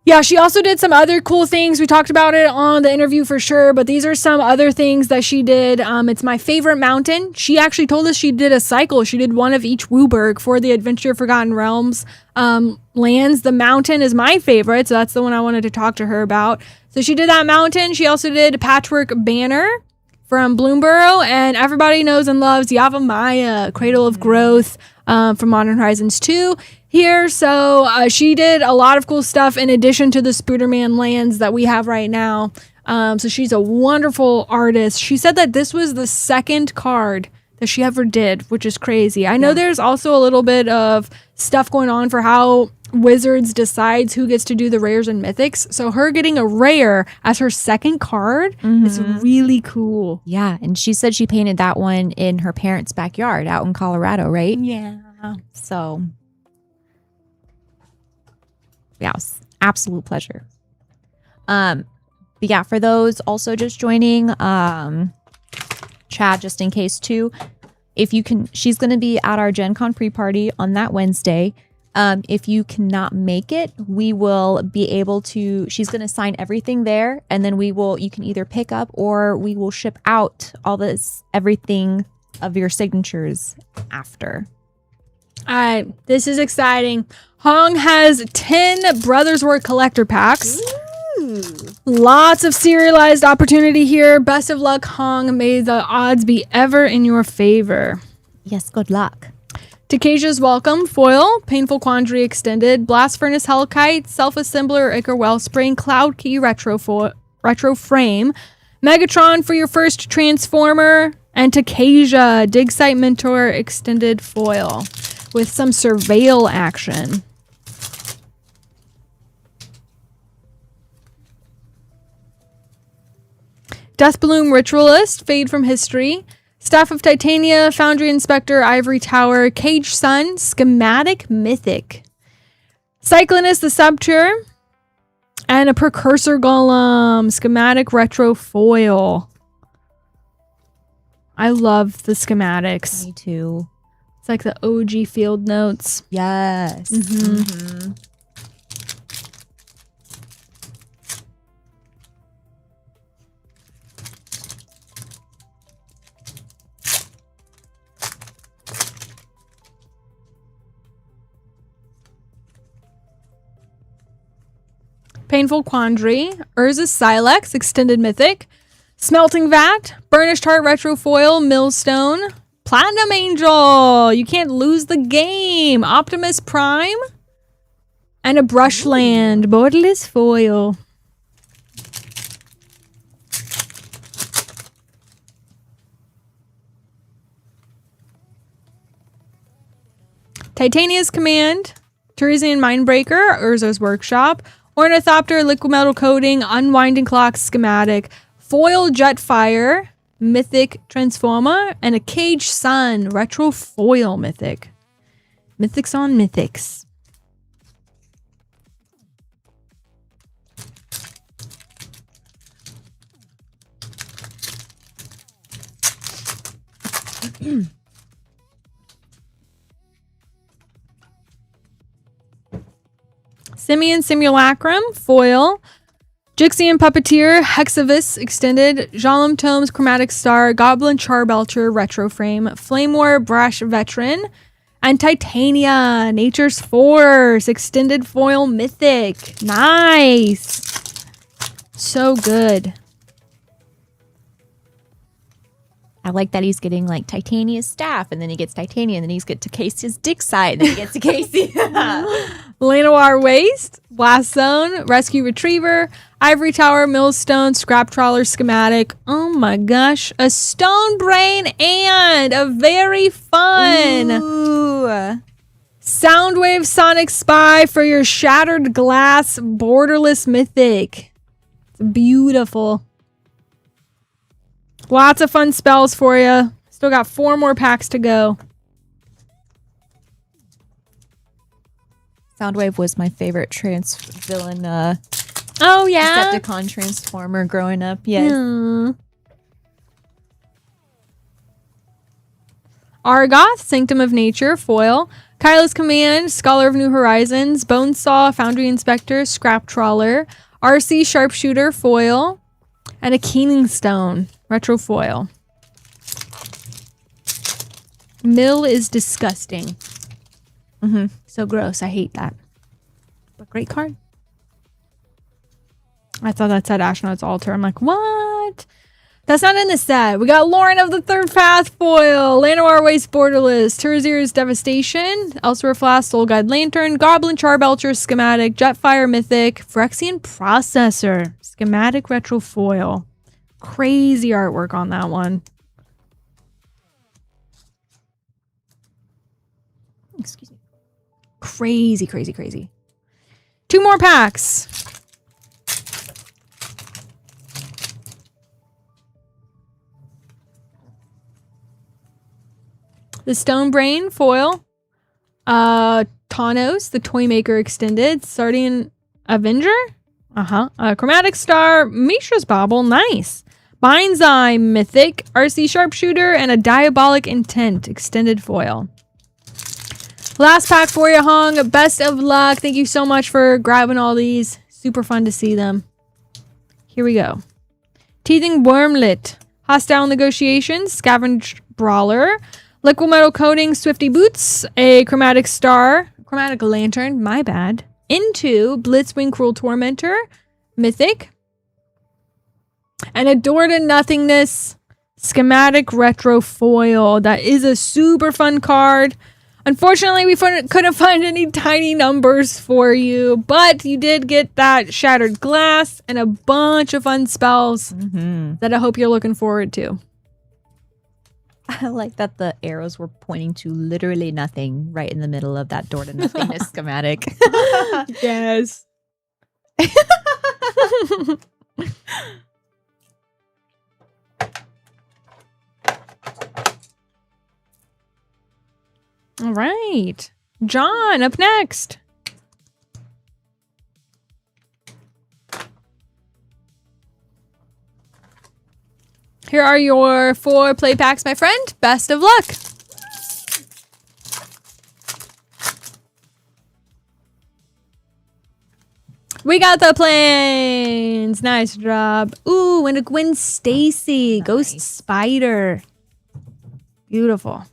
Yeah, she also did some other cool things. We talked about it on the interview for sure, but these are some other things that she did. It's my favorite mountain. She actually told us she did a cycle. She did 1 of each Wooburg for the Adventure of Forgotten Realms lands. The mountain is my favorite, so that's the one I wanted to talk to her about. So she did that mountain. She also did a Patchwork Banner from Bloomborough, and everybody knows and loves Yavimaya, Cradle of Growth from Modern Horizons 2 here. So she did a lot of cool stuff in addition to the Spooderman lands that we have right now. So she's a wonderful artist. She said that this was the 2nd card that she ever did, which is crazy. I know there's also a little bit of stuff going on for how Wizards decides who gets to do the rares and mythics. So her getting a rare as her 2nd card is really cool. Yeah, and she said she painted that one in her parents' backyard out in Colorado, right? Yeah. So, yeah, absolute pleasure. But yeah, for those also just joining, chat just in case too, if you can, she's going to be at our Gen Con pre-party on that Wednesday. If you cannot make it, we will be able to, she's going to sign everything there, and then you can either pick up or we will ship out everything of your signatures after. All right, this is exciting. Hong has 10 Brothers War collector packs. Ooh. Lots of serialized opportunity here. Best of luck, Hong. May the odds be ever in your favor. Yes, good luck. Takesia's Welcome, Foil, Painful Quandary Extended, Blast Furnace Hellkite, Self-Assembler Ichor Wellspring, Cloud Key Retro Frame, Megatron for your first Transformer, and Takesia, Dig Site Mentor Extended Foil with some Surveil action. Deathbloom Ritualist, Fade from History, Staff of Titania, Foundry Inspector, Ivory Tower, Cage Sun, Schematic Mythic, Cyclonist the Subture, and a Precursor Golem, Schematic Retro Foil. I love the schematics. Me too. It's like the OG field notes. Yes. Painful Quandary, Urza's Silex, Extended Mythic, Smelting Vat, Burnished Heart Retro Foil, Millstone, Platinum Angel, you can't lose the game, Optimus Prime, and a Brushland, Borderless Foil. Titania's Command, Teresian Mindbreaker, Urza's Workshop, Ornithopter, Liquid Metal Coating, Unwinding Clock Schematic, Foil Jetfire, Mythic Transformer, and a Cage Sun Retro Foil Mythic. Mythics on Mythics. Simeon Simulacrum, Foil, Jixian Puppeteer, Hexavis Extended, Jalum Tomes, Chromatic Star, Goblin Charbelcher, Retro Frame, Flame War, Brash Veteran, and Titania, Nature's Force, Extended Foil Mythic. Nice. So good. I like that he's getting like Titania's staff, and then he gets Titania, and then he's get to Casey's dick side, and then he gets to Casey. Lanoir Waste, Blast Zone, Rescue Retriever, Ivory Tower, Millstone, Scrap Trawler Schematic. Oh my gosh. A Stone Brain and a very fun Ooh. Soundwave Sonic Spy for your Shattered Glass Borderless Mythic. It's beautiful. Lots of fun spells for you. Still got 4 more packs to go. Soundwave was my favorite villain Oh, yeah? Decepticon Transformer growing up. Yes. Argoth, Sanctum of Nature, foil. Kyla's Command, Scholar of New Horizons. Bonesaw, Foundry Inspector, Scrap Trawler. RC Sharpshooter, foil. And a Keening Stone, retro foil. Mill is disgusting. So gross. I hate that. But great card. I thought that said Astronaut's Altar. I'm like, what? That's not in the set. We got Lauren of the Third Path foil, Lanoir Waste Borderless, Terzier's Devastation, Elsewhere Flask, Soul Guide Lantern, Goblin Charbelcher Schematic, Jetfire Mythic, Phyrexian Processor, Schematic Retro Foil. Crazy artwork on that one. Excuse me. Crazy, crazy, crazy. 2 more packs. The Stone Brain foil. Thanos, the Toymaker Extended. Sardian Avenger. Chromatic Star. Mishra's Bauble. Nice. Mind's Eye Mythic. RC Sharpshooter. And a Diabolic Intent Extended foil. Last pack for you, Hong. Best of luck. Thank you so much for grabbing all these. Super fun to see them. Here we go. Teething Wormlet. Hostile Negotiations. Scavenge Brawler. Liquid Metal Coating, Swifty Boots, a Chromatic Star, Chromatic Lantern, my bad, Into, Blitzwing Cruel Tormentor, Mythic, and a Door to Nothingness, Schematic Retro Foil. That is a super fun card. Unfortunately, we couldn't find any tiny numbers for you, but you did get that Shattered Glass and a bunch of fun spells that I hope you're looking forward to. I like that the arrows were pointing to literally nothing right in the middle of that Door to Nothingness schematic. Yes. All right. John, up next. Here are your 4 play packs, my friend. Best of luck. We got the planes. Nice job. Ooh, and a Gwen Stacy. Nice. Ghost Spider. Beautiful.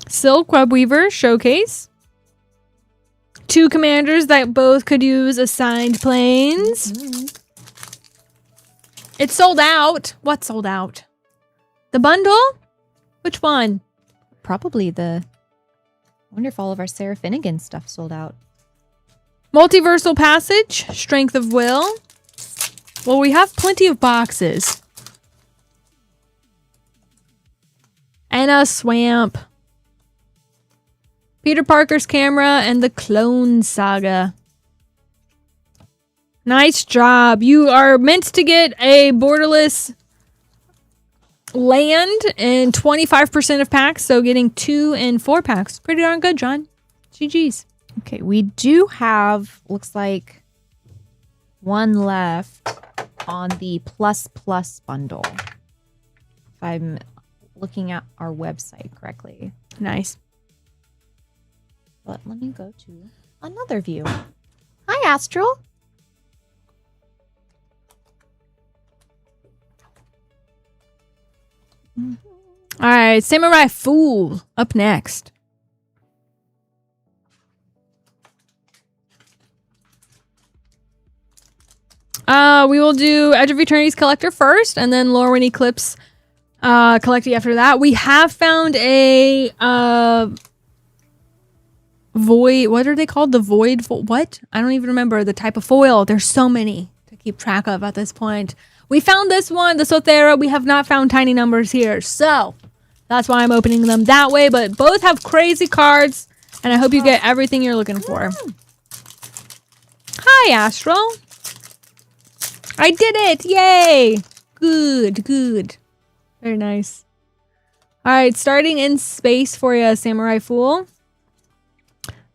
Silk Web Weaver Showcase. 2 commanders that both could use assigned planes. It's sold out. What sold out? The bundle? Which one? Probably I wonder if all of our Sarah Finnegan stuff sold out. Multiversal Passage. Strength of Will. Well, we have plenty of boxes. And a Swamp. Peter Parker's Camera and the Clone Saga. Nice job. You are meant to get a borderless land in 25% of packs, so getting 2 and 4 packs. Pretty darn good, John. GG's. Okay, we do have, looks like, 1 left on the Plus Plus bundle. If I'm looking at our website correctly. Nice. But let me go to another view. Hi, Astral. All right, Samurai Fool up next. We will do Edge of Eternity's Collector first, and then Lorwyn Eclipse Collector after that. We have found a void. What are they called? The void. What? I don't even remember the type of foil. There's so many to keep track of at this point. We found this one, the Sothera. We have not found tiny numbers here, so that's why I'm opening them that way. But both have crazy cards, and I hope you get everything you're looking for. Hi, Astral. I did it! Yay! Good, good. Very nice. All right, starting in space for you, Samurai Fool.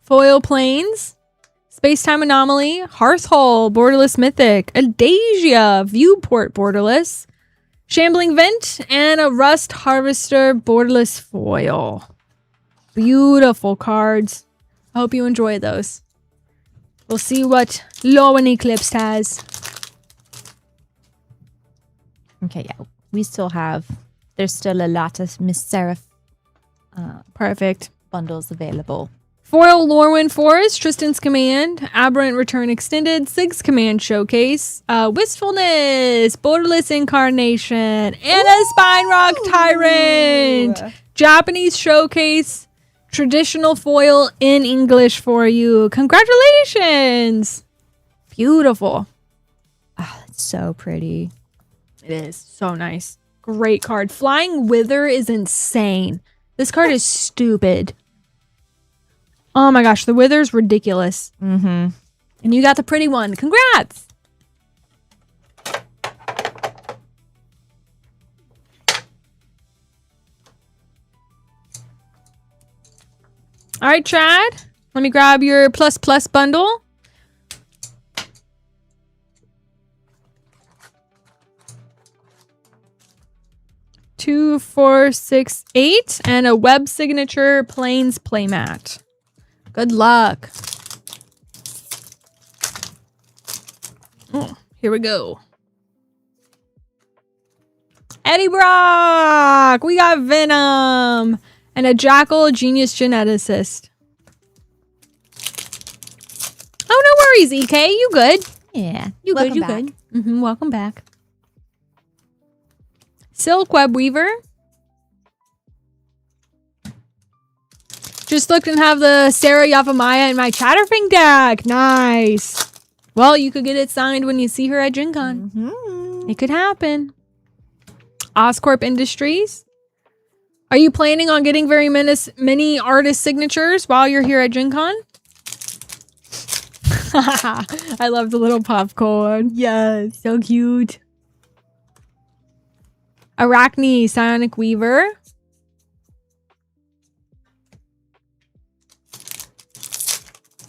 Foil Planes. Space-Time Anomaly. Hearthhole. Borderless Mythic. Adasia. Viewport Borderless. Shambling Vent. And a Rust Harvester Borderless Foil. Beautiful cards. I hope you enjoy those. We'll see what Lorwyn Eclipse has. Okay, yeah. We still have... There's still a lot of Miss Seraph Perfect. bundles available. Foil Lorwyn Forest, Tristan's Command, Aberrant Return Extended, Sig's Command Showcase, Wistfulness, Borderless Incarnation, and a Spine Rock Tyrant. Japanese Showcase, traditional foil in English for you. Congratulations. Beautiful. Oh, it's so pretty. It is so nice. Great card. Flying Wither is insane. This card is stupid. Oh my gosh, the Wither's ridiculous. Mm-hmm. And you got the pretty one. Congrats! All right, Chad. Let me grab your plus bundle. Two, 4, 6, 8, and a web signature plains playmat. Good luck. Oh, here we go. Eddie Brock! We got Venom! And a Jackal Genius Geneticist. Oh, no worries, EK. You good. Yeah. You Welcome good, you back. good. Welcome back. Silk Web Weaver. Just looked and have the Sarah Yavamaya in my Chatterfing deck. Nice. Well, you could get it signed when you see her at Gen Con. Mm-hmm. It could happen. Oscorp Industries. Are you planning on getting very many artist signatures while you're here at Gen Con? I love the little popcorn. Yes. So cute. Arachne Psionic Weaver.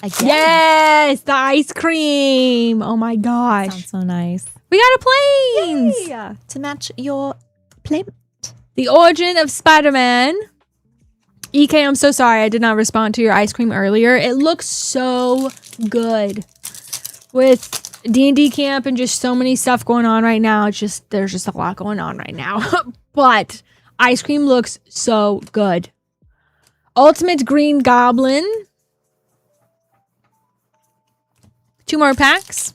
Again. Yes, the ice cream. Oh my gosh. Sounds so nice. We got a planes. Yeah. To match your plate. The Origin of Spider-Man. EK, I'm so sorry I did not respond to your ice cream earlier. It looks so good. With D&D camp and just so many stuff going on right now. There's just a lot going on right now. But ice cream looks so good. Ultimate Green Goblin. 2 more packs.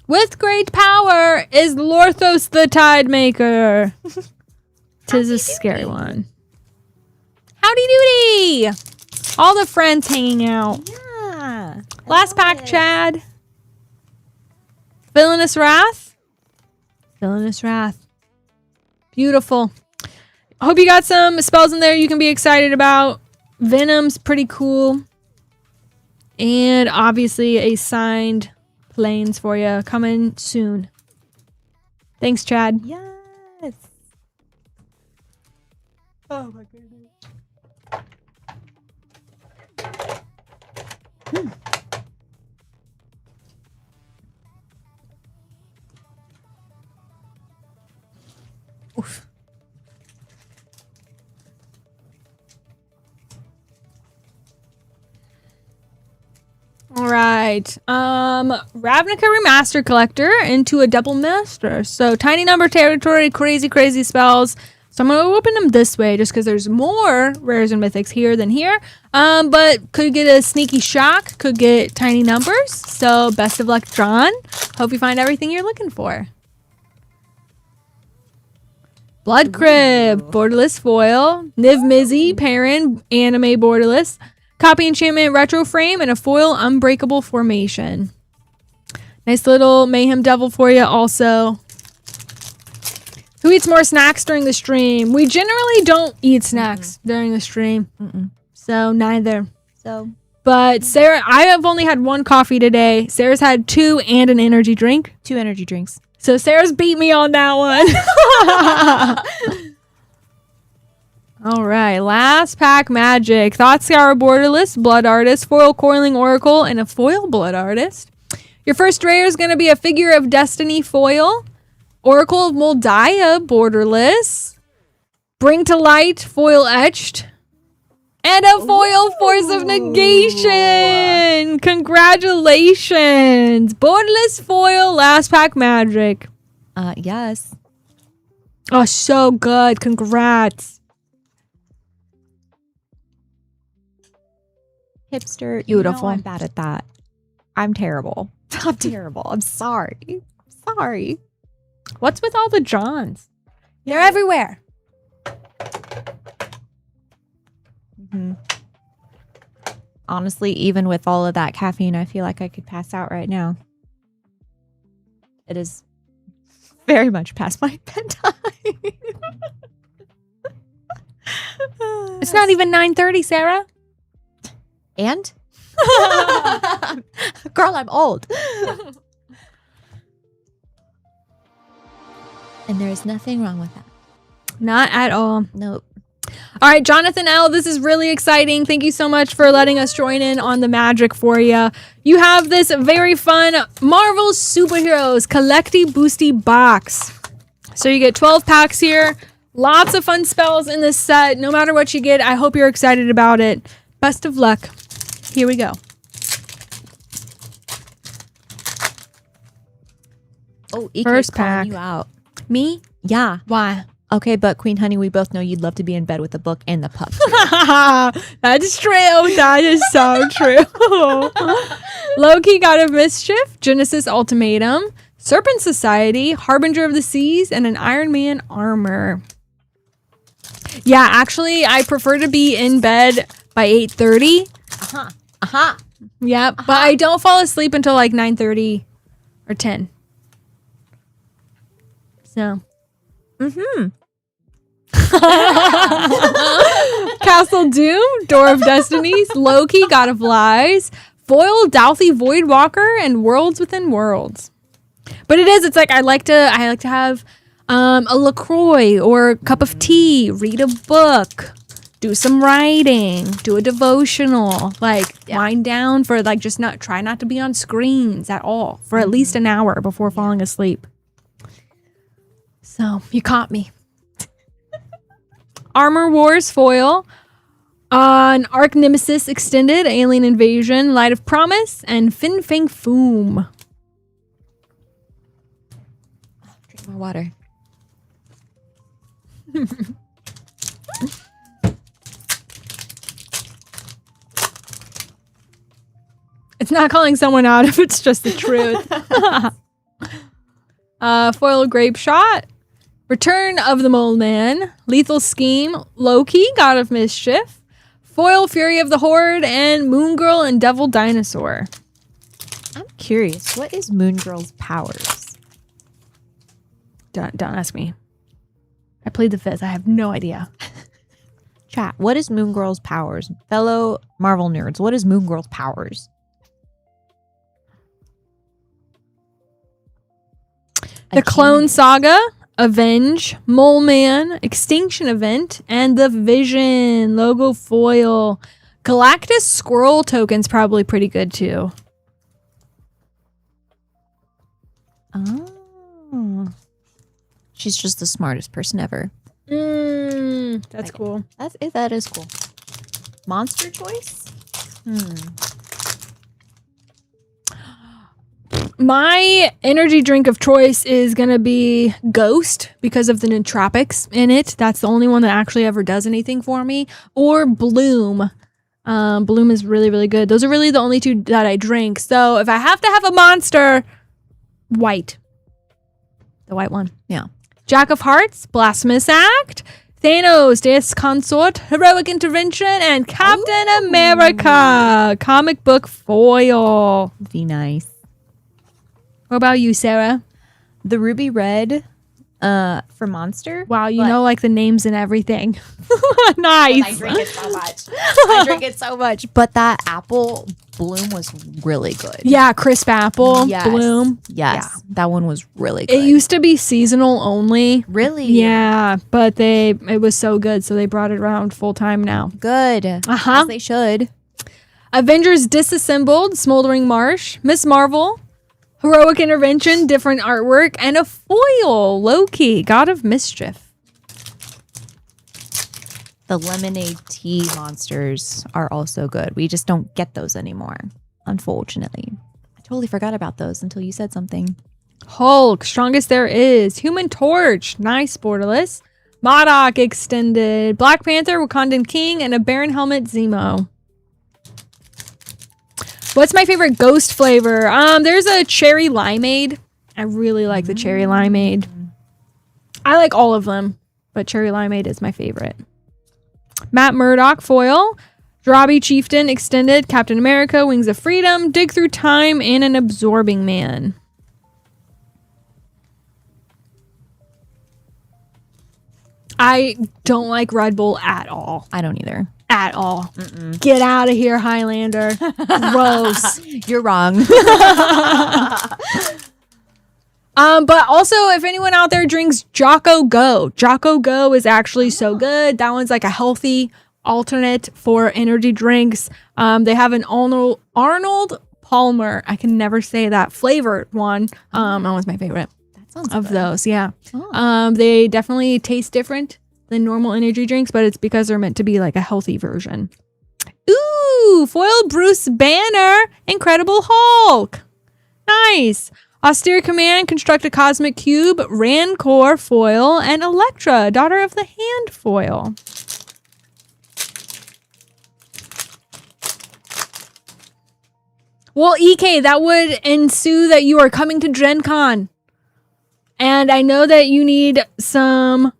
With great power is Lorthos the Tidemaker. Tis a scary one. Howdy doody! All the friends hanging out. Yeah. Last pack, Chad. Villainous Wrath. Villainous Wrath. Beautiful. Hope you got some spells in there you can be excited about. Venom's pretty cool. And obviously a signed planes for you coming soon. Thanks, Chad. Yes. Oh my goodness. Oof. All right. Ravnica Remaster Collector into a double master. So tiny number territory, crazy spells. So I'm going to open them this way just because there's more rares and mythics here than here. But could get a sneaky shock, could get tiny numbers. So best of luck, John. Hope you find everything you're looking for. Blood Crib, borderless foil, Niv Mizzy, Perrin, anime borderless, copy enchantment retro frame, and a foil unbreakable formation. Nice little mayhem devil for you also. Who eats more snacks during the stream? We generally don't eat snacks during the stream. So neither. But Sarah, I have only had one coffee today. Sarah's had 2 and an energy drink. 2 energy drinks. So Sarah's beat me on that one. All right, last pack magic. Thought Scour borderless, blood artist, foil coiling oracle, and a foil blood artist. Your first rare is going to be a figure of destiny foil, Oracle of Moldiah borderless, Bring to Light foil etched, and a foil Force of Negation. Congratulations. Borderless foil last pack magic. Yes. Oh, so good. Congrats. Hipster. Beautiful. I'm bad at that. I'm terrible. I'm terrible. I'm sorry. Sorry. What's with all the Johns? They're everywhere. Honestly, even with all of that caffeine, I feel like I could pass out right now. It is very much past my bedtime. It's not even 9:30, Sarah. And? Girl, I'm old. And there is nothing wrong with that. Not at all. Nope. All right, Jonathan L., this is really exciting. Thank you so much for letting us join in on the magic for you. You have this very fun Marvel Superheroes Collecty Boosty box. So you get 12 packs here. Lots of fun spells in this set. No matter what you get, I hope you're excited about it. Best of luck. Here we go. Oh, EK's First calling pack. you out. Me? Yeah. Why? Okay, but Queen Honey, we both know you'd love to be in bed with a book and the pup. That's true. That is so true. Loki, God of Mischief, Genesis Ultimatum, Serpent Society, Harbinger of the Seas, and an Iron Man armor. Yeah, actually, I prefer to be in bed by 8:30. Yeah, but I don't fall asleep until like 9:30 or 10. So. Castle Doom, Door of Destinies, Loki, God of Lies, Foil, Douthie, Voidwalker, and Worlds Within Worlds. But it's like I like to have a LaCroix or a cup of tea, read a book, do some writing, do a devotional, wind down for try not to be on screens at all for at least an hour before falling asleep. So you caught me. Armor Wars foil on Arc Nemesis Extended, Alien Invasion, Light of Promise, and Fin Fang Foom. Drink more water. It's not calling someone out if it's just the truth. Foil Grape Shot, Return of the Mole Man, Lethal Scheme, Loki, God of Mischief, Foil Fury of the Horde, and Moon Girl and Devil Dinosaur. I'm curious. What is Moon Girl's powers? Don't ask me. I played the fifth. I have no idea. Chat. What is Moon Girl's powers? Fellow Marvel nerds. What is Moon Girl's powers? The Clone Saga, Avenge, Mole Man, Extinction Event, and the Vision logo foil. Galactus Squirrel token's probably pretty good too. Oh. She's just the smartest person ever. That's cool. That is cool. Monster choice? My energy drink of choice is going to be Ghost because of the nootropics in it. That's the only one that actually ever does anything for me. Or Bloom. Bloom is really, really good. Those are really the only two that I drink. So if I have to have a monster, white. The white one. Yeah. Jack of Hearts, Blasphemous Act, Thanos, Deus Consort, Heroic Intervention, and Captain America, comic book foil. Be nice. What about you, Sarah? The ruby red for Monster. Wow, you know like the names and everything. Nice. I drink it so much. I drink it so much. But that apple Bloom was really good. Yeah, crisp apple, Yes. Bloom. Yes. That one was really good. It used to be seasonal only. really? Yeah, but it was so good, so they brought it around full time now. Good. Uh-huh. As they should. Avengers Disassembled, Smoldering Marsh, Miss Marvel, Heroic Intervention, different artwork, and a foil, Loki, God of Mischief. The lemonade tea monsters are also good. We just don't get those anymore, unfortunately. I totally forgot about those until you said something. Hulk, Strongest There Is, Human Torch, nice, Borderless, MODOK Extended, Black Panther, Wakandan King, and a Baron Helmet Zemo. What's my favorite ghost flavor? There's a cherry limeade. I really like the cherry limeade. I like all of them, but cherry limeade is my favorite. Matt Murdock foil, Drabi Chieftain Extended, Captain America, Wings of Freedom, Dig Through Time, and an Absorbing Man. I don't like Red Bull at all. I don't either. At all. Get out of here, Highlander. Gross. You're wrong. But also, if anyone out there drinks Jocko Go, Jocko Go is actually so good. That one's like a healthy alternate for energy drinks. They have an Arnold Palmer. I can never say that flavored one. That one's my favorite That sounds of good. those. Yeah. Oh. They definitely taste different than normal energy drinks, but it's because they're meant to be like a healthy version. Ooh, foil Bruce Banner, Incredible Hulk. Nice. Austere Command, Construct a Cosmic Cube, Rancor foil, and Elektra, Daughter of the Hand foil. Well, EK, that would ensue that you are coming to Gen Con. And I know that you need some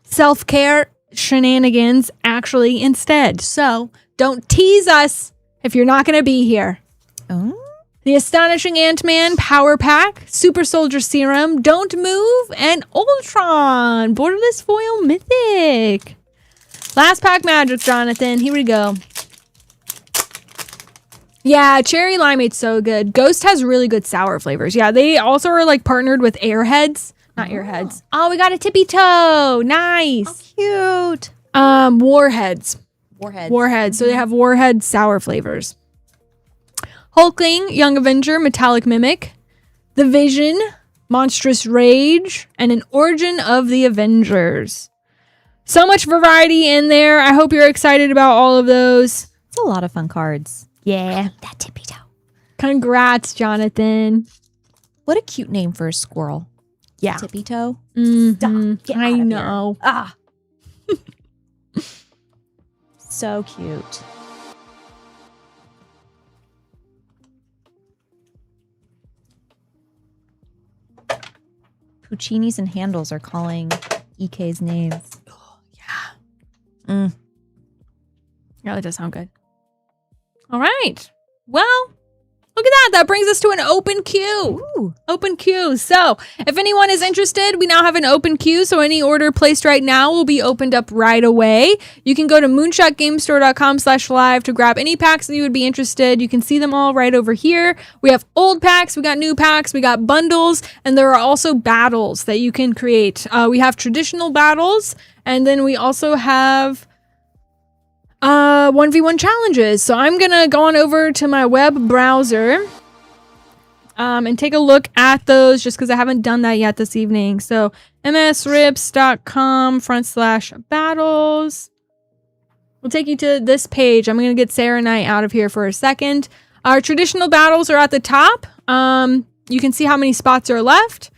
self-care shenanigans actually instead. So don't tease us if you're not going to be here. Oh. The Astonishing Ant-Man Power Pack, Super Soldier Serum, Don't Move, and Ultron, Borderless Foil Mythic. Last pack magic, Jonathan. Here we go. Yeah, cherry limeade's so good. Ghost has really good sour flavors. Yeah, they also are like partnered with Airheads. Not Airheads. Oh, we got a tippy toe. Nice. Cute. Warheads. Warheads. So they have Warhead sour flavors. Hulkling, Young Avenger, Metallic Mimic, The Vision, Monstrous Rage, and an Origin of the Avengers. So much variety in there. I hope you're excited about all of those. It's a lot of fun cards. Yeah. That tippy toe. Congrats, Jonathan. What a cute name for a squirrel. Yeah. Tippy toe. Mhm. Get I out of know. Here. Ah. So cute. Puccini's and handles are calling EK's names. Yeah, that does sound good. All right. Well, look at that. That brings us to an open queue. Ooh. Open queue. So if anyone is interested, we now have an open queue. So any order placed right now will be opened up right away. You can go to moonshotgamestore.com/live to grab any packs that you would be interested. You can see them all right over here. We have old packs, we got new packs, we got bundles, and there are also battles that you can create. We have traditional battles, and then we also have 1v1 challenges. So I'm gonna go on over to my web browser and take a look at those just because I haven't done that yet this evening. So msrips.com/battles will take you to this page. I'm gonna get Sarah and I out of here for a second. Our traditional battles are at the top. You can see how many spots are left.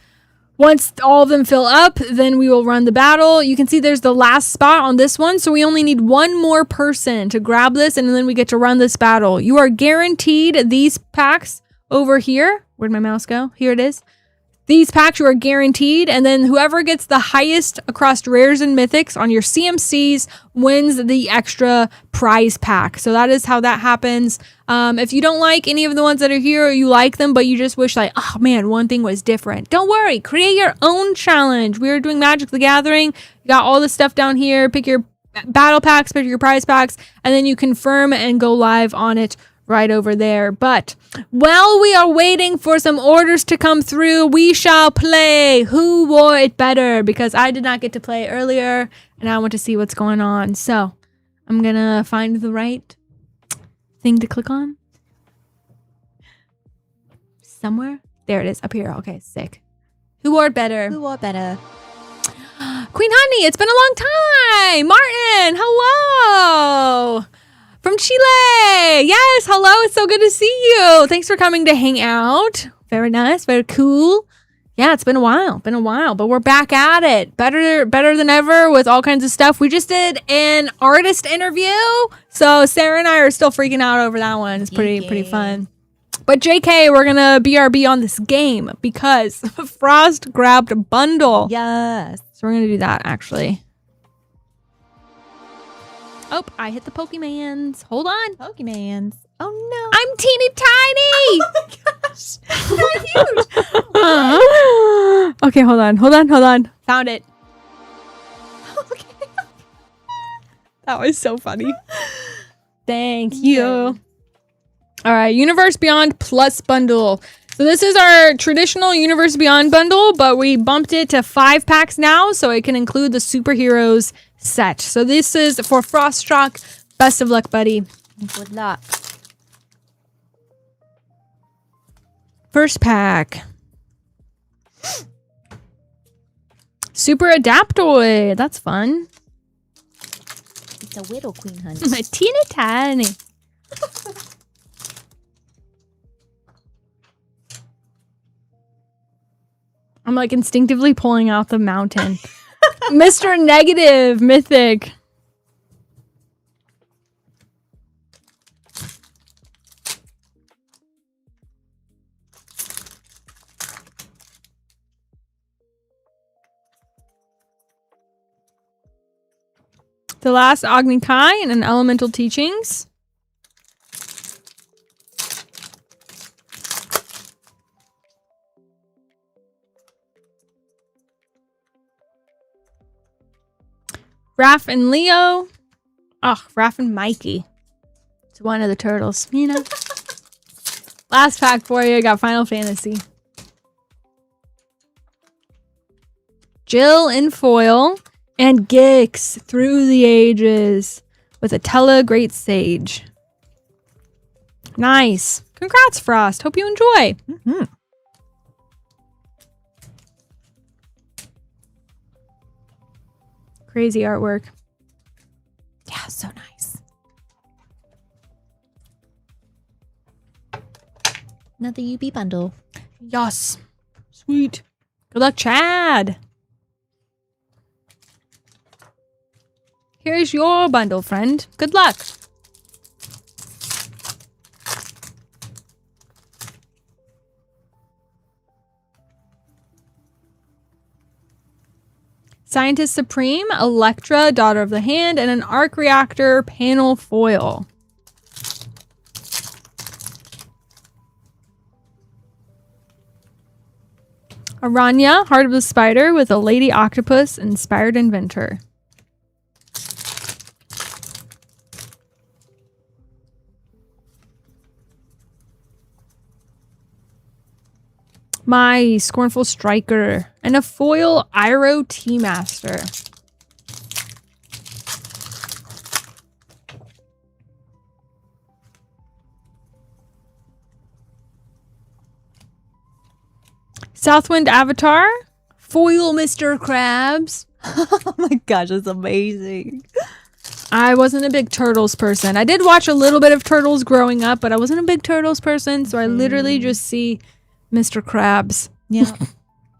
Once all of them fill up, then we will run the battle. You can see there's the last spot on this one, so we only need one more person to grab this, and then we get to run this battle. You are guaranteed these packs over here. Where'd my mouse go? Here it is. These packs you are guaranteed, and then whoever gets the highest across rares and mythics on your CMCs wins the extra prize pack. So that is how that happens. If you don't like any of the ones that are here, or you like them, but you just wish like, oh man, one thing was different. Don't worry, create your own challenge. We are doing Magic the Gathering. You got all the stuff down here. Pick your battle packs, pick your prize packs, and then you confirm and go live on it right over there. But while we are waiting for some orders to come through, we shall play Who Wore It Better, because I did not get to play earlier and I want to see what's going on. So I'm gonna find the right thing to click on somewhere. There it is, up here. Okay, sick. Who wore it better? Who wore better? Queen Honey, it's been a long time. Martin, hello. From Chile. Yes, hello. It's so good to see you. Thanks for coming to hang out. Very nice. Very cool. Yeah, it's been a while. But we're back at it. Better than ever with all kinds of stuff. We just did an artist interview. So Sarah and I are still freaking out over that one. It's pretty fun. But JK, we're going to BRB on this game because Frost grabbed a bundle. Yes. So we're going to do that actually. Oh, I hit the Pokemans. Hold on. Pokemans. Oh no. I'm teeny tiny. Oh my gosh. Okay, hold on. Found it. Okay. That was so funny. Thank you. All right, Universe Beyond Plus bundle. So this is our traditional Universe Beyond bundle, but we bumped it to 5 packs now, so it can include the superheroes set. So this is for Froststroke. Best of luck, buddy. Good luck. First pack. Super Adaptoid. That's fun. It's a Widow Queen, honey. My teeny tiny. I'm like instinctively pulling out the mountain. Mr. Negative Mythic. The Last Agni Kai and an Elemental Teachings. Raph and Leo. Oh, Raph and Mikey. It's one of the turtles, you know. Last pack for you. Got Final Fantasy. Jill in foil. And Gix through the ages with a Tella Great Sage. Nice. Congrats, Frost. Hope you enjoy. Mm-hmm. Crazy artwork. Yeah, so nice. Another UB bundle. Yes. Sweet. Good luck, Chad. Here's your bundle, friend. Good luck. Scientist Supreme, Electra, Daughter of the Hand, and an Arc Reactor panel foil. Aranya, Heart of the Spider, with a Lady Octopus, Inspired Inventor. My Scornful Striker, and a foil Iroh Tea Master. Southwind Avatar, foil Mr. Krabs. Oh my gosh, that's amazing. I wasn't a big Turtles person. I did watch a little bit of Turtles growing up, but I wasn't a big Turtles person, so I literally just see Mr. Krabs Yeah.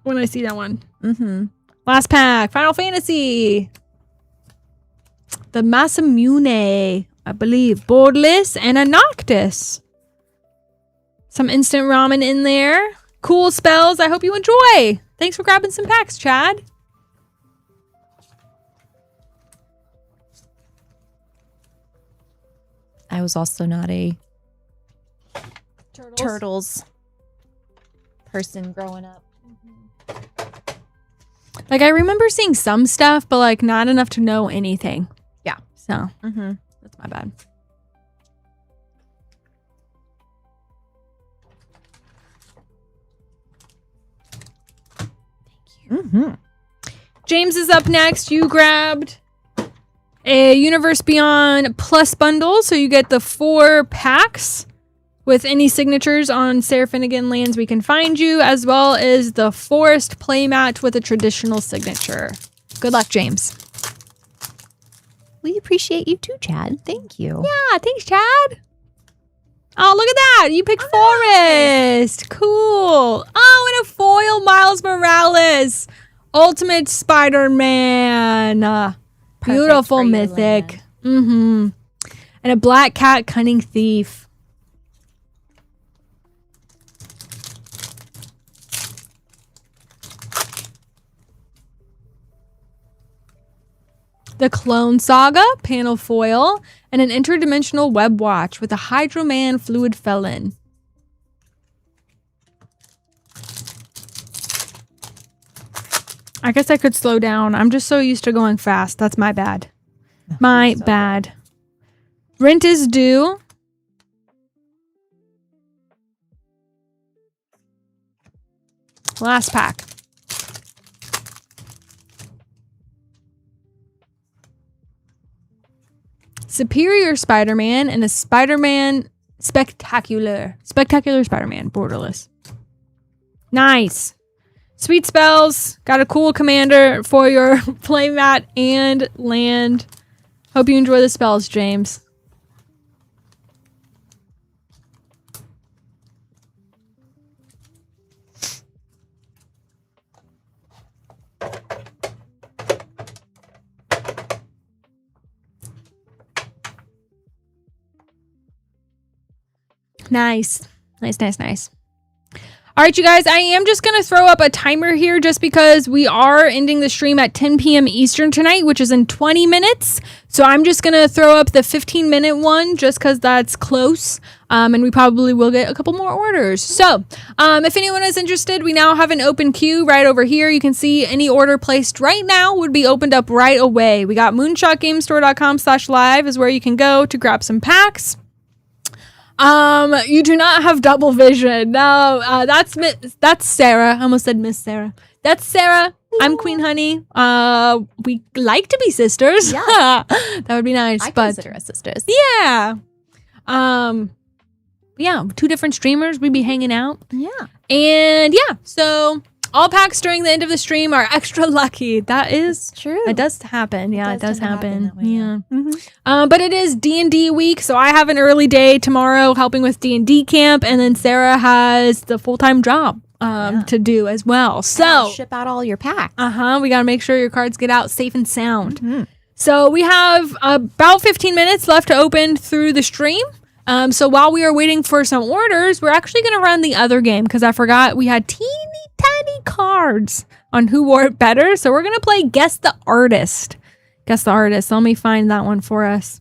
when I see that one. Mm-hmm. Last pack, Final Fantasy. The Masamune, I believe. Boardless and a Noctis. Some instant ramen in there. Cool spells. I hope you enjoy. Thanks for grabbing some packs, Chad. I was also not a turtles person growing up. Like, I remember seeing some stuff, but like not enough to know anything. Yeah. So Mm-hmm. that's my bad. Mm-hmm. James is up next. You grabbed a Universe Beyond Plus bundle, so you get the 4 packs with any signatures on Sarah Finnegan lands we can find you, as well as the Forest playmat with a traditional signature. Good luck, James. We appreciate you too, Chad. Thank you. Yeah, thanks, Chad. Oh, look at that. You picked Forest. Cool. Oh, and a foil Miles Morales. Ultimate Spider-Man. Beautiful for your mythic. Mm-hmm. And a Black Cat Cunning Thief. The Clone Saga panel foil, and an interdimensional web watch with a Hydro-Man fluid felon. I guess I could slow down. I'm just so used to going fast. That's my bad. My bad. Rent is due. Last pack. Superior Spider-Man and a Spider-Man Spectacular Spider-Man borderless. Nice. Sweet spells. Got a cool commander for your playmat and land. Hope you enjoy the spells, James. Nice. Nice. All right, you guys, I am just going to throw up a timer here just because we are ending the stream at 10 p.m. Eastern tonight, which is in 20 minutes. So I'm just going to throw up the 15-minute one just because that's close. And we probably will get a couple more orders. So if anyone is interested, we now have an open queue right over here. You can see any order placed right now would be opened up right away. We got moonshotgamestore.com/live is where you can go to grab some packs. You do not have double vision. No, that's Sarah. I almost said Miss Sarah. That's Sarah. I'm Queen Honey. We like to be sisters. Yeah. That would be nice. I but consider us sisters. yeah. Yeah, 2 different streamers. We'd be hanging out. Yeah. And yeah, so all packs during the end of the stream are extra lucky. That is True. That does happen. Yeah, it does tend to happen. that way, Yeah. Mm-hmm. But it is D&D week, so I have an early day tomorrow helping with D&D camp, and then Sarah has the full-time job to do as well. So ship out all your packs. we got to make sure your cards get out safe and sound. Mm-hmm. So we have about 15 minutes left to open through the stream. So while we are waiting for some orders, we're actually going to run the other game because I forgot we had teeny tiny cards on who wore it better. So we're going to play Guess the Artist. Guess the Artist. Let me find that one for us.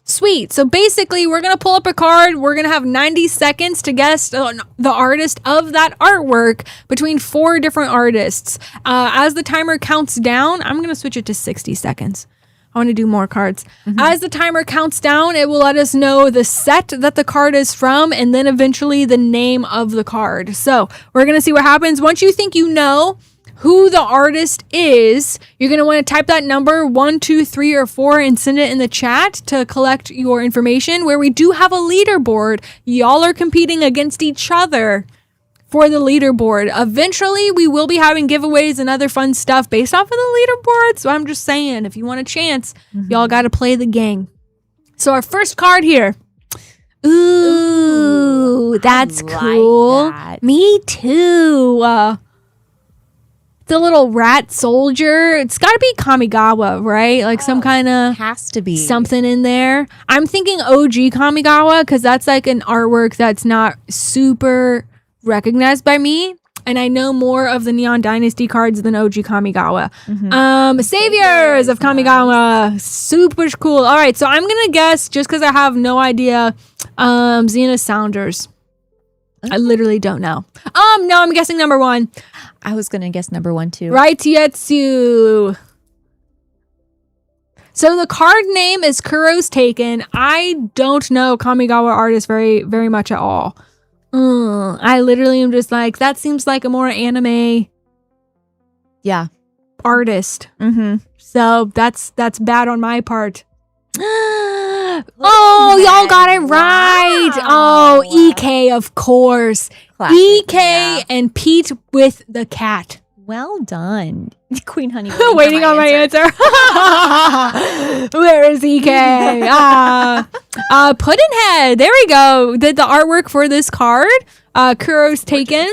Sweet. So basically, we're going to pull up a card. We're going to have 90 seconds to guess the artist of that artwork between 4 different artists. As the timer counts down, I'm going to switch it to 60 seconds. I want to do more cards. Mm-hmm. As the timer counts down, it will let us know the set that the card is from and then eventually the name of the card. So we're going to see what happens. Once you think you know who the artist is, you're going to want to type that number 1, 2, 3, or 4 and send it in the chat to collect your information, where we do have a leaderboard. Y'all are competing against each other for the leaderboard. Eventually, we will be having giveaways and other fun stuff based off of the leaderboard. So I'm just saying, if you want a chance, y'all got to play the game. So our first card here. Ooh, that's like cool. that. Me too. The little rat soldier. It's got to be Kamigawa, right? Like some kind of Has to be something in there. I'm thinking OG Kamigawa because that's like an artwork that's not super recognized by me. And I know more of the Neon Dynasty cards than OG Kamigawa. Saviors of Kamigawa. Super cool. All right, so I'm going to guess, just because I have no idea, Xena Sounders. I literally don't know. No, I'm guessing number 1. I was gonna guess number 1 too. Right, Tietsu. So the card name is Kuro's Taken. I don't know Kamigawa artists very, very much at all. I literally am just like, that seems like a more anime Yeah. artist. Mm-hmm. So that's bad on my part. Oh, y'all got it right. Wow. Oh, EK, of course. Classic, EK yeah. and Pete with the cat. Well done, Queen Honey. Waiting on my answer. Where is EK? Puddinhead. There we go. Did the artwork for this card. Kuro's Taken.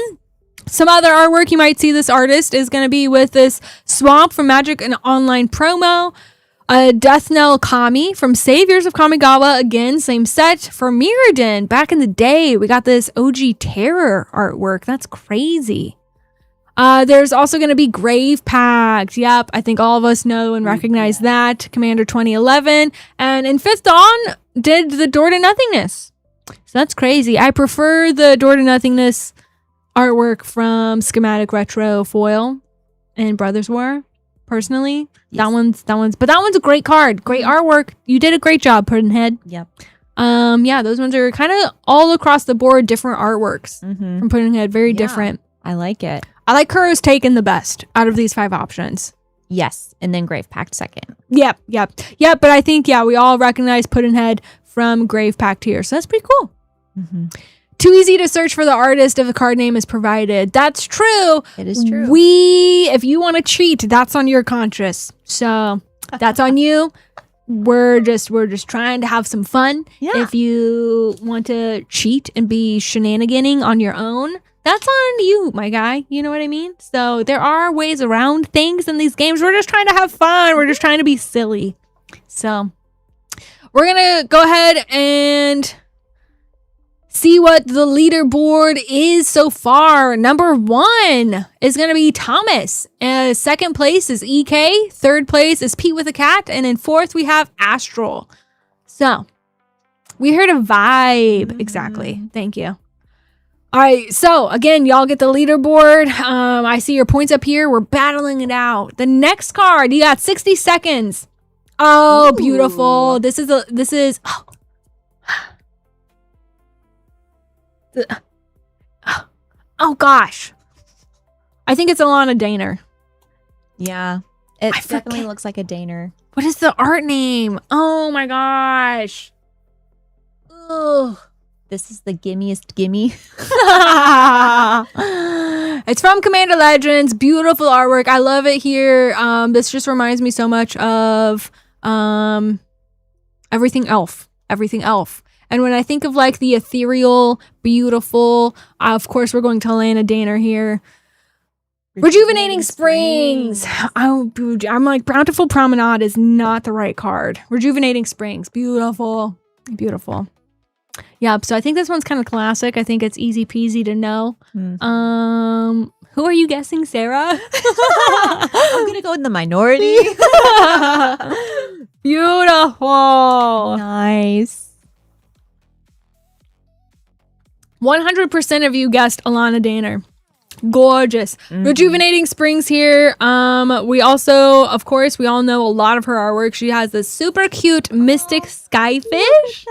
Some other artwork you might see this artist is going to be with this Swamp from Magic and Online promo. Death Knell Kami from Saviors of Kamigawa. Again, same set. For Mirrodin, back in the day, we got this OG Terror artwork. That's crazy. There's also going to be Grave Pact. Yep, I think all of us know and recognize that. Commander 2011. And in 5th Dawn, did the Door to Nothingness. So that's crazy. I prefer the Door to Nothingness artwork from Schematic Retro Foil and Brothers War, personally. Yes. That one's a great card. Great artwork. You did a great job, Puddinhead. Yep. Yeah, those ones are kind of all across the board, different artworks from Puddinhead. Very different. I like it. I like Kuro's Taken the best out of these 5 options. Yes. And then Grave Pact second. Yep. But I think, we all recognize Puddinhead from Grave Pact here. So that's pretty cool. Too easy to search for the artist if a card name is provided. That's true. It is true. If you want to cheat, that's on your conscience. So that's on you. We're just trying to have some fun. Yeah. If you want to cheat and be shenaniganing on your own, that's on you, my guy. You know what I mean? So there are ways around things in these games. We're just trying to have fun. We're just trying to be silly. So we're going to go ahead and see what the leaderboard is so far. Number 1 is going to be Thomas. Second place is EK. Third place is Pete with a cat. And in 4th, we have Astral. So we heard a vibe. Exactly. Thank you. All right. So again, y'all get the leaderboard. I see your points up here. We're battling it out. The next card, you got 60 seconds. Oh, ooh, beautiful. This is oh gosh, I think it's Alana Daner. Yeah, it definitely looks like a Daner. What is the art name? Oh my gosh. Ugh. This is the gimmiest gimme. It's from Commander Legends. Beautiful artwork. I love it here. This just reminds me so much of Everything Elf. And when I think of like the ethereal, beautiful, of course we're going to Alana Daner here. Rejuvenating Springs. I'm like, Bountiful Promenade is not the right card. Rejuvenating Springs. Beautiful. Yep. So I think this one's kind of classic. I think it's easy peasy to know. Who are you guessing, Sarah? I'm gonna go in the minority. Beautiful. Nice. 100% of you guessed Alana Daner. Gorgeous. Rejuvenating Springs here. We also, of course, we all know a lot of her artwork. She has this super cute Mystic Skyfish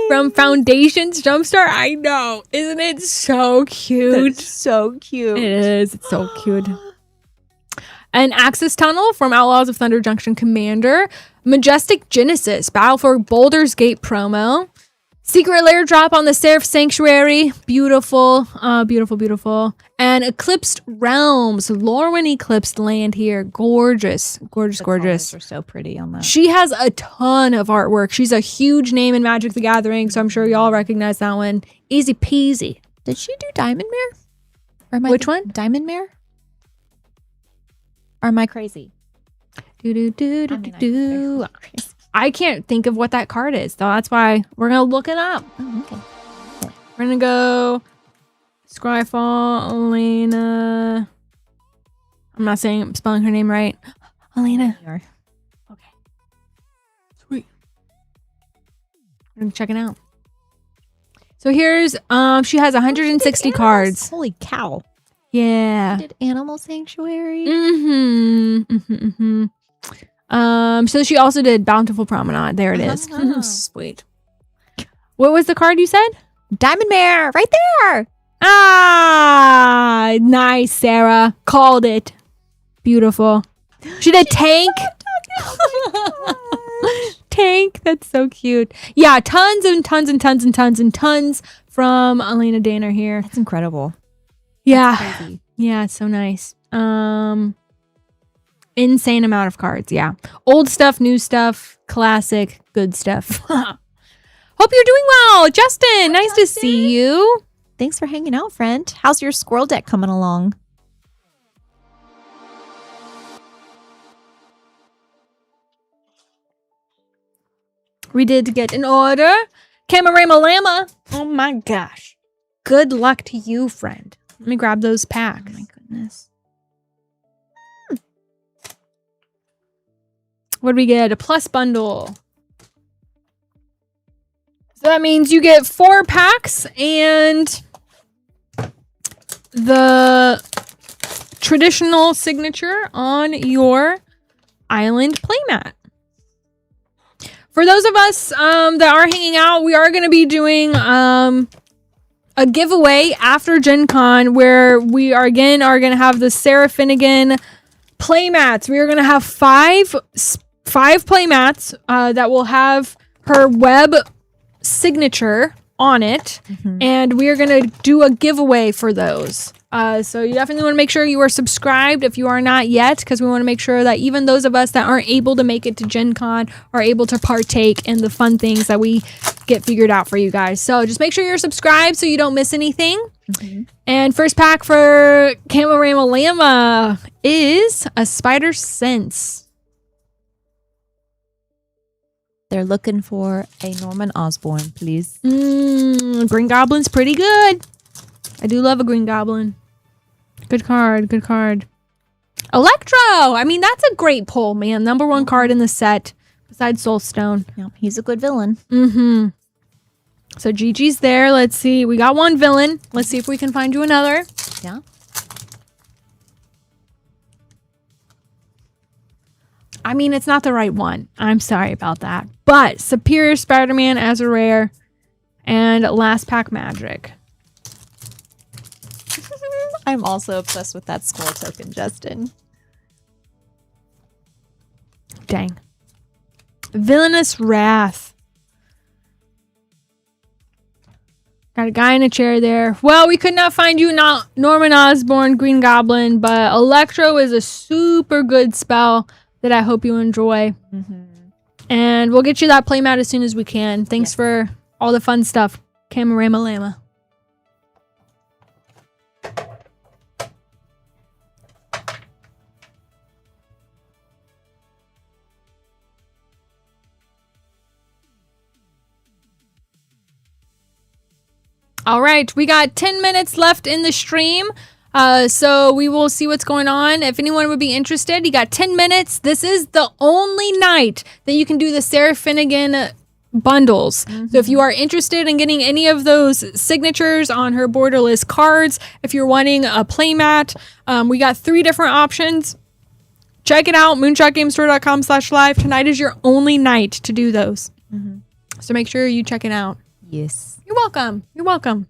from Foundation's Jumpstart. I know. Isn't it so cute? That's so cute. It is. It's so cute. An Axis Tunnel from Outlaws of Thunder Junction Commander. Majestic Genesis, Battle for Baldur's Gate promo. Secret lair drop on the Seraph Sanctuary. Beautiful. Beautiful, beautiful. And Eclipsed Realms. Lorwyn Eclipsed land here. Gorgeous. Gorgeous, The gorgeous. colors are so pretty on that. She has a ton of artwork. She's a huge name in Magic the Gathering, so I'm sure y'all recognize that one. Easy peasy. Did she do Diamond Mare? Or am I Which one? Diamond Mare? Or am I crazy? Do do do do I do mean, do. I'm crazy. I can't think of what that card is, so that's why we're gonna look it up. Oh, okay. We're gonna go Scryfall, Elena. I'm not spelling her name right. Elena. You are. Okay. Sweet. We're gonna check it out. So here's she has 160 cards. Holy cow. Yeah. Did Animal Sanctuary? So she also did Bountiful Promenade. There it is. Uh-huh. Sweet. What was the card you said? Diamond Mare, right there. Ah, nice, Sarah. Called it. Beautiful. She did Tank. Tank. That's so cute. Yeah, tons and tons and tons and tons and tons from Elena Danner here. That's incredible. Yeah. That's crazy. Yeah, it's so nice. Insane amount of cards. Yeah. Old stuff, new stuff, classic, good stuff. Hope you're doing well. Justin, nice to see you. Thanks for hanging out, friend. How's your squirrel deck coming along? We did get an order. Camarama Lama. Oh my gosh. Good luck to you, friend. Let me grab those packs. Oh my goodness. What do we get? A plus bundle. So that means you get 4 packs and the traditional signature on your island playmat. For those of us that are hanging out, we are going to be doing a giveaway after Gen Con where we are going to have the Sarah Finnegan playmats. We are going to have five playmats that will have her web signature on it, and we are going to do a giveaway for those. So you definitely want to make sure you are subscribed if you are not yet, because we want to make sure that even those of us that aren't able to make it to Gen Con are able to partake in the fun things that we get figured out for you guys. So just make sure you're subscribed so you don't miss anything. And first pack for Camarama Lama is a Spider Sense. They're looking for a Norman Osborn, please. Green Goblin's pretty good. I do love a Green Goblin. Good card, good card. Electro! I mean, that's a great pull, man. Number 1 card in the set, besides Soulstone. Yeah, he's a good villain. So Gigi's there. Let's see. We got 1 villain. Let's see if we can find you another. Yeah. I mean, it's not the right one. I'm sorry about that. But Superior Spider-Man as a rare. And Last Pack Magic. I'm also obsessed with that skull token, Justin. Dang. Villainous Wrath. Got a guy in a chair there. Well, we could not find you not Norman Osborn, Green Goblin, but Electro is a super good spell that I hope you enjoy. And we'll get you that playmat as soon as we can. Thanks for all the fun stuff, Camarama Lama. All right, we got 10 minutes left in the stream. So we will see what's going on. If anyone would be interested, you got 10 minutes. This is the only night that you can do the Sarah Finnegan bundles. So if you are interested in getting any of those signatures on her borderless cards, if you're wanting a playmat, we got 3 different options. Check it out, moonshotgamestore.com/live. Tonight is your only night to do those. So make sure you check it out. Yes. You're welcome. You're welcome.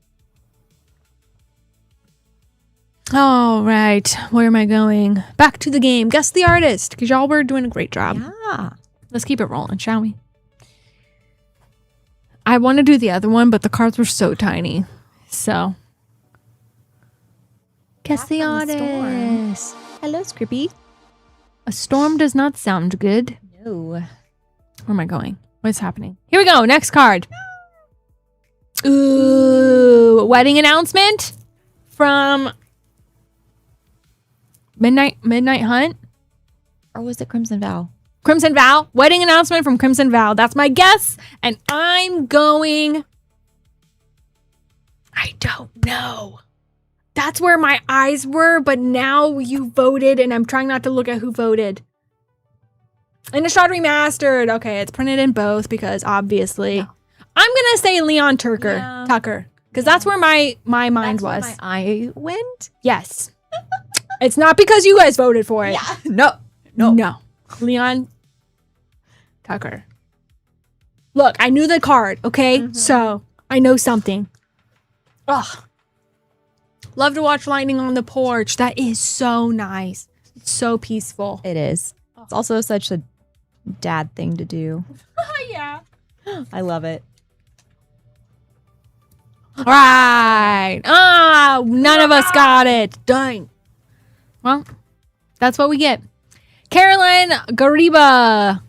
All right. Where am I going? Back to the game. Guess the artist, because y'all were doing a great job. Yeah. Let's keep it rolling, shall we? I want to do the other one, but the cards were so tiny. So. Guess the Back from the storm. artist. Hello, Scrippy. A storm does not sound good. No. Where am I going? What's happening? Here we go. Next card. Ooh, wedding announcement from Midnight Hunt. Or was it Crimson Vow? Crimson Vow. Wedding announcement from Crimson Vow. That's my guess. And I'm going. I don't know. That's where my eyes were, but now you voted, and I'm trying not to look at who voted. Innistrad Remastered. Okay, it's printed in both because obviously. Yeah. I'm going to say Leon Tucker. Because that's where my mind was. Where my eye went? Yes. It's not because you guys voted for it. Yeah. No. Leon Tucker. Look, I knew the card, okay? So I know something. Ugh. Love to watch lightning on the porch. That is so nice. It's so peaceful. It is. It's also such a dad thing to do. Yeah. I love it. All right. None of us got it. Dang. Well, that's what we get. Caroline Gariba.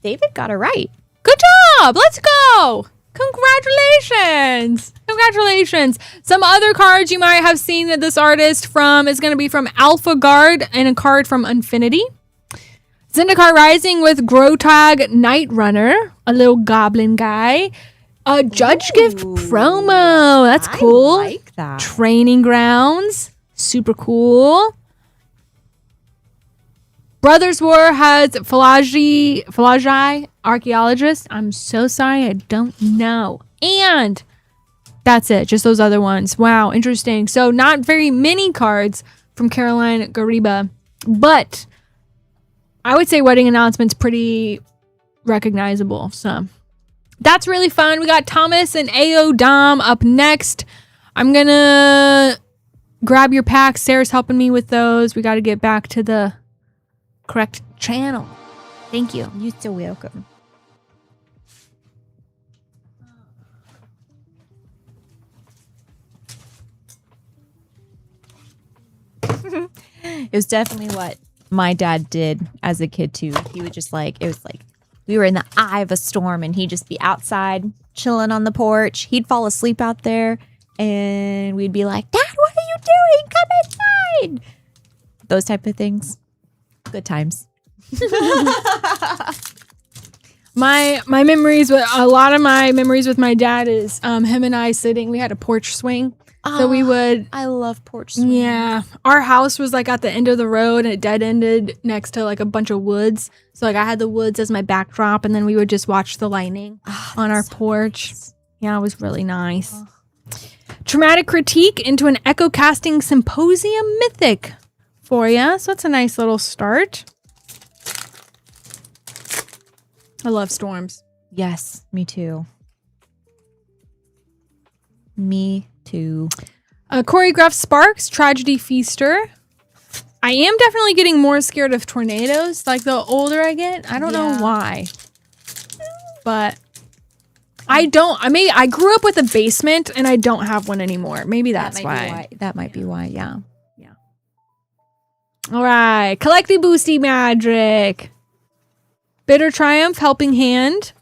David got it right. Good job. Let's go. Congratulations. Some other cards you might have seen this artist from is going to be from Alpha Guard and a card from Infinity. Zendikar Rising with Grotag Night Runner, a little goblin guy. A Judge Gift promo. That's cool. I like that. Training Grounds. Super cool. Brothers War has Falagi Archaeologist. I'm so sorry, I don't know. And that's it. Just those other ones. Wow, interesting. So not very many cards from Caroline Gariba, but I would say wedding announcement's pretty recognizable. So that's really fun. We got Thomas and AO Dom up next. I'm gonna grab your packs. Sarah's helping me with those. We got to get back to the correct channel. Thank you. You're so welcome. It was definitely what my dad did as a kid too. He would just it was like we were in the eye of a storm and he'd just be outside chilling on the porch. He'd fall asleep out there and we'd be like, Dad, what are you doing? Come inside. Those type of things. Good times. My memories with a lot of my memories with my dad is him and I sitting. We had a porch swing, so we would. I love porch swings. Yeah, our house was like at the end of the road, and it dead ended next to like a bunch of woods. So like I had the woods as my backdrop, and then we would just watch the lightning on our porch. Nice. Yeah, it was really nice. Traumatic critique into an echo casting symposium mythic for you. So that's a nice little start. I love storms. Yes, me too. Me too. Choreographed Sparks, Tragedy Feaster. I am definitely getting more scared of tornadoes, like the older I get. I don't know why. But I grew up with a basement and I don't have one anymore. Maybe that's why. That might be why, yeah. All right. Collecty Boosty Magic. Bitter Triumph, Helping Hand.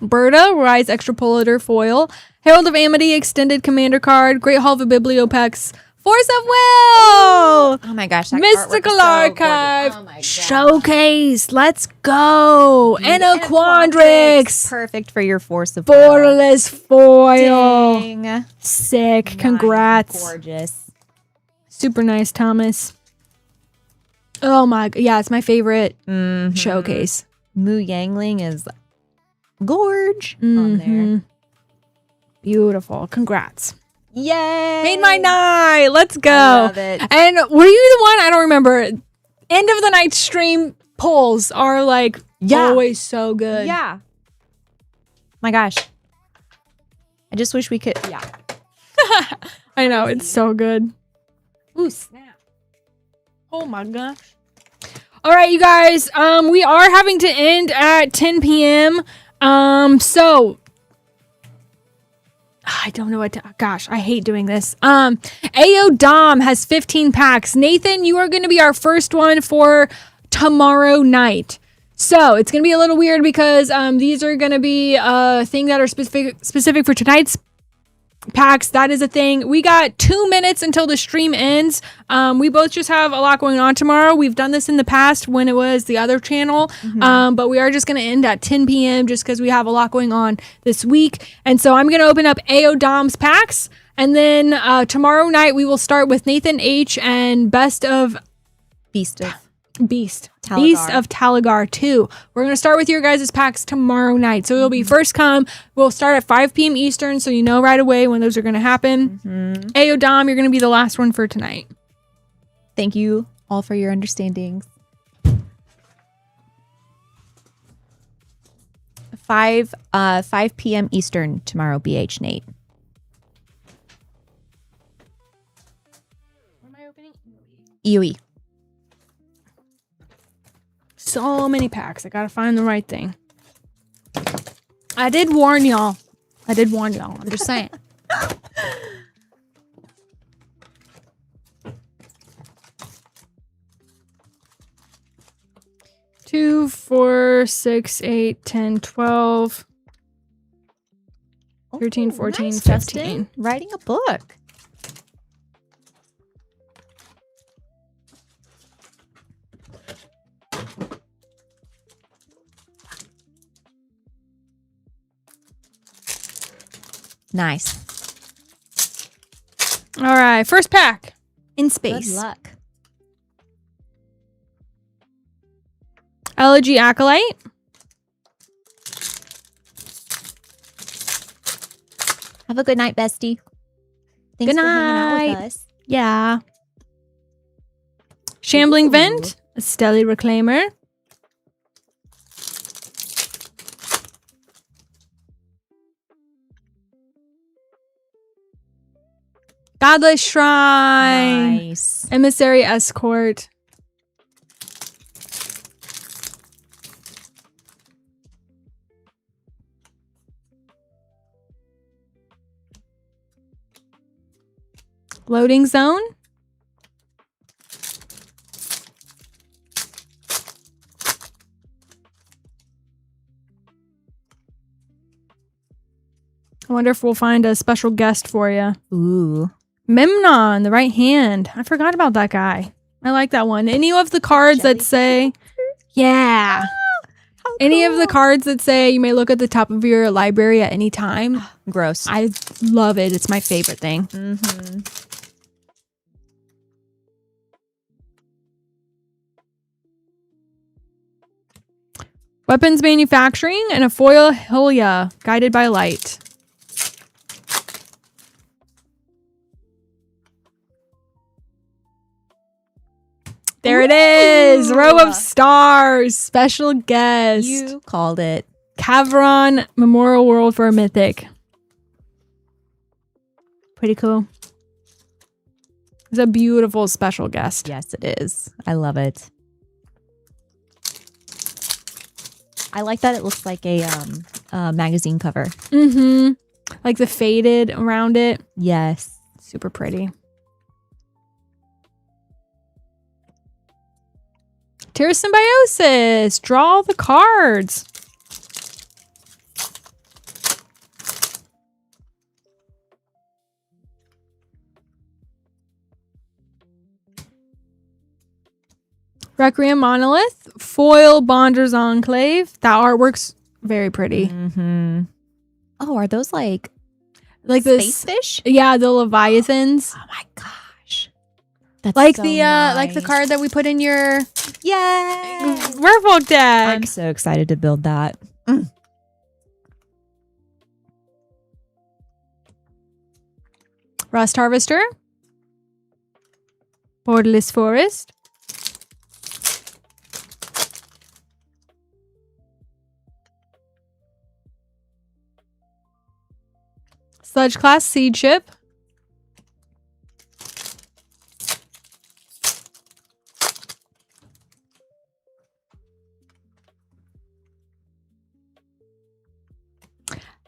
Berta, Rise Extrapolator Foil. Herald of Amity, Extended Commander card. Great Hall of Bibliopex. Force of Will! Oh my gosh. That Mystical Archive. Oh my Showcase. Let's go. Anaquandrix. Perfect for your Force of Will. Borderless Foil. Dang. Sick. Nice. Congrats. Gorgeous. Super nice, Thomas. Oh my, yeah, it's my favorite showcase. Mu Yangling is gorge on there. Beautiful. Congrats. Yay! Made my night. Let's go. I love it. And were you the one? I don't remember. End of the night stream polls are like always so good. Yeah. My gosh. I just wish we could. Yeah. I know. It's so good. Ooh, snap. Oh my gosh. All right, you guys. We are having to end at 10 p.m. So I don't know what to, gosh, I hate doing this. AO Dom has 15 packs. Nathan, you are going to be our first one for tomorrow night. So it's going to be a little weird because these are going to be things that are specific for tonight's packs. That is a thing. We got 2 minutes until the stream ends. We both just have a lot going on tomorrow. We've done this in the past when it was the other channel, but we are just going to end at 10 p.m. just because we have a lot going on this week. And so I'm going to open up AO Dom's packs, and then tomorrow night we will start with Nathan H and Beast of Talagar 2. We're going to start with your guys' packs tomorrow night. So it'll be first come. We'll start at 5 p.m. Eastern, so you know right away when those are going to happen. AO Dom, you're going to be the last one for tonight. Thank you all for your understandings. 5 p.m. Eastern tomorrow, BH Nate. What am I opening? EOE. So many packs. I gotta find the right thing. I did warn y'all. I'm just saying. Two, 4, 6, 8, 10, 12, 13, 14, nice, 15. Justin. Writing a book. Nice. All right, first pack in Good space. luck. Elegy Acolyte. Have a good night, bestie. Thanks Good for hanging out night. with us. Yeah. Shambling Ooh. Vent. A Stelly Reclaimer. Godless Shrine. Nice. Emissary Escort. Loading Zone. I wonder if we'll find a special guest for you. Ooh. Memnon, the right hand. I forgot about that guy. I like that one. Any of the cards that say, yeah. Any of the cards that say you may look at the top of your library at any time. Gross. I love it. It's my favorite thing. Mm-hmm. Weapons manufacturing and a foil Hylia, guided by light. There it is. Row of Stars. Special guest. You called it. Cavron Memorial World for a Mythic. Pretty cool. It's a beautiful special guest. Yes, it is. I love it. I like that it looks like a magazine cover. Mm-hmm. Like the faded around it. Yes. Super pretty. Terra Symbiosis. Draw the cards. Requiem Monolith. Foil Bonders Enclave. That artwork's very pretty. Mm-hmm. Oh, are those like Space fish? Yeah, the Leviathans. Oh my gosh. That's Like so the nice. card that we put in your Yay! Werewolf deck. I'm so excited to build that. Rust Harvester. Borderless Forest. Sludge Class Seed Ship.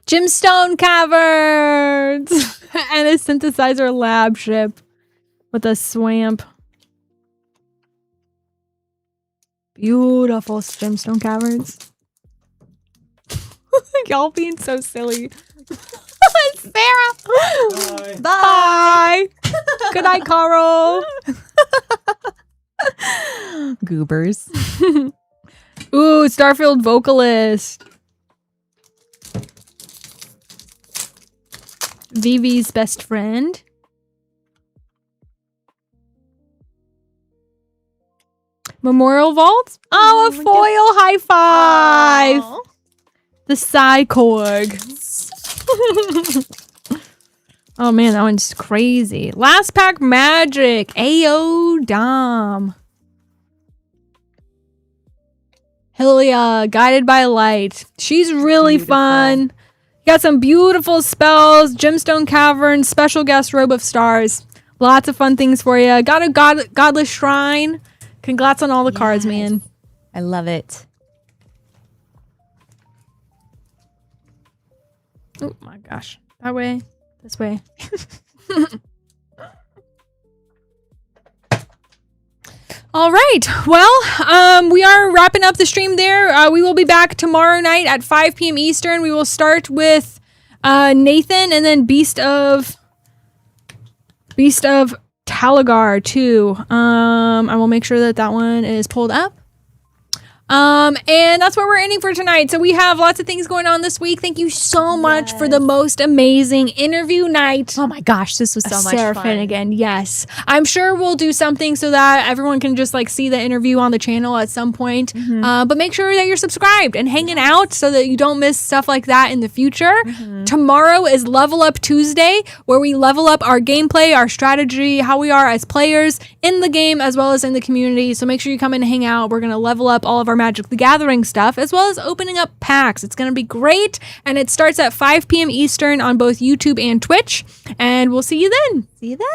Gemstone caverns and a synthesizer lab ship with a swamp. Beautiful gemstone caverns. Y'all being so silly. Sarah. Bye. Bye. Good night, Carl. Goobers. Ooh, Starfield vocalist. Vivi's best friend. Memorial vault. Oh, a foil high five. Aw. The Psykorg. Oh man, that one's crazy. Last pack magic. Ayo Dom. Hylia, guided by light. She's really Beautiful. fun. Got some beautiful spells. Gemstone cavern. Special guest robe of stars. Lots of fun things for you. Got a godless shrine. Congrats on all the cards, Yes. man. I love it. Oh my gosh. That way. This way. All right. Well, we are wrapping up the stream there. We will be back tomorrow night at 5 p.m. Eastern. We will start with Nathan and then Beast of Talagar too. I will make sure that one is pulled up. And that's what we're ending for tonight. So we have lots of things going on this week. Thank you so much for the most amazing interview night. Oh my gosh, this was so much Sarah fun. Finnegan, yes. I'm sure we'll do something so that everyone can just like see the interview on the channel at some point. But make sure that you're subscribed and hanging out so that you don't miss stuff like that in the future. Tomorrow is Level Up Tuesday, where we level up our gameplay, our strategy, how we are as players in the game as well as in the community. So make sure you come in and hang out. We're going to level up all of our Magic the Gathering stuff as well as opening up packs. It's going to be great. And it starts at 5 p.m. Eastern on both YouTube and Twitch. And we'll see you then. See you then.